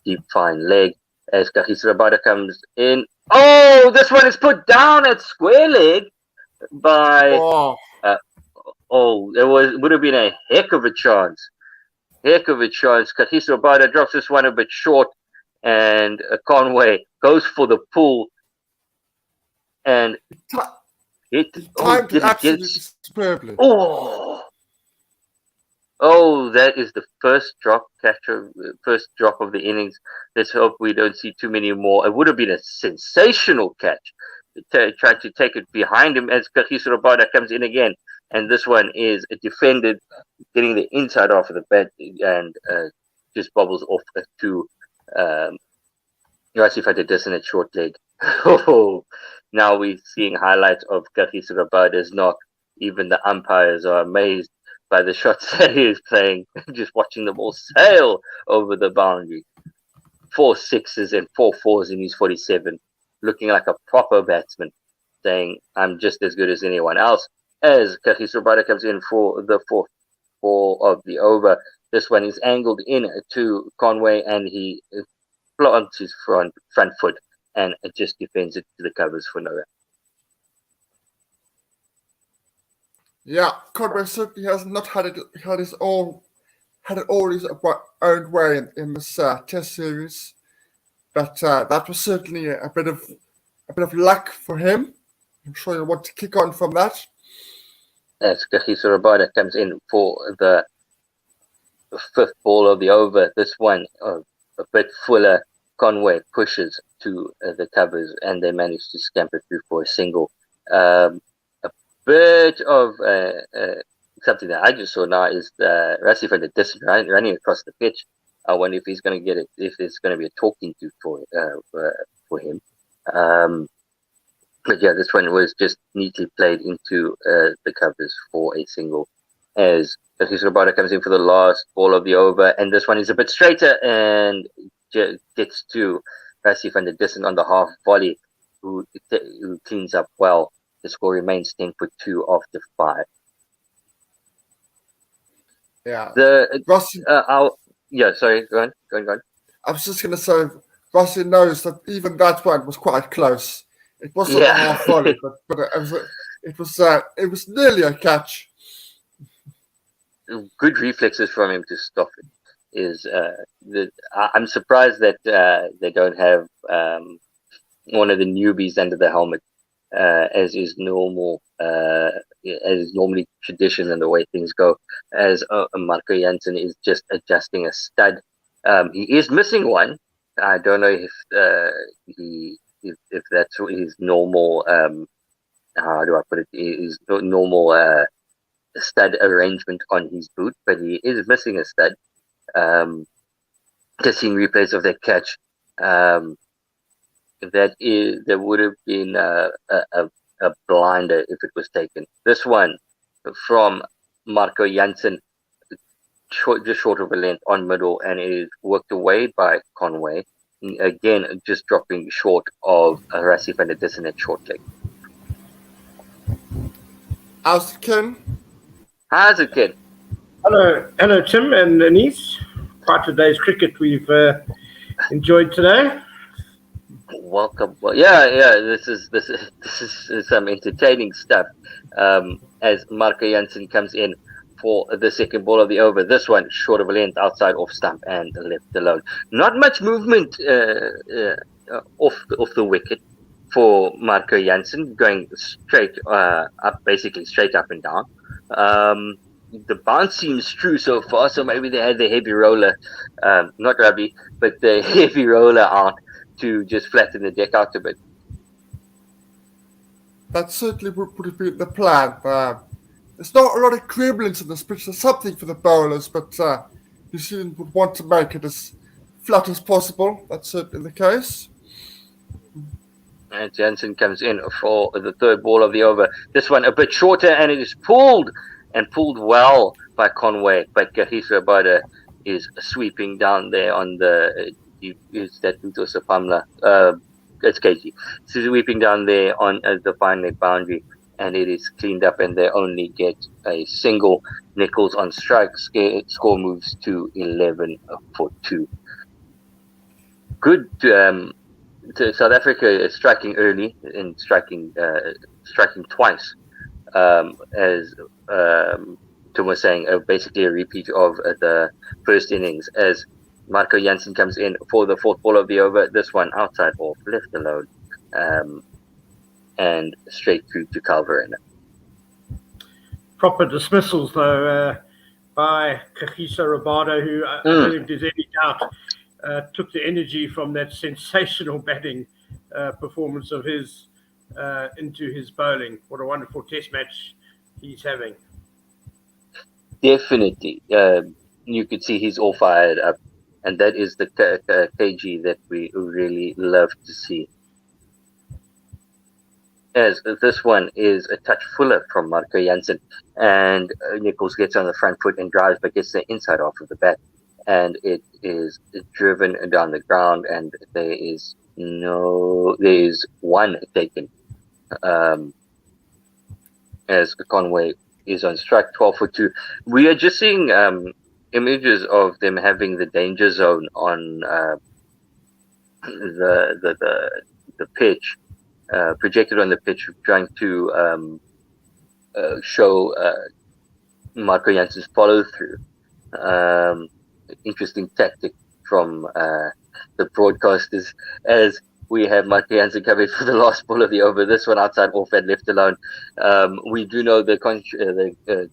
deep fine leg as Kagiso Rabada comes in. Oh, this one is put down at square leg by. It would have been a heck of a chance. Kagiso Rabada drops this one a bit short, and Conway goes for the pull and hit. Timed it absolutely superbly. Oh, that is the first drop of the innings. Let's hope we don't see too many more. It would have been a sensational catch. Tried to take it behind him as Kagiso Rabada comes in again. And this one is defended, getting the inside half of the bat and just bobbles off to Rasif had a dissonant short leg. Now we're seeing highlights of Kagiso Rabada's knock. Even the umpires are amazed by the shots that he is playing, just watching the ball sail over the boundary. 4 6s and 4 4s in his 47, looking like a proper batsman, saying, I'm just as good as anyone else. As Kagiso Rabada comes in for the 4th ball of the over. This one is angled in to Conway, and he plants his front foot and just defends it to the covers for no run. Yeah, Conway certainly has not had it all his own way in this Test series, but that was certainly a bit of luck for him. I'm sure you'll want to kick on from that. As Kagiso Rabada comes in for the 5th ball of the over, this one a bit fuller. Conway pushes to the covers, and they manage to scamper through for a single. A bit of something that I just saw now is the Rasif from the distance running across the pitch. I wonder if he's going to get it, if it's going to be a talking to for him. But yeah, this one was just neatly played into the covers for a single. As Kagiso Rabada comes in for the last ball of the over, and this one is a bit straighter and gets to Rasif and the distance on the half volley, who cleans up well. The score remains 10 for 2 after 5. Yeah. Rossi, sorry, go on. I was just going to say, Rossi knows that even that one was quite close. It wasn't a half volley, but it was nearly a catch. Good reflexes from him to stop it. I'm surprised that they don't have one of the newbies under the helmet, as is normal, as is normally tradition and the way things go. As Marco Jansen is just adjusting a stud. He is missing one, I don't know if if that's his normal. How do I put it? His normal stud arrangement on his boot, but he is missing a stud. Just seeing replays of that catch. There would have been a blinder if it was taken. This one from Marco Jansen, just short of a length on middle, and it is worked away by Conway. Again, just dropping short of Rassi van der Dissen at short leg. How's it, Ken? How's it, Ken? Hello, Tim and Denise. Quite a day's cricket we've enjoyed today. Welcome. Well, yeah. This is some entertaining stuff. As Marco Jansen comes in for the second ball of the over. This one short of a length, outside off stump and left alone. Not much movement off the wicket for Marco Jansen, going straight up, basically straight up and down. The bounce seems true so far, so maybe they had the heavy roller, not rugby, but the heavy roller out to just flatten the deck out a bit. That certainly would have been the plan. There's not a lot of gremlins in this pitch. There's something for the bowlers, but New Zealand would want to make it as flat as possible. That's certainly the case. And Jansen comes in for the third ball of the over. This one a bit shorter, and it is pulled well by Conway. But Kagiso Rabada is sweeping down there on the is that Utosa Pamla. It's KG. Sweeping down there on the fine leg boundary, and it is cleaned up, and they only get a single. Nichols on strike. Score moves to 11 for 2. Good. South Africa is striking early and striking twice, as Tom was saying, basically a repeat of the first innings, as Marco Jansen comes in for the fourth ball of the over. This one outside off, left alone, and straight through to Calverena. Proper dismissals, though, by Kagiso Rabada, who I don't think there's any doubt took the energy from that sensational batting performance of his into his bowling. What a wonderful test match he's having. Definitely. You could see he's all fired up, and that is the KG that we really love to see. As this one is a touch fuller from Marco Jansen, and Nichols gets on the front foot and drives, but gets the inside off of the bat, and it is driven down the ground, and there is one taken, as Conway is on strike, 12 for 2. We are just seeing images of them having the danger zone on the pitch, projected on the pitch, trying to show Marco Jansen's follow through. Interesting tactic from the broadcasters, as we have Marco Jansen coming for the last ball of the over. This one outside off and left alone. We do know the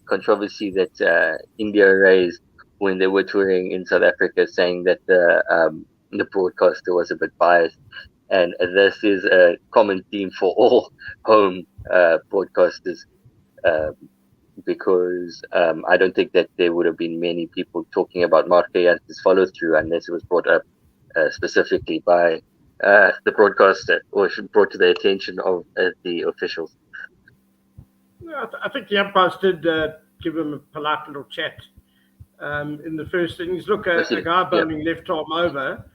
controversy that India raised when they were touring in South Africa, saying that the broadcaster was a bit biased, and this is a common theme for all home broadcasters. Because I don't think that there would have been many people talking about Marco Jansen's follow through unless it was brought up specifically by the broadcaster, or brought to the attention of the officials. Yeah, I think the umpires did give him a polite little chat in the first innings. Look, a guy bowling left arm over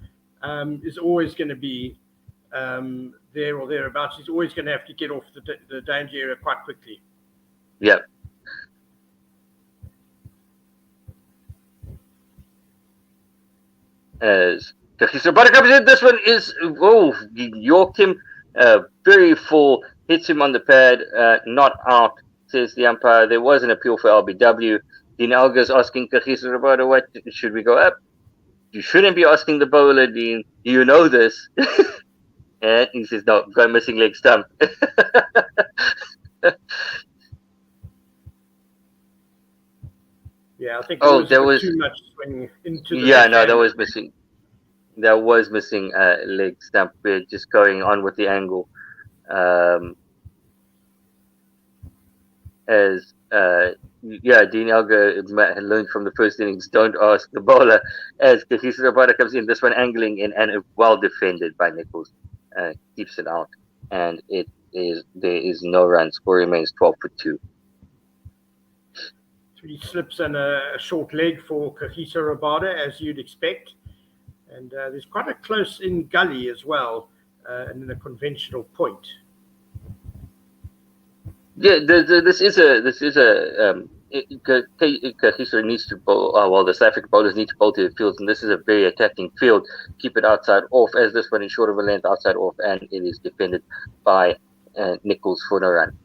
is always going to be there or thereabouts. He's always going to have to get off the danger area quite quickly. Yeah. As Kagiso Rabada comes in, this one is yorked him very full, hits him on the pad, not out, says the umpire. There was an appeal for LBW. Dean Elgar's asking Kagiso Rabada, what should we go up? You shouldn't be asking the bowler, Dean. Do you know this? And he says, no, got a missing leg stump. Yeah, I think there was too much swing into the that was missing. that was missing leg stump. We're just going on with the angle. Dean Elgar had learned from the first innings, don't ask the bowler. As Kagiso Rabada comes in, this one angling in and well defended by Nichols, keeps it out, and there is no run. Score remains 12 for 2. 3 slips and a short leg for Kagiso Rabada, as you'd expect. And there's quite a close in gully as well, and then a conventional point. Yeah, this is a Kagiso needs to bowl. The South African bowlers need to bowl to the fields, and this is a very attacking field. Keep it outside off, as this one is short of a length outside off, and it is defended by Nichols for no run.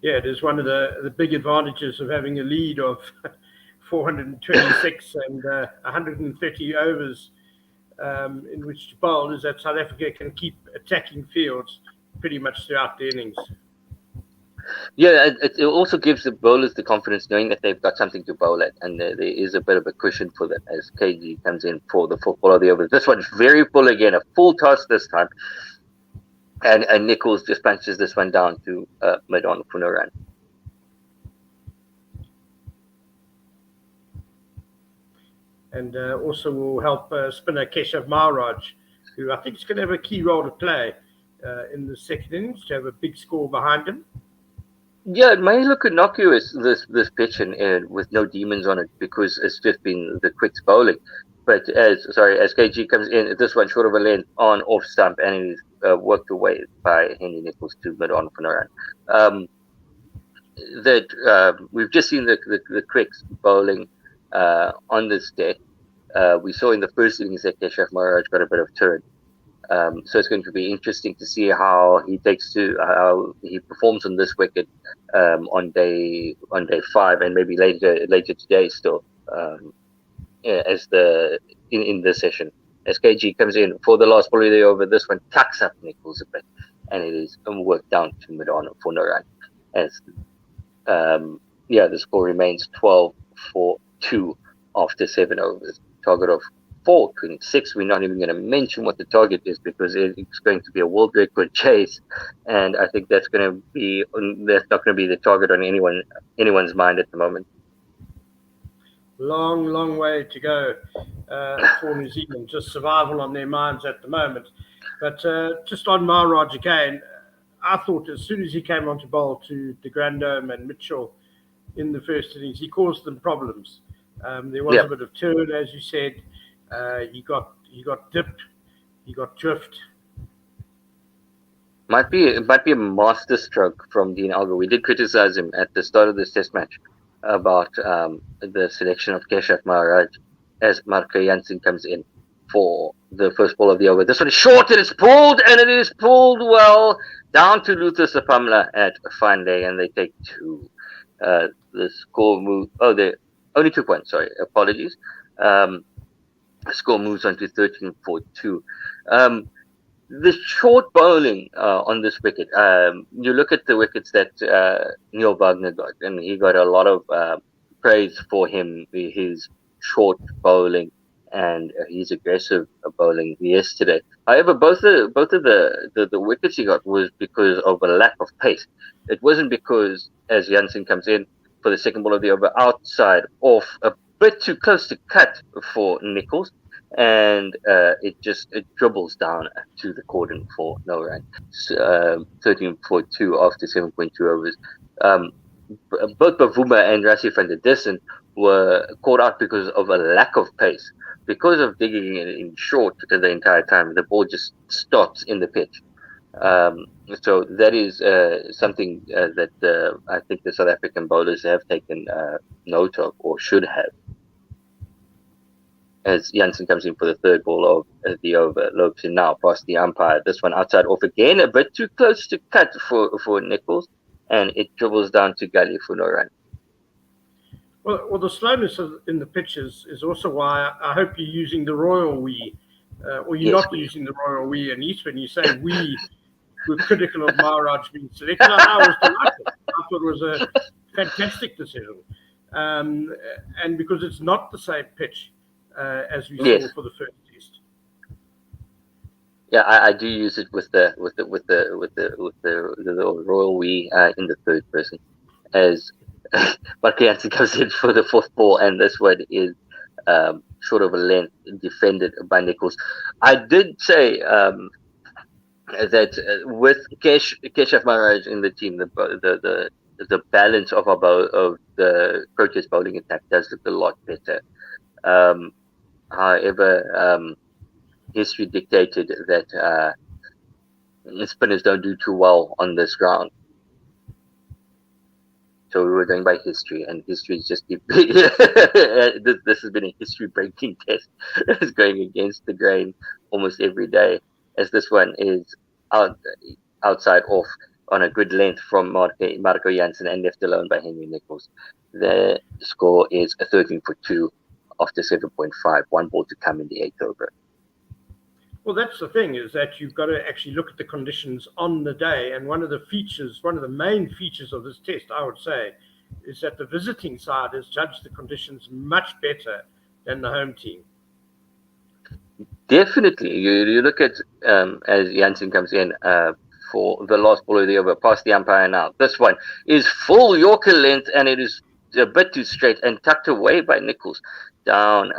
Yeah, it is one of the big advantages of having a lead of 426 and 130 overs in which to bowl, is that South Africa can keep attacking fields pretty much throughout the innings. Yeah, it also gives the bowlers the confidence knowing that they've got something to bowl at, and there is a bit of a cushion for them as KG comes in for the fourth ball of the over. This one's very full again, a full toss this time, and Nichols just punches this one down to mid-on for no run. And also will help spinner Keshav Maharaj, who I think is going to have a key role to play in the second innings, to have a big score behind him. Yeah, it may look innocuous, this pitch, and with no demons on it, because it's just been the quicks bowling. But as KG comes in, this one short of a length on off stump, and it is worked away by Henry Nichols to mid-on for no run. We've just seen the quicks bowling on this deck. We saw in the first innings that Keshav Maharaj got a bit of turn. So it's going to be interesting to see how he performs on this wicket on day 5, and maybe later today still in this session. As KG comes in for the last ball of the over, this one tucks up Nichols a bit, and it is worked down to mid-on for no run. As the score remains 12 for 2 after 7 overs. Target of 426. We're not even going to mention what the target is, because it's going to be a world record chase, and I think that's not going to be the target on anyone's mind at the moment. Long way to go for New Zealand. Just survival on their minds at the moment. But just on Maharaj again, I thought as soon as he came onto bowl to de Grandome and Mitchell in the first innings, he caused them problems. There was a bit of turn, as you said. He got dipped, he got drift. Might be a master stroke from Dean Elgar. We did criticize him at the start of this test match about the selection of Keshav Maharaj as Marco Jansen comes in for the first ball of the over. This one is short, and it's pulled, and it is pulled well down to Luther Sapamla at fine leg, and they take 2. The score moves. Oh, they only 2 points. Sorry, apologies. Score moves on to 13 for 2. The short bowling on this wicket, you look at the wickets that Neil Wagner got, and he got a lot of praise for his short bowling and his aggressive bowling yesterday. However, both of the wickets he got was because of a lack of pace. It wasn't because, as Jansen comes in for the second ball of the over, outside off, a bit too close to cut for Nichols, and it dribbles down to the cordon for no run. 13 for 2 after 7.2 overs. Both Bavuma and Rassie van der Dussen were caught out because of a lack of pace. Because of digging in short the entire time, the ball just stops in the pitch. So that is something that I think the South African bowlers have taken note of, or should have. As Jansen comes in for the third ball of the over, lopes in now past the umpire. This one outside off again, a bit too close to cut for Nichols, and it dribbles down to gully for no run. Well, the slowness in the pitches is also why I hope you're using the royal we, or you're not using the royal we. And East, when you say we were critical of Maharaj being selected, I was delighted. I thought it was a fantastic decision, and because it's not the same pitch as we Yes. saw for the first test. Yeah, I do use it with the royal we in the third person, as Marco Jansen comes in for the fourth ball, and this one is short of a length, defended by Nichols. I did say that with Keshav Maharaj in the team, the balance of the Proteas bowling attack does look a lot better. However, history dictated that spinners don't do too well on this ground. So we were going by history, and history is just this has been a history-breaking test. It's going against the grain almost every day, as this one is outside off on a good length from Marco Jansen and left alone by Henry Nichols. The score is a 13 for 2 after 7.5, one ball to come in the 8th over. Well, that's the thing, is that you've got to actually look at the conditions on the day. And one of the main features of this test, I would say, is that the visiting side has judged the conditions much better than the home team. Definitely. You look at, as Jansen comes in for the last ball of the over, past the umpire now. This one is full Yorker length, and it is a bit too straight and tucked away by Nichols down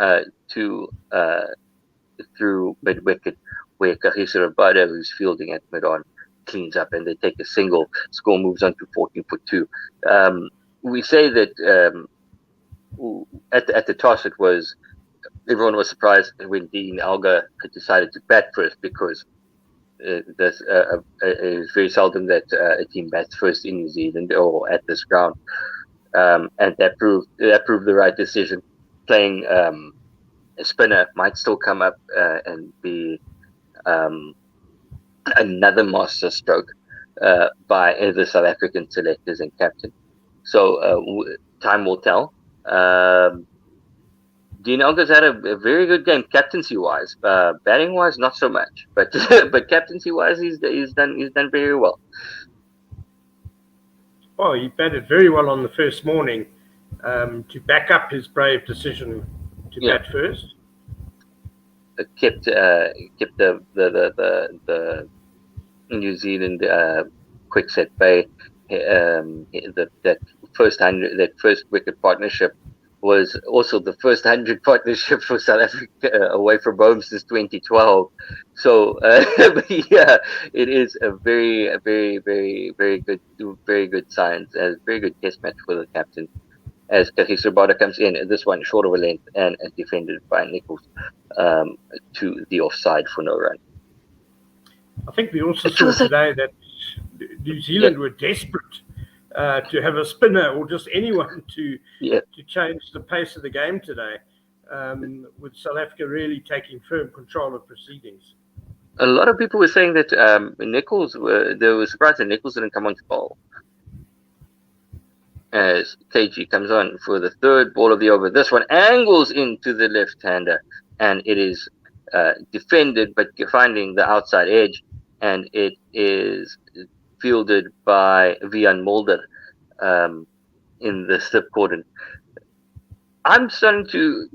through mid-wicket, where Kagiso Rabada, who's fielding at mid-on, cleans up and they take a single. Score moves on to 14 for 2. We say that at the toss, everyone was surprised when Dean Alga had decided to bat first, because it is very seldom that a team bats first in New Zealand or at this ground, and that proved the right decision. Playing a spinner might still come up and be another master stroke by the South African selectors and captain. So time will tell. Dean Elgar's had a very good game, captaincy-wise. Batting-wise, not so much, but captaincy-wise, he's done very well. Oh, he batted very well on the first morning to back up his brave decision to bat first. Kept the New Zealand quick set bay. That first wicket partnership was also the first 100 partnership for South Africa away from home since 2012. So yeah, it is a very good signs, a very good test match for the captain, as Kagiso Rabada comes in. This one short of a length and defended by Nichols to the offside for no run. I think we also saw today that New Zealand were desperate to have a spinner or just anyone to change the pace of the game today, with South Africa really taking firm control of proceedings. A lot of people were saying that they were surprised that Nichols didn't come on to bowl, as KG comes on for the third ball of the over. This one angles into the left-hander, and it is defended, but finding the outside edge, and it is fielded by Vian Mulder in the slip cordon. I'm starting to...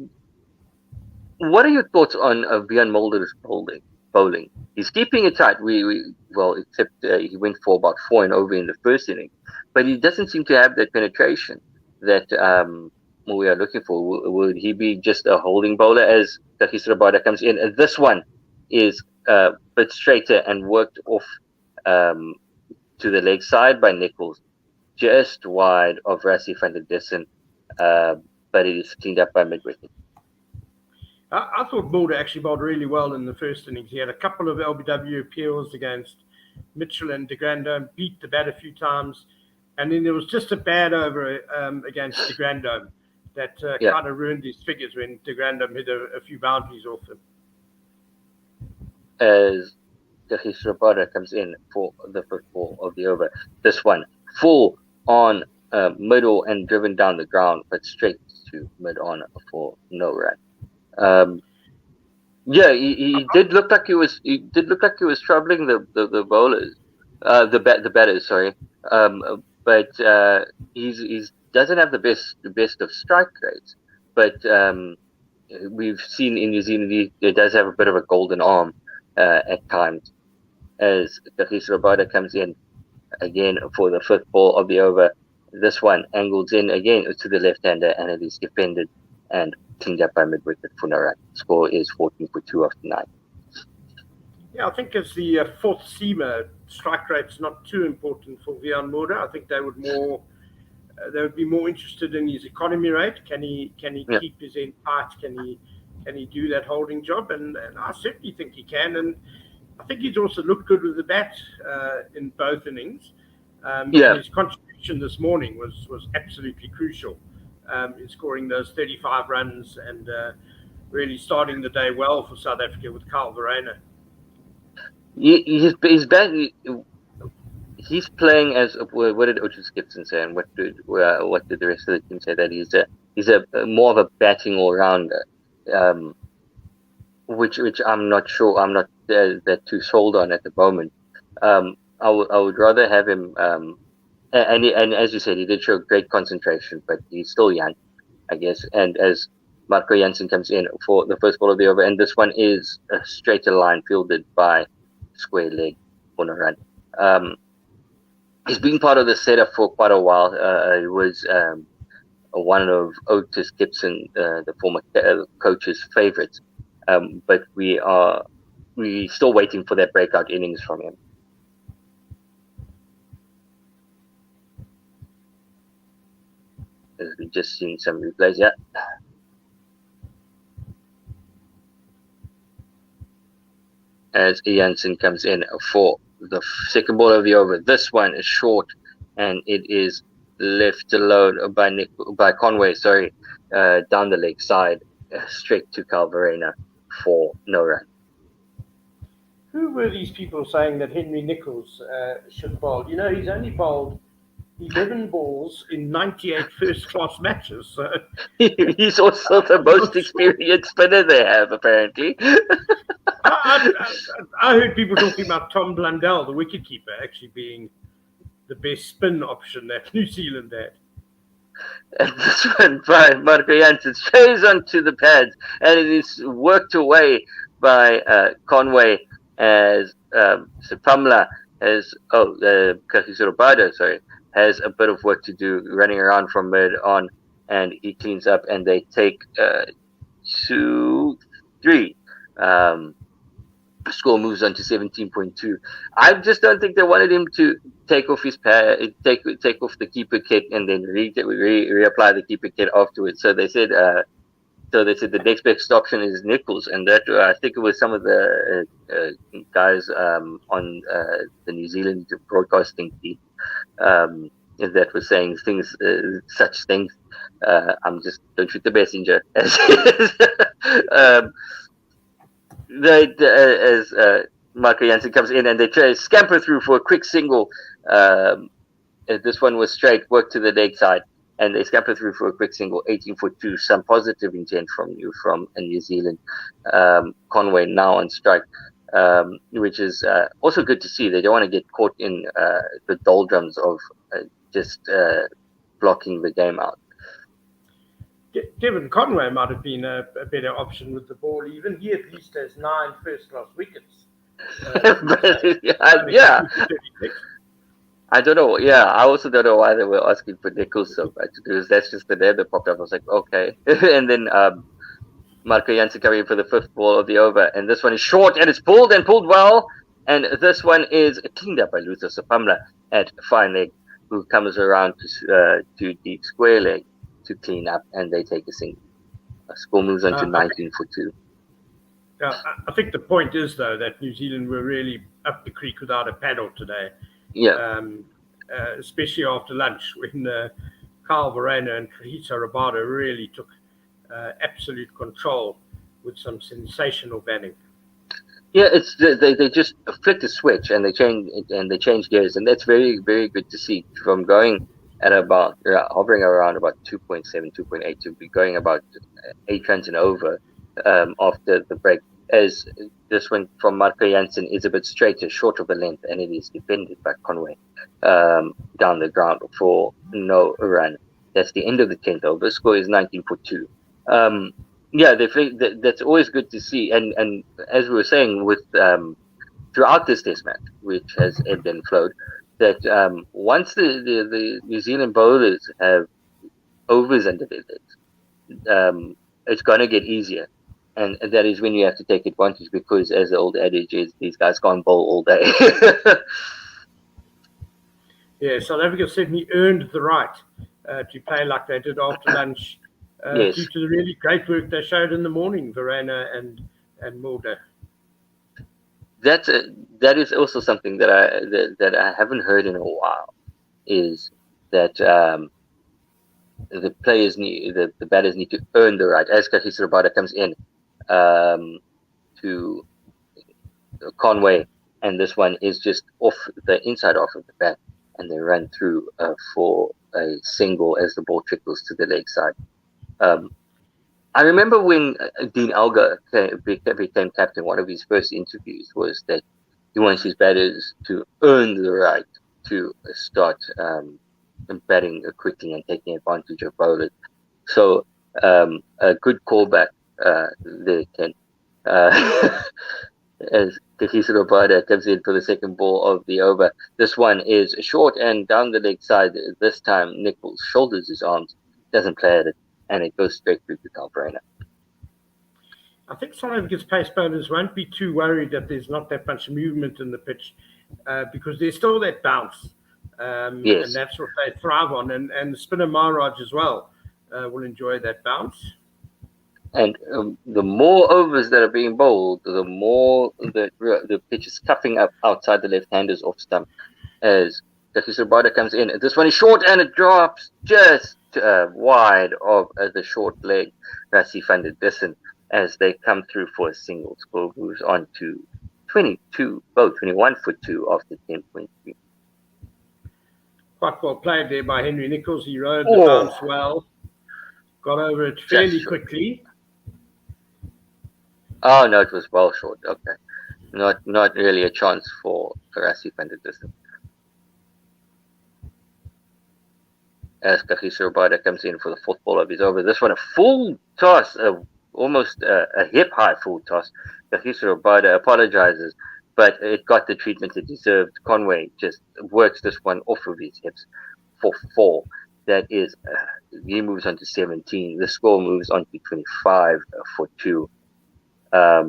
What are your thoughts on Vian Mulder's bowling? He's keeping it tight. Except he went for about 4 and over in the first inning, but he doesn't seem to have that penetration that we are looking for. Would he be just a holding bowler as Kagiso Rabada comes in? And this one is a bit straighter and worked off to the leg side by Nichols, just wide of Rassie van der Dussen, but it is cleaned up by mid-wicket. I thought Mulder actually bowled really well in the first innings. He had a couple of LBW appeals against Mitchell and de Grandome, beat the bat a few times, and then there was just a bad over against de Grandome that kind of ruined his figures when de Grandome hit a few boundaries off him. As Kagiso Rabada comes in for the first ball of the over. This one full on middle and driven down the ground, but straight to mid-on for no run. He did look like he was troubling the bowlers, the batters. Sorry, but he doesn't have the best of strike rates. But we've seen in New Zealand, he does have a bit of a golden arm at times, as Kagiso Rabada comes in again for the 5th ball of the over. This one angles in again to the left-hander, and it is defended and cleaned up by mid-wicket for no run. Score is 14 for 2 after 9. Yeah, I think as the 4th seamer, strike rate's not too important for Vian Moura. I think they would be more interested in his economy rate. Can he keep his end tight? Can he do that holding job? And I certainly think he can. And I think he's also looked good with the bat in both innings. His contribution this morning was absolutely crucial in scoring those 35 runs and really starting the day well for South Africa with Kyle Verreynne. He's playing as what did Otis Gibson say, and what did the rest of the team say? That he's a more of a batting all rounder, which I'm not sure. I'm not that too sold on at the moment. I would rather have him. And as you said, he did show great concentration, but he's still young, I guess. And as Marco Jansen comes in for the 1st ball of the over, and this one is a straighter line fielded by square leg for no run. He's been part of the setup for quite a while. He was one of Otis Gibson, the former coach's favorites. But we're still waiting for that breakout innings from him. As we've just seen some replays, yeah. As Jansen comes in for the 2nd ball of the over. This one is short, and it is left alone by Conway. Down the leg side, straight to Kyle Verreynne for no run. Who were these people saying that Henry Nicholls should bowl? You know, he's only bowled 11 balls in 98 first-class matches. So. He's also the most experienced spinner they have, apparently. I heard people talking about Tom Blundell, the wicketkeeper, actually being the best spin option that New Zealand had. And this one by Marco Jansen stays onto the pads, and it is worked away by Conway as Sepamla has Kagiso Rabada, has a bit of work to do running around from mid on, and he cleans up, and they take 2-3. Score moves on to 17.2. I just don't think they wanted him to take off his take off the keeper kit and then reapply the keeper kit afterwards. So they said the next best option is Nicholls, and that I think it was some of the guys on the New Zealand broadcasting team that was saying things, such things. I'm just don't shoot the messenger. As Marco Jansen comes in and they try to scamper through for a quick single. This one was straight, work to the leg side, and they scamper through for a quick single, 18 for 2. Some positive intent from New Zealand. Conway now on strike, which is also good to see. They don't want to get caught in the doldrums of just blocking the game out. Devon Conway might have been a better option with the ball. Even he at least has 9 first-class wickets. Yeah. I don't know. Yeah, I also don't know why they were asking for Nicholls so much, because that's just the name that popped up. I was like, okay. And then Marco Jansen coming in for the 5th ball of the over, and this one is short, and it's pulled well. And this one is cleaned up by Luther Sepamla at fine leg, who comes around to deep square leg to clean up, and they take a single. Score moves on to 19 for 2. Yeah, I think the point is, though, that New Zealand were really up the creek without a paddle today. Yeah. Especially after lunch, when Kyle Verreynne and Kagiso Rabada really took absolute control with some sensational batting. Yeah, it's they just flicked a switch and they change gears, and that's very, very good to see. From going at about hovering around about 2.7, 2.8 to be going about 8 runs and over after the break. As this one from Marco Jansen is a bit straighter, short of the length, and it is defended by Conway down the ground for no run. That's the end of the 10th over. Score is 19 for 2. Yeah, that's always good to see. And as we were saying, with throughout this test match, which has ebbed and flowed, that once the New Zealand bowlers have overs under their legs, it's going to get easier. And that is when you have to take advantage, because as the old adage is, these guys can't bowl all day. Yeah, South Africa certainly earned the right to play like they did after lunch, Yes. due to the really great work they showed in the morning, Verena and Mulder. That is also something that I haven't heard in a while, is that the players need, the batters need to earn the right. As Kagiso Rabada comes in to Conway, and this one is just off the inside off of the bat, and they run through for a single as the ball trickles to the leg side. I remember when Dean Elgar became captain, one of his first interviews was that he wants his batters to earn the right to start batting quickly and taking advantage of bowlers. So a good callback there, Ken. As Kagiso Rabada comes in for the second ball of the over. This one is short and down the leg side. This time Nichols shoulders his arms, doesn't play at it, and it goes straight through to Calbrena. I think South Africa's pace bowlers won't be too worried that there's not that much movement in the pitch, because there's still that bounce. Yes. And that's what they thrive on. And spinner Maharaj as well will enjoy that bounce. And the more overs that are being bowled, the more the pitch is cuffing up outside the left-handers off stump as Kagiso Rabada comes in. This one is short and it drops just wide of the short leg Rassie van der Dussen as they come through for a single. Score moves on to 21 for 2 after 10.3. Quite well played there by Henry Nichols. He rode the bounce well, got over it fairly quickly. Oh no, it was well short. Okay, not really a chance for Rassie van der Dussen. As Kagiso Rabada comes in for the fourth ball of his over. This one a full toss, almost a hip-high full toss. Kagiso Rabada apologizes, but it got the treatment it deserved. Conway just works this one off of his hips for 4. That is, he moves on to 17. The score moves on to 25 for 2. I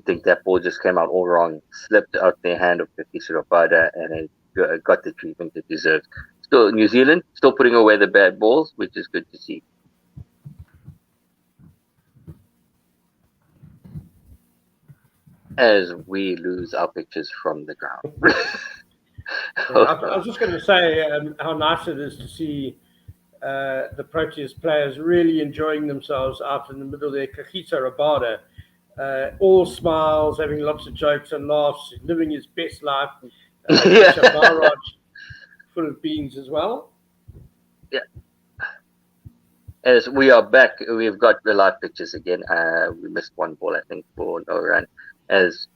think that ball just came out all wrong, slipped out the hand of Kagiso Rabada, and it got the treatment it deserved. Still, New Zealand still putting away the bad balls, which is good to see. As we lose our pictures from the ground. I was just going to say how nice it is to see the Proteas players really enjoying themselves out in the middle there. Kagiso Rabada, all smiles, having lots of jokes and laughs, living his best life. Maharaj, full of beans as well. Yeah. As we are back, we've got the live pictures again. We missed one ball, I think, for no run. As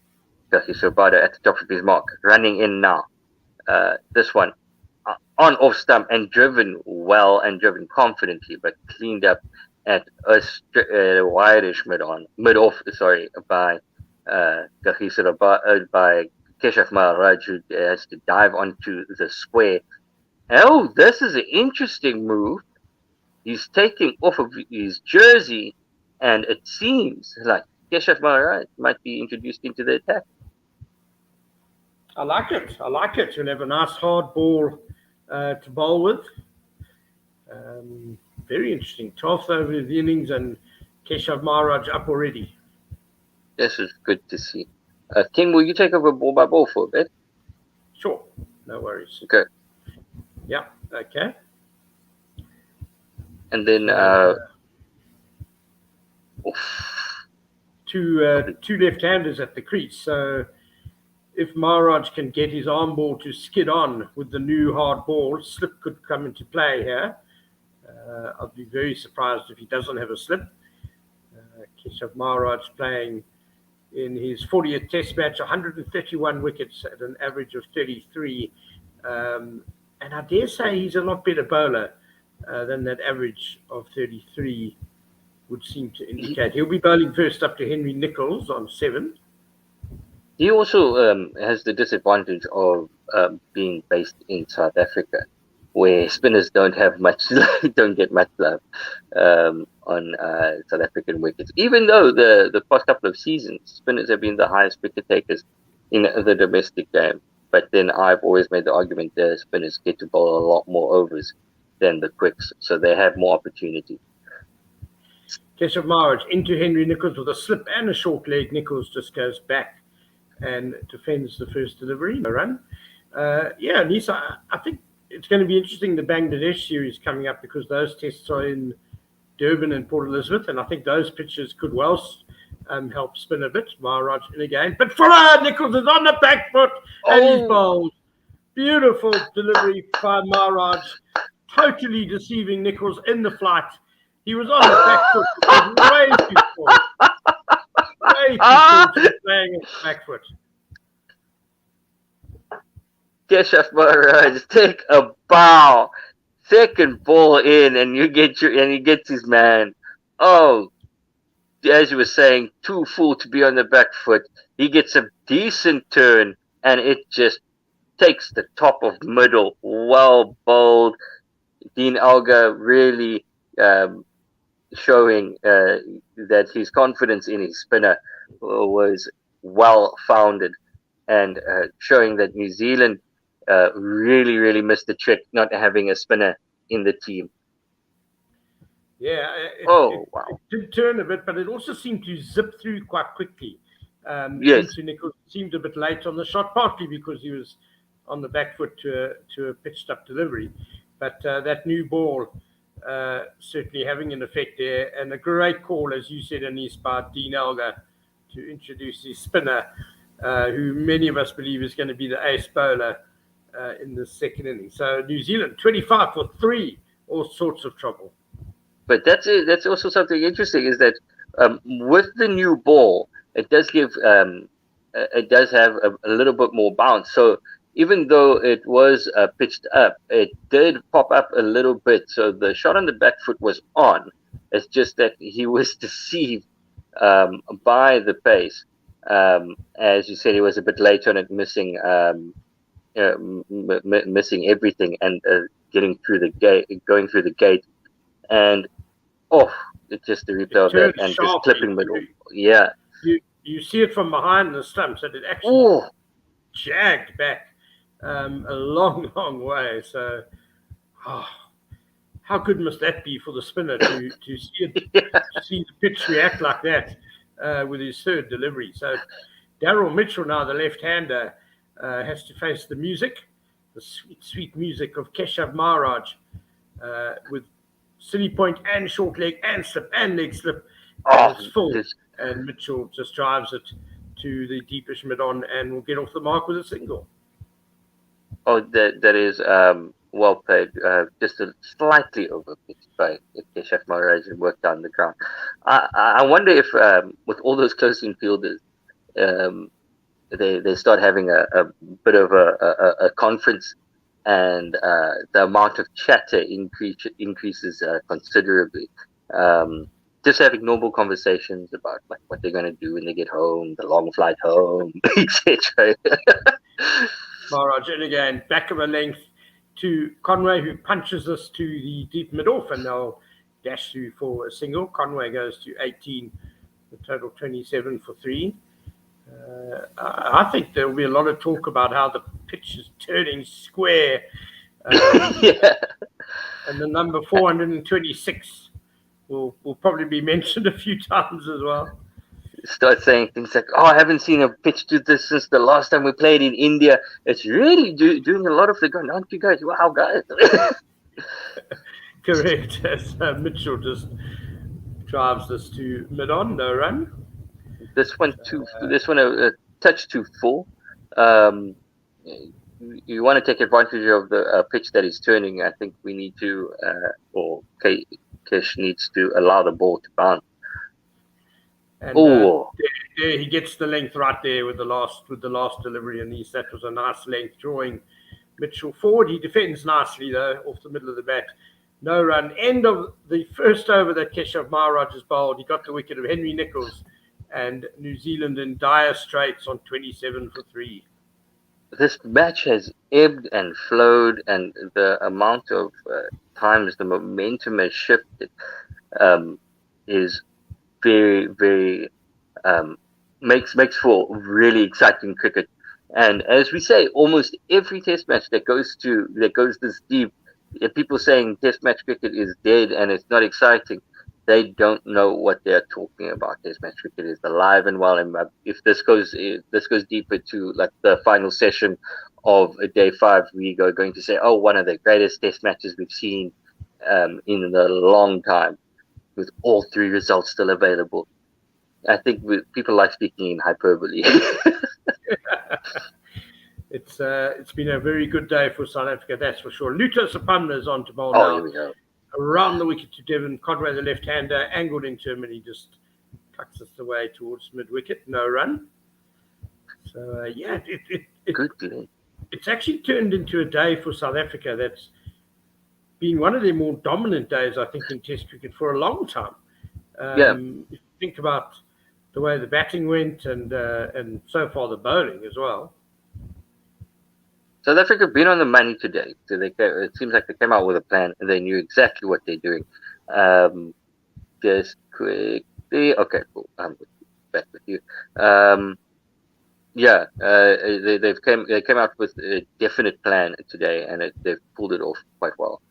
Kagiso Rabada at the top of his mark, running in now. This one on off stump and driven well and driven confidently, but cleaned up at a wideish mid off. Sorry, by Kagiso Rabada, by Keshav Maharaj, who has to dive onto the square. Oh, this is an interesting move. He's taking off of his jersey, and it seems like Keshav Maharaj might be introduced into the attack. I like it. You'll have a nice hard ball to bowl with. Very interesting. 12th over the innings, and Keshav Maharaj up already. This is good to see. King, will you take over ball by ball for a bit? Sure. No worries. Okay. Yeah. Okay. And then two left-handers at the crease. So if Maharaj can get his arm ball to skid on with the new hard ball, slip could come into play here. I'd be very surprised if he doesn't have a slip. Keshav Maharaj playing in his 40th Test match, 131 wickets at an average of 33. And I dare say he's a lot better bowler than that average of 33 would seem to indicate. He'll be bowling first up to Henry Nicholls on 7. He also has the disadvantage of being based in South Africa, where spinners don't have much, don't get much love on South African wickets. Even though the past couple of seasons, spinners have been the highest wicket takers in the domestic game. But then I've always made the argument that spinners get to bowl a lot more overs than the quicks, so they have more opportunity. Keshav Maharaj into Henry Nicholls with a slip and a short leg. Nicholls just goes back and defends the first delivery, no run. Nisa, I think it's going to be interesting, the Bangladesh series coming up, because those tests are in Durban and Port Elizabeth, and I think those pitches could well help spin a bit. Maharaj in again, but Fuller, Nicholls is on the back foot and he's bowled. Beautiful delivery by Maharaj, totally deceiving Nicholls in the flight. He was on the back foot. It was way too short. Way too short to be playing on the back foot. Keshav Maharaj, take a bow. Second ball in, and he gets his man. Oh, as you were saying, too full to be on the back foot. He gets a decent turn, and it just takes the top of middle. Well bowled. Dean Elgar really showing that his confidence in his spinner was well founded, and showing that New Zealand really missed the trick not having a spinner in the team. Yeah. Wow. It did turn a bit, but it also seemed to zip through quite quickly. Yes. Nicholls seemed a bit late on the shot, partly because he was on the back foot to a pitched up delivery. But that new ball certainly having an effect there, and a great call, as you said, Anis, by Dean Elgar to introduce his spinner, who many of us believe is going to be the ace bowler in the second inning. So New Zealand 25 for 3, all sorts of trouble. But that's it. That's also something interesting, is that with the new ball, it does give it does have a little bit more bounce. So even though it was pitched up, it did pop up a little bit. So the shot on the back foot was on. It's just that he was deceived by the pace. As you said, he was a bit late on it, missing missing everything, and going through the gate, and it's just the replay of that, and just clipping middle. Yeah, you see it from behind the stumps, and it actually jagged back a long way. So, how good must that be for the spinner to see it, to see the pitch react like that with his third delivery? So, Daryl Mitchell, now the left-hander, has to face the music, the sweet music of Keshav Maharaj, with silly point and short leg and slip and leg slip. It's full, and Mitchell just drives it to the deepish mid-on and will get off the mark with a single. That is well played. Just a slightly overpitched by Keshav Maharaj and worked down the ground. I wonder if with all those close-in fielders, they start having a bit of a conference, and the amount of chatter increases considerably. Just having normal conversations about like what they're going to do when they get home, the long flight home, etc. Maharaj, and again, back of a length to Conway, who punches this to the deep mid-off, and they'll dash through for a single. Conway goes to 18, the total 27 for 3. I think there will be a lot of talk about how the pitch is turning square. And the number 426 will probably be mentioned a few times as well. Start saying things like, I haven't seen a pitch do this since the last time we played in India. It's really doing a lot of the gun, aren't you guys? Wow, guys. Correct. As Mitchell just drives this to mid-on, no run. This one a touch too full. You want to take advantage of the pitch that is turning. I think we need to, or Kesh needs to allow the ball to bounce. And there he gets the length right there with the last delivery, and that was a nice length, drawing Mitchell forward. He defends nicely though, off the middle of the bat. no run. End of the first over that Keshav Maharaj has bowled. He got the wicket of Henry Nicholls, and New Zealand in dire straits on 27 for 3. This match has ebbed and flowed, and the amount of times the momentum has shifted is very, very makes for really exciting cricket. And as we say, almost every Test match that goes this deep, people saying Test match cricket is dead and it's not exciting. They don't know what they're talking about. Test match cricket is alive and well. And if this goes deeper to like the final session of day 5, we are going to say, oh, one of the greatest Test matches we've seen in a long time, with all 3 results still available. I think people like speaking in hyperbole. It's been a very good day for South Africa, that's for sure. Luto Sapamna is on to bowl Oh, now. here we go. Around the wicket to Devon Conway, the left-hander, angled into him, and he just cuts us away towards mid-wicket. No run. So, it's actually turned into a day for South Africa that's been one of their more dominant days, I think, in Test cricket for a long time. If you think about the way the batting went and so far the bowling as well. South Africa been on the money today. So it seems like they came out with a plan and they knew exactly what they're doing. Just quickly, okay, cool. I'm back with you. They came out with a definite plan today, and they've pulled it off quite well.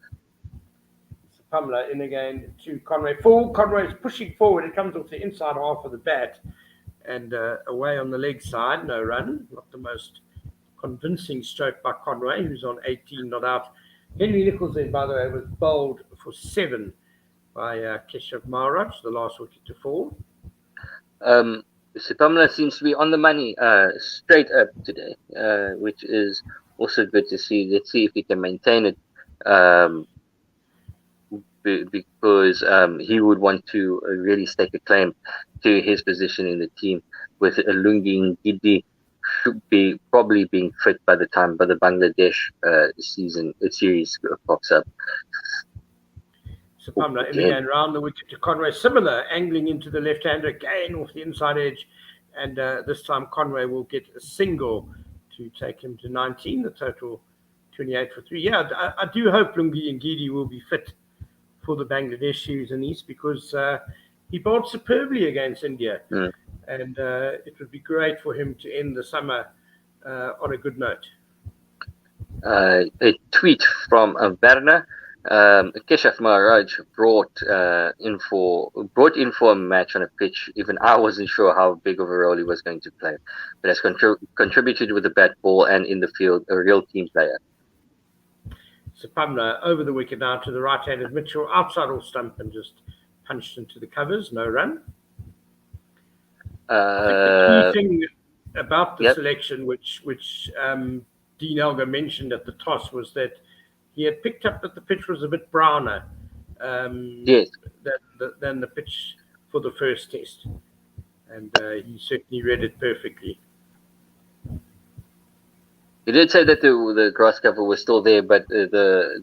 Pamela in again to Conway. Conway is pushing forward. It comes off the inside half of the bat and away on the leg side. No run. Not the most convincing stroke by Conway, who's on 18, not out. Henry Nicholls then, by the way, was bowled for 7 by Keshav Maharaj, the last wicket to fall. Sipamla seems to be on the money straight up today, which is also good to see. Let's see if he can maintain it, because he would want to really stake a claim to his position in the team, with Lungi Ngidi should be probably being fit by the time the Bangladesh series pops up. Sapamla in again, round the wicket to Conway. Similar, angling into the left-hander again off the inside edge. And this time Conway will get a single to take him to 19, the total 28 for 3. Yeah, I do hope Lungi Ngidi will be fit for the Bangladesh series in East, because he bowled superbly against India. And it would be great for him to end the summer on a good note. A tweet from Wagner. Keshav Maharaj brought in for a match on a pitch. Even I wasn't sure how big of a role he was going to play, but has contributed with the bat, ball, and in the field. A real team player. Sapamla over the wicket now to the right-handed Mitchell, outside off stump, and just punched into the covers. No run. I think the key thing about the selection, which Dean Elgar mentioned at the toss, was that he had picked up that the pitch was a bit browner than the pitch for the first test, and he certainly read it perfectly. He did say that the grass cover was still there, but the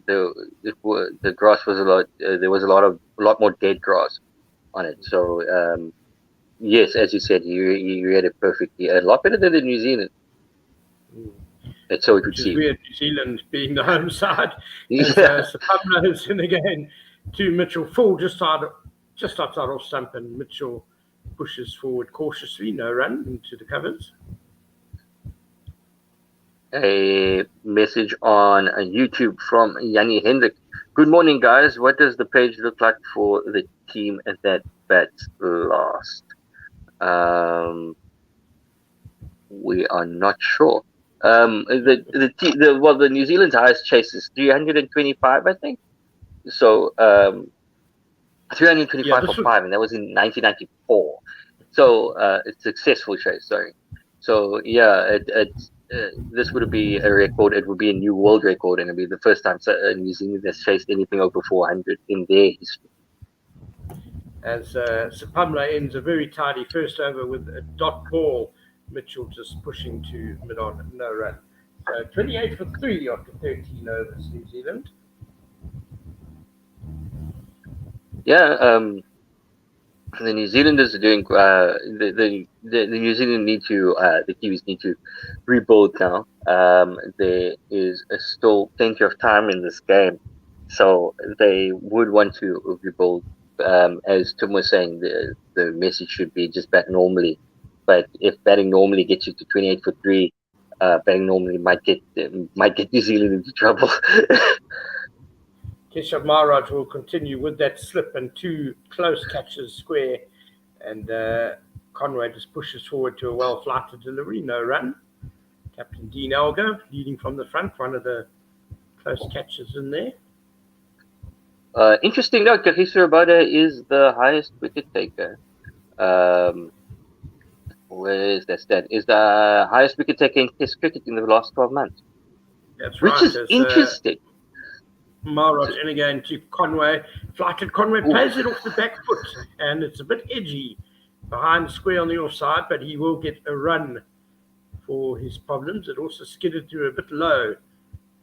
grass was a lot. There was a lot more dead grass on it. So yes, as you said, he read it perfectly. A lot better than the New Zealand. That's so we could see. Weird, New Zealand being the home side. Sapamla is in again to Mitchell, full just outside off stump, and Mitchell pushes forward cautiously. No run into the covers. A message on YouTube from Yanni Hendrik. Good morning, guys. What does the page look like for the team that bats last? We are not sure. The New Zealand's highest chase is 325, I think. So 325 for 5, and that was in 1994. So it's successful chase. Sorry. So yeah, this would be a record. It would be a new world record, and it'd be the first time New Zealand has chased anything over 400 in their history. As Sapamla ends a very tidy first over with a dot ball, Mitchell just pushing to mid-on, no run. So 28 for 3 after 13 overs, New Zealand. The New Zealanders are doing. The New Zealand need to. The Kiwis need to rebuild now. There is still plenty of time in this game, so they would want to rebuild. As Tim was saying, the message should be just bat normally. But if batting normally gets you to 28 for 3, batting normally might get New Zealand into trouble. Keshav Maharaj will continue with that slip and 2 close catches square, and Conway just pushes forward to a well-flighted delivery, no run. Captain Dean Elgar leading from the front, one of the close catches in there. Interesting note, Kagiso Rabada is the highest wicket taker. Where is that stat? Is the highest wicket taker in Test cricket in the last 12 months. That's which right. is interesting. Maharaj in again to Conway. Flighted Conway plays it off the back foot, and it's a bit edgy behind the square on the offside, but he will get a run for his problems. It also skidded through a bit low,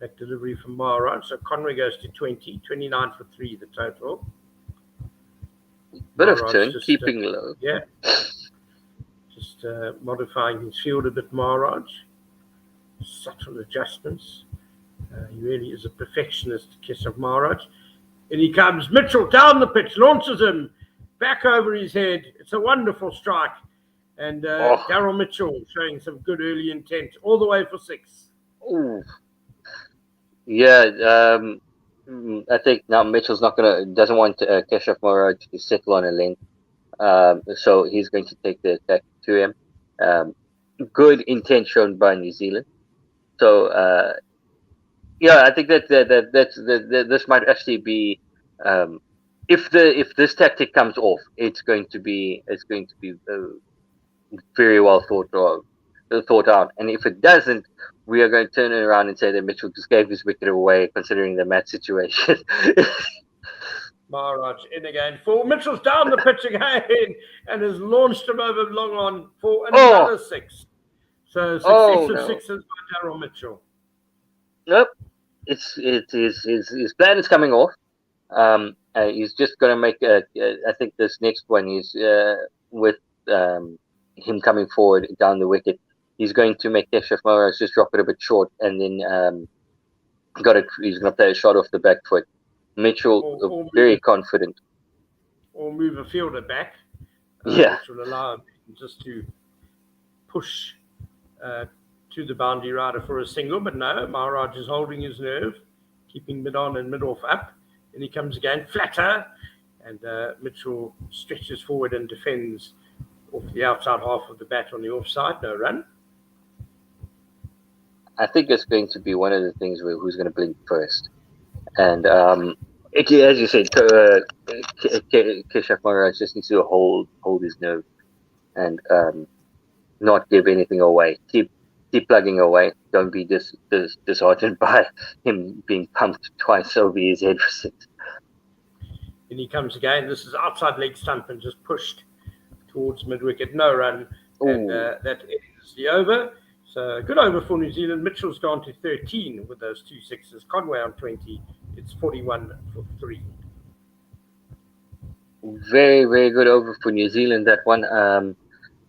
that delivery from Maharaj. So Conway goes to 20, 29 for 3, the total. Bit of Maharaj turn, just, keeping low. Yeah. Just modifying his field a bit, Maharaj. Subtle adjustments. He really is a perfectionist, Keshav Maharaj. And he comes, Mitchell down the pitch, launches him, back over his head. It's a wonderful strike. And Daryl Mitchell showing some good early intent, all the way for 6. Ooh. Yeah, I think now Mitchell's doesn't want Keshav Maharaj to settle on a length. So he's going to take the attack to him. Good intent shown by New Zealand. So yeah, I think that this might actually be if this tactic comes off, it's going to be very well thought out. And if it doesn't, we are going to turn it around and say that Mitchell just gave his wicket away, considering the match situation. Maharaj in again. For Mitchell's down the pitch again and has launched him over long on for another 6. So extra 6s by Daryl Mitchell. Nope. His plan is coming off. He's just going to make I think this next one is with him coming forward down the wicket. He's going to make Keshav Maharaj just drop it a bit short, and then he's going to play a shot off the back foot. Mitchell very confident. Or move a fielder back. Yeah. Which will allow him just to push to the boundary rider for a single, but no, Maharaj is holding his nerve, keeping mid-on and mid-off up, and he comes again, flatter, and Mitchell stretches forward and defends off the outside half of the bat on the offside, no run. I think it's going to be one of the things where who's going to blink first. And as you said, Keshav Maharaj just needs to hold his nerve and not give anything away. Keep plugging away. Don't be disheartened by him being pumped twice over his head for 6. And he comes again. This is outside leg stump and just pushed towards mid-wicket. No run. And that ends the over. So good over for New Zealand. Mitchell's gone to 13 with those 2 6s. Conway on 20. It's 41 for 3. Very, very good over for New Zealand, that one.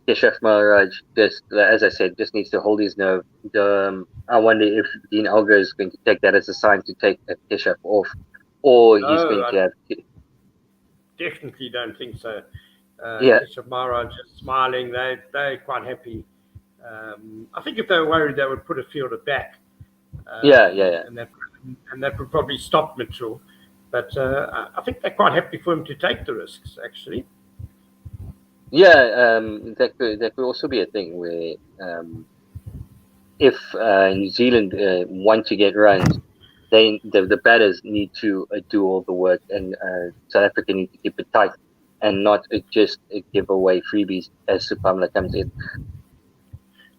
Keshav Maharaj, just as I said, just needs to hold his nerve. I wonder if Dean Elgar is going to take that as a sign to take Keshav off, or he's going to have. Definitely don't think so. Yeah. Keshav Maharaj is smiling. They're quite happy. I think if they were worried, they would put a fielder back. Yeah. And that would probably stop Mitchell. But I think they're quite happy for him to take the risks, actually. Yeah, that could also be a thing where if New Zealand want to get runs, the batters need to do all the work, and South Africa need to keep it tight and not just give away freebies as Supamla comes in.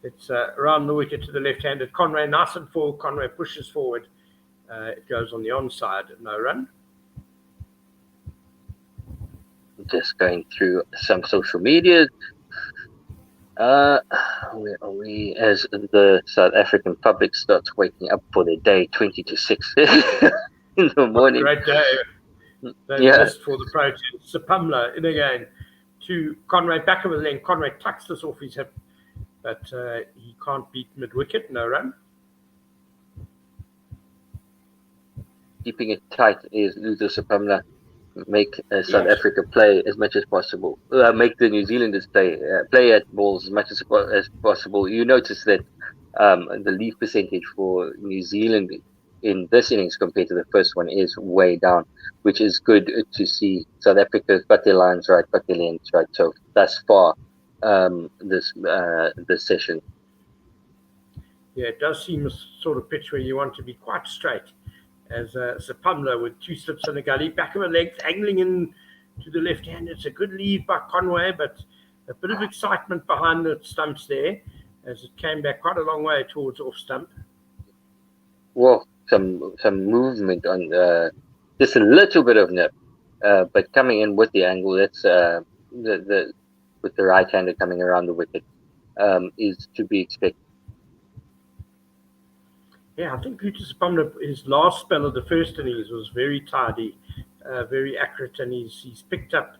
It's around the wicket to the left-handed. Conway, nice and full. Conway pushes forward. It goes on the onside, no run. Just going through some social media. Where are we? As the South African public starts waking up for their day, 20 to 6 in the morning. Great day. They've Yeah. missed for the Proteas. Sapumla in again to Conway, back of the length. Conway tucks this off his hip, but he can't beat mid-wicket, no run. Keeping it tight is Luther Sapumla. Make South Africa play as much as possible. Make the New Zealanders play at balls as much as possible. You notice that the leave percentage for New Zealand in this innings compared to the first one is way down, which is good to see. South Africa's got their lines right, got their lengths right. So thus far, this session. Yeah, it does seem a sort of pitch where you want to be quite straight. As Sapumla with 2 slips in the gully, back of a leg, angling in to the left hand. It's a good lead by Conway, but a bit of excitement behind the stumps there, as it came back quite a long way towards off stump. Well, some movement on just a little bit of nip, but coming in with the angle. That's with the right hander coming around the wicket is to be expected. Yeah, I think Luther Sapumla, his last spell of the first innings was very tidy, very accurate, and he's picked up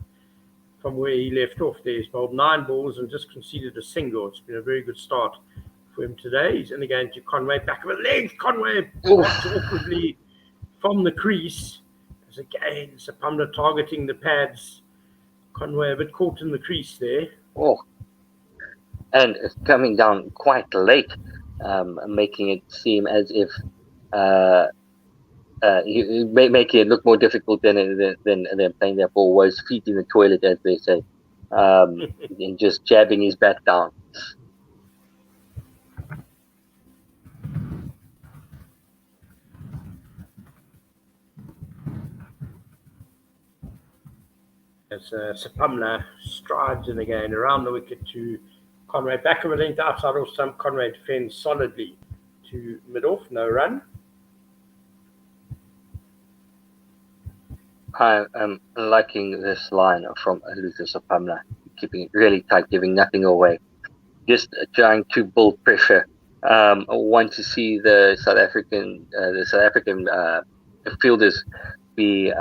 from where he left off there. He's bowled 9 balls and just conceded a single. It's been a very good start for him today. He's in again to Conway, back of a leg. Conway blocked awkwardly from the crease. As again, Sapumla targeting the pads. Conway a bit caught in the crease there. Oh, and it's coming down quite late. Making it seem as if making it look more difficult than playing that ball was, feet in the toilet, as they say, and just jabbing his bat down. As Sapumla strides in again around the wicket to Conway, back of a length outside off stump. Conway defends solidly to mid-off, no run. I am liking this line from Luther Sapumla, keeping it really tight, giving nothing away, just trying to build pressure. I want to see the South African fielders be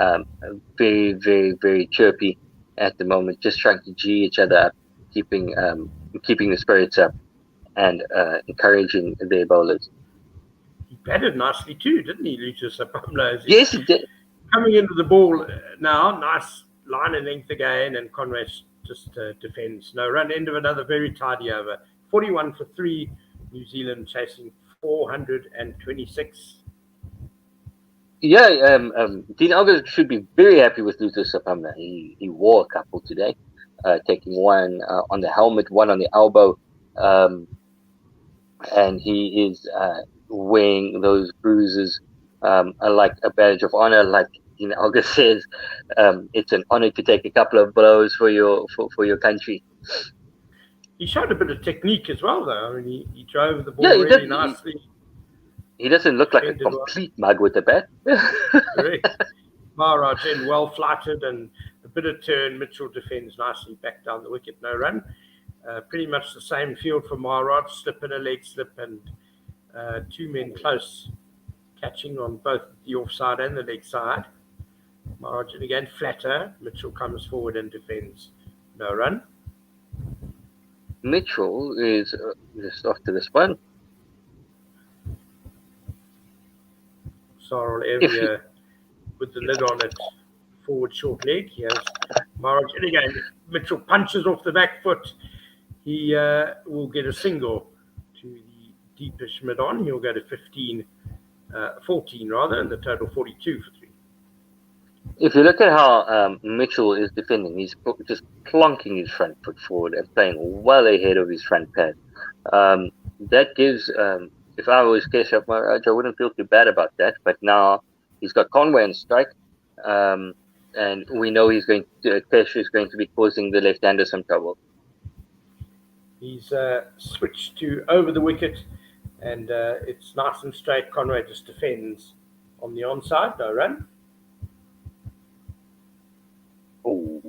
very, very, very chirpy at the moment, just trying to G each other up, keeping the spirits up and encouraging their bowlers. He batted nicely too, didn't he, Luther Sapumla? Yes, he did. Coming into the ball now, nice line and length again, and Conway just defends. No run, end of another very tidy over. 41 for 3, New Zealand chasing 426. Yeah, Dean Elgar should be very happy with Luther Sapumla. He wore a couple today, taking one on the helmet, one on the elbow, and he is wearing those bruises like a badge of honor. Like Dean Elgar says, it's an honor to take a couple of blows for your country. He showed a bit of technique as well, though. I mean, he drove the ball really nicely. He doesn't look like a complete mug with the bat. Correct. Maharaj in well flighted and a bit of turn. Mitchell defends nicely back down the wicket, no run. Pretty much the same field for Maharaj, slip and a leg slip, and 2 men close, catching on both the offside and the leg side. Maharaj in again, flatter. Mitchell comes forward and defends, no run. Mitchell is just off to this one. Sarl area with the lid on it, forward short leg. He has Maharaj in again. Mitchell punches off the back foot. He will get a single to the deepish mid on. He'll go to 14 rather, and the total 42 for 3. If you look at how Mitchell is defending, he's just plonking his front foot forward and playing well ahead of his front pad. That gives, if I was Keshav Maharaj, I wouldn't feel too bad about that. But now he's got Conway on strike, and we know Kesh is going to be causing the left-hander some trouble. He's switched to over the wicket, and it's nice and straight. Conway just defends on the onside, no run. Oh,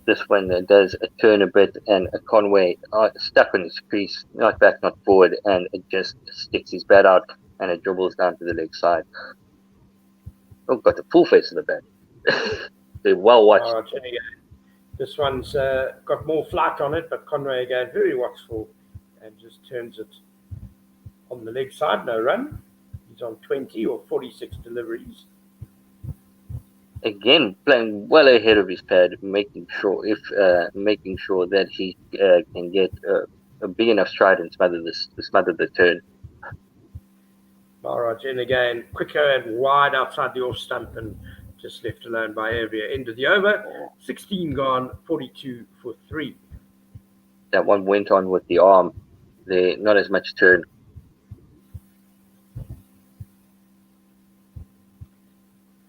this one does turn a bit, and Conway stuck on his crease, not back, not forward, and it just sticks his bat out, and it dribbles down to the leg side. Oh, got the full face of the bat. They're well watched. This one's got more flight on it, but Conway again very watchful and just turns it on the leg side. No run. He's on 20 or 46 deliveries. Again, playing well ahead of his pad, making sure that he can get a big enough stride and smother the turn. Maharaj in again, quicker and wide outside the off stump and just left alone by Avia. End of the over, 16 gone, 42 for 3. That one went on with the arm. There, not as much turn.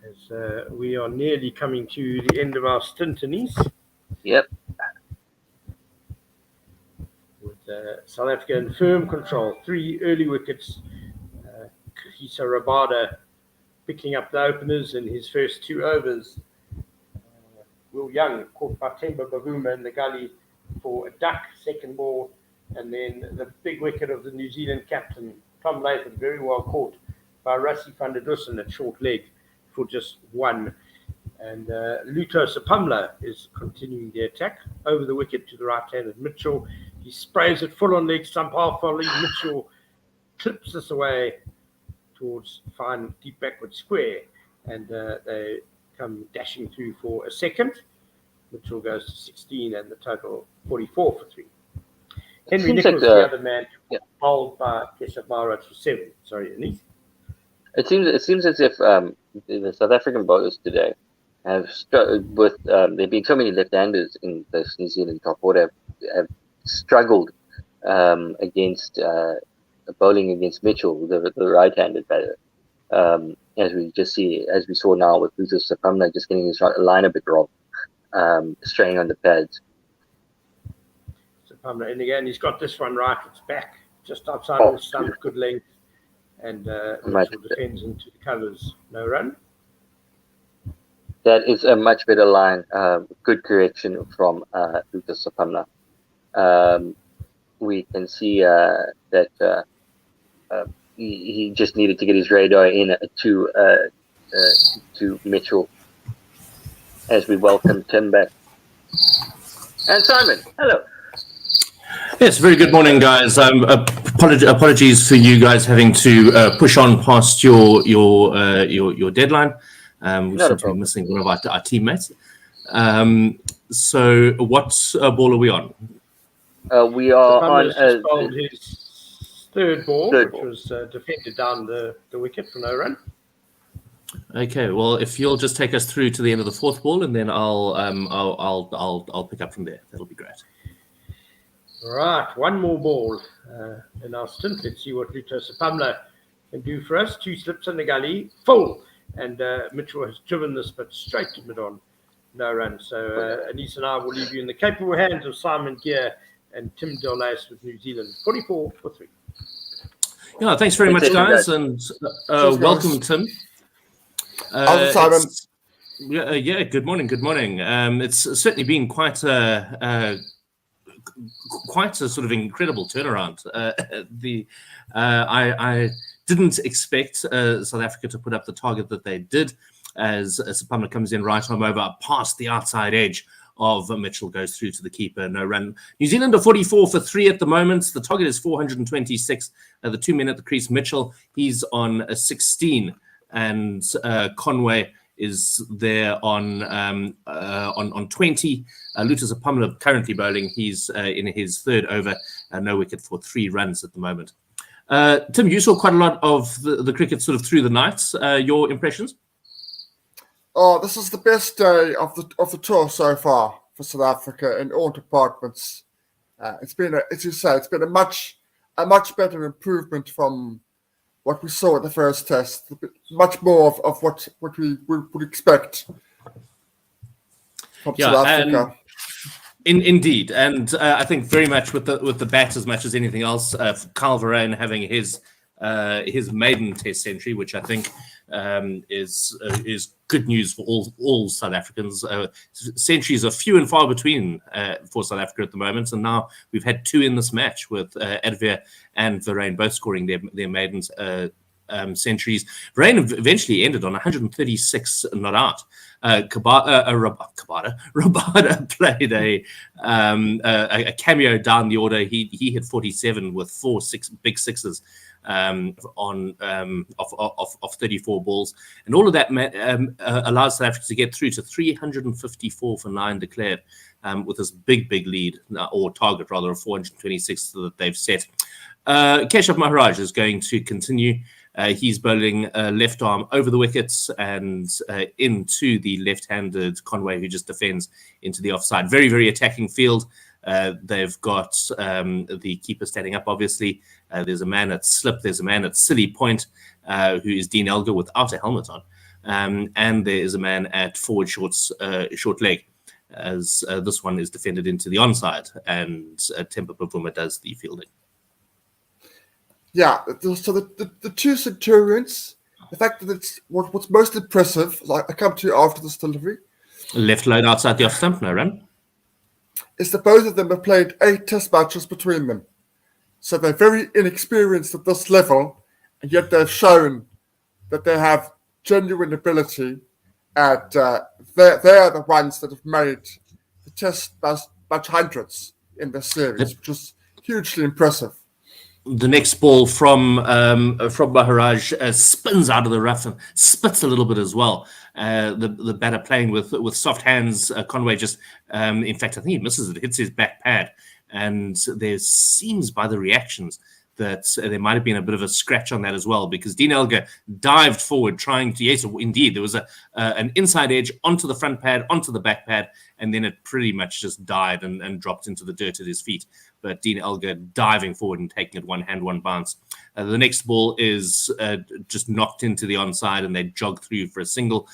As we are nearly coming to the end of our stint in East. Yep. With South Africa in firm control, 3 early wickets. Kahisa Rabada picking up the openers in his first 2 overs. Will Young caught by Temba Bavuma in the gully for a duck, second ball, and then the big wicket of the New Zealand captain, Tom Latham, very well caught by Rassie van der Dussen at short leg for just 1. And Luto Sapamla is continuing the attack over the wicket to the right-handed Mitchell. He sprays it full on leg stump, half volley. Mitchell clips this away towards fine deep backward square, and they come dashing through for a second. Mitchell goes to 16 and the total 44 for 3. Henry Nichols, the other man, bowled by Keshav Maharaj for 7. Sorry, Anise. It seems as if the South African bowlers today have with there being so many left-handers in this New Zealand top order have struggled against bowling against Mitchell, the right-handed batter. As we saw now with Luto Sapamla just getting his line a bit wrong, straying on the pads. Sapamla, and again he's got this one right. It's back just outside of the stump, good length, and Mitchell defends into the covers. No run. That is a much better line. Good correction from Luto Sapamla. We can see that he just needed to get his radar in to Mitchell as we welcome Tim back. And Simon, hello. Yes, very good morning, guys. Apologies for you guys having to push on past your deadline. We seem to be missing one of our teammates. So, what ball are we on? We are on his third ball, which was defended down the wicket for no run. Okay, well, if you'll just take us through to the end of the 4th ball, and then I'll pick up from there. That'll be great. Right, one more ball in our stint. Let's see what Luto Sapamla can do for us. 2 slips in the gully, full, and Mitchell has driven this, but straight to mid-on, no run. So Anise and I will leave you in the capable hands of Simon Gear and Tim Delace with New Zealand. 44 for 3. Yeah, thanks very much, guys, and welcome, Tim. Simon. Yeah. Good morning. It's certainly been quite a sort of incredible turnaround. I didn't expect South Africa to put up the target that they did, as Sapamla comes in right arm over past the outside edge of Mitchell, goes through to the keeper, no run. New Zealand are 44 for 3 at the moment. The target is 426. The 2 men at the crease, Mitchell, he's on a 16, and Conway is there on 20. Luto Sapamla currently bowling. He's in his 3rd over, no wicket for 3 runs at the moment. Tim, you saw quite a lot of the cricket sort of through the night. Your impressions? Oh, this is the best day of the tour so far for South Africa in all departments. It's been a much better improvement from what we saw at the first test. Much more of what we would expect from South Africa. Indeed, and I think very much with the bat as much as anything else. Kyle Verreynne having his maiden Test century, which I think is good news for all South Africans. Centuries are few and far between for South Africa at the moment, and now we've had 2 in this match with Advir and Verreynne both scoring their maiden centuries. Verreynne eventually ended on 136 not out. Rabada played a cameo down the order. He hit 47 with big sixes of 34 balls, and all of that allows South Africa to get through to 354 for 9 declared, with this big lead, or target rather, of 426 that they've set. Keshav Maharaj is going to continue. He's bowling left arm over the wickets and into the left-handed Conway, who just defends into the offside. Very, very attacking field. They've got the keeper standing up, obviously. There's a man at slip. There's a man at silly point, who is Dean Elgar without a helmet on. And there is a man at forward short leg, as this one is defended into the onside, and Temper Pavuma does the fielding. Yeah, so the two Centurions, the fact that it's what's most impressive, like I come to after this delivery. Left load outside the off stump, no run. Is that both of them have played 8 test matches between them. So they're very inexperienced at this level, and yet they've shown that they have genuine ability, and they are the ones that have made the test match hundreds in this series, which is hugely impressive. The next ball from Maharaj spins out of the rough and spits a little bit as well. The batter playing with soft hands. Conway just, in fact, I think he misses it, hits his back pad, and there seems by the reactions that there might have been a bit of a scratch on that as well, because Dean Elgar dived forward trying to, yes, indeed, there was an inside edge onto the front pad, onto the back pad, and then it pretty much just died and dropped into the dirt at his feet. But Dean Elgar diving forward and taking it one hand, one bounce. The next ball is just knocked into the onside, and they jog through for a single.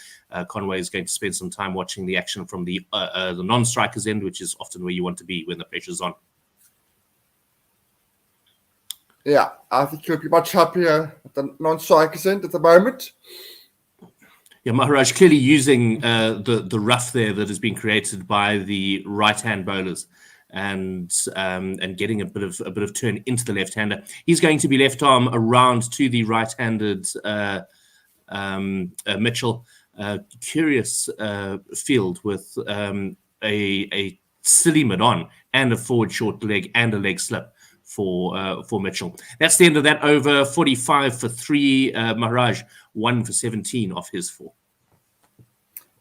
Conway is going to spend some time watching the action from the non-striker's end, which is often where you want to be when the pressure's on. Yeah, I think he'll be much happier at the non-striker's end at the moment. Yeah, Maharaj clearly using the rough there that has been created by the right-hand bowlers, and getting a bit of turn into the left-hander. He's going to be left arm around to the right-handed Mitchell. Curious field with a silly mid-on and a forward short leg and a leg slip for Mitchell. That's the end of that over. 45 for 3. Maharaj 1 for 17 off his 4.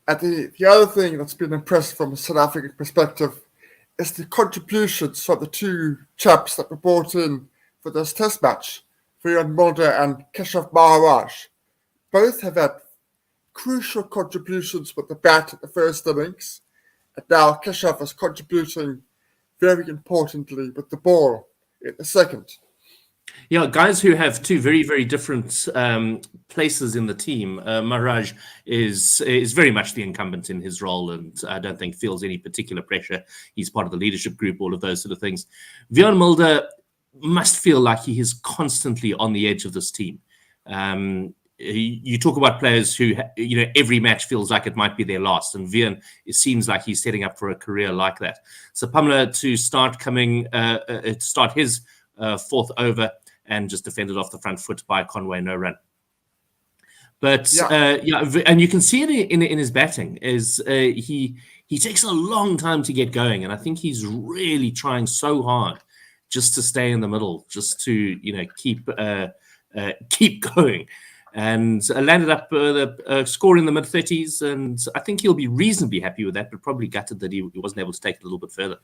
And the other thing that's been impressive from a South African perspective is the contributions from the two chaps that were brought in for this test match, Vian Mulder and Keshav Maharaj. Both have had crucial contributions with the bat at the first innings, and now Keshav is contributing very importantly with the ball in the second. Yeah, guys who have two very, very different places in the team. Maharaj is very much the incumbent in his role, and I don't think feels any particular pressure. He's part of the leadership group, all of those sort of things. Vian Mulder must feel like he is constantly on the edge of this team. You talk about players who, every match feels like it might be their last, and Vian, it seems like he's setting up for a career like that. So Pamela to start his fourth over, and just defended off the front foot by Conway, no run. But and you can see it in his batting is he takes a long time to get going, and I think he's really trying so hard just to stay in the middle, just to keep going, and landed up the score in the mid-30s, and I think he'll be reasonably happy with that, but probably gutted that he wasn't able to take it a little bit further.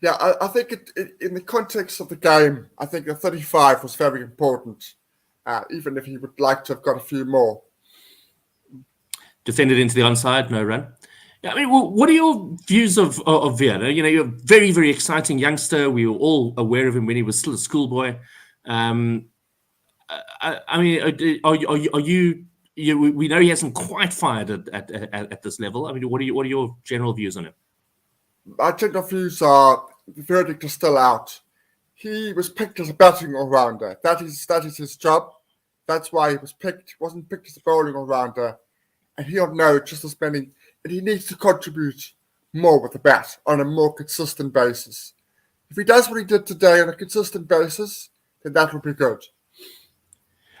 Yeah, I think in the context of the game, I think the 35 was very important, even if he would like to have got a few more. Defended into the onside, no run. Yeah, I mean, what are your views of Vian? You're a very, very exciting youngster. We were all aware of him when he was still a schoolboy. I mean, are you? We know he hasn't quite fired at this level. I mean, what are your general views on him? My general views are the verdict is still out. He was picked as a batting all-rounder. That is his job. That's why he was picked. He wasn't picked as a bowling all-rounder. And he'll know just as many. And he needs to contribute more with the bat on a more consistent basis. If he does what he did today on a consistent basis, then that will be good.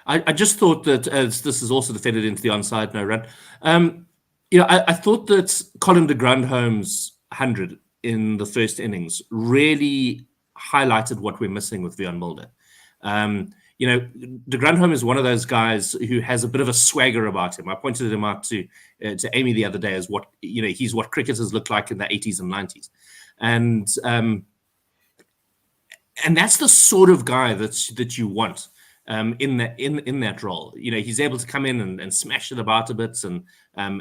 I just thought that this is also defended into the onside, no run. I thought that Colin de Grandhome's 100 in the first innings really highlighted what we're missing with Vian Mulder. De Grandhome is one of those guys who has a bit of a swagger about him. I pointed him out to Amy the other day as what he's what cricketers looked like in the 80s and 90s, and that's the sort of guy that you want in that role. He's able to come in and smash it about a bit, and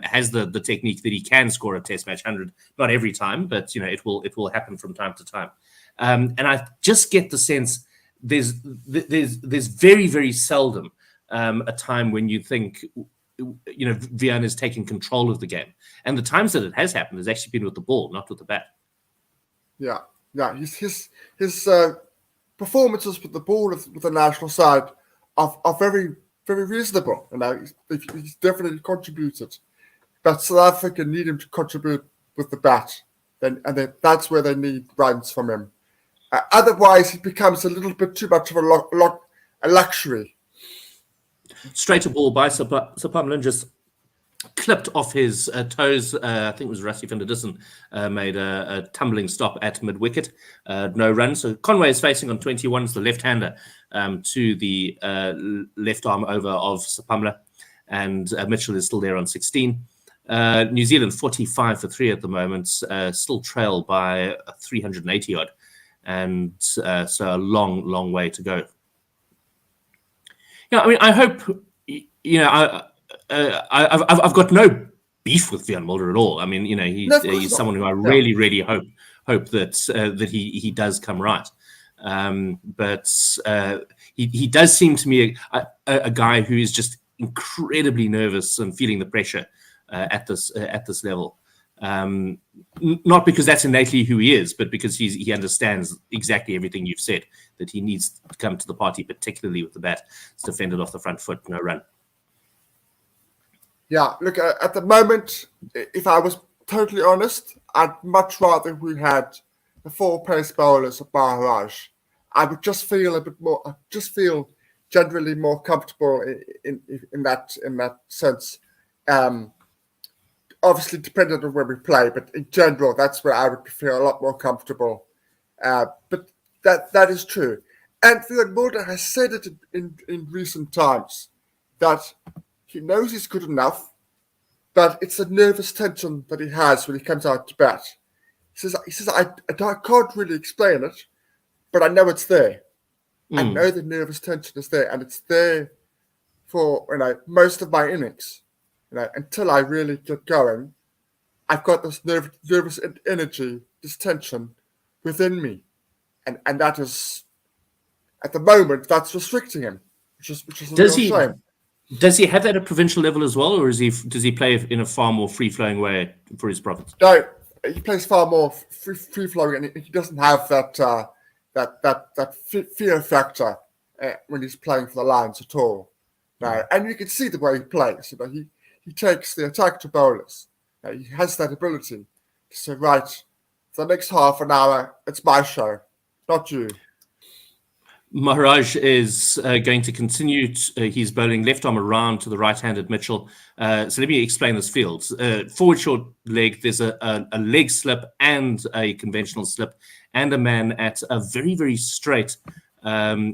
has the technique that he can score a Test match 100. Not every time, but it will happen from time to time. And I just get the sense there's very, very seldom a time when you think Vian is taking control of the game, and the times that it has happened has actually been with the ball, not with the bat. Yeah. His performances with the ball with the national side are very, very reasonable. He's definitely contributed, but South Africa need him to contribute with the bat. That's where they need runs from him. Otherwise, it becomes a little bit too much of a luxury. Straighter ball by Sapamlin just clipped off his toes. I think it was Rassie van der Dussen made a tumbling stop at mid-wicket. No run. So Conway is facing on 21, the left-hander, to the left arm over of Sapamla. And Mitchell is still there on 16. New Zealand 45 for 3 at the moment, still trail by 380 odd. And so a long way to go. I hope, I've got no beef with Vian Mulder at all. He's someone who I really hope that he does come right. But he does seem to me a guy who is just incredibly nervous and feeling the pressure at this level. Not because that's innately who he is, but because he understands exactly everything you've said, that he needs to come to the party, particularly with the bat. It's defended off the front foot, no run. Yeah, look, at the moment, if I was totally honest, I'd much rather we had the 4 pace bowlers of Maharaj. I would just feel a bit more, generally more comfortable in that sense. Obviously, depending on where we play, but in general, that's where I would feel a lot more comfortable. But that is true. And Vian Mulder has said it in recent times that he knows he's good enough, but it's a nervous tension that he has when he comes out to bat. He says, I can't really explain it, but I know it's there. I know the nervous tension is there, and it's there for most of my innings. Until I really get going, I've got this nervous energy, this tension within me, and that is, at the moment, that's restricting him, which is a real shame. Does he have that at provincial level as well, or does he play in a far more free-flowing way for his province? No, he plays far more free-flowing, and he doesn't have that fear factor when he's playing for the Lions at all. No, and you can see the way he plays. He takes the attack to bowlers. He has that ability to say, right, for the next half an hour, it's my show, not you. Maharaj is going to continue. He's bowling left arm around to the right-handed Mitchell. So let me explain this field. Forward short leg, there's a leg slip and a conventional slip, and a man at a very, very straight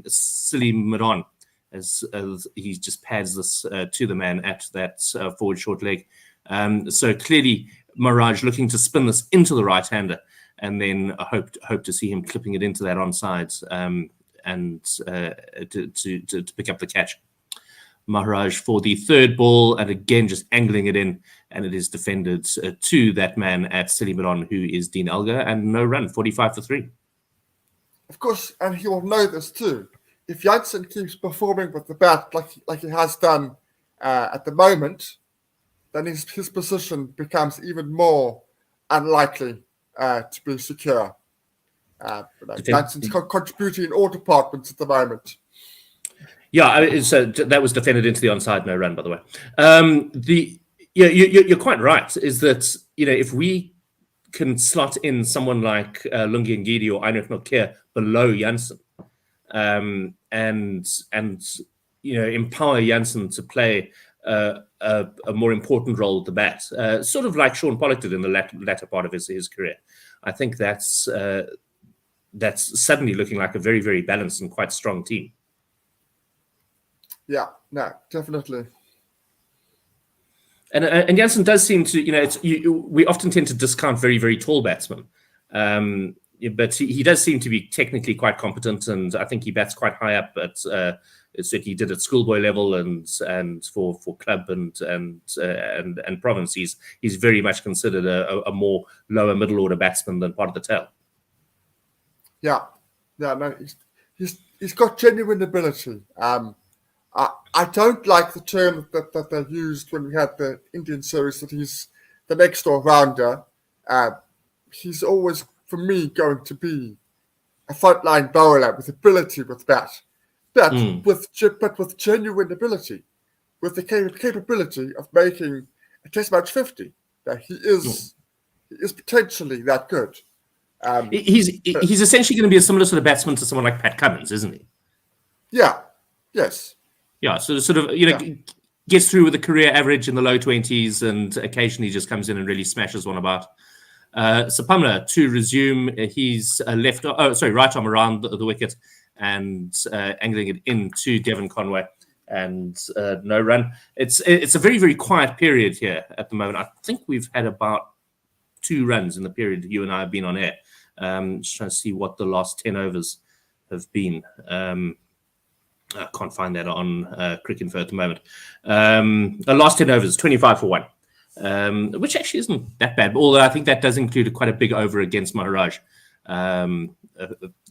silly mid-on. As he just pads this to the man at that forward short leg. So clearly, Maharaj looking to spin this into the right-hander, and then hope to see him clipping it into that onside and to pick up the catch. Maharaj for the third ball, and again just angling it in, and it is defended to that man at silly mid-on, who is Dean Elgar, and no run, 45 for 3. Of course, and he will know this too. If Jansen keeps performing with the bat like he has done at the moment, then his position becomes even more unlikely to be secure. Jansen's contributing in all departments at the moment. Yeah, so that was defended into the onside, no run, by the way. You're quite right. Is that if we can slot in someone like Lungi Ngidi or Einrich Nokia below Jansen. And empower Jameson to play a more important role at the bat, sort of like Sean Pollock did in the latter part of his career. I think that's suddenly looking like a very, very balanced and quite strong team. Yeah, no, definitely. And Jameson does seem to, we often tend to discount very, very tall batsmen. But he does seem to be technically quite competent, and I think he bats quite high up at certainly he did at schoolboy level and for club and province. He's very much considered a more lower middle order batsman than part of the tail. Yeah, no, he's got genuine ability. I don't like the term that they used when we had the Indian series that he's the next all-rounder. He's always, for me, going to be a frontline bowler with ability with bat, but with genuine ability, with the capability of making a Test match 50. That he is potentially that good. He's essentially going to be a similar sort of batsman to someone like Pat Cummins, isn't he? Yeah. Yes. Yeah. So sort of gets through with a career average in the low 20s, and occasionally just comes in and really smashes one about. Sapamla to resume. He's right arm around the wicket and angling it into Devon Conway, and no run. It's a very, very quiet period here at the moment. I think we've had about 2 runs in the period you and I have been on air. Just trying to see what the last 10 overs have been. I can't find that on Cricinfo at the moment. The last 10 overs, 25 for 1. Which actually isn't that bad, although I think that does include quite a big over against Maharaj a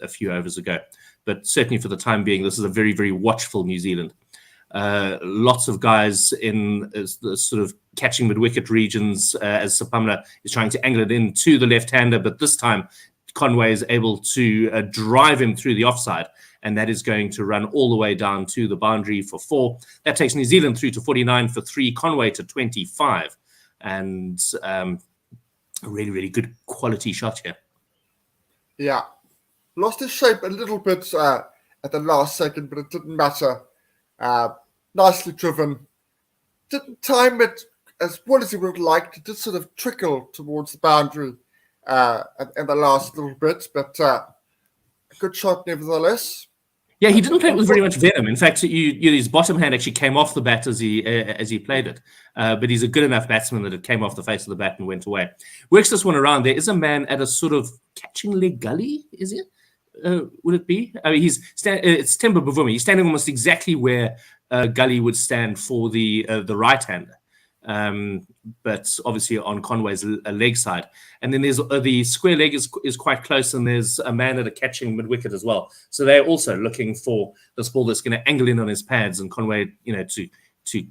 few overs ago. But certainly for the time being, this is a very, very watchful New Zealand. Lots of guys in the sort of catching mid-wicket regions as Sapamla is trying to angle it into the left-hander, but this time Conway is able to drive him through the offside, and that is going to run all the way down to the boundary for 4. That takes New Zealand through to 49 for 3, Conway to 25. And a really, really good quality shot here. Yeah. Lost his shape a little bit at the last second, but it didn't matter. Nicely driven. Didn't time it as well as he would have liked. It did sort of trickle towards the boundary in the last little bit, but a good shot nevertheless. Yeah, he didn't play it with very much venom. In fact, his bottom hand actually came off the bat as he played it. But he's a good enough batsman that it came off the face of the bat and went away. Works this one around. There is a man at a sort of catching leg gully, is it? Would it be? I mean, it's Temba Bavuma. He's standing almost exactly where Gully would stand for the right-hander. But obviously on Conway's leg side. And then there's the square leg is quite close, and there's a man at a catching mid-wicket as well. So they're also looking for this ball that's going to angle in on his pads, and Conway, to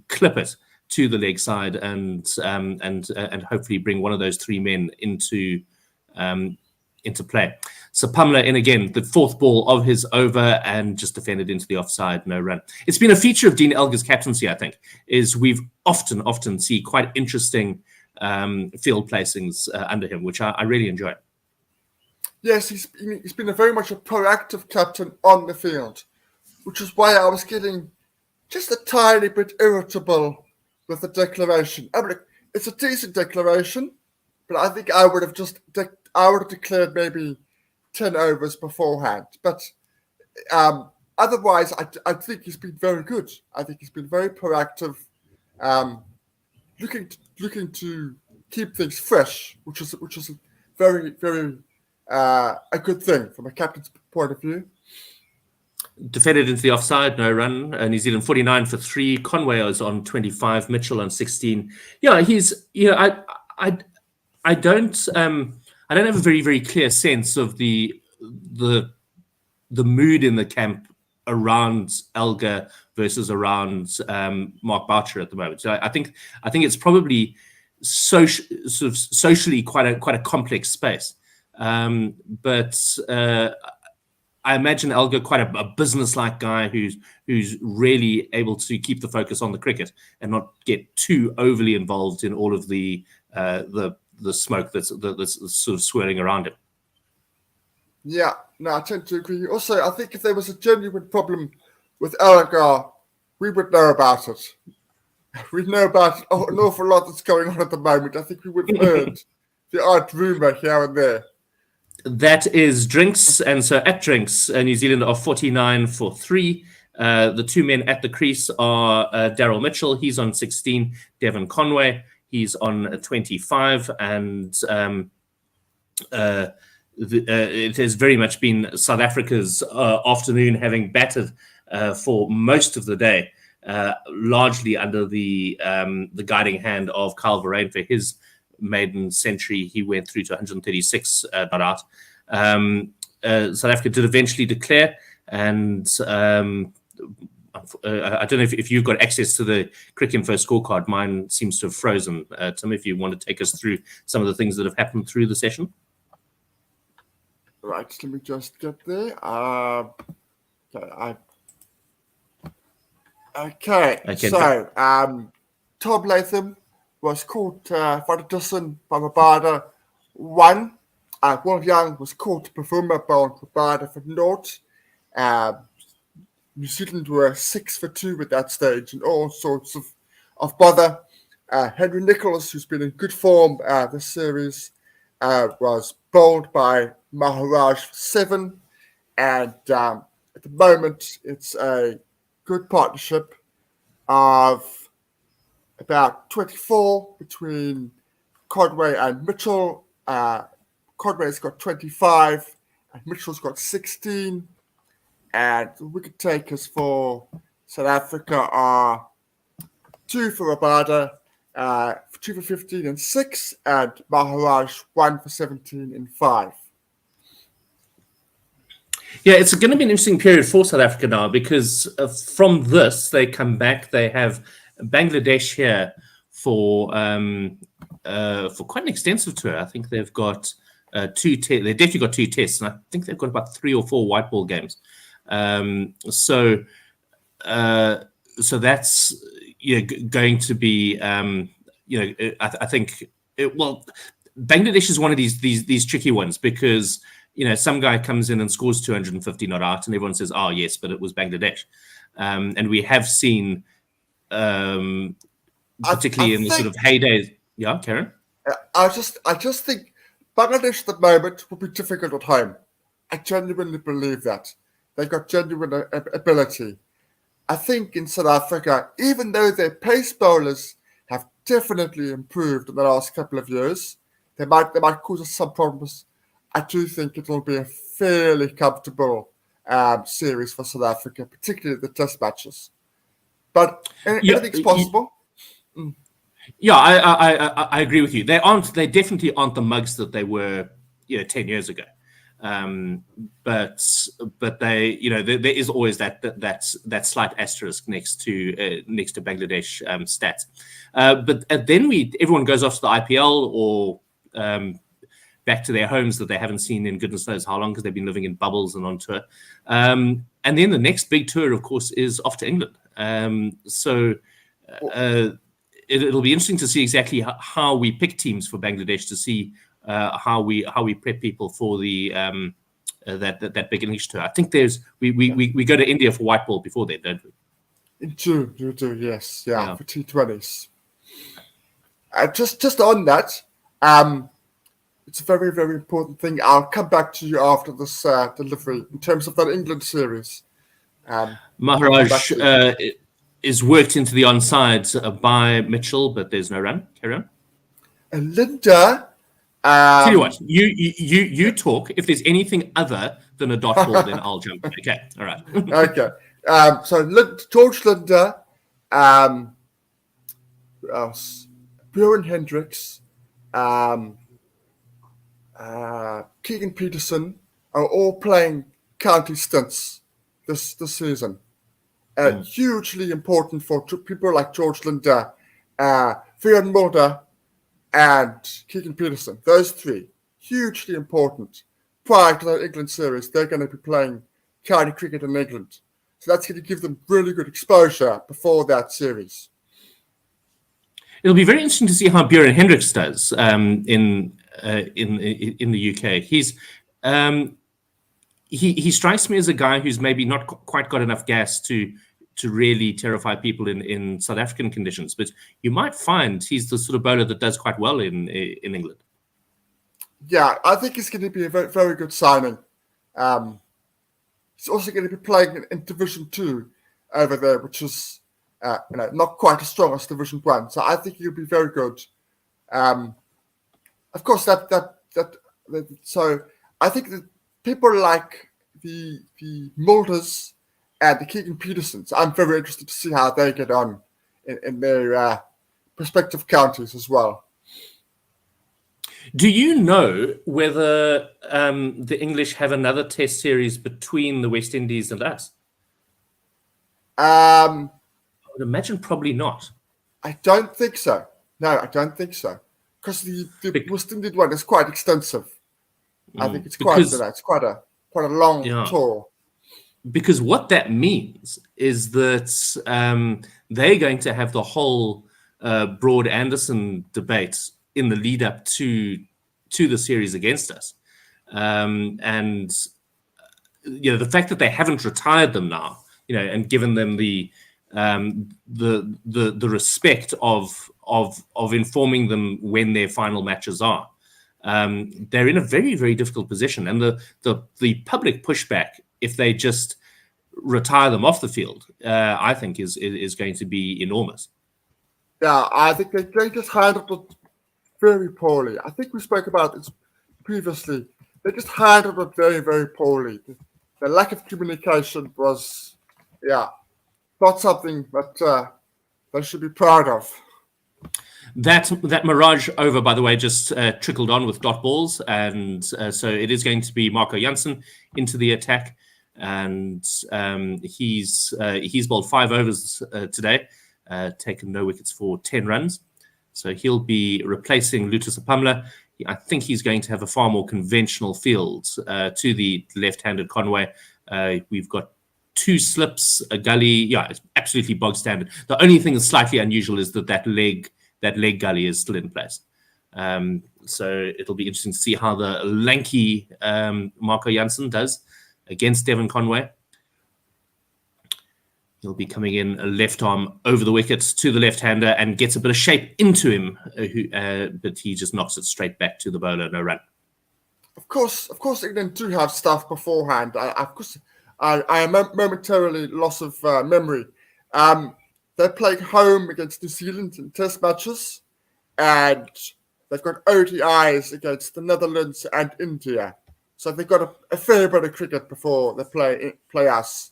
clip it to the leg side and hopefully bring one of those 3 men into play. So Pamela in again, the 4th ball of his over, and just defended into the offside, no run. It's been a feature of Dean Elgar's captaincy, I think, is we've often see quite interesting field placings under him, which I really enjoy. Yes, he's been a very much a proactive captain on the field, which is why I was getting just a tiny bit irritable with the declaration. I mean, it's a decent declaration, but I think I would have declared maybe 10 overs beforehand. But otherwise, I think he's been very good. I think he's been very proactive, looking to keep things fresh, which is very, very a good thing from a captain's point of view. Defended into the offside, no run. New Zealand 49 for 3. Conway is on 25. Mitchell on 16. Yeah, he's. I don't have a very, very clear sense of the mood in the camp around Elgar versus around Mark Boucher at the moment. So I think it's probably socially quite a complex space. But I imagine Elgar quite a business-like guy who's really able to keep the focus on the cricket and not get too overly involved in all of the smoke that's sort of swirling around him. Yeah, no, I tend to agree. Also, I think if there was a genuine problem with Elgar we would know about it. We know about an awful lot that's going on at the moment. I think we would have heard the odd rumour here and there. That is Drinks, and so at Drinks, New Zealand are 49 for 3. The two men at the crease are Daryl Mitchell, he's on 16. Devon Conway, he's on 25. And it has very much been South Africa's afternoon, having batted for most of the day, largely under the guiding hand of Kyle Verreynne for his maiden century. He went through to 136 not out. South Africa did eventually declare, and I don't know if you've got access to the Cricket Info scorecard. Mine seems to have frozen. Tim, if you want to take us through some of the things that have happened through the session. Right, let me just get there. Okay, so Tom Latham was caught for the distance by Rabada 1. Will Young was caught to perform by Rabada for naught. New Zealand were 6 for 2 at that stage, and all sorts of bother. Henry Nicholas, who's been in good form this series, was bowled by Maharaj for 7, and at the moment it's a good partnership of about 24 between Conway and Mitchell. Conway's got 25 and Mitchell's got 16. And the wicket takers for South Africa are 2 for Rabada, 2 for 15 and 6, and Maharaj 1 for 17 and 5. Yeah, it's going to be an interesting period for South Africa now, because from this they come back. They have Bangladesh here for quite an extensive tour. I think they've got they've definitely got 2 tests, and I think they've got about 3 or 4 white ball games. So that's going to be I think Bangladesh is one of these tricky ones, because some guy comes in and scores 250 not out, and everyone says, oh yes, but it was Bangladesh. And we have seen particularly in the sort of heydays. Yeah, Karen? I just think Bangladesh at the moment will be difficult at home. I genuinely believe that. They've got genuine ability. I think in South Africa, even though their pace bowlers have definitely improved in the last couple of years, they might cause us some problems. I do think it will be a fairly comfortable series for South Africa, particularly the test matches. But anything's possible. Yeah, I agree with you. They definitely aren't the mugs that they were 10 years ago. But they there is always that slight asterisk next to Bangladesh stats. But then everyone goes off to the IPL or back to their homes that they haven't seen in goodness knows how long, because they've been living in bubbles and on tour. And then the next big tour, of course, is off to England. So it'll be interesting to see exactly how we pick teams for Bangladesh, to see how we prep people for the that big English tour. I think we go to India for white ball before then, don't we? You do, yes, yeah. For T20s. Just on that, it's a very, very important thing. I'll come back to you after this delivery in terms of that England series. Maharaj is worked into the onside by Mitchell, but there's no run. Carry on. And Linda. Tell you what, you talk. If there's anything other than a dot ball, then I'll jump. Okay, all right. Okay. So George Linder, who else? Bjorn Hendricks, Keegan Peterson are all playing county stints this season. Hugely important for people like George Linder, Vian Mulder, and Keegan Peterson. Those 3, hugely important. Prior to the England series, they're going to be playing county cricket in England. So that's going to give them really good exposure before that series. It'll be very interesting to see how Bjorn Hendricks does in the UK. He strikes me as a guy who's maybe not quite got enough gas to really terrify people in South African conditions. But you might find he's the sort of bowler that does quite well in England. Yeah, I think he's going to be a very, very good signing. He's also going to be playing in Division 2 over there, which is not quite as strong as Division 1. So I think he'll be very good. Of course, so I think that people like the Mulders and the Keegan Petersons, I'm very interested to see how they get on in their respective counties as well. Do you know whether the English have another test series between the West Indies and us? I would imagine probably not. I don't think so. No, I don't think so. Because the West Indies one is quite extensive. I think it's quite a long tour. Because what that means is that they're going to have the whole Broad Anderson debate in the lead up to the series against us, and the fact that they haven't retired them now, and given them the respect of informing them when their final matches are, they're in a very, very difficult position, and the public pushback if they just retire them off the field, I think is going to be enormous. Yeah, I think they just handled it very poorly. I think we spoke about this previously. They just handled it very, very poorly. The lack of communication was, not something that they should be proud of. That Mirage over, by the way, just trickled on with dot balls, and so it is going to be Marco Jansen into the attack, and he's bowled 5 overs today, taken no wickets for 10 runs. So he'll be replacing Lutus Apamla. I think he's going to have a far more conventional field to the left-handed Conway. We've got 2 slips, a gully. Yeah, it's absolutely bog standard. The only thing that's slightly unusual is that leg gully is still in place. So it'll be interesting to see how the lanky Marco Jansen does against Devon Conway. He'll be coming in a left arm over the wickets to the left-hander and gets a bit of shape into him, but he just knocks it straight back to the bowler, no run. Of course, England do have stuff beforehand. I am momentarily loss of memory. They're playing home against New Zealand in test matches, and they've got ODIs against the Netherlands and India. So they've got a fair bit of cricket before they play us.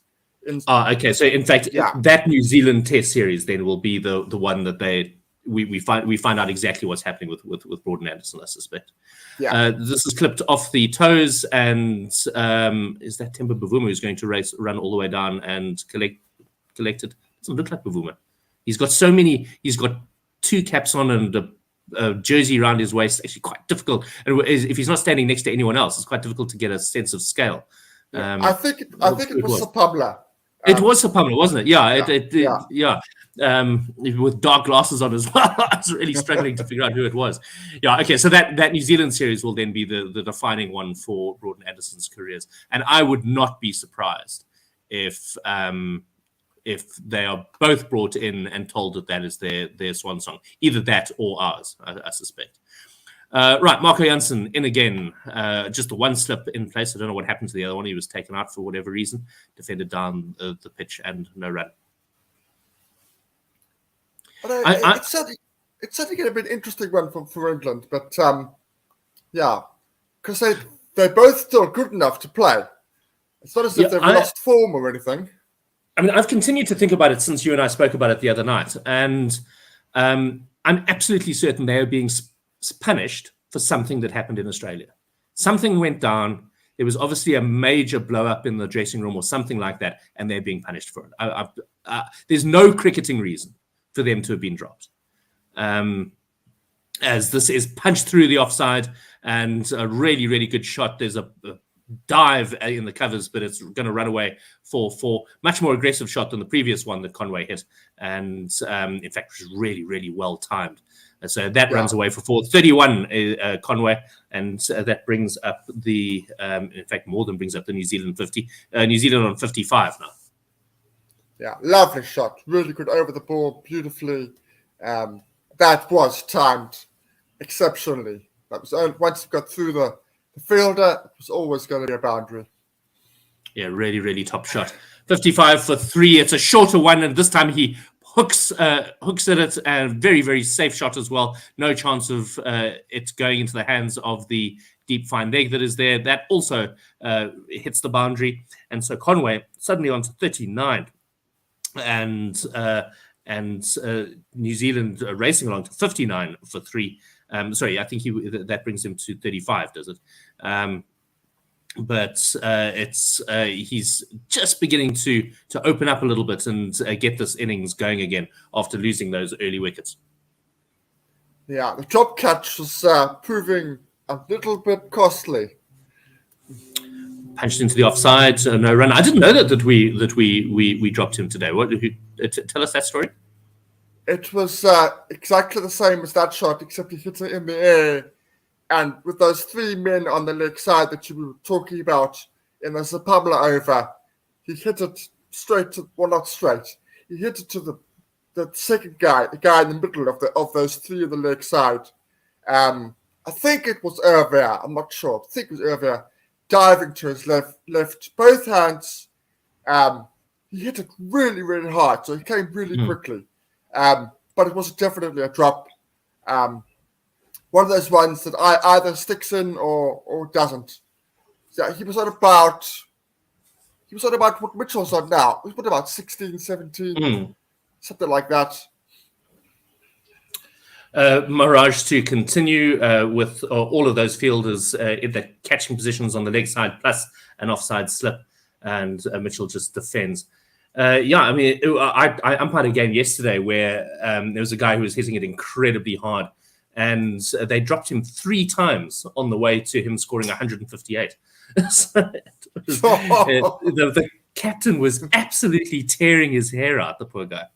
Okay. So in fact, that New Zealand Test series then will be the one that we find out exactly what's happening with Broad and Anderson, I suspect. Yeah. This is clipped off the toes, and is that Temba Bavuma who's going to run all the way down and collect it? Doesn't look like Bavuma. He's got so many. He's got 2 caps on and a jersey around his waist. Actually, quite difficult. And if he's not standing next to anyone else, it's quite difficult to get a sense of scale. I think it was Sapabla. It was Sapabla, wasn't it? Yeah. With dark glasses on as well. I was really struggling to figure out who it was. Yeah, okay. So that New Zealand series will then be the defining one for Broad and Anderson's careers, and I would not be surprised if they are both brought in and told that is their swan song, either that or ours, I suspect. Right, Marco Jansen in again, just the 1 slip in place. I don't know what happened to the other one. He was taken out for whatever reason, defended down the pitch and no run. But it's certainly going to be an interesting one for England. But because they're both still good enough to play. It's not as if they've lost form or anything. I mean, I've continued to think about it since you and I spoke about it the other night, and I'm absolutely certain they are being punished for something that happened in Australia. Something went down. There was obviously a major blow up in the dressing room or something like that, and they're being punished for it. There's no cricketing reason for them to have been dropped. As this is punched through the offside and a really, really good shot. There's a dive in the covers, but it's going to run away for much more aggressive shot than the previous one that Conway hit. And in fact, it was really, really well timed. So that runs away for 431 Conway, and that brings up in fact, more than brings up the New Zealand 50. New Zealand on 55 now. Yeah, lovely shot. Really good over the ball, beautifully. That was timed exceptionally. That was once it got through the fielder, it was always going to be a boundary. Yeah, really, really top shot. 55 for 3. It's a shorter one, and this time he hooks at it, and very, very safe shot as well. No chance of it going into the hands of the deep fine leg that is there. That also hits the boundary, and so Conway suddenly on to 39, and New Zealand racing along to 59 for 3. Sorry, I think that brings him to 35, does it? But he's just beginning to open up a little bit and get this innings going again after losing those early wickets. Yeah, the drop catch was proving a little bit costly. Punched into the offside, no run. I didn't know that we dropped him today. What? Tell us that story. It was exactly the same as that shot, except he hit it in the air. And with those 3 men on the leg side that you were talking about in the Sapamla over, he hit it straight to, well, not straight. He hit it to the second guy, the guy in the middle of those 3 on the leg side. I think it was Irvia. I'm not sure. I think it was Irvia diving to his left, both hands. He hit it really, really hard, so he came really quickly. But it was definitely a drop. One of those ones that either sticks in or doesn't. So he was at about what Mitchell's on now. He was about 16, 17, something like that. Mirage to continue with all of those fielders in the catching positions on the leg side, plus an offside slip, and Mitchell just defends. I mean, I umpired a game yesterday where there was a guy who was hitting it incredibly hard, and they dropped him 3 times on the way to him scoring 158. So the captain was absolutely tearing his hair out, the poor guy.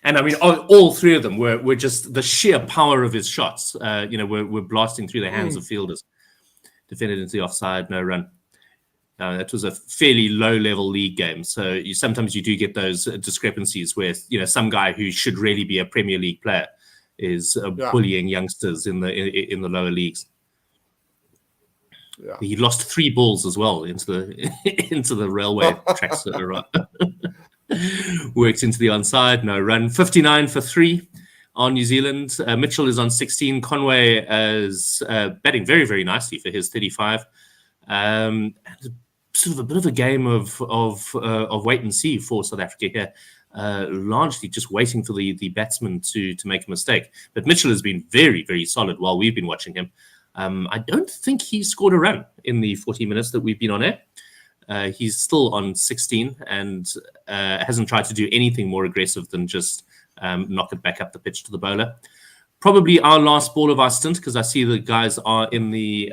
And I mean, all 3 of them were just the sheer power of his shots. Were blasting through the hands of fielders. Defended into the offside, no run. That was a fairly low-level league game, so sometimes you do get those discrepancies where some guy who should really be a Premier League player is bullying youngsters in the lower leagues. Yeah. He lost 3 balls as well into the railway tracks that are worked into the onside, no run. 59 for 3 on New Zealand. Mitchell is on 16. Conway is batting very, very nicely for his 35. And sort of a bit of a game of wait and see for South Africa here. Largely just waiting for the batsman to make a mistake. But Mitchell has been very, very solid while we've been watching him. I don't think he scored a run in the 40 minutes that we've been on air. He's still on 16 and hasn't tried to do anything more aggressive than just knock it back up the pitch to the bowler. Probably our last ball of our stint, because I see the guys are in the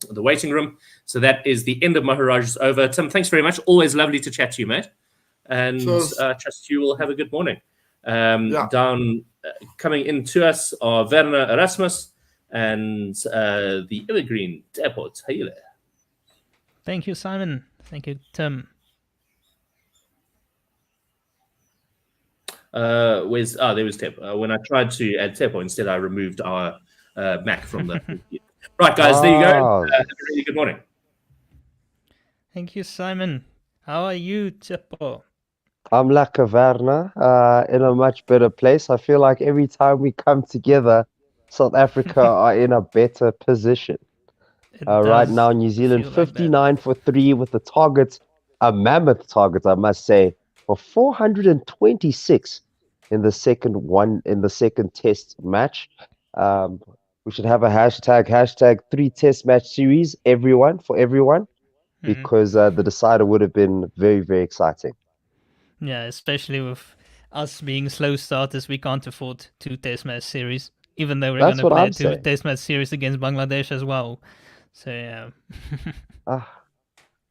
waiting room. So that is the end of Maharaj's over. Tim, thanks very much. Always lovely to chat to you, mate. And trust you will have a good morning. Down coming into us are Werner Erasmus and the Evergreen Depot Taylor. Thank you, Simon. Thank you, Tim. There was Tepo. When I tried to add Tepo, instead I removed our Mac from the right, guys. There you go. Have a really good morning. Thank you, Simon. How are you, Tepo? I'm like a Werner, in a much better place. I feel like every time we come together, South Africa are in a better position. Right now, New Zealand 59 for 3 with a target, a mammoth target, I must say, for 426 in the second test match. We should have a hashtag 3 test match series, for everyone, because the decider would have been very, very exciting. Yeah, especially with us being slow starters, we can't afford 2 test match series, even though we're going to play 2 test match series against Bangladesh as well. So, yeah.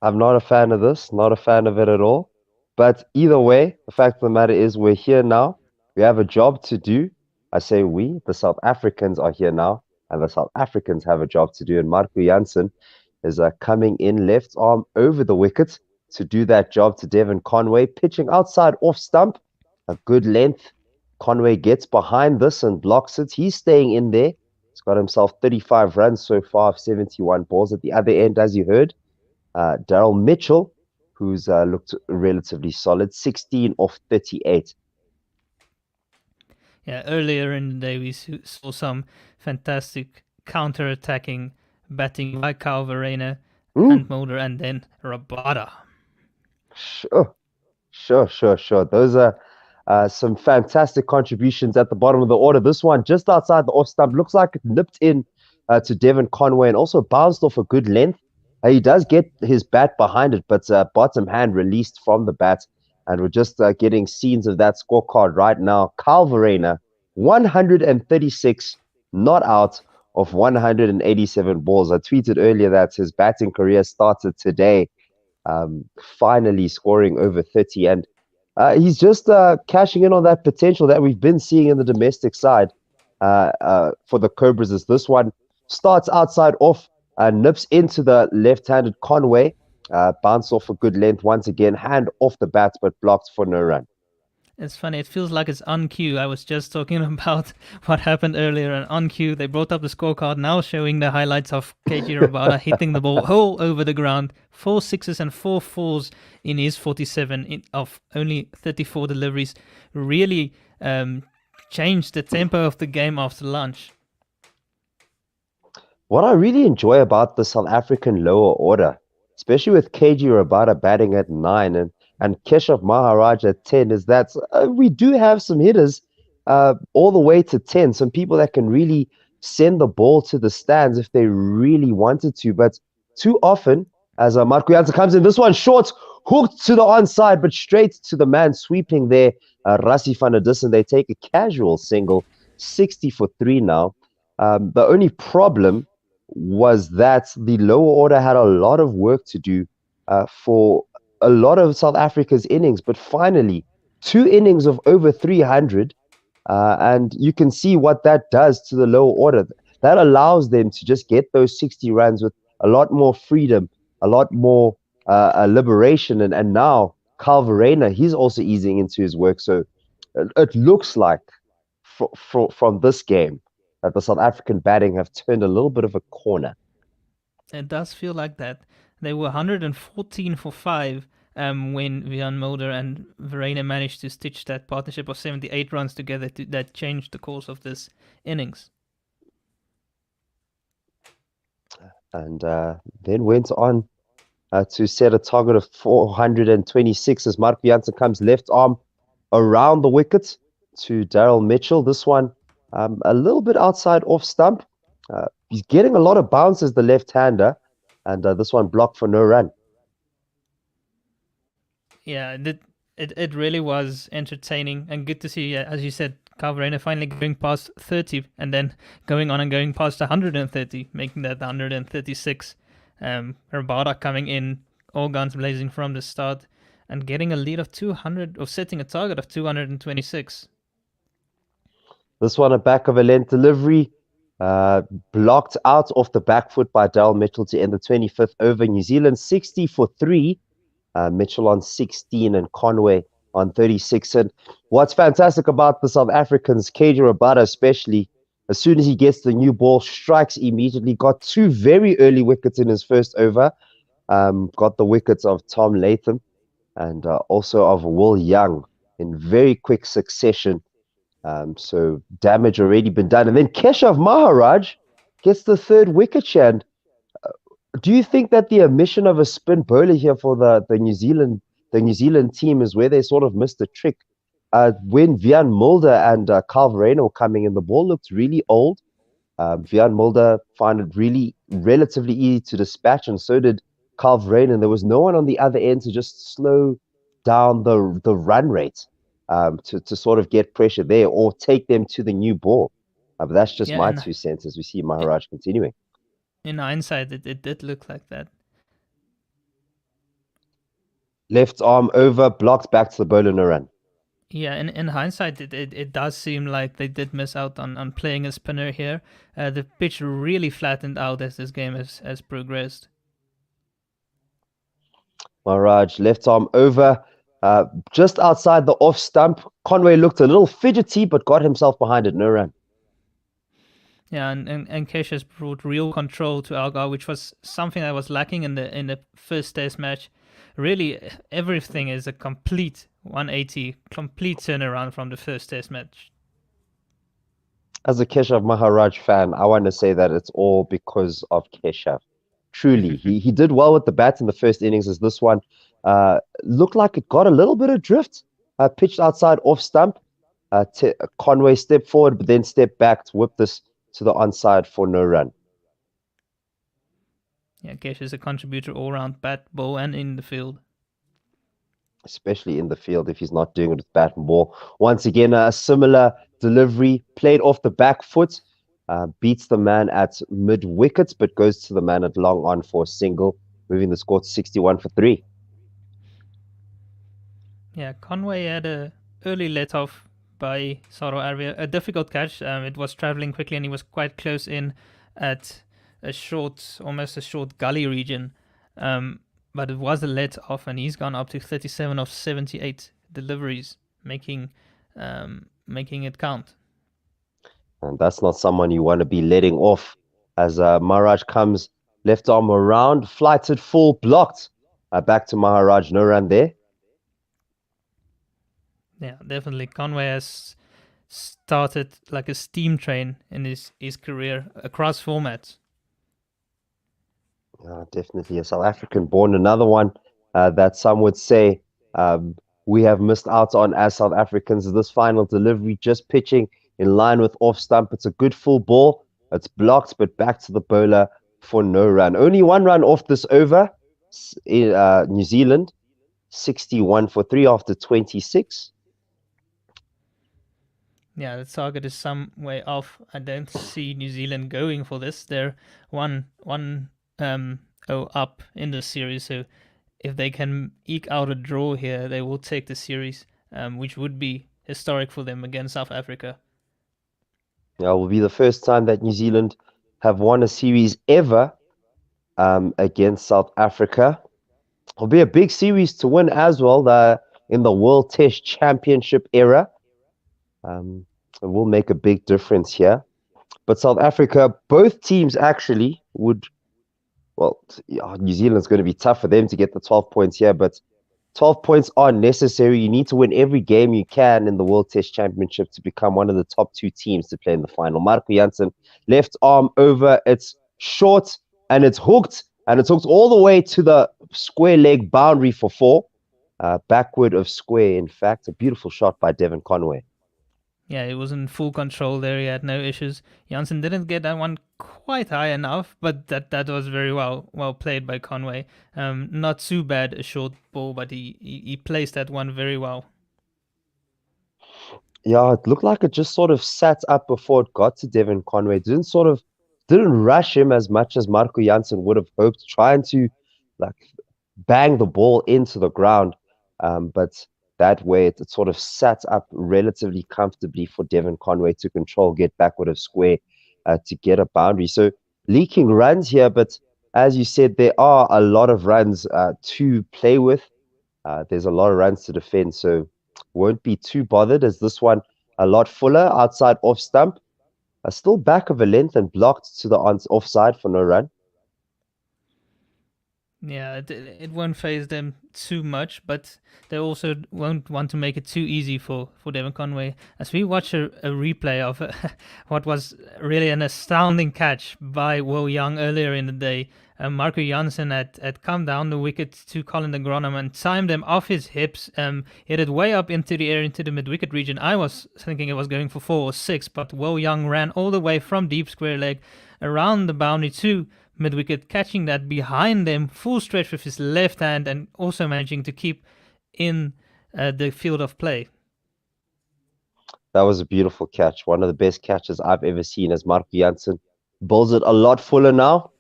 I'm not a fan of this, not a fan of it at all. But either way, the fact of the matter is we're here now. We have a job to do. I say we, the South Africans are here now, and the South Africans have a job to do. And Marco Jansen is coming in left arm over the wicket. to do that job to Devon Conway. Pitching outside off stump, a good length. Conway gets behind this and blocks it. He's staying in there. He's got himself 35 runs so far, 71 balls. At the other end, as you heard, Daryl Mitchell, who's looked relatively solid, 16 off 38. Yeah, earlier in the day we saw some fantastic counter-attacking batting by Kyle Verreynne, and Mulder, and then Rabada. Sure. Those are some fantastic contributions at the bottom of the order. This one just outside the off stump looks like it nipped in to Devon Conway and also bounced off a good length. He does get his bat behind it, but bottom hand released from the bat. And we're just getting scenes of that scorecard right now. Kyle Verreynne, 136 not out of 187 balls. I tweeted earlier that his batting career started today, finally scoring over 30. And he's just cashing in on that potential that we've been seeing in the domestic side for the Cobras. As this one starts outside off, nips into the left-handed Conway, bounce off a good length once again, hand off the bat, but blocked for no run. It's funny, it feels like it's on cue. I was just talking about what happened earlier, and on cue, they brought up the scorecard, now showing the highlights of KG Rabada hitting the ball all over the ground. 4 sixes and 4 fours in his 47 of only 34 deliveries. Really changed the tempo of the game after lunch. What I really enjoy about the South African lower order, especially with KG Rabada batting at 9 and Keshav Maharaj at 10, is that we do have some hitters all the way to 10, some people that can really send the ball to the stands if they really wanted to. But too often, as Marco Jansen comes in, this one short, hooked to the onside, but straight to the man sweeping there, Rassie van der Dussen. They take a casual single, 60 for 3 now. The only problem was that the lower order had a lot of work to do for a lot of South Africa's innings, but finally 2 innings of over 300, and you can see what that does to the lower order. That allows them to just get those 60 runs with a lot more freedom, a lot more liberation, and now Kyle Verreynne, he's also easing into his work. So it looks like from this game that the South African batting have turned a little bit of a corner. It does feel like that. They were 114 for 5 when Wiaan Mulder and Verreynne managed to stitch that partnership of 78 runs together that changed the course of this innings. And then went on to set a target of 426 as Marco Jansen comes left arm around the wicket to Daryl Mitchell. This one a little bit outside off stump. He's getting a lot of bounces, the left-hander, and this one blocked for no run. Yeah, it really was entertaining and good to see, as you said, Kyle Verreynne finally going past 30 and then going on and going past 130, making that 136. Rabada coming in, all guns blazing from the start and getting a lead of 200, or setting a target of 226. This one a back of a length delivery, blocked out off the back foot by Daryl Mitchell to end the 25th over. New Zealand 60 for 3. Mitchell on 16 and Conway on 36. And what's fantastic about the South Africans, KG Rabada especially, as soon as he gets the new ball, strikes immediately. Got 2 very early wickets in his first over. Got the wickets of Tom Latham and also of Will Young in very quick succession. So damage already been done. And then Keshav Maharaj gets the 3rd wicket here. And do you think that the omission of a spin bowler here for the New Zealand team is where they sort of missed a trick? When Wiaan Mulder and Kyle Verreynne were coming in, the ball looked really old. Wiaan Mulder found it really relatively easy to dispatch, and so did Kyle Verreynne. And there was no one on the other end to just slow down the run rate to sort of get pressure there or take them to the new ball. But that's just my 2 cents as we see Maharaj continuing. In hindsight, it did look like that. Left arm over, blocked back to the bowler, no run. Yeah, in hindsight, it does seem like they did miss out on playing a spinner here. The pitch really flattened out as this game has progressed. Maharaj left arm over, just outside the off stump. Conway looked a little fidgety, but got himself behind it. No run. Yeah, and Kesh has brought real control to Algar, which was something that was lacking in the first test match. Really, everything is a complete 180, complete turnaround from the first test match. As a Keshav Maharaj fan, I want to say that it's all because of Keshav. Truly, he did well with the bat in the first innings. As this one looked like it got a little bit of drift, pitched outside off stump. Conway stepped forward, but then stepped back to whip this to the onside for no run. Yeah, Kesh is a contributor all round, bat, ball, and in the field. Especially in the field if he's not doing it with bat and ball. Once again, a similar delivery, played off the back foot, beats the man at mid wicket, but goes to the man at long on for a single, moving the score to 61 for 3. Yeah, Conway had a early let off by Saro Arvia, a difficult catch. It was travelling quickly and he was quite close in at almost a short gully region. But it was a let off and he's gone up to 37 of 78 deliveries, making it count. And that's not someone you want to be letting off. As Maharaj comes left arm around, flighted full, blocked. Back to Maharaj, no run there. Yeah, definitely. Conway has started like a steam train in his career across formats. Definitely a South African born. Another one that some would say we have missed out on as South Africans. This final delivery, just pitching in line with off stump. It's a good full ball. It's blocked, but back to the bowler for no run. Only one run off this over. New Zealand, 61 for 3 after 26. Yeah, the target is some way off. I don't see New Zealand going for this. They're 1-0 up in the series, so if they can eke out a draw here, they will take the series, which would be historic for them against South Africa. Yeah, it will be the first time that New Zealand have won a series ever against South Africa. It'll be a big series to win as well in the World Test Championship era. It will make a big difference here. But South Africa, both teams actually would, New Zealand's going to be tough for them to get the 12 points here, but 12 points are necessary. You need to win every game you can in the World Test Championship to become one of the top 2 teams to play in the final. Marco Jansen, left arm over. It's short and it's hooked. And it's hooked all the way to the square leg boundary for 4. Backward of square, in fact. A beautiful shot by Devon Conway. Yeah, he was in full control there. He had no issues. Jansen didn't get that one quite high enough, but that was very well played by Conway. Not too bad a short ball, but he placed that one very well. Yeah, it looked like it just sort of sat up before it got to Devon Conway. Didn't rush him as much as Marco Jansen would have hoped, trying to bang the ball into the ground. But that way, it sort of sat up relatively comfortably for Devon Conway to control, get backward of square to get a boundary. So leaking runs here, but as you said, there are a lot of runs to play with. There's a lot of runs to defend, so won't be too bothered as this one a lot fuller outside off stump. Still back of a length and blocked to the offside for no run. Yeah, it won't phase them too much, but they also won't want to make it too easy for Devon Conway. As we watch a replay of what was really an astounding catch by Will Young earlier in the day, Marco Jansen had come down the wicket to Colin de Gronholm and timed him off his hips, hit it way up into the air, into the mid-wicket region. I was thinking it was going for 4 or 6, but Will Young ran all the way from deep square leg around the boundary to mid-wicket, catching that behind them, full stretch with his left hand, and also managing to keep in the field of play. That was a beautiful catch. One of the best catches I've ever seen as Marco Jansen bowls it a lot fuller now.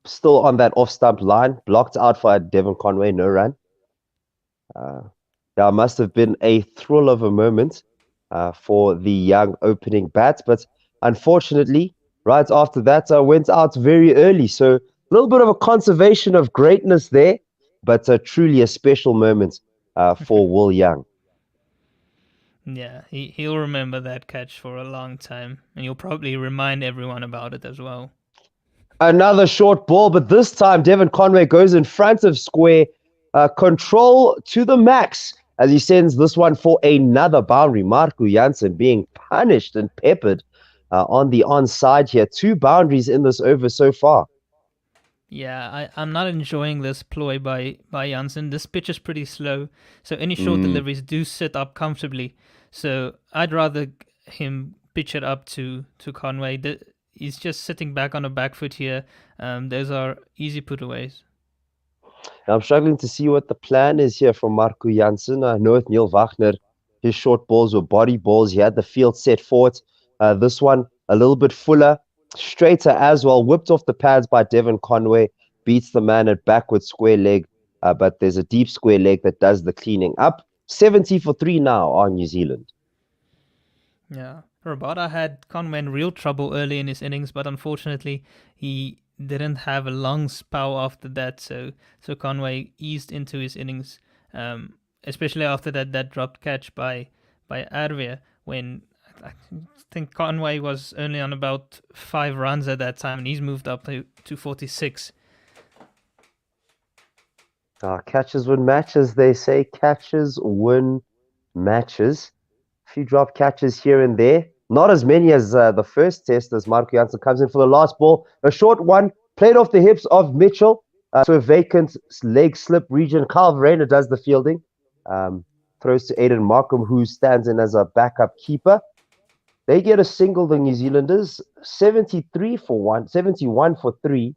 Still on that off-stump line, blocked out for Devon Conway, no run. That must have been a thrill of a moment for the young opening bat, but unfortunately, right after that, went out very early. So little bit of a conservation of greatness there, but truly a special moment for Will Young. Yeah, he'll remember that catch for a long time, and he'll probably remind everyone about it as well. Another short ball, but this time Devon Conway goes in front of square. Control to the max as he sends this one for another boundary. Marco Jansen being punished and peppered on the onside here. 2 boundaries in this over so far. Yeah, I'm not enjoying this ploy by Jansen. This pitch is pretty slow, so any short deliveries do sit up comfortably. So I'd rather him pitch it up to Conway. He's just sitting back on a back foot here. Those are easy putaways. I'm struggling to see what the plan is here from Marco Jansen. I know with Neil Wagner, his short balls were body balls. He had the field set for it. This one, a little bit fuller, straighter as well. Whipped off the pads by Devon Conway. Beats the man at backward square leg. But there's a deep square leg that does the cleaning up. 70 for 3 now on New Zealand. Yeah, Rabada had Conway in real trouble early in his innings, but unfortunately he didn't have a long spell after that, so Conway eased into his innings, especially after that dropped catch by Arvia, when I think Conway was only on about 5 runs at that time, and he's moved up to 46. Catches win matches, they say. Catches win matches. A few drop catches here and there. Not as many as the first test, as Marco Jansen comes in for the last ball. A short one, played off the hips of Mitchell. To a vacant leg slip region. Kyle Verreynne does the fielding. Throws to Aiden Markham, who stands in as a backup keeper. They get a single, the New Zealanders. 73 for 1, 71 for 3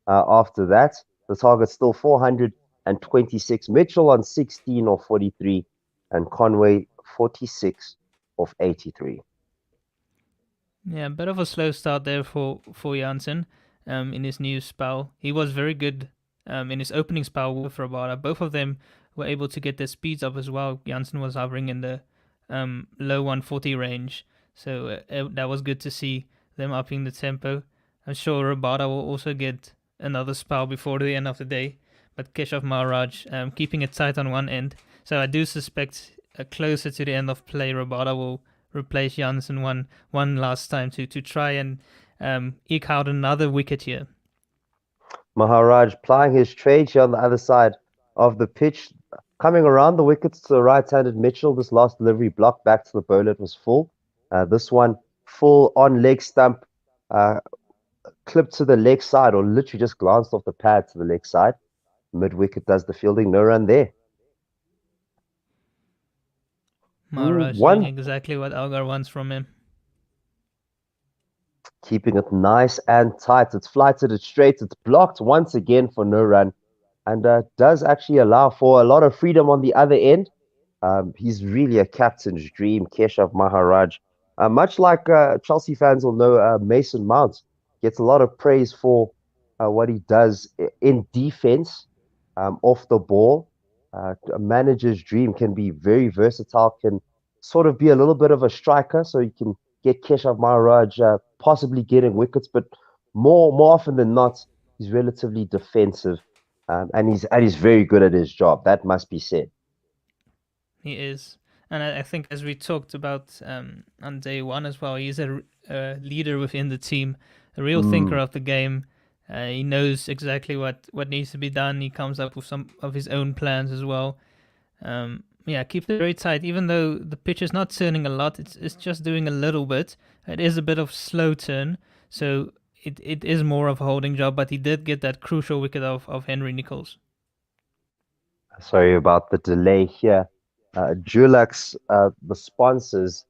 after that. The target's still 426. Mitchell on 16 of 43. And Conway 46 of 83. Yeah, a bit of a slow start there for Jansen in his new spell. He was very good in his opening spell with Rabada. Both of them were able to get their speeds up as well. Jansen was hovering in the low 140 range, so that was good to see them upping the tempo. I'm sure Rabada will also get another spell before the end of the day, but Keshav Maharaj keeping it tight on one end. So I do suspect closer to the end of play, Rabada will replace Jansen one last time to try and eke out another wicket here. Maharaj plying his trade here on the other side of the pitch. Coming around the wickets to the right-handed Mitchell. This last delivery blocked back to the bowler. It was full. This one full on leg stump. Clipped to the leg side, or literally just glanced off the pad to the leg side. Mid-wicket does the fielding. No run there. Maharaj doing exactly what Algar wants from him. Keeping it nice and tight. It's flighted, it's straight, it's blocked once again for no run. And does actually allow for a lot of freedom on the other end. He's really a captain's dream, Keshav Maharaj. Much like Chelsea fans will know, Mason Mount gets a lot of praise for what he does in defense, off the ball. A manager's dream, can be very versatile, can sort of be a little bit of a striker, so you can get Keshav Maharaj possibly getting wickets, but more often than not, he's relatively defensive, and he's very good at his job. That must be said. He is, and I think, as we talked about on day one as well, he's a leader within the team, a real thinker of the game. He knows exactly what needs to be done. He comes up with some of his own plans as well. Keep it very tight. Even though the pitch is not turning a lot, it's just doing a little bit. It is a bit of slow turn, so it is more of a holding job. But he did get that crucial wicket of Henry Nicholls. Sorry about the delay here. Dulux, the sponsors,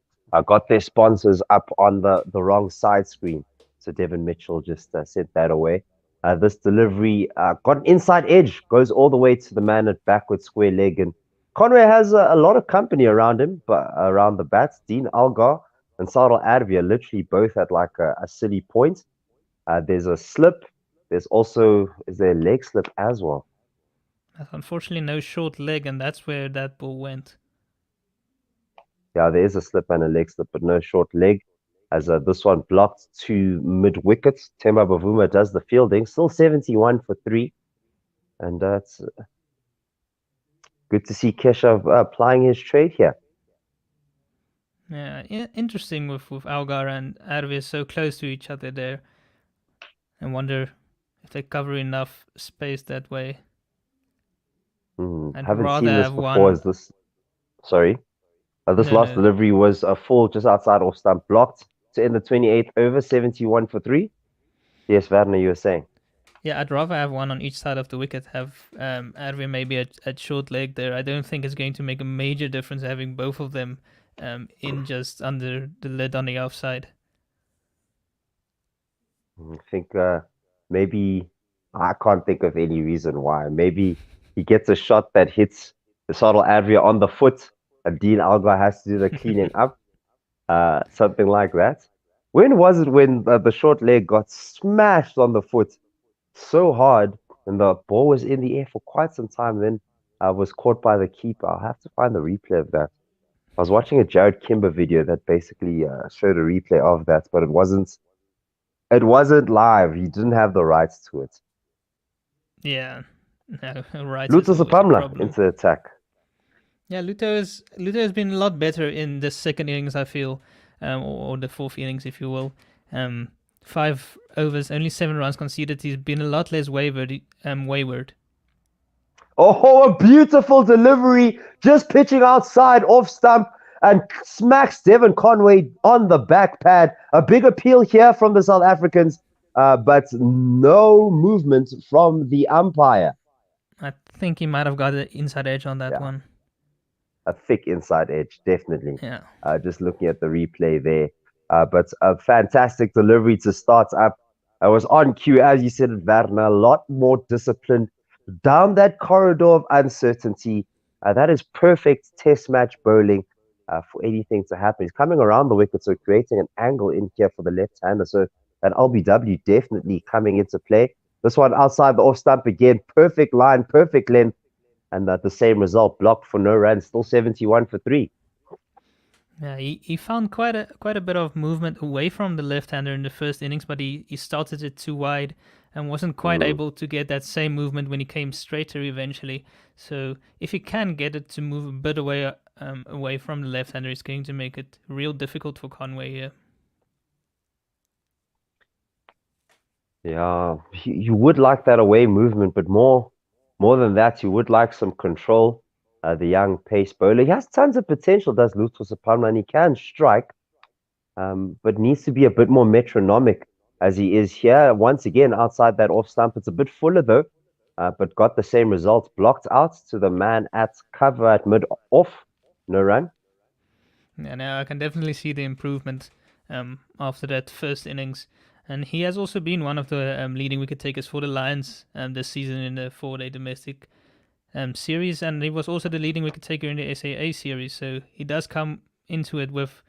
got their sponsors up on the wrong side screen. So Devon Mitchell just sent that away. This delivery got an inside edge, goes all the way to the man at backward square leg. And Conway has a lot of company around him, but around the bats. Dean Algar and Sadal Advia literally both at like a silly point. There's a slip. There's also, is there a leg slip as well? Unfortunately, no short leg, and that's where that ball went. Yeah, there is a slip and a leg slip, but no short leg. as this one blocked to mid-wicket. Temba Bavuma does the fielding, still 71 for 3. And it's good to see Keshav applying his trade here. Yeah, interesting with Algar and Arve so close to each other there. I wonder if they cover enough space that way. I'd Haven't rather seen this have before. one. Is this? Sorry. This No, last no. delivery was a full just outside off stump, blocked to end the 28th over, 71 for 3. Yes, Wagner, you were saying. Yeah, I'd rather have one on each side of the wicket. Have Arve maybe at short leg there. I don't think it's going to make a major difference having both of them in just under the lid on the offside. I think maybe I can't think of any reason why. Maybe he gets a shot that hits the Sadal Adria on the foot, and Dean Algar has to do the cleaning up, something like that. When was it when the short leg got smashed on the foot so hard, and the ball was in the air for quite some time, then was caught by the keeper? I'll have to find the replay of that. I was watching a Jared Kimber video that basically showed a replay of that, but it wasn't live. He didn't have the rights to it. Yeah, no, right. Luto Sapamla into attack. Yeah, Luto has been a lot better in the second innings, I feel, or the fourth innings, if you will. 5 overs, only 7 runs conceded. He's been a lot less wayward. Oh, a beautiful delivery, just pitching outside off stump and smacks Devon Conway on the back pad. A big appeal here from the South Africans, but no movement from the umpire. I think he might have got an inside edge on that one. A thick inside edge, definitely. Yeah. Just looking at the replay there. But a fantastic delivery to start up. I was on cue, as you said, Wagner, a lot more disciplined down that corridor of uncertainty. That is perfect test match bowling for anything to happen. He's coming around the wicket, so creating an angle in here for the left-hander. So that LBW definitely coming into play. This one outside the off stump again. Perfect line, perfect length. And the same result, blocked for no runs, still 71 for 3. Yeah, he found quite a bit of movement away from the left-hander in the first innings, but he started it too wide and wasn't quite able to get that same movement when he came straighter eventually. So if he can get it to move a bit away from the left-hander, it's going to make it real difficult for Conway here. Yeah, you would like that away movement, but more than that, you would like some control. The young pace bowler, he has tons of potential, does Luto Sapamla, and he can strike, but needs to be a bit more metronomic as he is here. Once again, outside that off stump, it's a bit fuller though, but got the same result, blocked out to the man at cover at mid-off, no run. Yeah, now I can definitely see the improvement after that first innings. And he has also been one of the leading wicket takers for the Lions this season in the 4-day domestic series, and he was also the leading wicket taker in the SAA series. So he does come into it with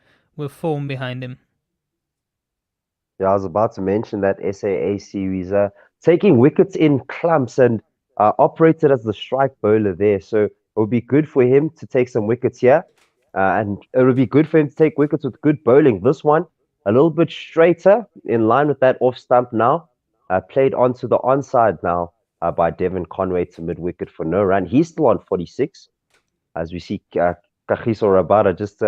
form behind him. Yeah, I was about to mention that SAA series, taking wickets in clumps and operated as the strike bowler there. So it would be good for him to take some wickets here, and it would be good for him to take wickets with good bowling. This one, a little bit straighter, in line with that off stump now. Played onto the onside now by Devon Conway to mid-wicket for no run. He's still on 46. As we see Kagiso Rabada just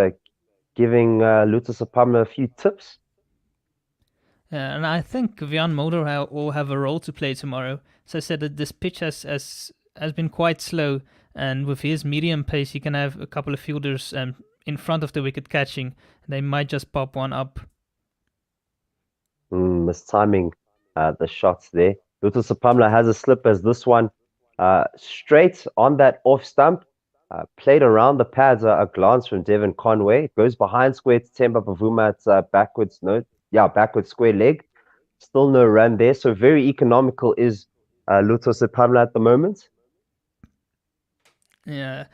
giving Luto Sapamla a few tips. Yeah, and I think Vian Mulder will have a role to play tomorrow. So I said that this pitch has been quite slow, and with his medium pace, he can have a couple of fielders in front of the wicket catching. They might just pop one up. Mistiming the shots there. Luto Sapamla has a slip as this one straight on that off stump. Played around the pads, a glance from Devon Conway. It goes behind square to Temba Bavuma at backwards square leg. Still no run there. So very economical is Luto Sapamla at the moment. Yeah.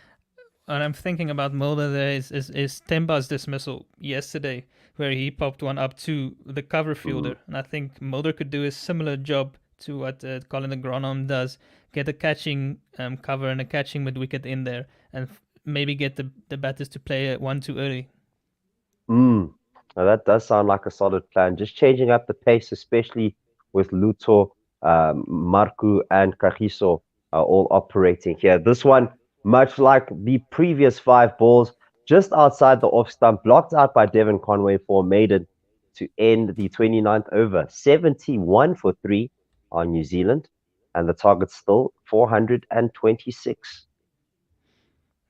What I'm thinking about Mulder there is Temba's dismissal yesterday, where he popped one up to the cover fielder. And I think Mulder could do a similar job to what Colin de Gronholm does. Get a catching cover and a catching mid-wicket in there, and maybe get the batters to play one too early. Now that does sound like a solid plan. Just changing up the pace, especially with Luto, Marku, and Kagiso all operating here. This one, much like the previous 5 balls, just outside the off stump, blocked out by Devon Conway for a maiden to end the 29th over. 71 for 3 on New Zealand, and the target's still 426.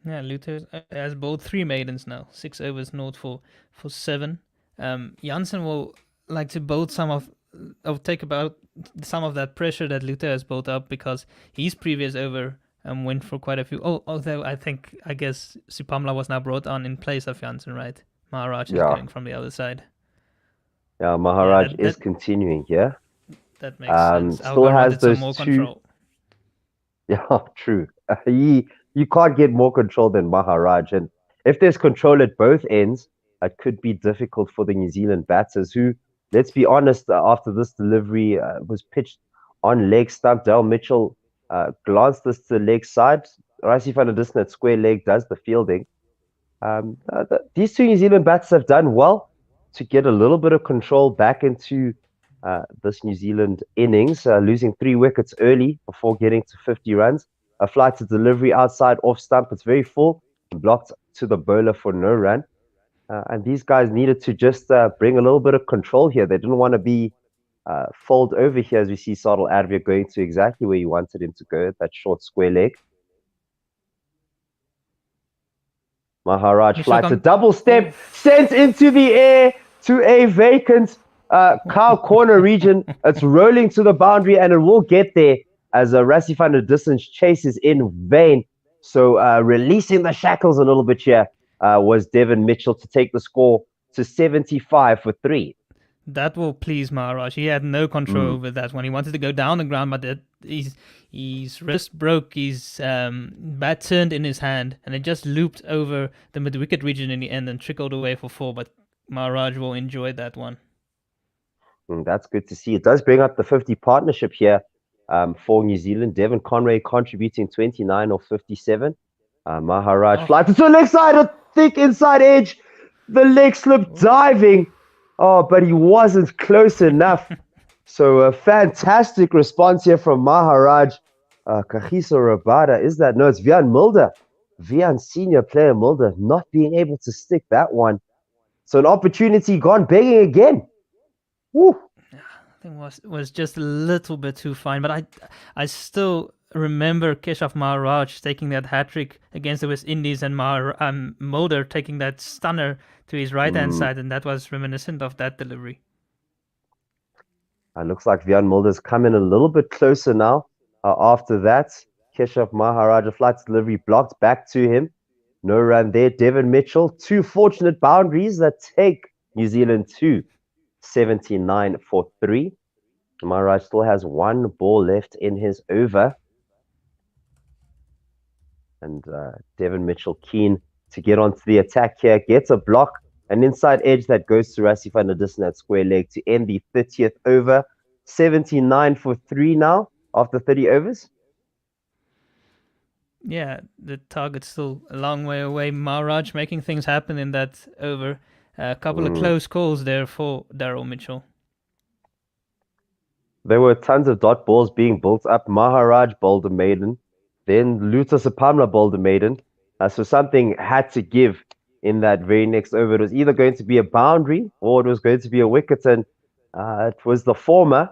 Yeah, Luther has bowled 3 maidens now. 6 overs, naught for 7. Janssen will like to bowl take about some of that pressure that Luther has built up, because his previous over went for quite a few. Although I guess Supamla was now brought on in place of Janssen, right? Maharaj is going from the other side. Yeah, Maharaj is continuing here. That makes sense. Still has those more 2. Control. Yeah, true. You can't get more control than Maharaj, and if there's control at both ends, it could be difficult for the New Zealand batters, who, let's be honest, after this delivery was pitched on leg stump. Dale Mitchell glanced this to the leg side. Raisi van der Dussen at square leg does the fielding. These 2 New Zealand batters have done well to get a little bit of control back into this New Zealand innings, losing 3 wickets early before getting to 50 runs. A flight to delivery outside off stump. It's very full, blocked to the bowler for no run. And these guys needed to just bring a little bit of control here. They didn't want to be fold over here, as we see Sadal Advia going to exactly where you wanted him to go, that short square leg. Maharaj flights a double step, sent into the air to a vacant cow corner region. It's rolling to the boundary, and it will get there as Raisi van der Dussen chases in vain. So releasing the shackles a little bit here was Devon Mitchell to take the score to 75 for 3. That will please Maharaj. He had no control over that one. He wanted to go down the ground, but his wrist broke, his bat turned in his hand, and it just looped over the mid-wicket region in the end and trickled away for 4. But Maharaj will enjoy that one. That's good to see. It does bring up the 50 partnership here for New Zealand. Devon Conway contributing 29 or 57. Maharaj flights to the leg side, a thick inside edge. The leg slip diving. But he wasn't close enough. So a fantastic response here from Maharaj. Kagiso Rabada, is that? No, it's Vian Mulder. Vian senior player Mulder not being able to stick that one. So an opportunity gone begging again. Woo. I think was just a little bit too fine, but I still remember Keshav Maharaj taking that hat-trick against the West Indies, and Mulder taking that stunner to his right-hand side, and that was reminiscent of that delivery. It looks like Vian Mulder's coming a little bit closer now. After that, Keshav Maharaj, a flight delivery blocked back to him. No run there. Devon Mitchell, 2 fortunate boundaries that take New Zealand to 79 for 3. Maharaj still has 1 ball left in his over. And Devon Mitchell keen to get onto the attack here. Gets a block, an inside edge that goes to Raisi van der Dussen at square leg to end the 30th over. 79 for 3 now after 30 overs. Yeah, the target's still a long way away. Maharaj making things happen in that over. A couple of close calls there for Daryl Mitchell. There were tons of dot balls being built up. Maharaj bowled a maiden. Then Luta Sapamla bowled a maiden. So something had to give in that very next over. It was either going to be a boundary or it was going to be a wicket. And it was the former.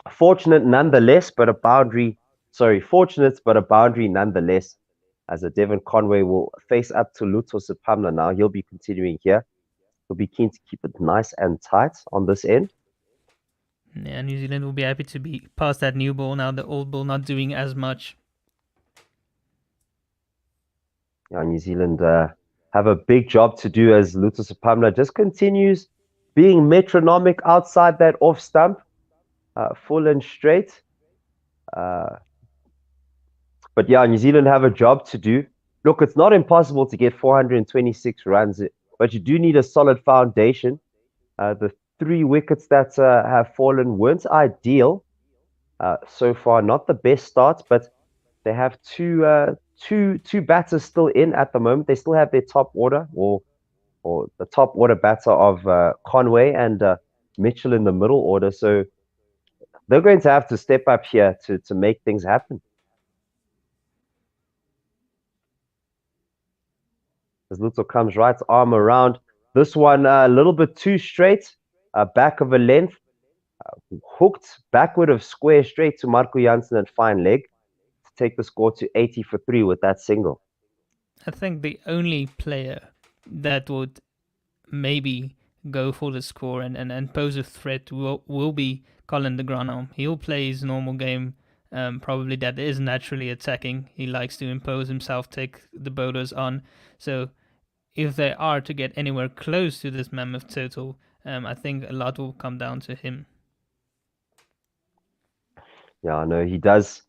Fortunate nonetheless, but a boundary. Fortunate, but a boundary nonetheless. As a Devon Conway will face up to Luto Sapamla now. He'll be continuing here. He'll be keen to keep it nice and tight on this end. Yeah, New Zealand will be happy to be past that new ball now. The old ball not doing as much. Yeah, New Zealand have a big job to do as Luto Sapamla just continues being metronomic outside that off stump, full and straight. But yeah, New Zealand have a job to do. Look, it's not impossible to get 426 runs, but you do need a solid foundation. The 3 wickets that have fallen weren't ideal so far. Not the best start, but they have two batters still in at the moment. They still have their top order, or or the top order batter of Conway and Mitchell in the middle order. So they're going to have to step up here to make things happen. As Luther comes right arm around. This one a little bit too straight, back of a length, hooked backward of square straight to Marco Jansen and fine leg to take the score to 80 for 3 with that single. I think the only player that would maybe go for the score and pose a threat will be Colin de Granholm. He'll play his normal game, probably that is naturally attacking. He likes to impose himself, take the bowlers on. So if they are to get anywhere close to this mammoth total, I think a lot will come down to him. Yeah, no, he does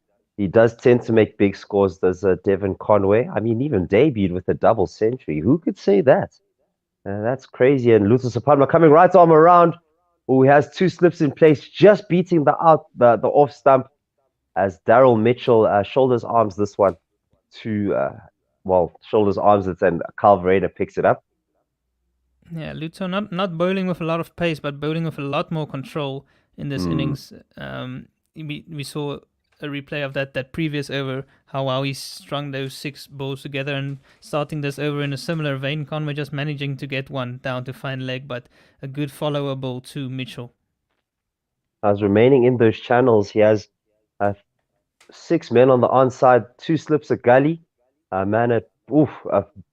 tend to make big scores. There's Devon Conway. I mean, even debuted with a double century. Who could say that? That's crazy. And Luther Sapalma coming right arm around. Who has 2 slips in place, just beating the off stump as Daryl Mitchell shoulders arms this one to shoulders arms it, and Calvareda picks it up. Yeah, Luther not bowling with a lot of pace, but bowling with a lot more control in this innings. We saw a replay of that previous over, how he strung those 6 balls together, and starting this over in a similar vein, Conway just managing to get one down to fine leg, but a good follower ball to Mitchell. As remaining in those channels, he has 6 men on the onside, 2 slips a gully. A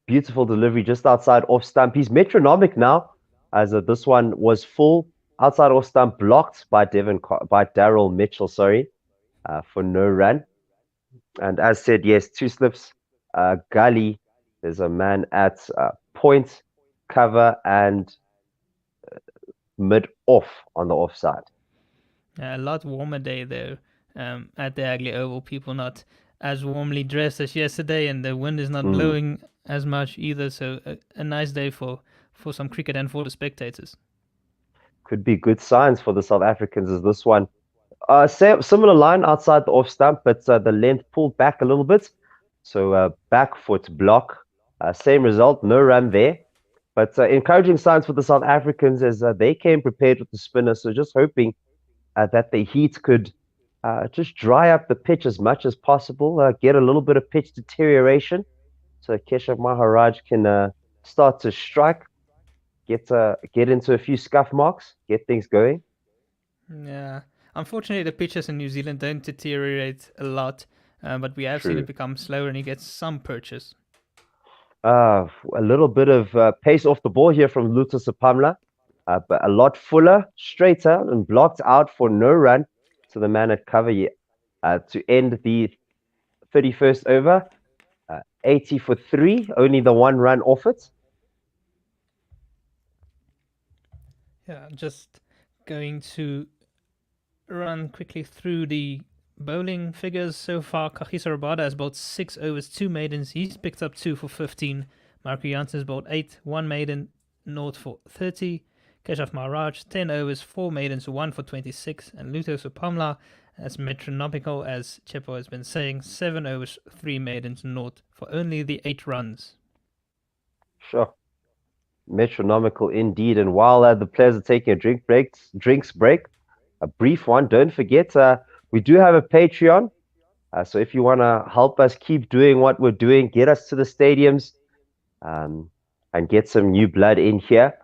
beautiful delivery just outside off stump. He's metronomic now, as this one was full outside off stump, blocked by Daryl Mitchell. For no run. And as said, yes, 2 slips, gully. There's a man at point, cover, and mid off on the offside. A lot warmer day there at the Agley Oval. People not as warmly dressed as yesterday, and the wind is not blowing as much either. So a nice day for some cricket and for the spectators. Could be good signs for the South Africans as this one. Similar line outside the off stump, but the length pulled back a little bit. So back foot block. Same result, no run there. But encouraging signs for the South Africans as they came prepared with the spinner. So just hoping that the heat could just dry up the pitch as much as possible, get a little bit of pitch deterioration. So Keshav Maharaj can start to strike, get into a few scuff marks, get things going. Yeah. Unfortunately, the pitches in New Zealand don't deteriorate a lot, but we have seen it become slower, and he gets some purchase. A little bit of pace off the ball here from Luther Sapamla, but a lot fuller, straighter, and blocked out for no run to the man at cover to end the 31st over. 80 for 3, only the 1 run off it. Yeah, just going to run quickly through the bowling figures so far. Kagiso Rabada has bowled 6 overs, 2 maidens. He's picked up 2 for 15. Marco Jansen has bowled 8, 1 maiden, 0 for 30. Keshav Maharaj, 10 overs, 4 maidens, 1 for 26. And Luther Sapamla, as metronomical as Chepo has been saying, 7 overs, 3 maidens, 0 for only the 8 runs. Sure. Metronomical indeed. And while the players are taking a drinks break, a brief one. Don't forget, we do have a Patreon. So if you want to help us keep doing what we're doing, get us to the stadiums and get some new blood in here,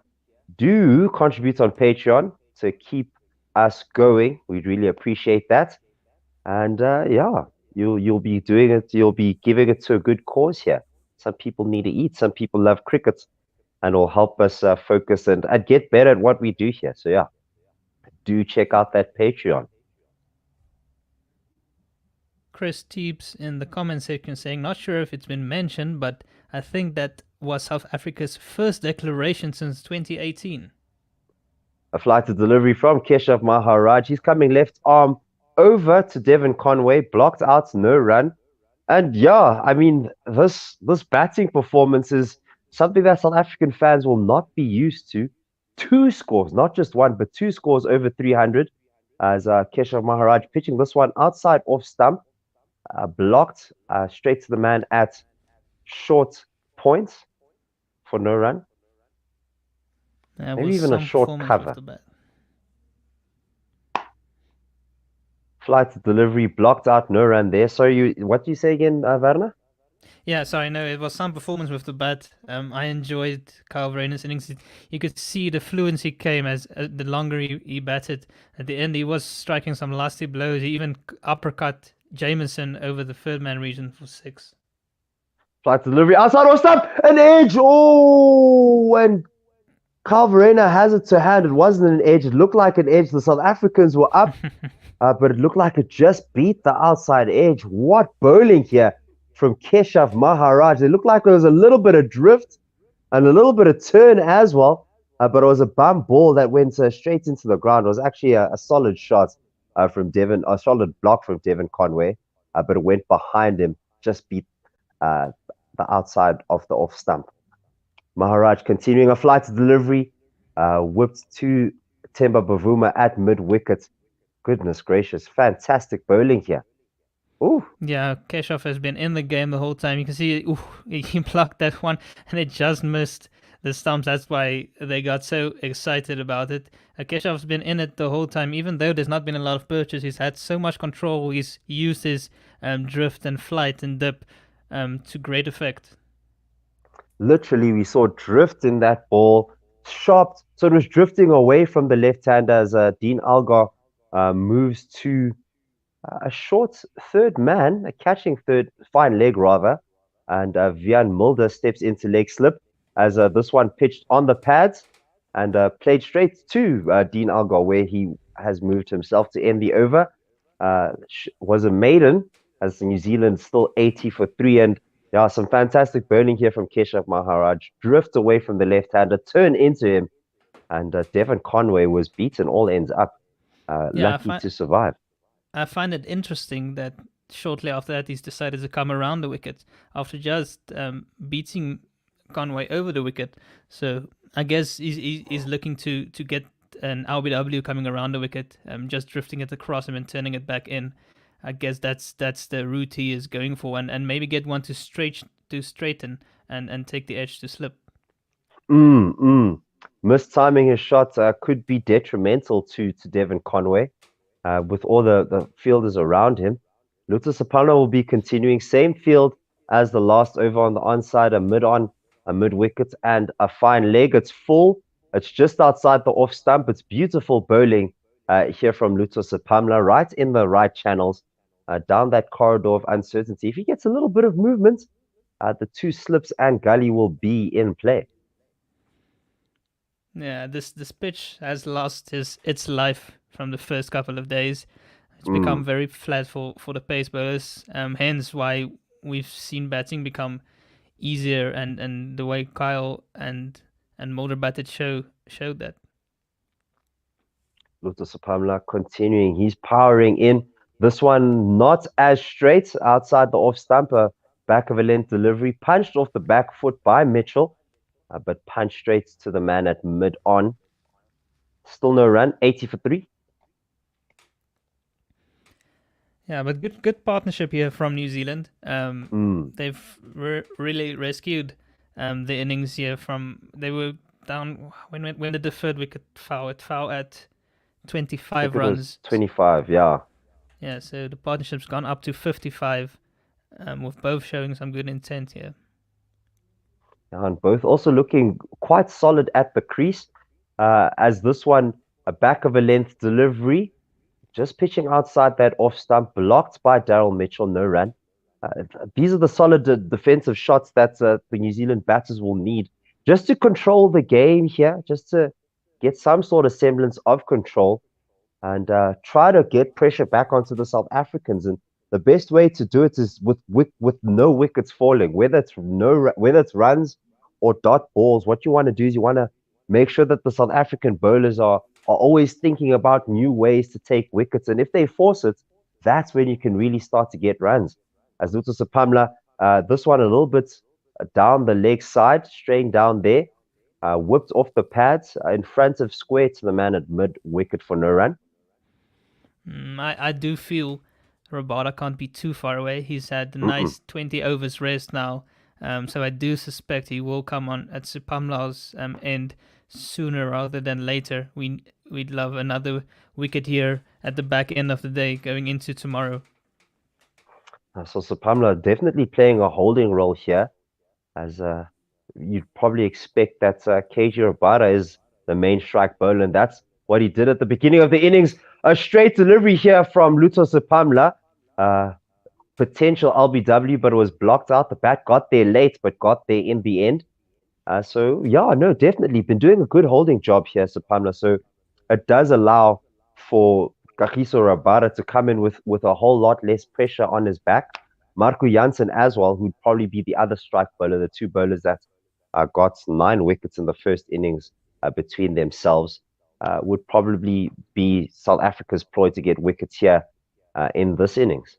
do contribute on Patreon to keep us going. We'd really appreciate that. And you'll be doing it. You'll be giving it to a good cause here. Some people need to eat. Some people love cricket, and will help us focus and get better at what we do here. So yeah. Do check out that Patreon. Chris Teebs in the comment section saying, not sure if it's been mentioned, but I think that was South Africa's first declaration since 2018. A flight to delivery from Keshav Maharaj. He's coming left arm over to Devon Conway, blocked out, no run. And yeah, I mean, this batting performance is something that South African fans will not be used to. 2 scores, not just 1, but 2 scores over 300 as Keshav Maharaj pitching this one outside off stump, blocked straight to the man at short point for no run. Maybe even a short cover. Flight delivery blocked out, no run there. Sorry, what do you say again, Werner? Yeah, sorry, no, it was some performance with the bat. I enjoyed Kyle Verreyn's innings. You could see the fluency came as the longer he batted. At the end, he was striking some lusty blows. He even uppercut Jameson over the third man region for 6. Flight delivery outside off stump, an edge. Oh, and Kyle Verreynn has it to hand. It wasn't an edge. It looked like an edge. The South Africans were up, but it looked like it just beat the outside edge. What bowling here from Keshav Maharaj. It looked like there was a little bit of drift and a little bit of turn as well, but it was a bum ball that went straight into the ground. It was actually a solid shot from Devon, a solid block from Devon Conway, but it went behind him, just beat the outside of the off stump. Maharaj continuing a flight delivery, whipped to Themba Bavuma at mid wicket. Goodness gracious, fantastic bowling here. Ooh. Yeah, Keshav has been in the game the whole time. You can see he blocked that one and it just missed the stumps. That's why they got so excited about it. Keshav's been in it the whole time, even though there's not been a lot of purchase. He's had so much control. He's used his drift and flight and dip to great effect. Literally, we saw drift in that ball, sharp. So it was drifting away from the left-hander as Dean Algar moves to a short third man, a catching third, fine leg rather, and Vian Mulder steps into leg slip as this one pitched on the pads and played straight to Dean Algar, where he has moved himself to end the over. Was a maiden as New Zealand still 80 for 3, and yeah, some fantastic bowling here from Keshav Maharaj. Drift away from the left-hander, turn into him, and Devon Conway was beaten all ends up, lucky to survive. I find it interesting that shortly after that he's decided to come around the wicket after just beating Conway over the wicket. So I guess he's looking to get an LBW coming around the wicket, just drifting it across him and turning it back in. I guess that's the route he is going for, and maybe get one to straighten and take the edge to slip. Mistiming his shot could be detrimental to Devon Conway. With all the fielders around him. Luther Sapana will be continuing same field as the last over on the onside, a mid wicket and a fine leg. It's full. It's just outside the off stump. It's beautiful bowling here from Luther Sapamla, right in the right channels, down that corridor of uncertainty. If he gets a little bit of movement, the 2 slips and gully will be in play. Yeah, this pitch has lost its life from the first couple of days. It's become very flat for the pace bowlers. Hence why we've seen batting become easier, and the way Kyle and Mulder batted showed that. Luther Sapamla continuing. He's powering in. This one not as straight outside the off stumper. Back of a length delivery. Punched off the back foot by Mitchell. But punched straight to the man at mid-on. Still no run, 80 for 3. Yeah, but good partnership here from New Zealand. They've really rescued the innings here from... They were down... When did the third wicket foul? It foul at 25 runs. 25, yeah. Yeah, so the partnership's gone up to 55, with both showing some good intent here. And both also looking quite solid at the crease, as this one, a back of a length delivery, just pitching outside that off stump, blocked by Daryl Mitchell, no run. These are the solid defensive shots that the New Zealand batters will need just to control the game here, just to get some sort of semblance of control and try to get pressure back onto the South Africans. And the best way to do it is with no wickets falling, whether it's runs or dot balls. What you want to do is you want to make sure that the South African bowlers are always thinking about new ways to take wickets. And if they force it, that's when you can really start to get runs. As Luther Sapamla, this one a little bit down the leg side, straying down there, whipped off the pads in front of square to the man at mid wicket for no run. I do feel Rabada can't be too far away. He's had a nice 20 overs rest now. So I do suspect he will come on at Sapamla's end sooner rather than later. We'd love another wicket here at the back end of the day going into tomorrow. So Sapamla definitely playing a holding role here, as you'd probably expect that KG Rabada is the main strike bowler, and that's what he did at the beginning of the innings. A straight delivery here from Luto Sapamla. Potential LBW, but it was blocked out. The bat got there late, but got there in the end. So yeah, no, definitely been doing a good holding job here, Sapamla. So it does allow for Kagiso Rabada to come in with a whole lot less pressure on his back. Marco Jansen as well, who'd probably be the other strike bowler, the two bowlers that got 9 wickets in the first innings between themselves, would probably be South Africa's ploy to get wickets here in this innings.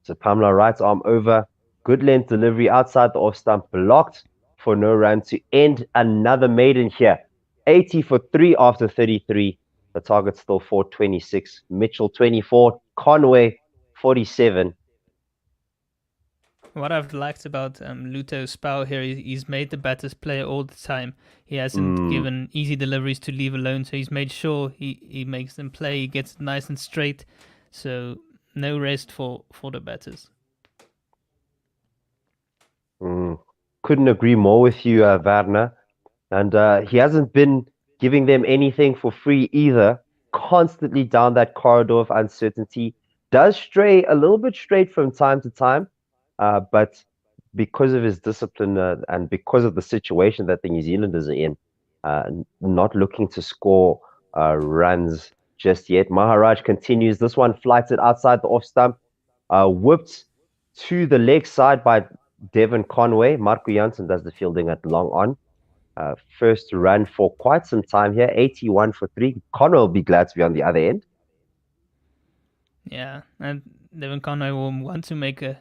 So Pamela right arm over, good length delivery outside the off stump, blocked for no run to end another maiden here. 80 for 3 after 33. The target's still 426. Mitchell 24, Conway 47. What I've liked about Luto's spell here is he's made the batters play all the time. He hasn't given easy deliveries to leave alone, so he's made sure he makes them play. He gets it nice and straight, so no rest for the batters. Couldn't agree more with you, Wagner. And he hasn't been giving them anything for free either. Constantly down that corridor of uncertainty. Does stray a little bit straight from time to time, but because of his discipline and because of the situation that the New Zealanders are in, not looking to score runs just yet. Maharaj continues. This one flighted outside the off stump, whipped to the leg side by Devon Conway. Marco Jansen does the fielding at long on. First run for quite some time here, 81 for 3. Conway will be glad to be on the other end. Yeah, and Devon Conway will want to make a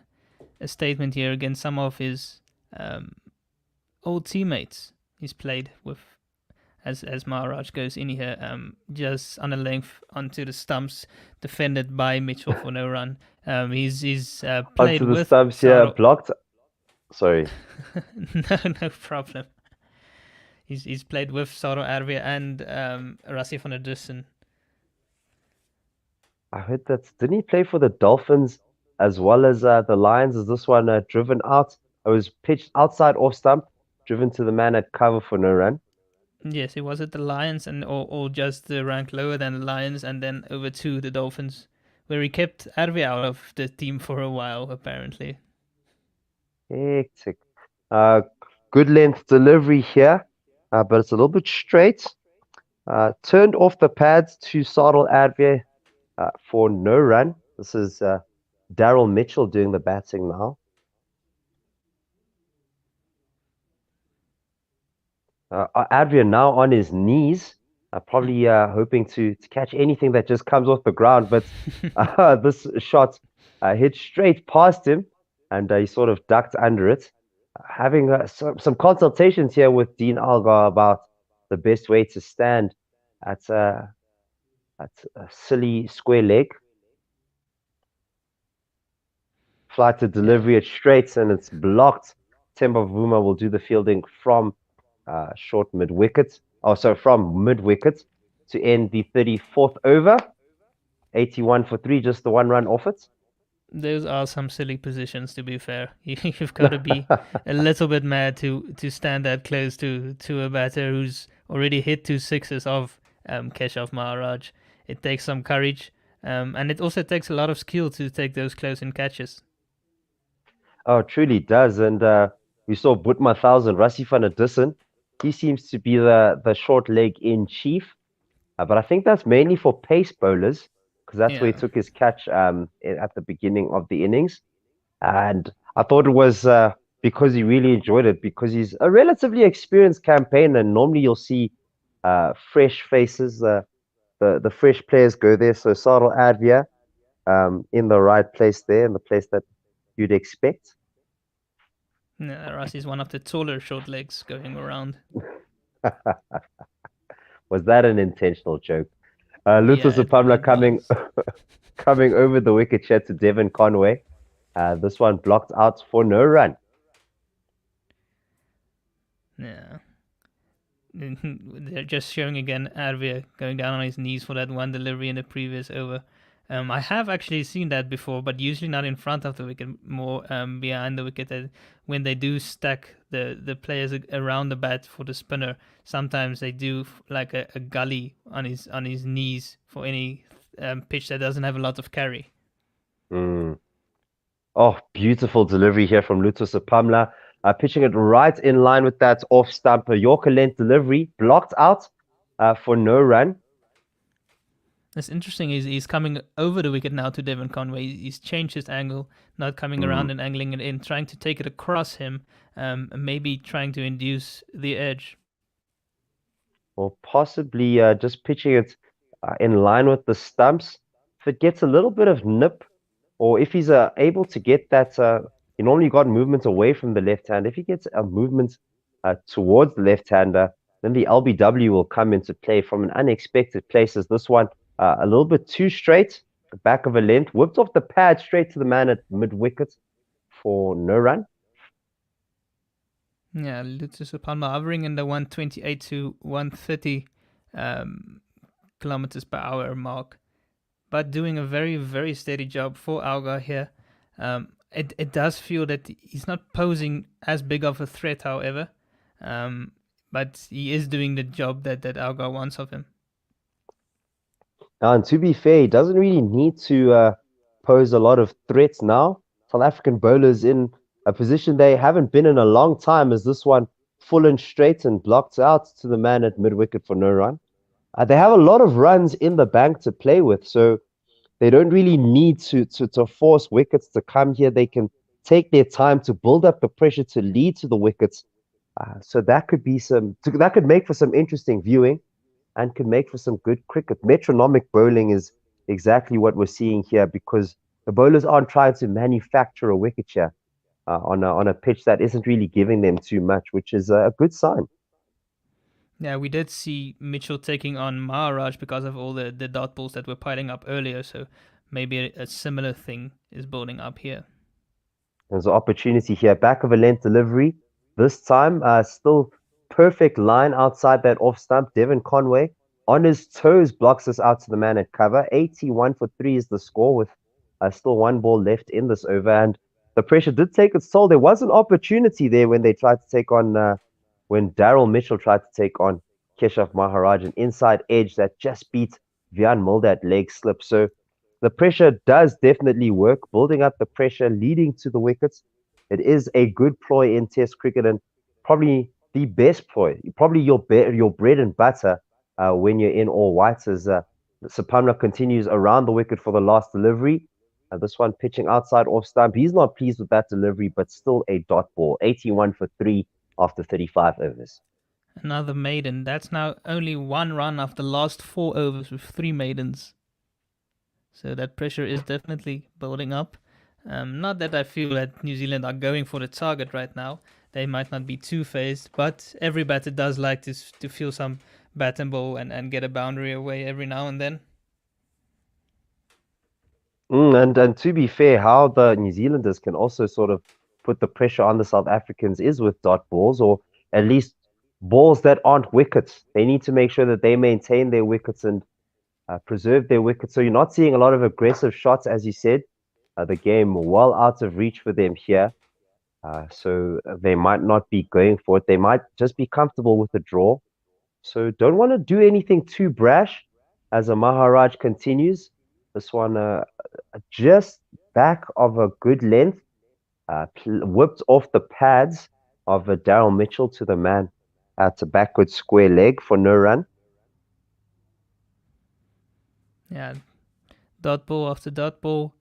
statement here against some of his old teammates he's played with. As Maharaj goes in here, just on a length onto the stumps, defended by Mitchell for no run. He's played onto the with stumps here, blocked. Sorry. No problem. He's played with Saro Arvia and Rassie van der Dussen. I heard that. Didn't he play for the Dolphins as well as the Lions? Is this one driven out? It was pitched outside off stump, driven to the man at cover for no run. Yes, it was at the Lions or just the rank lower than the Lions and then over to the Dolphins, where he kept Arvia out of the team for a while, apparently. Hectic. Good length delivery here, but it's a little bit straight. Turned off the pads to Sadal Advia for no run. This is Daryl Mitchell doing the batting now. Advia now on his knees, probably hoping to catch anything that just comes off the ground, but this shot hit straight past him, and he sort of ducked under it. Having some consultations here with Dean Algar about the best way to stand at a silly square leg. Flighted delivery at straights, and it's blocked. Temba Vuma will do the fielding from short mid-wicket. From mid-wicket to end the 34th over. 81 for 3, just the 1 run off it. Those are some silly positions, to be fair. You've got to be a little bit mad to stand that close to a batter who's already hit 2 sixes of Keshav Maharaj. It takes some courage, and it also takes a lot of skill to take those close-in catches. Oh, it truly does. And we saw Butma 1000, Rassie van der Dussen. He seems to be the short leg in chief. But I think that's mainly for pace bowlers, because that's where he took his catch at the beginning of the innings. And I thought it was because he really enjoyed it, because he's a relatively experienced campaigner, and normally you'll see fresh faces, the fresh players go there. So Sadal Advia in the right place there, in the place that you'd expect. Rassie's one of the taller short legs going around. Was that an intentional joke? Lutus Apamla coming over the wicket here to Devon Conway. This one blocked out for no run. Yeah. They're just showing again Arvia going down on his knees for that one delivery in the previous over. I have actually seen that before, but usually not in front of the wicket, more behind the wicket. When they do stack the players around the bat for the spinner, sometimes they do like a gully on his knees for any pitch that doesn't have a lot of carry. Oh, beautiful delivery here from Lutusapamla. Pitching it right in line with that off-stumper Yorker length delivery, blocked out for no run. That's interesting. He's coming over the wicket now to Devon Conway. He's changed his angle, not coming around and angling it in, trying to take it across him, maybe trying to induce the edge. Or possibly just pitching it in line with the stumps. If it gets a little bit of nip, or if he's able to get that, he normally got movement away from the left hand. If he gets a movement towards the left-hander, then the LBW will come into play from an unexpected place, as this one a little bit too straight, the back of a length, whipped off the pad straight to the man at mid-wicket for no run. Yeah, Lutusapalma hovering in the 128 to 130 kilometers per hour mark, but doing a very, very steady job for Algar here. It does feel that he's not posing as big of a threat, however, but he is doing the job that Algar wants of him. And to be fair, he doesn't really need to pose a lot of threats now. South African bowlers in a position they haven't been in a long time, as this one full and straight and blocked out to the man at mid-wicket for no run. They have a lot of runs in the bank to play with, so they don't really need to force wickets to come here. They can take their time to build up the pressure to lead to the wickets. So that could make for some interesting viewing and could make for some good cricket. Metronomic bowling is exactly what we're seeing here, because the bowlers aren't trying to manufacture a wicket here on a pitch that isn't really giving them too much, which is a good sign. Yeah, we did see Mitchell taking on Maharaj because of all the dot balls that were piling up earlier, so maybe a similar thing is building up here. There's an opportunity here. Back of a length delivery. This time, still perfect line outside that off stump. Devon Conway on his toes blocks us out to the man at cover. 81 for 3 is the score, with still one ball left in this over. And the pressure did take its toll. There was an opportunity there when they tried to take on, when Daryl Mitchell tried to take on Keshav Maharaj, an inside edge that just beat Vian Mulder at leg slip. So the pressure does definitely work, building up the pressure, leading to the wickets. It is a good ploy in Test cricket, and probably the best ploy, probably your bread and butter when you're in all whites, as Sapamla continues around the wicket for the last delivery. This one pitching outside off stump. He's not pleased with that delivery, but still a dot ball. 81 for 3 after 35 overs. Another maiden. That's now only one run after the last 4 overs with 3 maidens. So that pressure is definitely building up. Not that I feel that New Zealand are going for the target right now. They might not be too phased, but every batter does like to feel some bat and ball and get a boundary away every now and then. And to be fair, how the New Zealanders can also sort of put the pressure on the South Africans is with dot balls, or at least balls that aren't wickets. They need to make sure that they maintain their wickets and preserve their wickets. So you're not seeing a lot of aggressive shots, as you said. The game well out of reach for them here. So they might not be going for it. They might just be comfortable with the draw. So don't want to do anything too brash as a Maharaj continues. This one just back of a good length, whipped off the pads of Daryl Mitchell to the man at a backward square leg for no run. Yeah, dot ball after dot ball.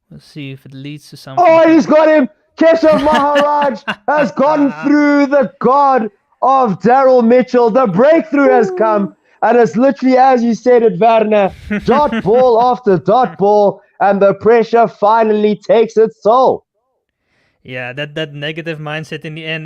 We'll see if it leads to something. Oh, he's got him! Keshav Maharaj has gone through the god of Daryl Mitchell. The breakthrough has come. And it's literally, as you said it, Wagner, dot ball after dot ball, and the pressure finally takes its toll. Yeah, that negative mindset in the end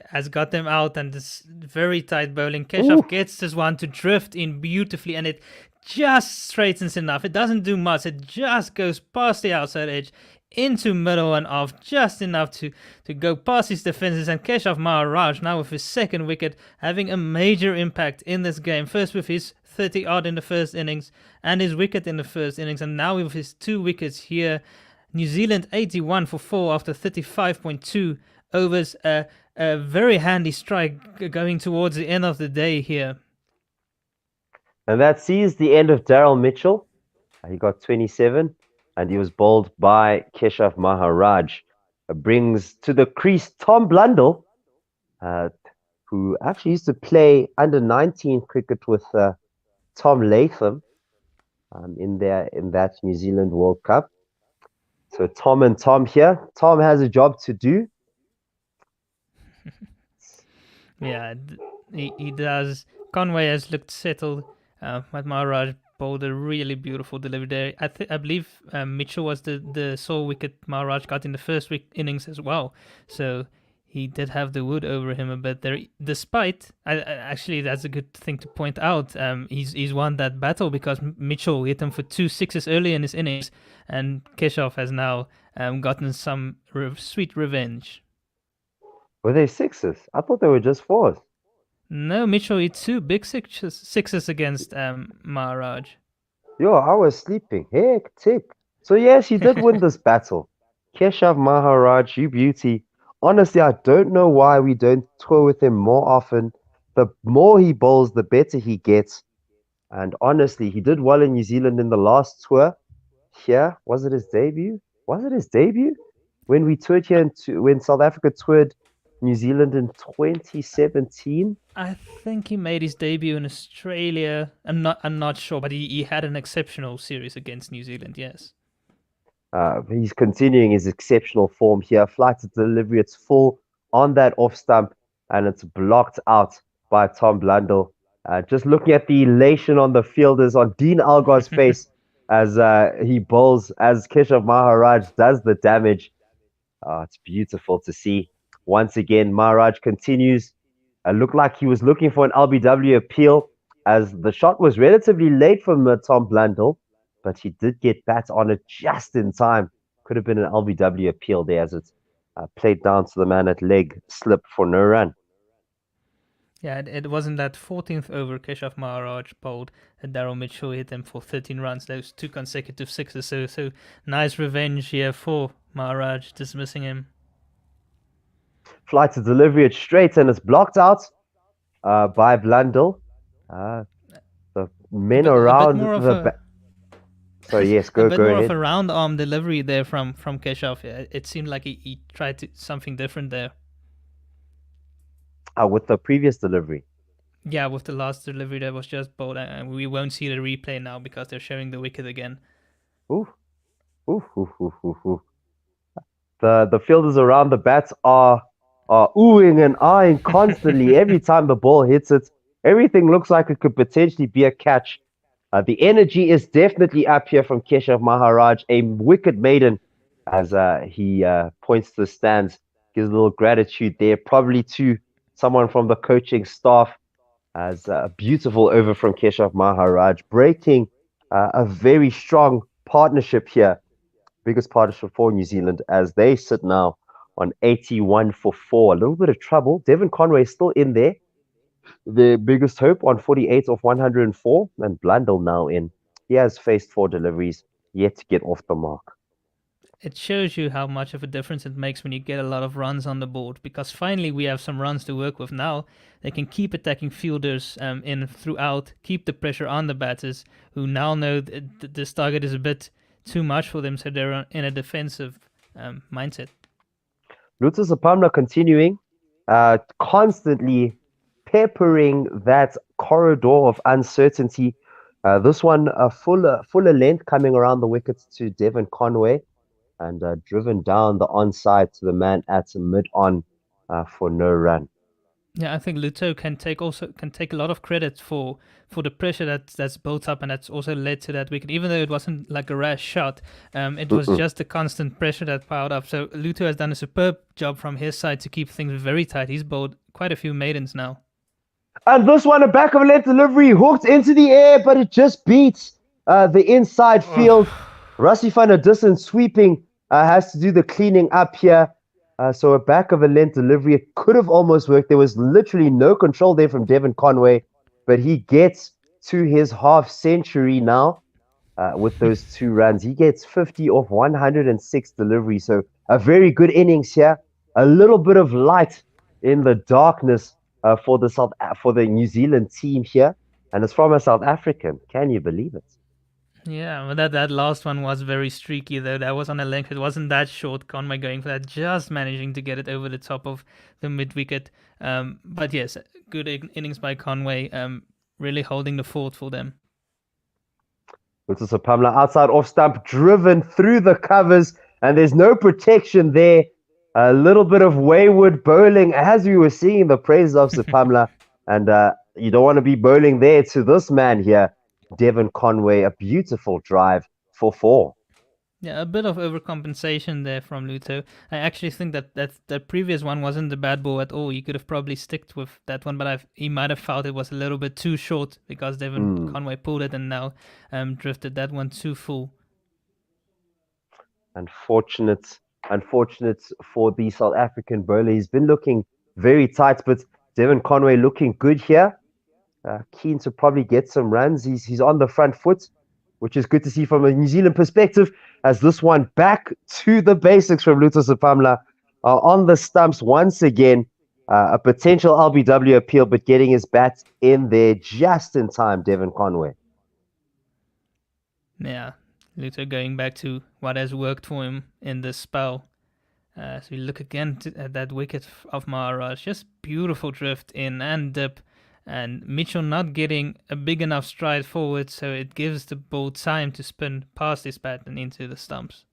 has got them out, and this very tight bowling. Keshav gets this one to drift in beautifully, and it just straightens enough. It doesn't do much. It just goes past the outside edge into middle and off, just enough to go past his defenses. And Keshav Maharaj now with his second wicket, having a major impact in this game. First with his 30 odd in the first innings and his wicket in the first innings, and now with his 2 wickets here. New Zealand 81 for 4 after 35.2 overs. A very handy strike going towards the end of the day here. And that sees the end of Daryl Mitchell. He got 27, and he was bowled by Keshav Maharaj. Brings to the crease Tom Blundell, who actually used to play under 19 cricket with Tom Latham in that New Zealand World Cup. So Tom and Tom here. Tom has a job to do. Yeah, he does. Conway has looked settled, but Maharaj bowled a really beautiful delivery there. I believe Mitchell was the sole wicket Maharaj got in the first innings as well. So he did have the wood over him a bit there. Despite, actually, that's a good thing to point out. He's won that battle because Mitchell hit him for 2 sixes early in his innings, and Keshav has now gotten some sweet revenge. Were they 6s? I thought they were just 4s. No, Mitchell hit 2 big sixes against Maharaj. Yo, I was sleeping. Hectic. So yes, he did win this battle. Keshav Maharaj, you beauty. Honestly, I don't know why we don't tour with him more often. The more he bowls, the better he gets. And honestly, he did well in New Zealand in the last tour. Here, was it his debut? When we toured here, when South Africa toured New Zealand in 2017. I think he made his debut in Australia. I'm not sure, but he had an exceptional series against New Zealand. Yes. He's continuing his exceptional form here. Flight to delivery, it's full on that off stump, and it's blocked out by Tom Blundell. Just looking at the elation on the fielders, on Dean Algar's face as he bowls, as Keshav Maharaj does the damage. It's beautiful to see. Once again, Maharaj continues. Looked like he was looking for an LBW appeal, as the shot was relatively late from Tom Blundell, but he did get bat on it just in time. Could have been an LBW appeal there, as it played down to the man at leg slip for no run. Yeah, it wasn't that 14th over Keshav Maharaj bowled, and Daryl Mitchell hit him for 13 runs. Those 2 consecutive sixes. So nice revenge here for Maharaj, dismissing him. Flight to delivery, it's straight, and it's blocked out by Blundell. The men around the so yes, go ahead. A bit more of a round arm delivery there from Keshav. It seemed like he tried something different there. With the previous delivery. Yeah, with the last delivery that was just bowled, and we won't see the replay now because they're showing the wicket again. Ooh. The fielders around the bats are oohing and eyeing constantly every time the ball hits it. Everything looks like it could potentially be a catch. The energy is definitely up here from Keshav Maharaj, a wicket maiden, as he points to the stands, gives a little gratitude there, probably to someone from the coaching staff, as a beautiful over from Keshav Maharaj, breaking a very strong partnership here, biggest partnership for New Zealand, as they sit now on 81 for 4. A little bit of trouble. Devon Conway still in there. The biggest hope on 48 of 104, and Blundell now in. He has faced 4 deliveries, yet to get off the mark. It shows you how much of a difference it makes when you get a lot of runs on the board, because finally we have some runs to work with now. They can keep attacking fielders in throughout, keep the pressure on the batters, who now know that this target is a bit too much for them, so they're in a defensive mindset. Luther Sapamla continuing, constantly peppering that corridor of uncertainty. This one a fuller length coming around the wickets to Devon Conway, and driven down the onside to the man at mid-on for no run. Yeah, I think Luto can take a lot of credit for the pressure that's built up, and that's also led to that wicket. Even though it wasn't like a rash shot, it was just the constant pressure that piled up. So Luto has done a superb job from his side to keep things very tight. He's bowled quite a few maidens now. And this one, a back of a length delivery, hooked into the air, but it just beats the inside field. Rassi van der Dussen sweeping has to do the cleaning up here. So a back of a length delivery, it could have almost worked. There was literally no control there from Devon Conway, but he gets to his half century now with those 2 runs. He gets 50 off 106 deliveries. So a very good innings here. A little bit of light in the darkness for the New Zealand team here, and it's from a South African. Can you believe it? Yeah, well, that last one was very streaky, though. That was on a length. It wasn't that short. Conway going for that, just managing to get it over the top of the mid wicket. But yes, good innings by Conway. Really holding the fort for them. This is a Pamela outside off stump, driven through the covers, and there's no protection there. A little bit of wayward bowling, as we were seeing the praises of Pamela, and you don't want to be bowling there to this man here, Devon Conway. A beautiful drive for 4. Yeah, a bit of overcompensation there from Luto. I actually think that previous one wasn't a bad ball at all. He could have probably sticked with that one, but he might have felt it was a little bit too short because Devon Conway pulled it and now drifted that one too full. Unfortunate for the South African bowler. He's been looking very tight, but Devon Conway looking good here. Keen to probably get some runs. He's on the front foot, which is good to see from a New Zealand perspective, as this one back to the basics from Luto Pamela on the stumps once again. A potential LBW appeal, but getting his bat in there just in time, Devon Conway. Yeah, Luto going back to what has worked for him in this spell. So we look again at that wicket of Maharaj. Just beautiful drift in and dip. And Mitchell not getting a big enough stride forward, so it gives the ball time to spin past his bat and into the stumps.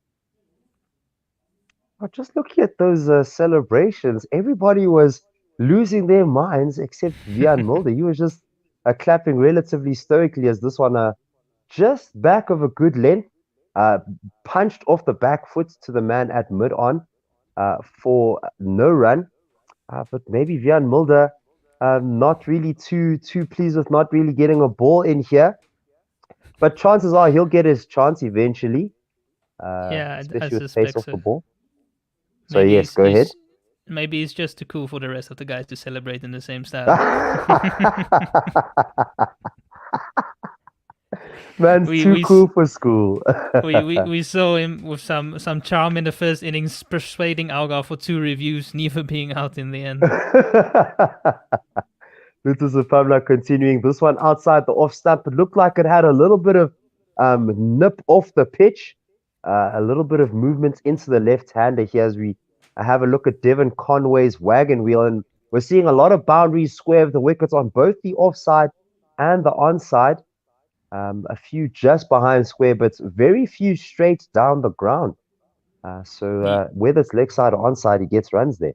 Just looking at those celebrations, everybody was losing their minds except Wiaan Mulder. He was just clapping relatively stoically as this one just back of a good length, punched off the back foot to the man at mid-on for no run. But maybe Wiaan Mulder not really too pleased with not really getting a ball in here. But chances are he'll get his chance eventually. Yeah, especially I with pace suspect off so. the ball. So Maybe yes, go ahead. Maybe it's just too cool for the rest of the guys to celebrate in the same style. Man's too cool for school. we saw him with some charm in the first innings, persuading Algar for 2 reviews, neither being out in the end. This is Pamela continuing this one outside the off stump. It looked like it had a little bit of nip off the pitch, a little bit of movement into the left-hander here as we have a look at Devon Conway's wagon wheel, and we're seeing a lot of boundaries square of the wickets on both the offside and the onside. A few just behind square, but very few straight down the ground. So whether it's leg side or onside, he gets runs there.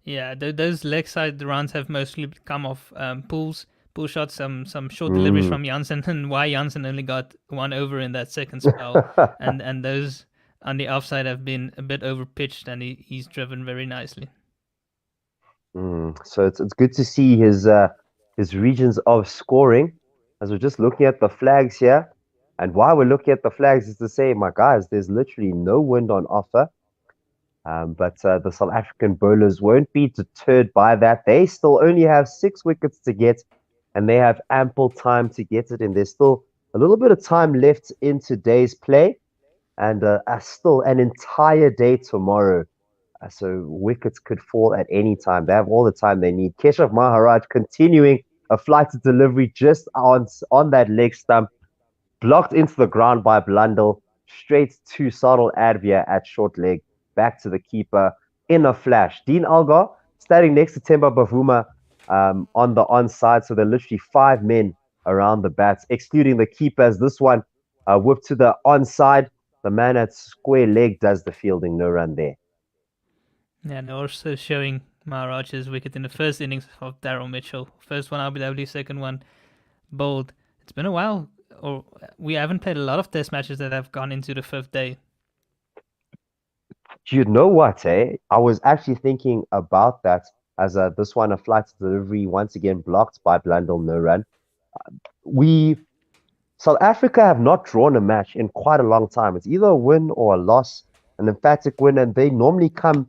Yeah, those leg side runs have mostly come off pull shots, some short deliveries from Janssen, and why Janssen only got 1 over in that second spell. and those on the offside have been a bit over pitched, and he's driven very nicely. So it's good to see his regions of scoring. As we're just looking at the flags here, and while we're looking at the flags, is to say, my guys, there's literally no wind on offer. But the South African bowlers won't be deterred by that. They still only have 6 wickets to get, and they have ample time to get it in. There's still a little bit of time left in today's play, and still an entire day tomorrow. So wickets could fall at any time. They have all the time they need. Keshav Maharaj continuing a flight to delivery just on that leg stump, blocked into the ground by Blundell, straight to Sadal Advia at short leg, back to the keeper in a flash. Dean Algar standing next to Temba Bavuma on the onside, so there are literally 5 men around the bats, excluding the keeper, as this one whipped to the onside. The man at square leg does the fielding, no run there. Yeah, and also showing Maharaj's wicket in the first innings of Daryl Mitchell. First one LBW, second one bowled. It's been a while, or we haven't played a lot of test matches that have gone into the 5th day. You know what, I was actually thinking about that as this one, a flight to delivery, once again blocked by Blundell, no run. South Africa have not drawn a match in quite a long time. It's either a win or a loss. an emphatic win, and they normally come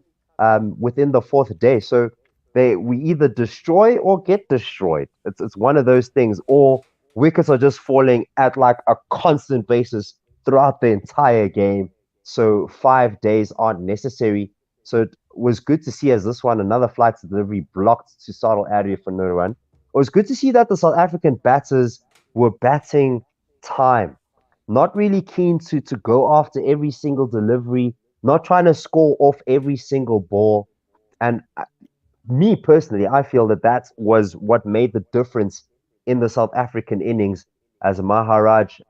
within the fourth day. So we either destroy or get destroyed. It's one of those things, or wickets are just falling at like a constant basis throughout the entire game. So 5 days aren't necessary. So it was good to see as this one, another flight to delivery blocked to Sadal area for no run. It was good to see that the South African batters were batting time, not really keen to go after every single delivery, not trying to score off every single ball. And me personally, I feel that was what made the difference in the South African innings, as Maharaj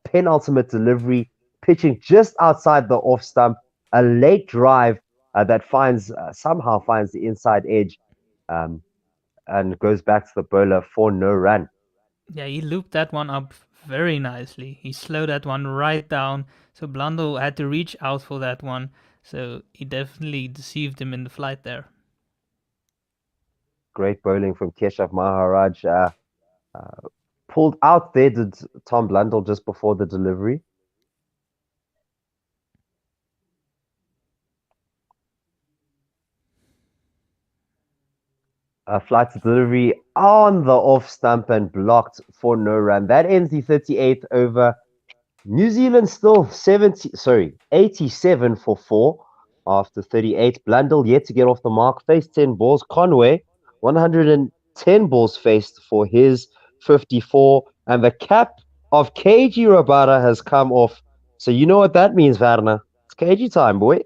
penultimate delivery, pitching just outside the off stump, a late drive that somehow finds the inside edge, and goes back to the bowler for no run. Yeah, he looped that one up very nicely. He slowed that one right down, so Blundell had to reach out for that one. So he definitely deceived him in the flight there. Great bowling from Keshav Maharaj. Pulled out there, did Tom Blundell just before the delivery. Flight to delivery on the off stump and blocked for no run. That ends the 38th over. New Zealand still 87 for 4 after 38. Blundell yet to get off the mark. Faced 10 balls. Conway, 110 balls faced for his 54. And the cap of KG Rabada has come off. So you know what that means, Wagner. It's KG time, boy.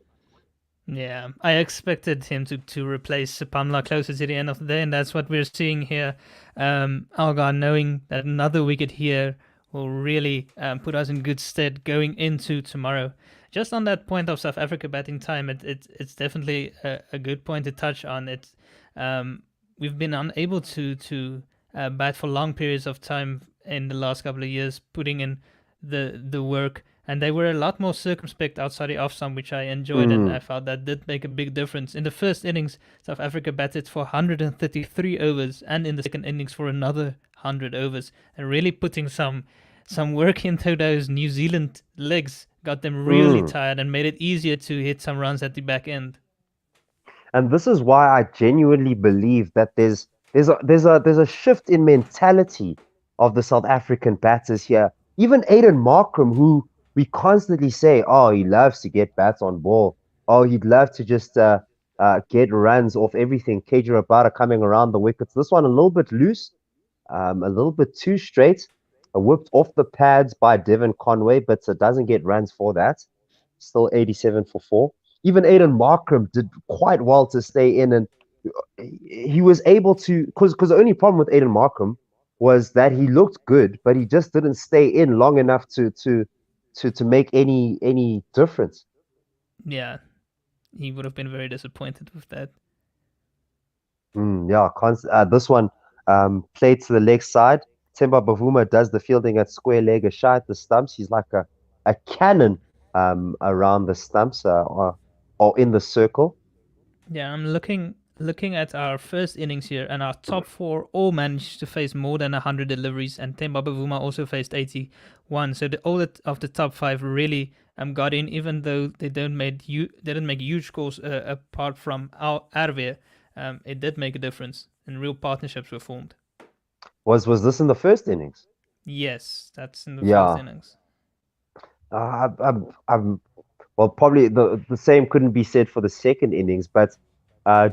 Yeah, I expected him to replace Pamla closer to the end of the day, and that's what we're seeing here. Algar knowing that another wicket here will really put us in good stead going into tomorrow. Just on that point of South Africa batting time, it's definitely a good point to touch on. We've been unable to bat for long periods of time in the last couple of years, putting in the work. And they were a lot more circumspect outside the off stump, which I enjoyed, and I felt that did make a big difference. In the first innings, South Africa batted for 133 overs, and in the second innings for another 100 overs, and really putting some work into those New Zealand legs, got them really tired and made it easier to hit some runs at the back end. And this is why I genuinely believe that there's a shift in mentality of the South African batters here. Even Aiden Markram, who we constantly say, oh, he loves to get bats on ball. Oh, he'd love to just get runs off everything. KG Rabada coming around the wickets. This one a little bit loose, a little bit too straight. Whipped off the pads by Devon Conway, but doesn't get runs for that. Still 87 for 4. Even Aiden Markram did quite well to stay in, and he was able to, because the only problem with Aiden Markram was that he looked good, but he just didn't stay in long enough to make any difference. Yeah, he would have been very disappointed with that. This one played to the leg side. Temba Bavuma does the fielding at square leg, a shot at the stumps. He's like a cannon around the stumps or in the circle. Yeah, I'm looking at our first innings here, and our top 4 all managed to face more than 100 deliveries, and Temba Bavuma also faced 81. So all of the top 5 really got in, even though they didn't make huge scores apart from Arve. It did make a difference, and real partnerships were formed. Was this in the first innings? Yes, that's in the first innings. Well, probably the same couldn't be said for the second innings, but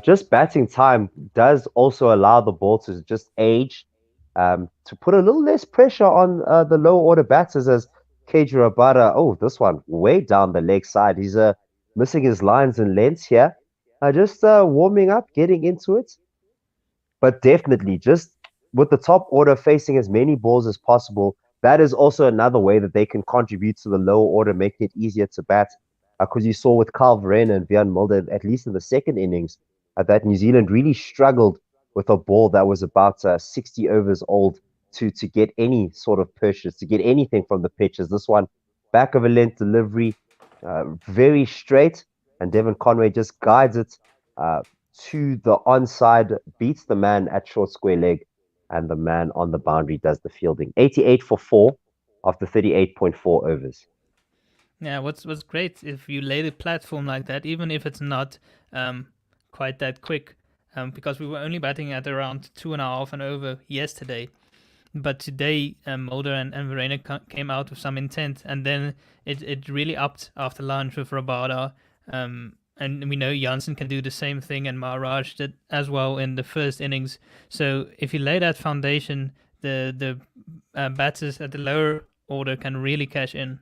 just batting time does also allow the ball to just age, to put a little less pressure on the lower order batters, as KG Rabada, this one way down the leg side. He's missing his lines and lengths here. Just warming up, getting into it. But definitely, just with the top order facing as many balls as possible, that is also another way that they can contribute to the lower order, making it easier to bat. Because you saw with Carl Verreynne and Vian Mulder, at least in the second innings, that New Zealand really struggled with a ball that was about 60 overs old to get any sort of purchase, to get anything from the pitches. This one, back of a length delivery, very straight, and Devon Conway just guides it to the onside, beats the man at short square leg, and the man on the boundary does the fielding. 88 for 4 after 38.4 overs. Yeah, what's great if you lay the platform like that, even if it's not quite that quick, because we were only batting at around 2.5 and over yesterday. But today, Mulder and Verena came out with some intent, and then it really upped after lunch with Rabada. And we know Janssen can do the same thing, and Maharaj did as well in the first innings. So if you lay that foundation, the batters at the lower order can really cash in.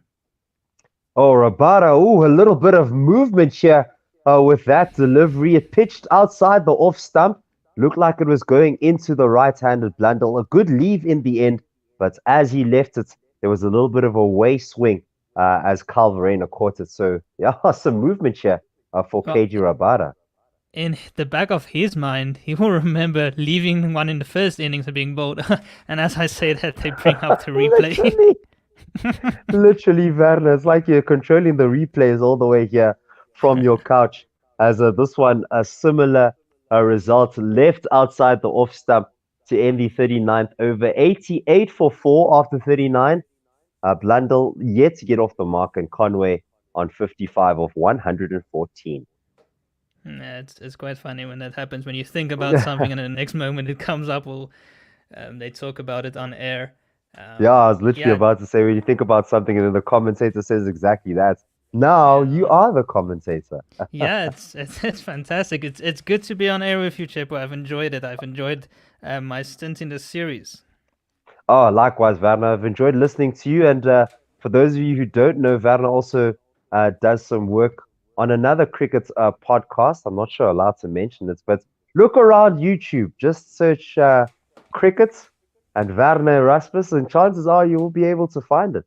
Oh, Rabada, a little bit of movement here with that delivery. It pitched outside the off stump. Looked like it was going into the right-handed Blundell. A good leave in the end, but as he left it, there was a little bit of a way swing as Kyle Verreynne caught it. So, yeah, some movement here for KG Rabada. In the back of his mind, he will remember leaving one in the first innings and being bowled. And as I say that, they bring up the replay. Literally, Werner, it's like you're controlling the replays all the way here from your couch. As this one, a similar result, left outside the off stump to end the 39th over. 88 for 4 after 39. Blundell yet to get off the mark, and Conway on 55 of 114. Yeah, it's quite funny when that happens, when you think about something and the next moment it comes up. Well, they talk about it on air. Yeah, I was literally about to say, when you think about something and then the commentator says exactly that, now you are the commentator. Yeah, it's fantastic. It's good to be on air with you, Chepo. I've enjoyed it. I've enjoyed my stint in the series. Oh, likewise, Werner. I've enjoyed listening to you. And for those of you who don't know, Werner also does some work on another cricket podcast. I'm not sure allowed to mention it, but look around YouTube. Just search cricket and Werner Erasmus, and chances are you will be able to find it.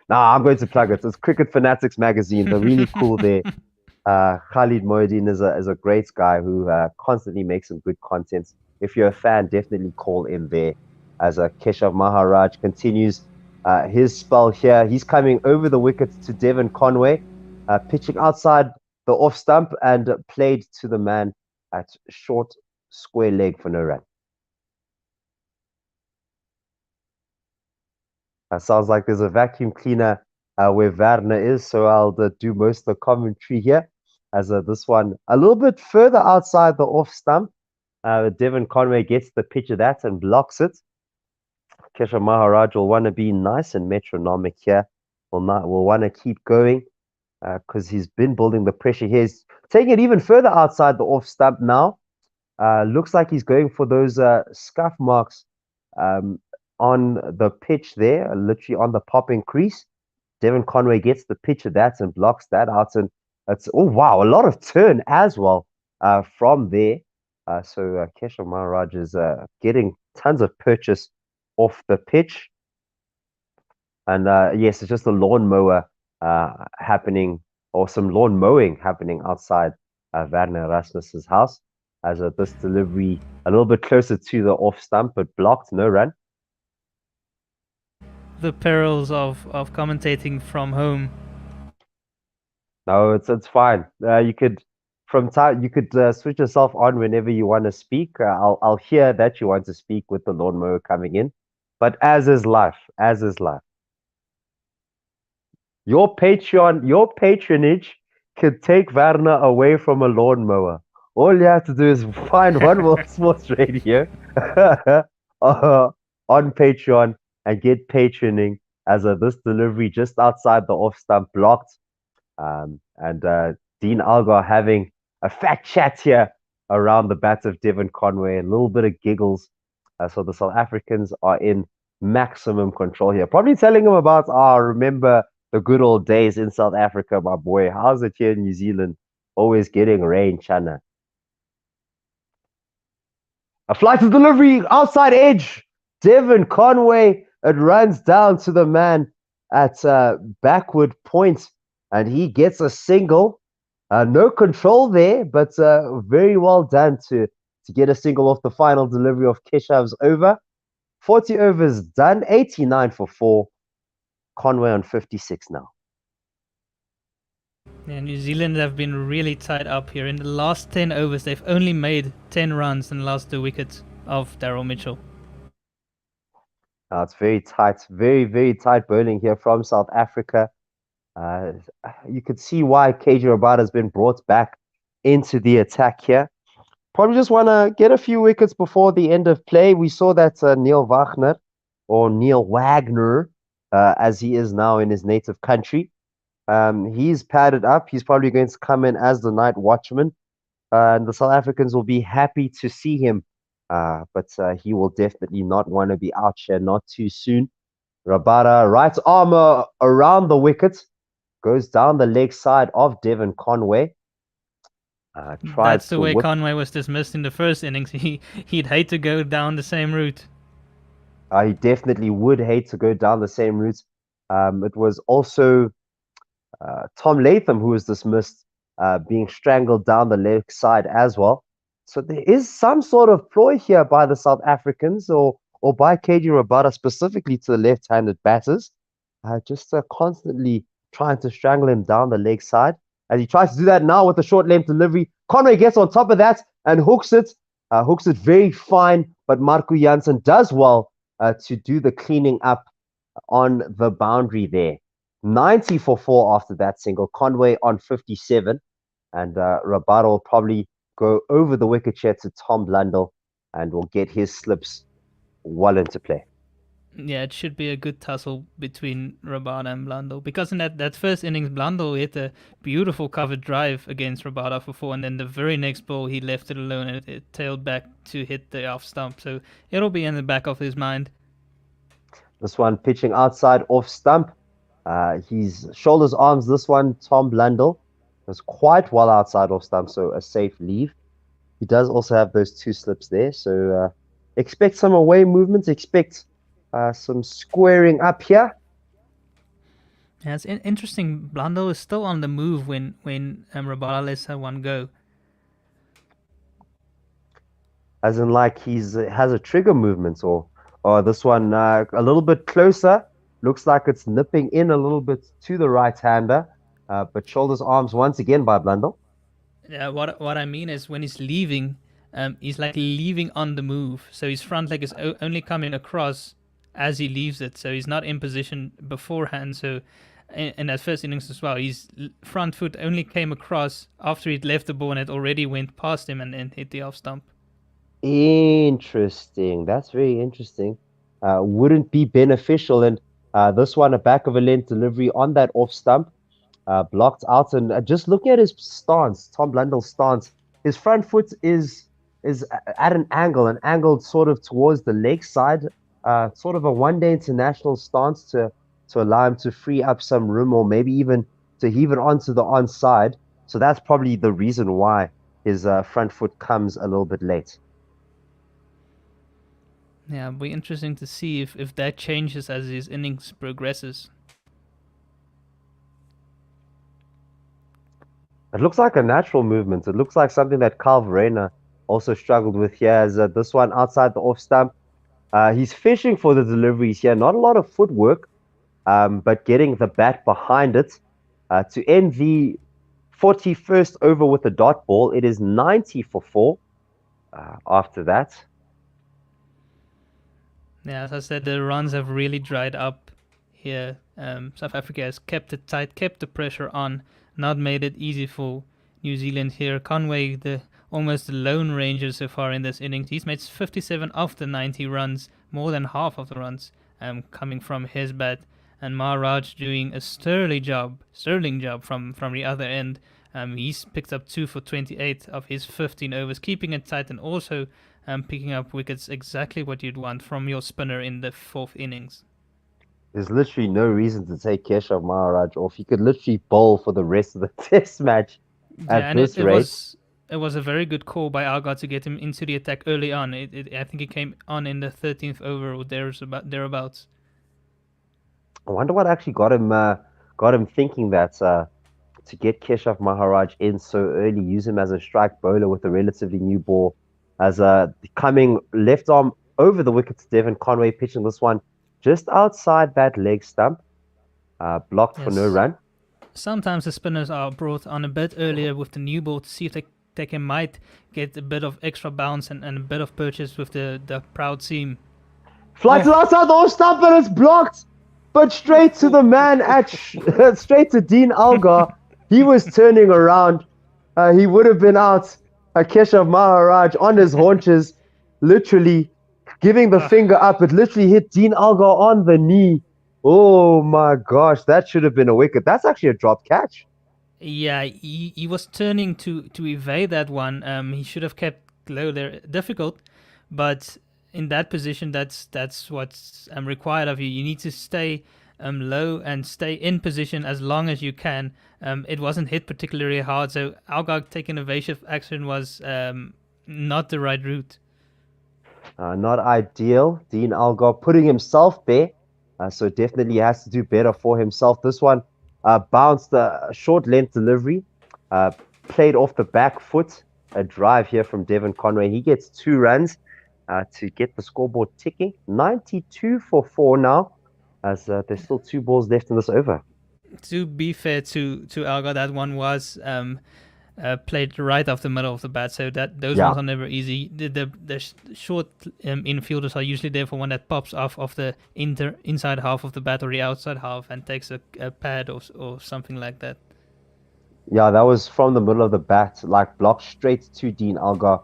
Nah, I'm going to plug it. It's Cricket Fanatics magazine. They're really cool there. Khalid Moeddin is a great guy who constantly makes some good content. If you're a fan, definitely call in there. As Keshav Maharaj continues his spell here, he's coming over the wicket to Devon Conway, pitching outside the off stump and played to the man at short square leg for no run. Sounds like there's a vacuum cleaner where Werner is, so I'll do most of the commentary here. As this one a little bit further outside the off stump, Devon Conway gets the pitch of that and blocks it. Keshav Maharaj will want to be nice and metronomic here. Will want to keep going because he's been building the pressure here. He's taking it even further outside the off stump now. Looks like he's going for those scuff marks on the pitch there, literally on the popping crease. Devon Conway gets the pitch of that and blocks that out. And it's, oh, wow, a lot of turn as well from there. So Keshav Maharaj is getting tons of purchase off the pitch. And yes, it's just a lawnmower happening, or some lawn mowing happening outside Werner Rasmus's house. As this delivery a little bit closer to the off stump, but blocked, no run. The perils of commentating from home. No, it's fine. You could switch yourself on whenever you want to speak. I'll hear that you want to speak with the lawnmower coming in, but as is life. Your patronage could take Werner away from a lawnmower. All you have to do is find One World Sports Radio on Patreon and get patroning as this delivery just outside the off stump blocked. And Dean Algar having a fat chat here around the bat of Devon Conway, a little bit of giggles. So the South Africans are in maximum control here. Probably telling him about, remember the good old days in South Africa, my boy. How's it here in New Zealand? Always getting rain, Chana. A flight to delivery, outside edge. Devon Conway, it runs down to the man at backward point, and he gets a single. No control there, but very well done to get a single off the final delivery of Keshav's over. 40 overs done, 89 for 4. Conway on 56 now. Yeah, New Zealand have been really tied up here. In the last 10 overs, they've only made 10 runs and lost the wickets of Daryl Mitchell. It's very tight, very, very tight bowling here from South Africa. You could see why KJ Rabada has been brought back into the attack here. Probably just want to get a few wickets before the end of play. We saw that Neil Wagner, or Neil Wagner, as he is now in his native country, he's padded up. He's probably going to come in as the night watchman. And the South Africans will be happy to see him. But he will definitely not want to be out here not too soon. Rabada, right arm around the wicket, goes down the leg side of Devon Conway. That's the way Conway was dismissed in the first innings. He'd hate to go down the same route. He definitely would hate to go down the same route. It was also Tom Latham who was dismissed, being strangled down the leg side as well. So there is some sort of ploy here by the South Africans, or by KJ Rabada specifically to the left-handed batters, just constantly trying to strangle him down the leg side. As he tries to do that now with a short length delivery, Conway gets on top of that and hooks it very fine, but Marco Jansen does well to do the cleaning up on the boundary there. 90 for 4 after that single. Conway on 57, and Rabada will probably go over the wicket chair to Tom Blundell and will get his slips well into play. Yeah, it should be a good tussle between Rabada and Blundell, because in that first innings, Blundell hit a beautiful covered drive against Rabada for 4, and then the very next ball he left it alone and it tailed back to hit the off stump. So it'll be in the back of his mind. This one pitching outside off stump. He's shoulders, arms. This one, Tom Blundell, was quite well outside off stump, so a safe leave. He does also have those 2 slips there, so expect some away movements. Expect some squaring up here. Yeah, it's interesting. Blundell is still on the move when Rabada lets her one go. As in, like, has a trigger movement, or this one a little bit closer. Looks like it's nipping in a little bit to the right-hander, but shoulders, arms once again by Blundell. Yeah, what I mean is when he's leaving, he's like leaving on the move. So his front leg is only coming across as he leaves it. So he's not in position beforehand. So in that first innings as well, his front foot only came across after he'd left the ball and it already went past him and hit the off stump. Interesting. That's very interesting. Wouldn't be beneficial. And this one, a back of a length delivery on that off stump, blocked out. And just looking at his stance, Tom Blundell's stance, his front foot is at an angle, sort of towards the leg side, sort of a one-day international stance to allow him to free up some room, or maybe even to heave it onto the onside. So that's probably the reason why his front foot comes a little bit late. Yeah, it'll be interesting to see if that changes as his innings progresses. It looks like a natural movement. It looks like something that Carl Verena also struggled with here, as this one outside the off stump. He's fishing for the deliveries here. Not a lot of footwork, but getting the bat behind it to end the 41st over with a dot ball. It is 90 for 4 after that. Yeah, as I said, the runs have really dried up here. South Africa has kept it tight, kept the pressure on, not made it easy for New Zealand here. Conway, almost the lone ranger so far in this innings. He's made 57 of the 90 runs, more than half of the runs coming from his bat. And Maharaj doing a sterling job from the other end. He's picked up 2 for 28 of his 15 overs, keeping it tight and also picking up wickets, exactly what you'd want from your spinner in the 4th innings. There's literally no reason to take Keshav Maharaj off. He could literally bowl for the rest of the test match at this rate. It was a very good call by Argyle to get him into the attack early on. I think he came on in the 13th over or thereabouts. I wonder what actually got him thinking that to get Keshav Maharaj in so early, use him as a strike bowler with a relatively new ball, as coming left arm over the wicket to Devon Conway, pitching this one just outside that leg stump, blocked for no run. Sometimes the spinners are brought on a bit earlier with the new ball to see if they might get a bit of extra bounce and a bit of purchase with the proud seam. Flights outside the off stump and it's blocked. But straight to the man straight to Dean Algar. He was turning around. He would have been out. Keshav Maharaj on his haunches, literally giving the finger up. It literally hit Dean Algar on the knee. Oh my gosh, that should have been a wicket. That's actually a drop catch. Yeah, he was turning to evade that one. He should have kept low there. Difficult, but in that position, that's what's required of you. You need to stay low and stay in position as long as you can. It wasn't hit particularly hard, so Algar taking evasive action was not the right route. Not ideal. Dean Algar putting himself there, so definitely has to do better for himself. This one bounced a short length delivery, played off the back foot. A drive here from Devon Conway. He gets 2 runs to get the scoreboard ticking. 92 for 4 now, as there's still 2 balls left in this over. To be fair to Algar, that one was played right off the middle of the bat, so that those ones are never easy. The short infielders are usually there for one that pops off of the inside half of the bat or the outside half and takes a pad or something like that. Yeah, that was from the middle of the bat, like blocked straight to Dean Algar.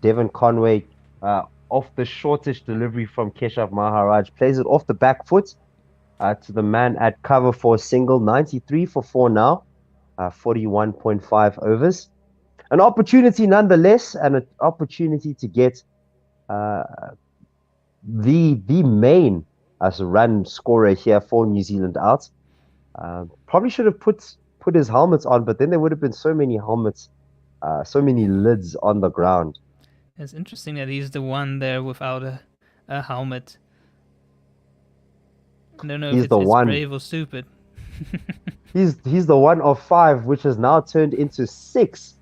Devon Conway off the shortish delivery from Keshav Maharaj, plays it off the back foot to the man at cover for a single. 93 for 4 now, 41.5 overs. An opportunity nonetheless, and an opportunity to get the main run scorer here for New Zealand out. Probably should have put his helmets on, but then there would have been so many helmets, so many lids on the ground. It's interesting that he's the one there without a helmet. I don't know if it's brave or stupid. He's the one of 5, which has now turned into 6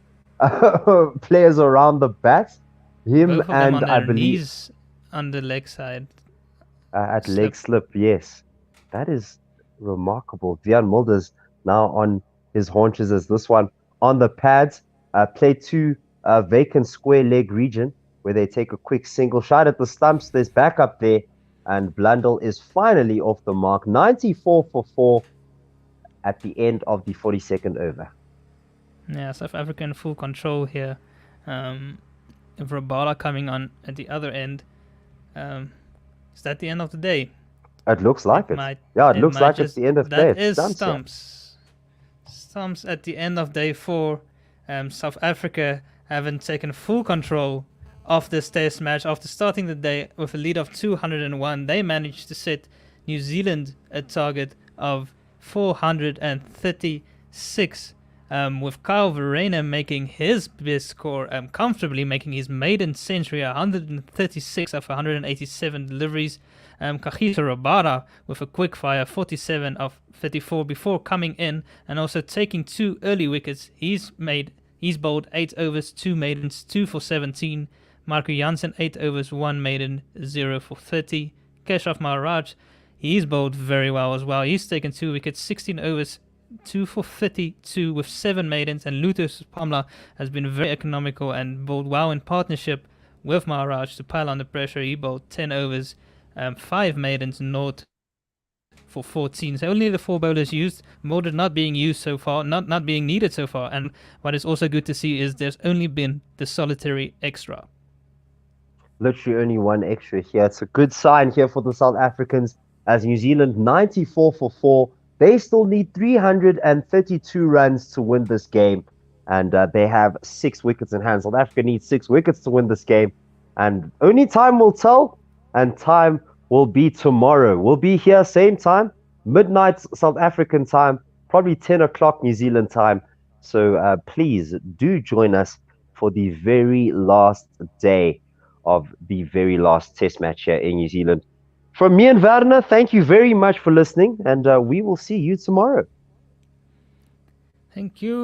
players around the bat. Him Both of and them on I their believe knees on the leg side. At leg slip, yes. That is remarkable. Dejan Mulder's now on his haunches as this one on the pads. Play to vacant square leg region where they take a quick single shot at the stumps. There's backup there, and Blundell is finally off the mark. 94 for 4 at the end of the 42nd over. Yeah, South Africa in full control here. Rabala coming on at the other end. Is that the end of the day? It looks like it. It looks like it's the end of the day. That is stumps. Stumps at the end of day 4. South Africa haven't taken full control of this test match. After starting the day with a lead of 201, they managed to set New Zealand a target of 436, with Kyle Verreynne making his best score, comfortably making his maiden century, 136 of 187 deliveries. Kagiso Rabada with a quick fire, 47 of 34 before coming in and also taking 2 early wickets. He's bowled 8 overs, 2 maidens, 2 for 17. Marco Jansen 8 overs, 1 maiden, 0 for 30. Keshav Maharaj, he's bowled very well as well. He's taken 2 wickets, 16 overs, 2 for 32 with 7 maidens. And Lutus Pamla has been very economical and bowled well in partnership with Maharaj to pile on the pressure. He bowled 10 overs, 5 maidens, naught for 14. So only the 4 bowlers used, Mulder not being used so far, not being needed so far. And what is also good to see is there's only been the solitary extra. Literally only 1 extra here. It's a good sign here for the South Africans as New Zealand 94 for 4. They still need 332 runs to win this game. And they have 6 wickets in hand. South Africa needs 6 wickets to win this game. And only time will tell. And time will be tomorrow. We'll be here same time, midnight South African time, probably 10 o'clock New Zealand time. So please do join us for the very last day of the very last test match here in New Zealand. From me and Wagner, thank you very much for listening, and we will see you tomorrow. Thank you.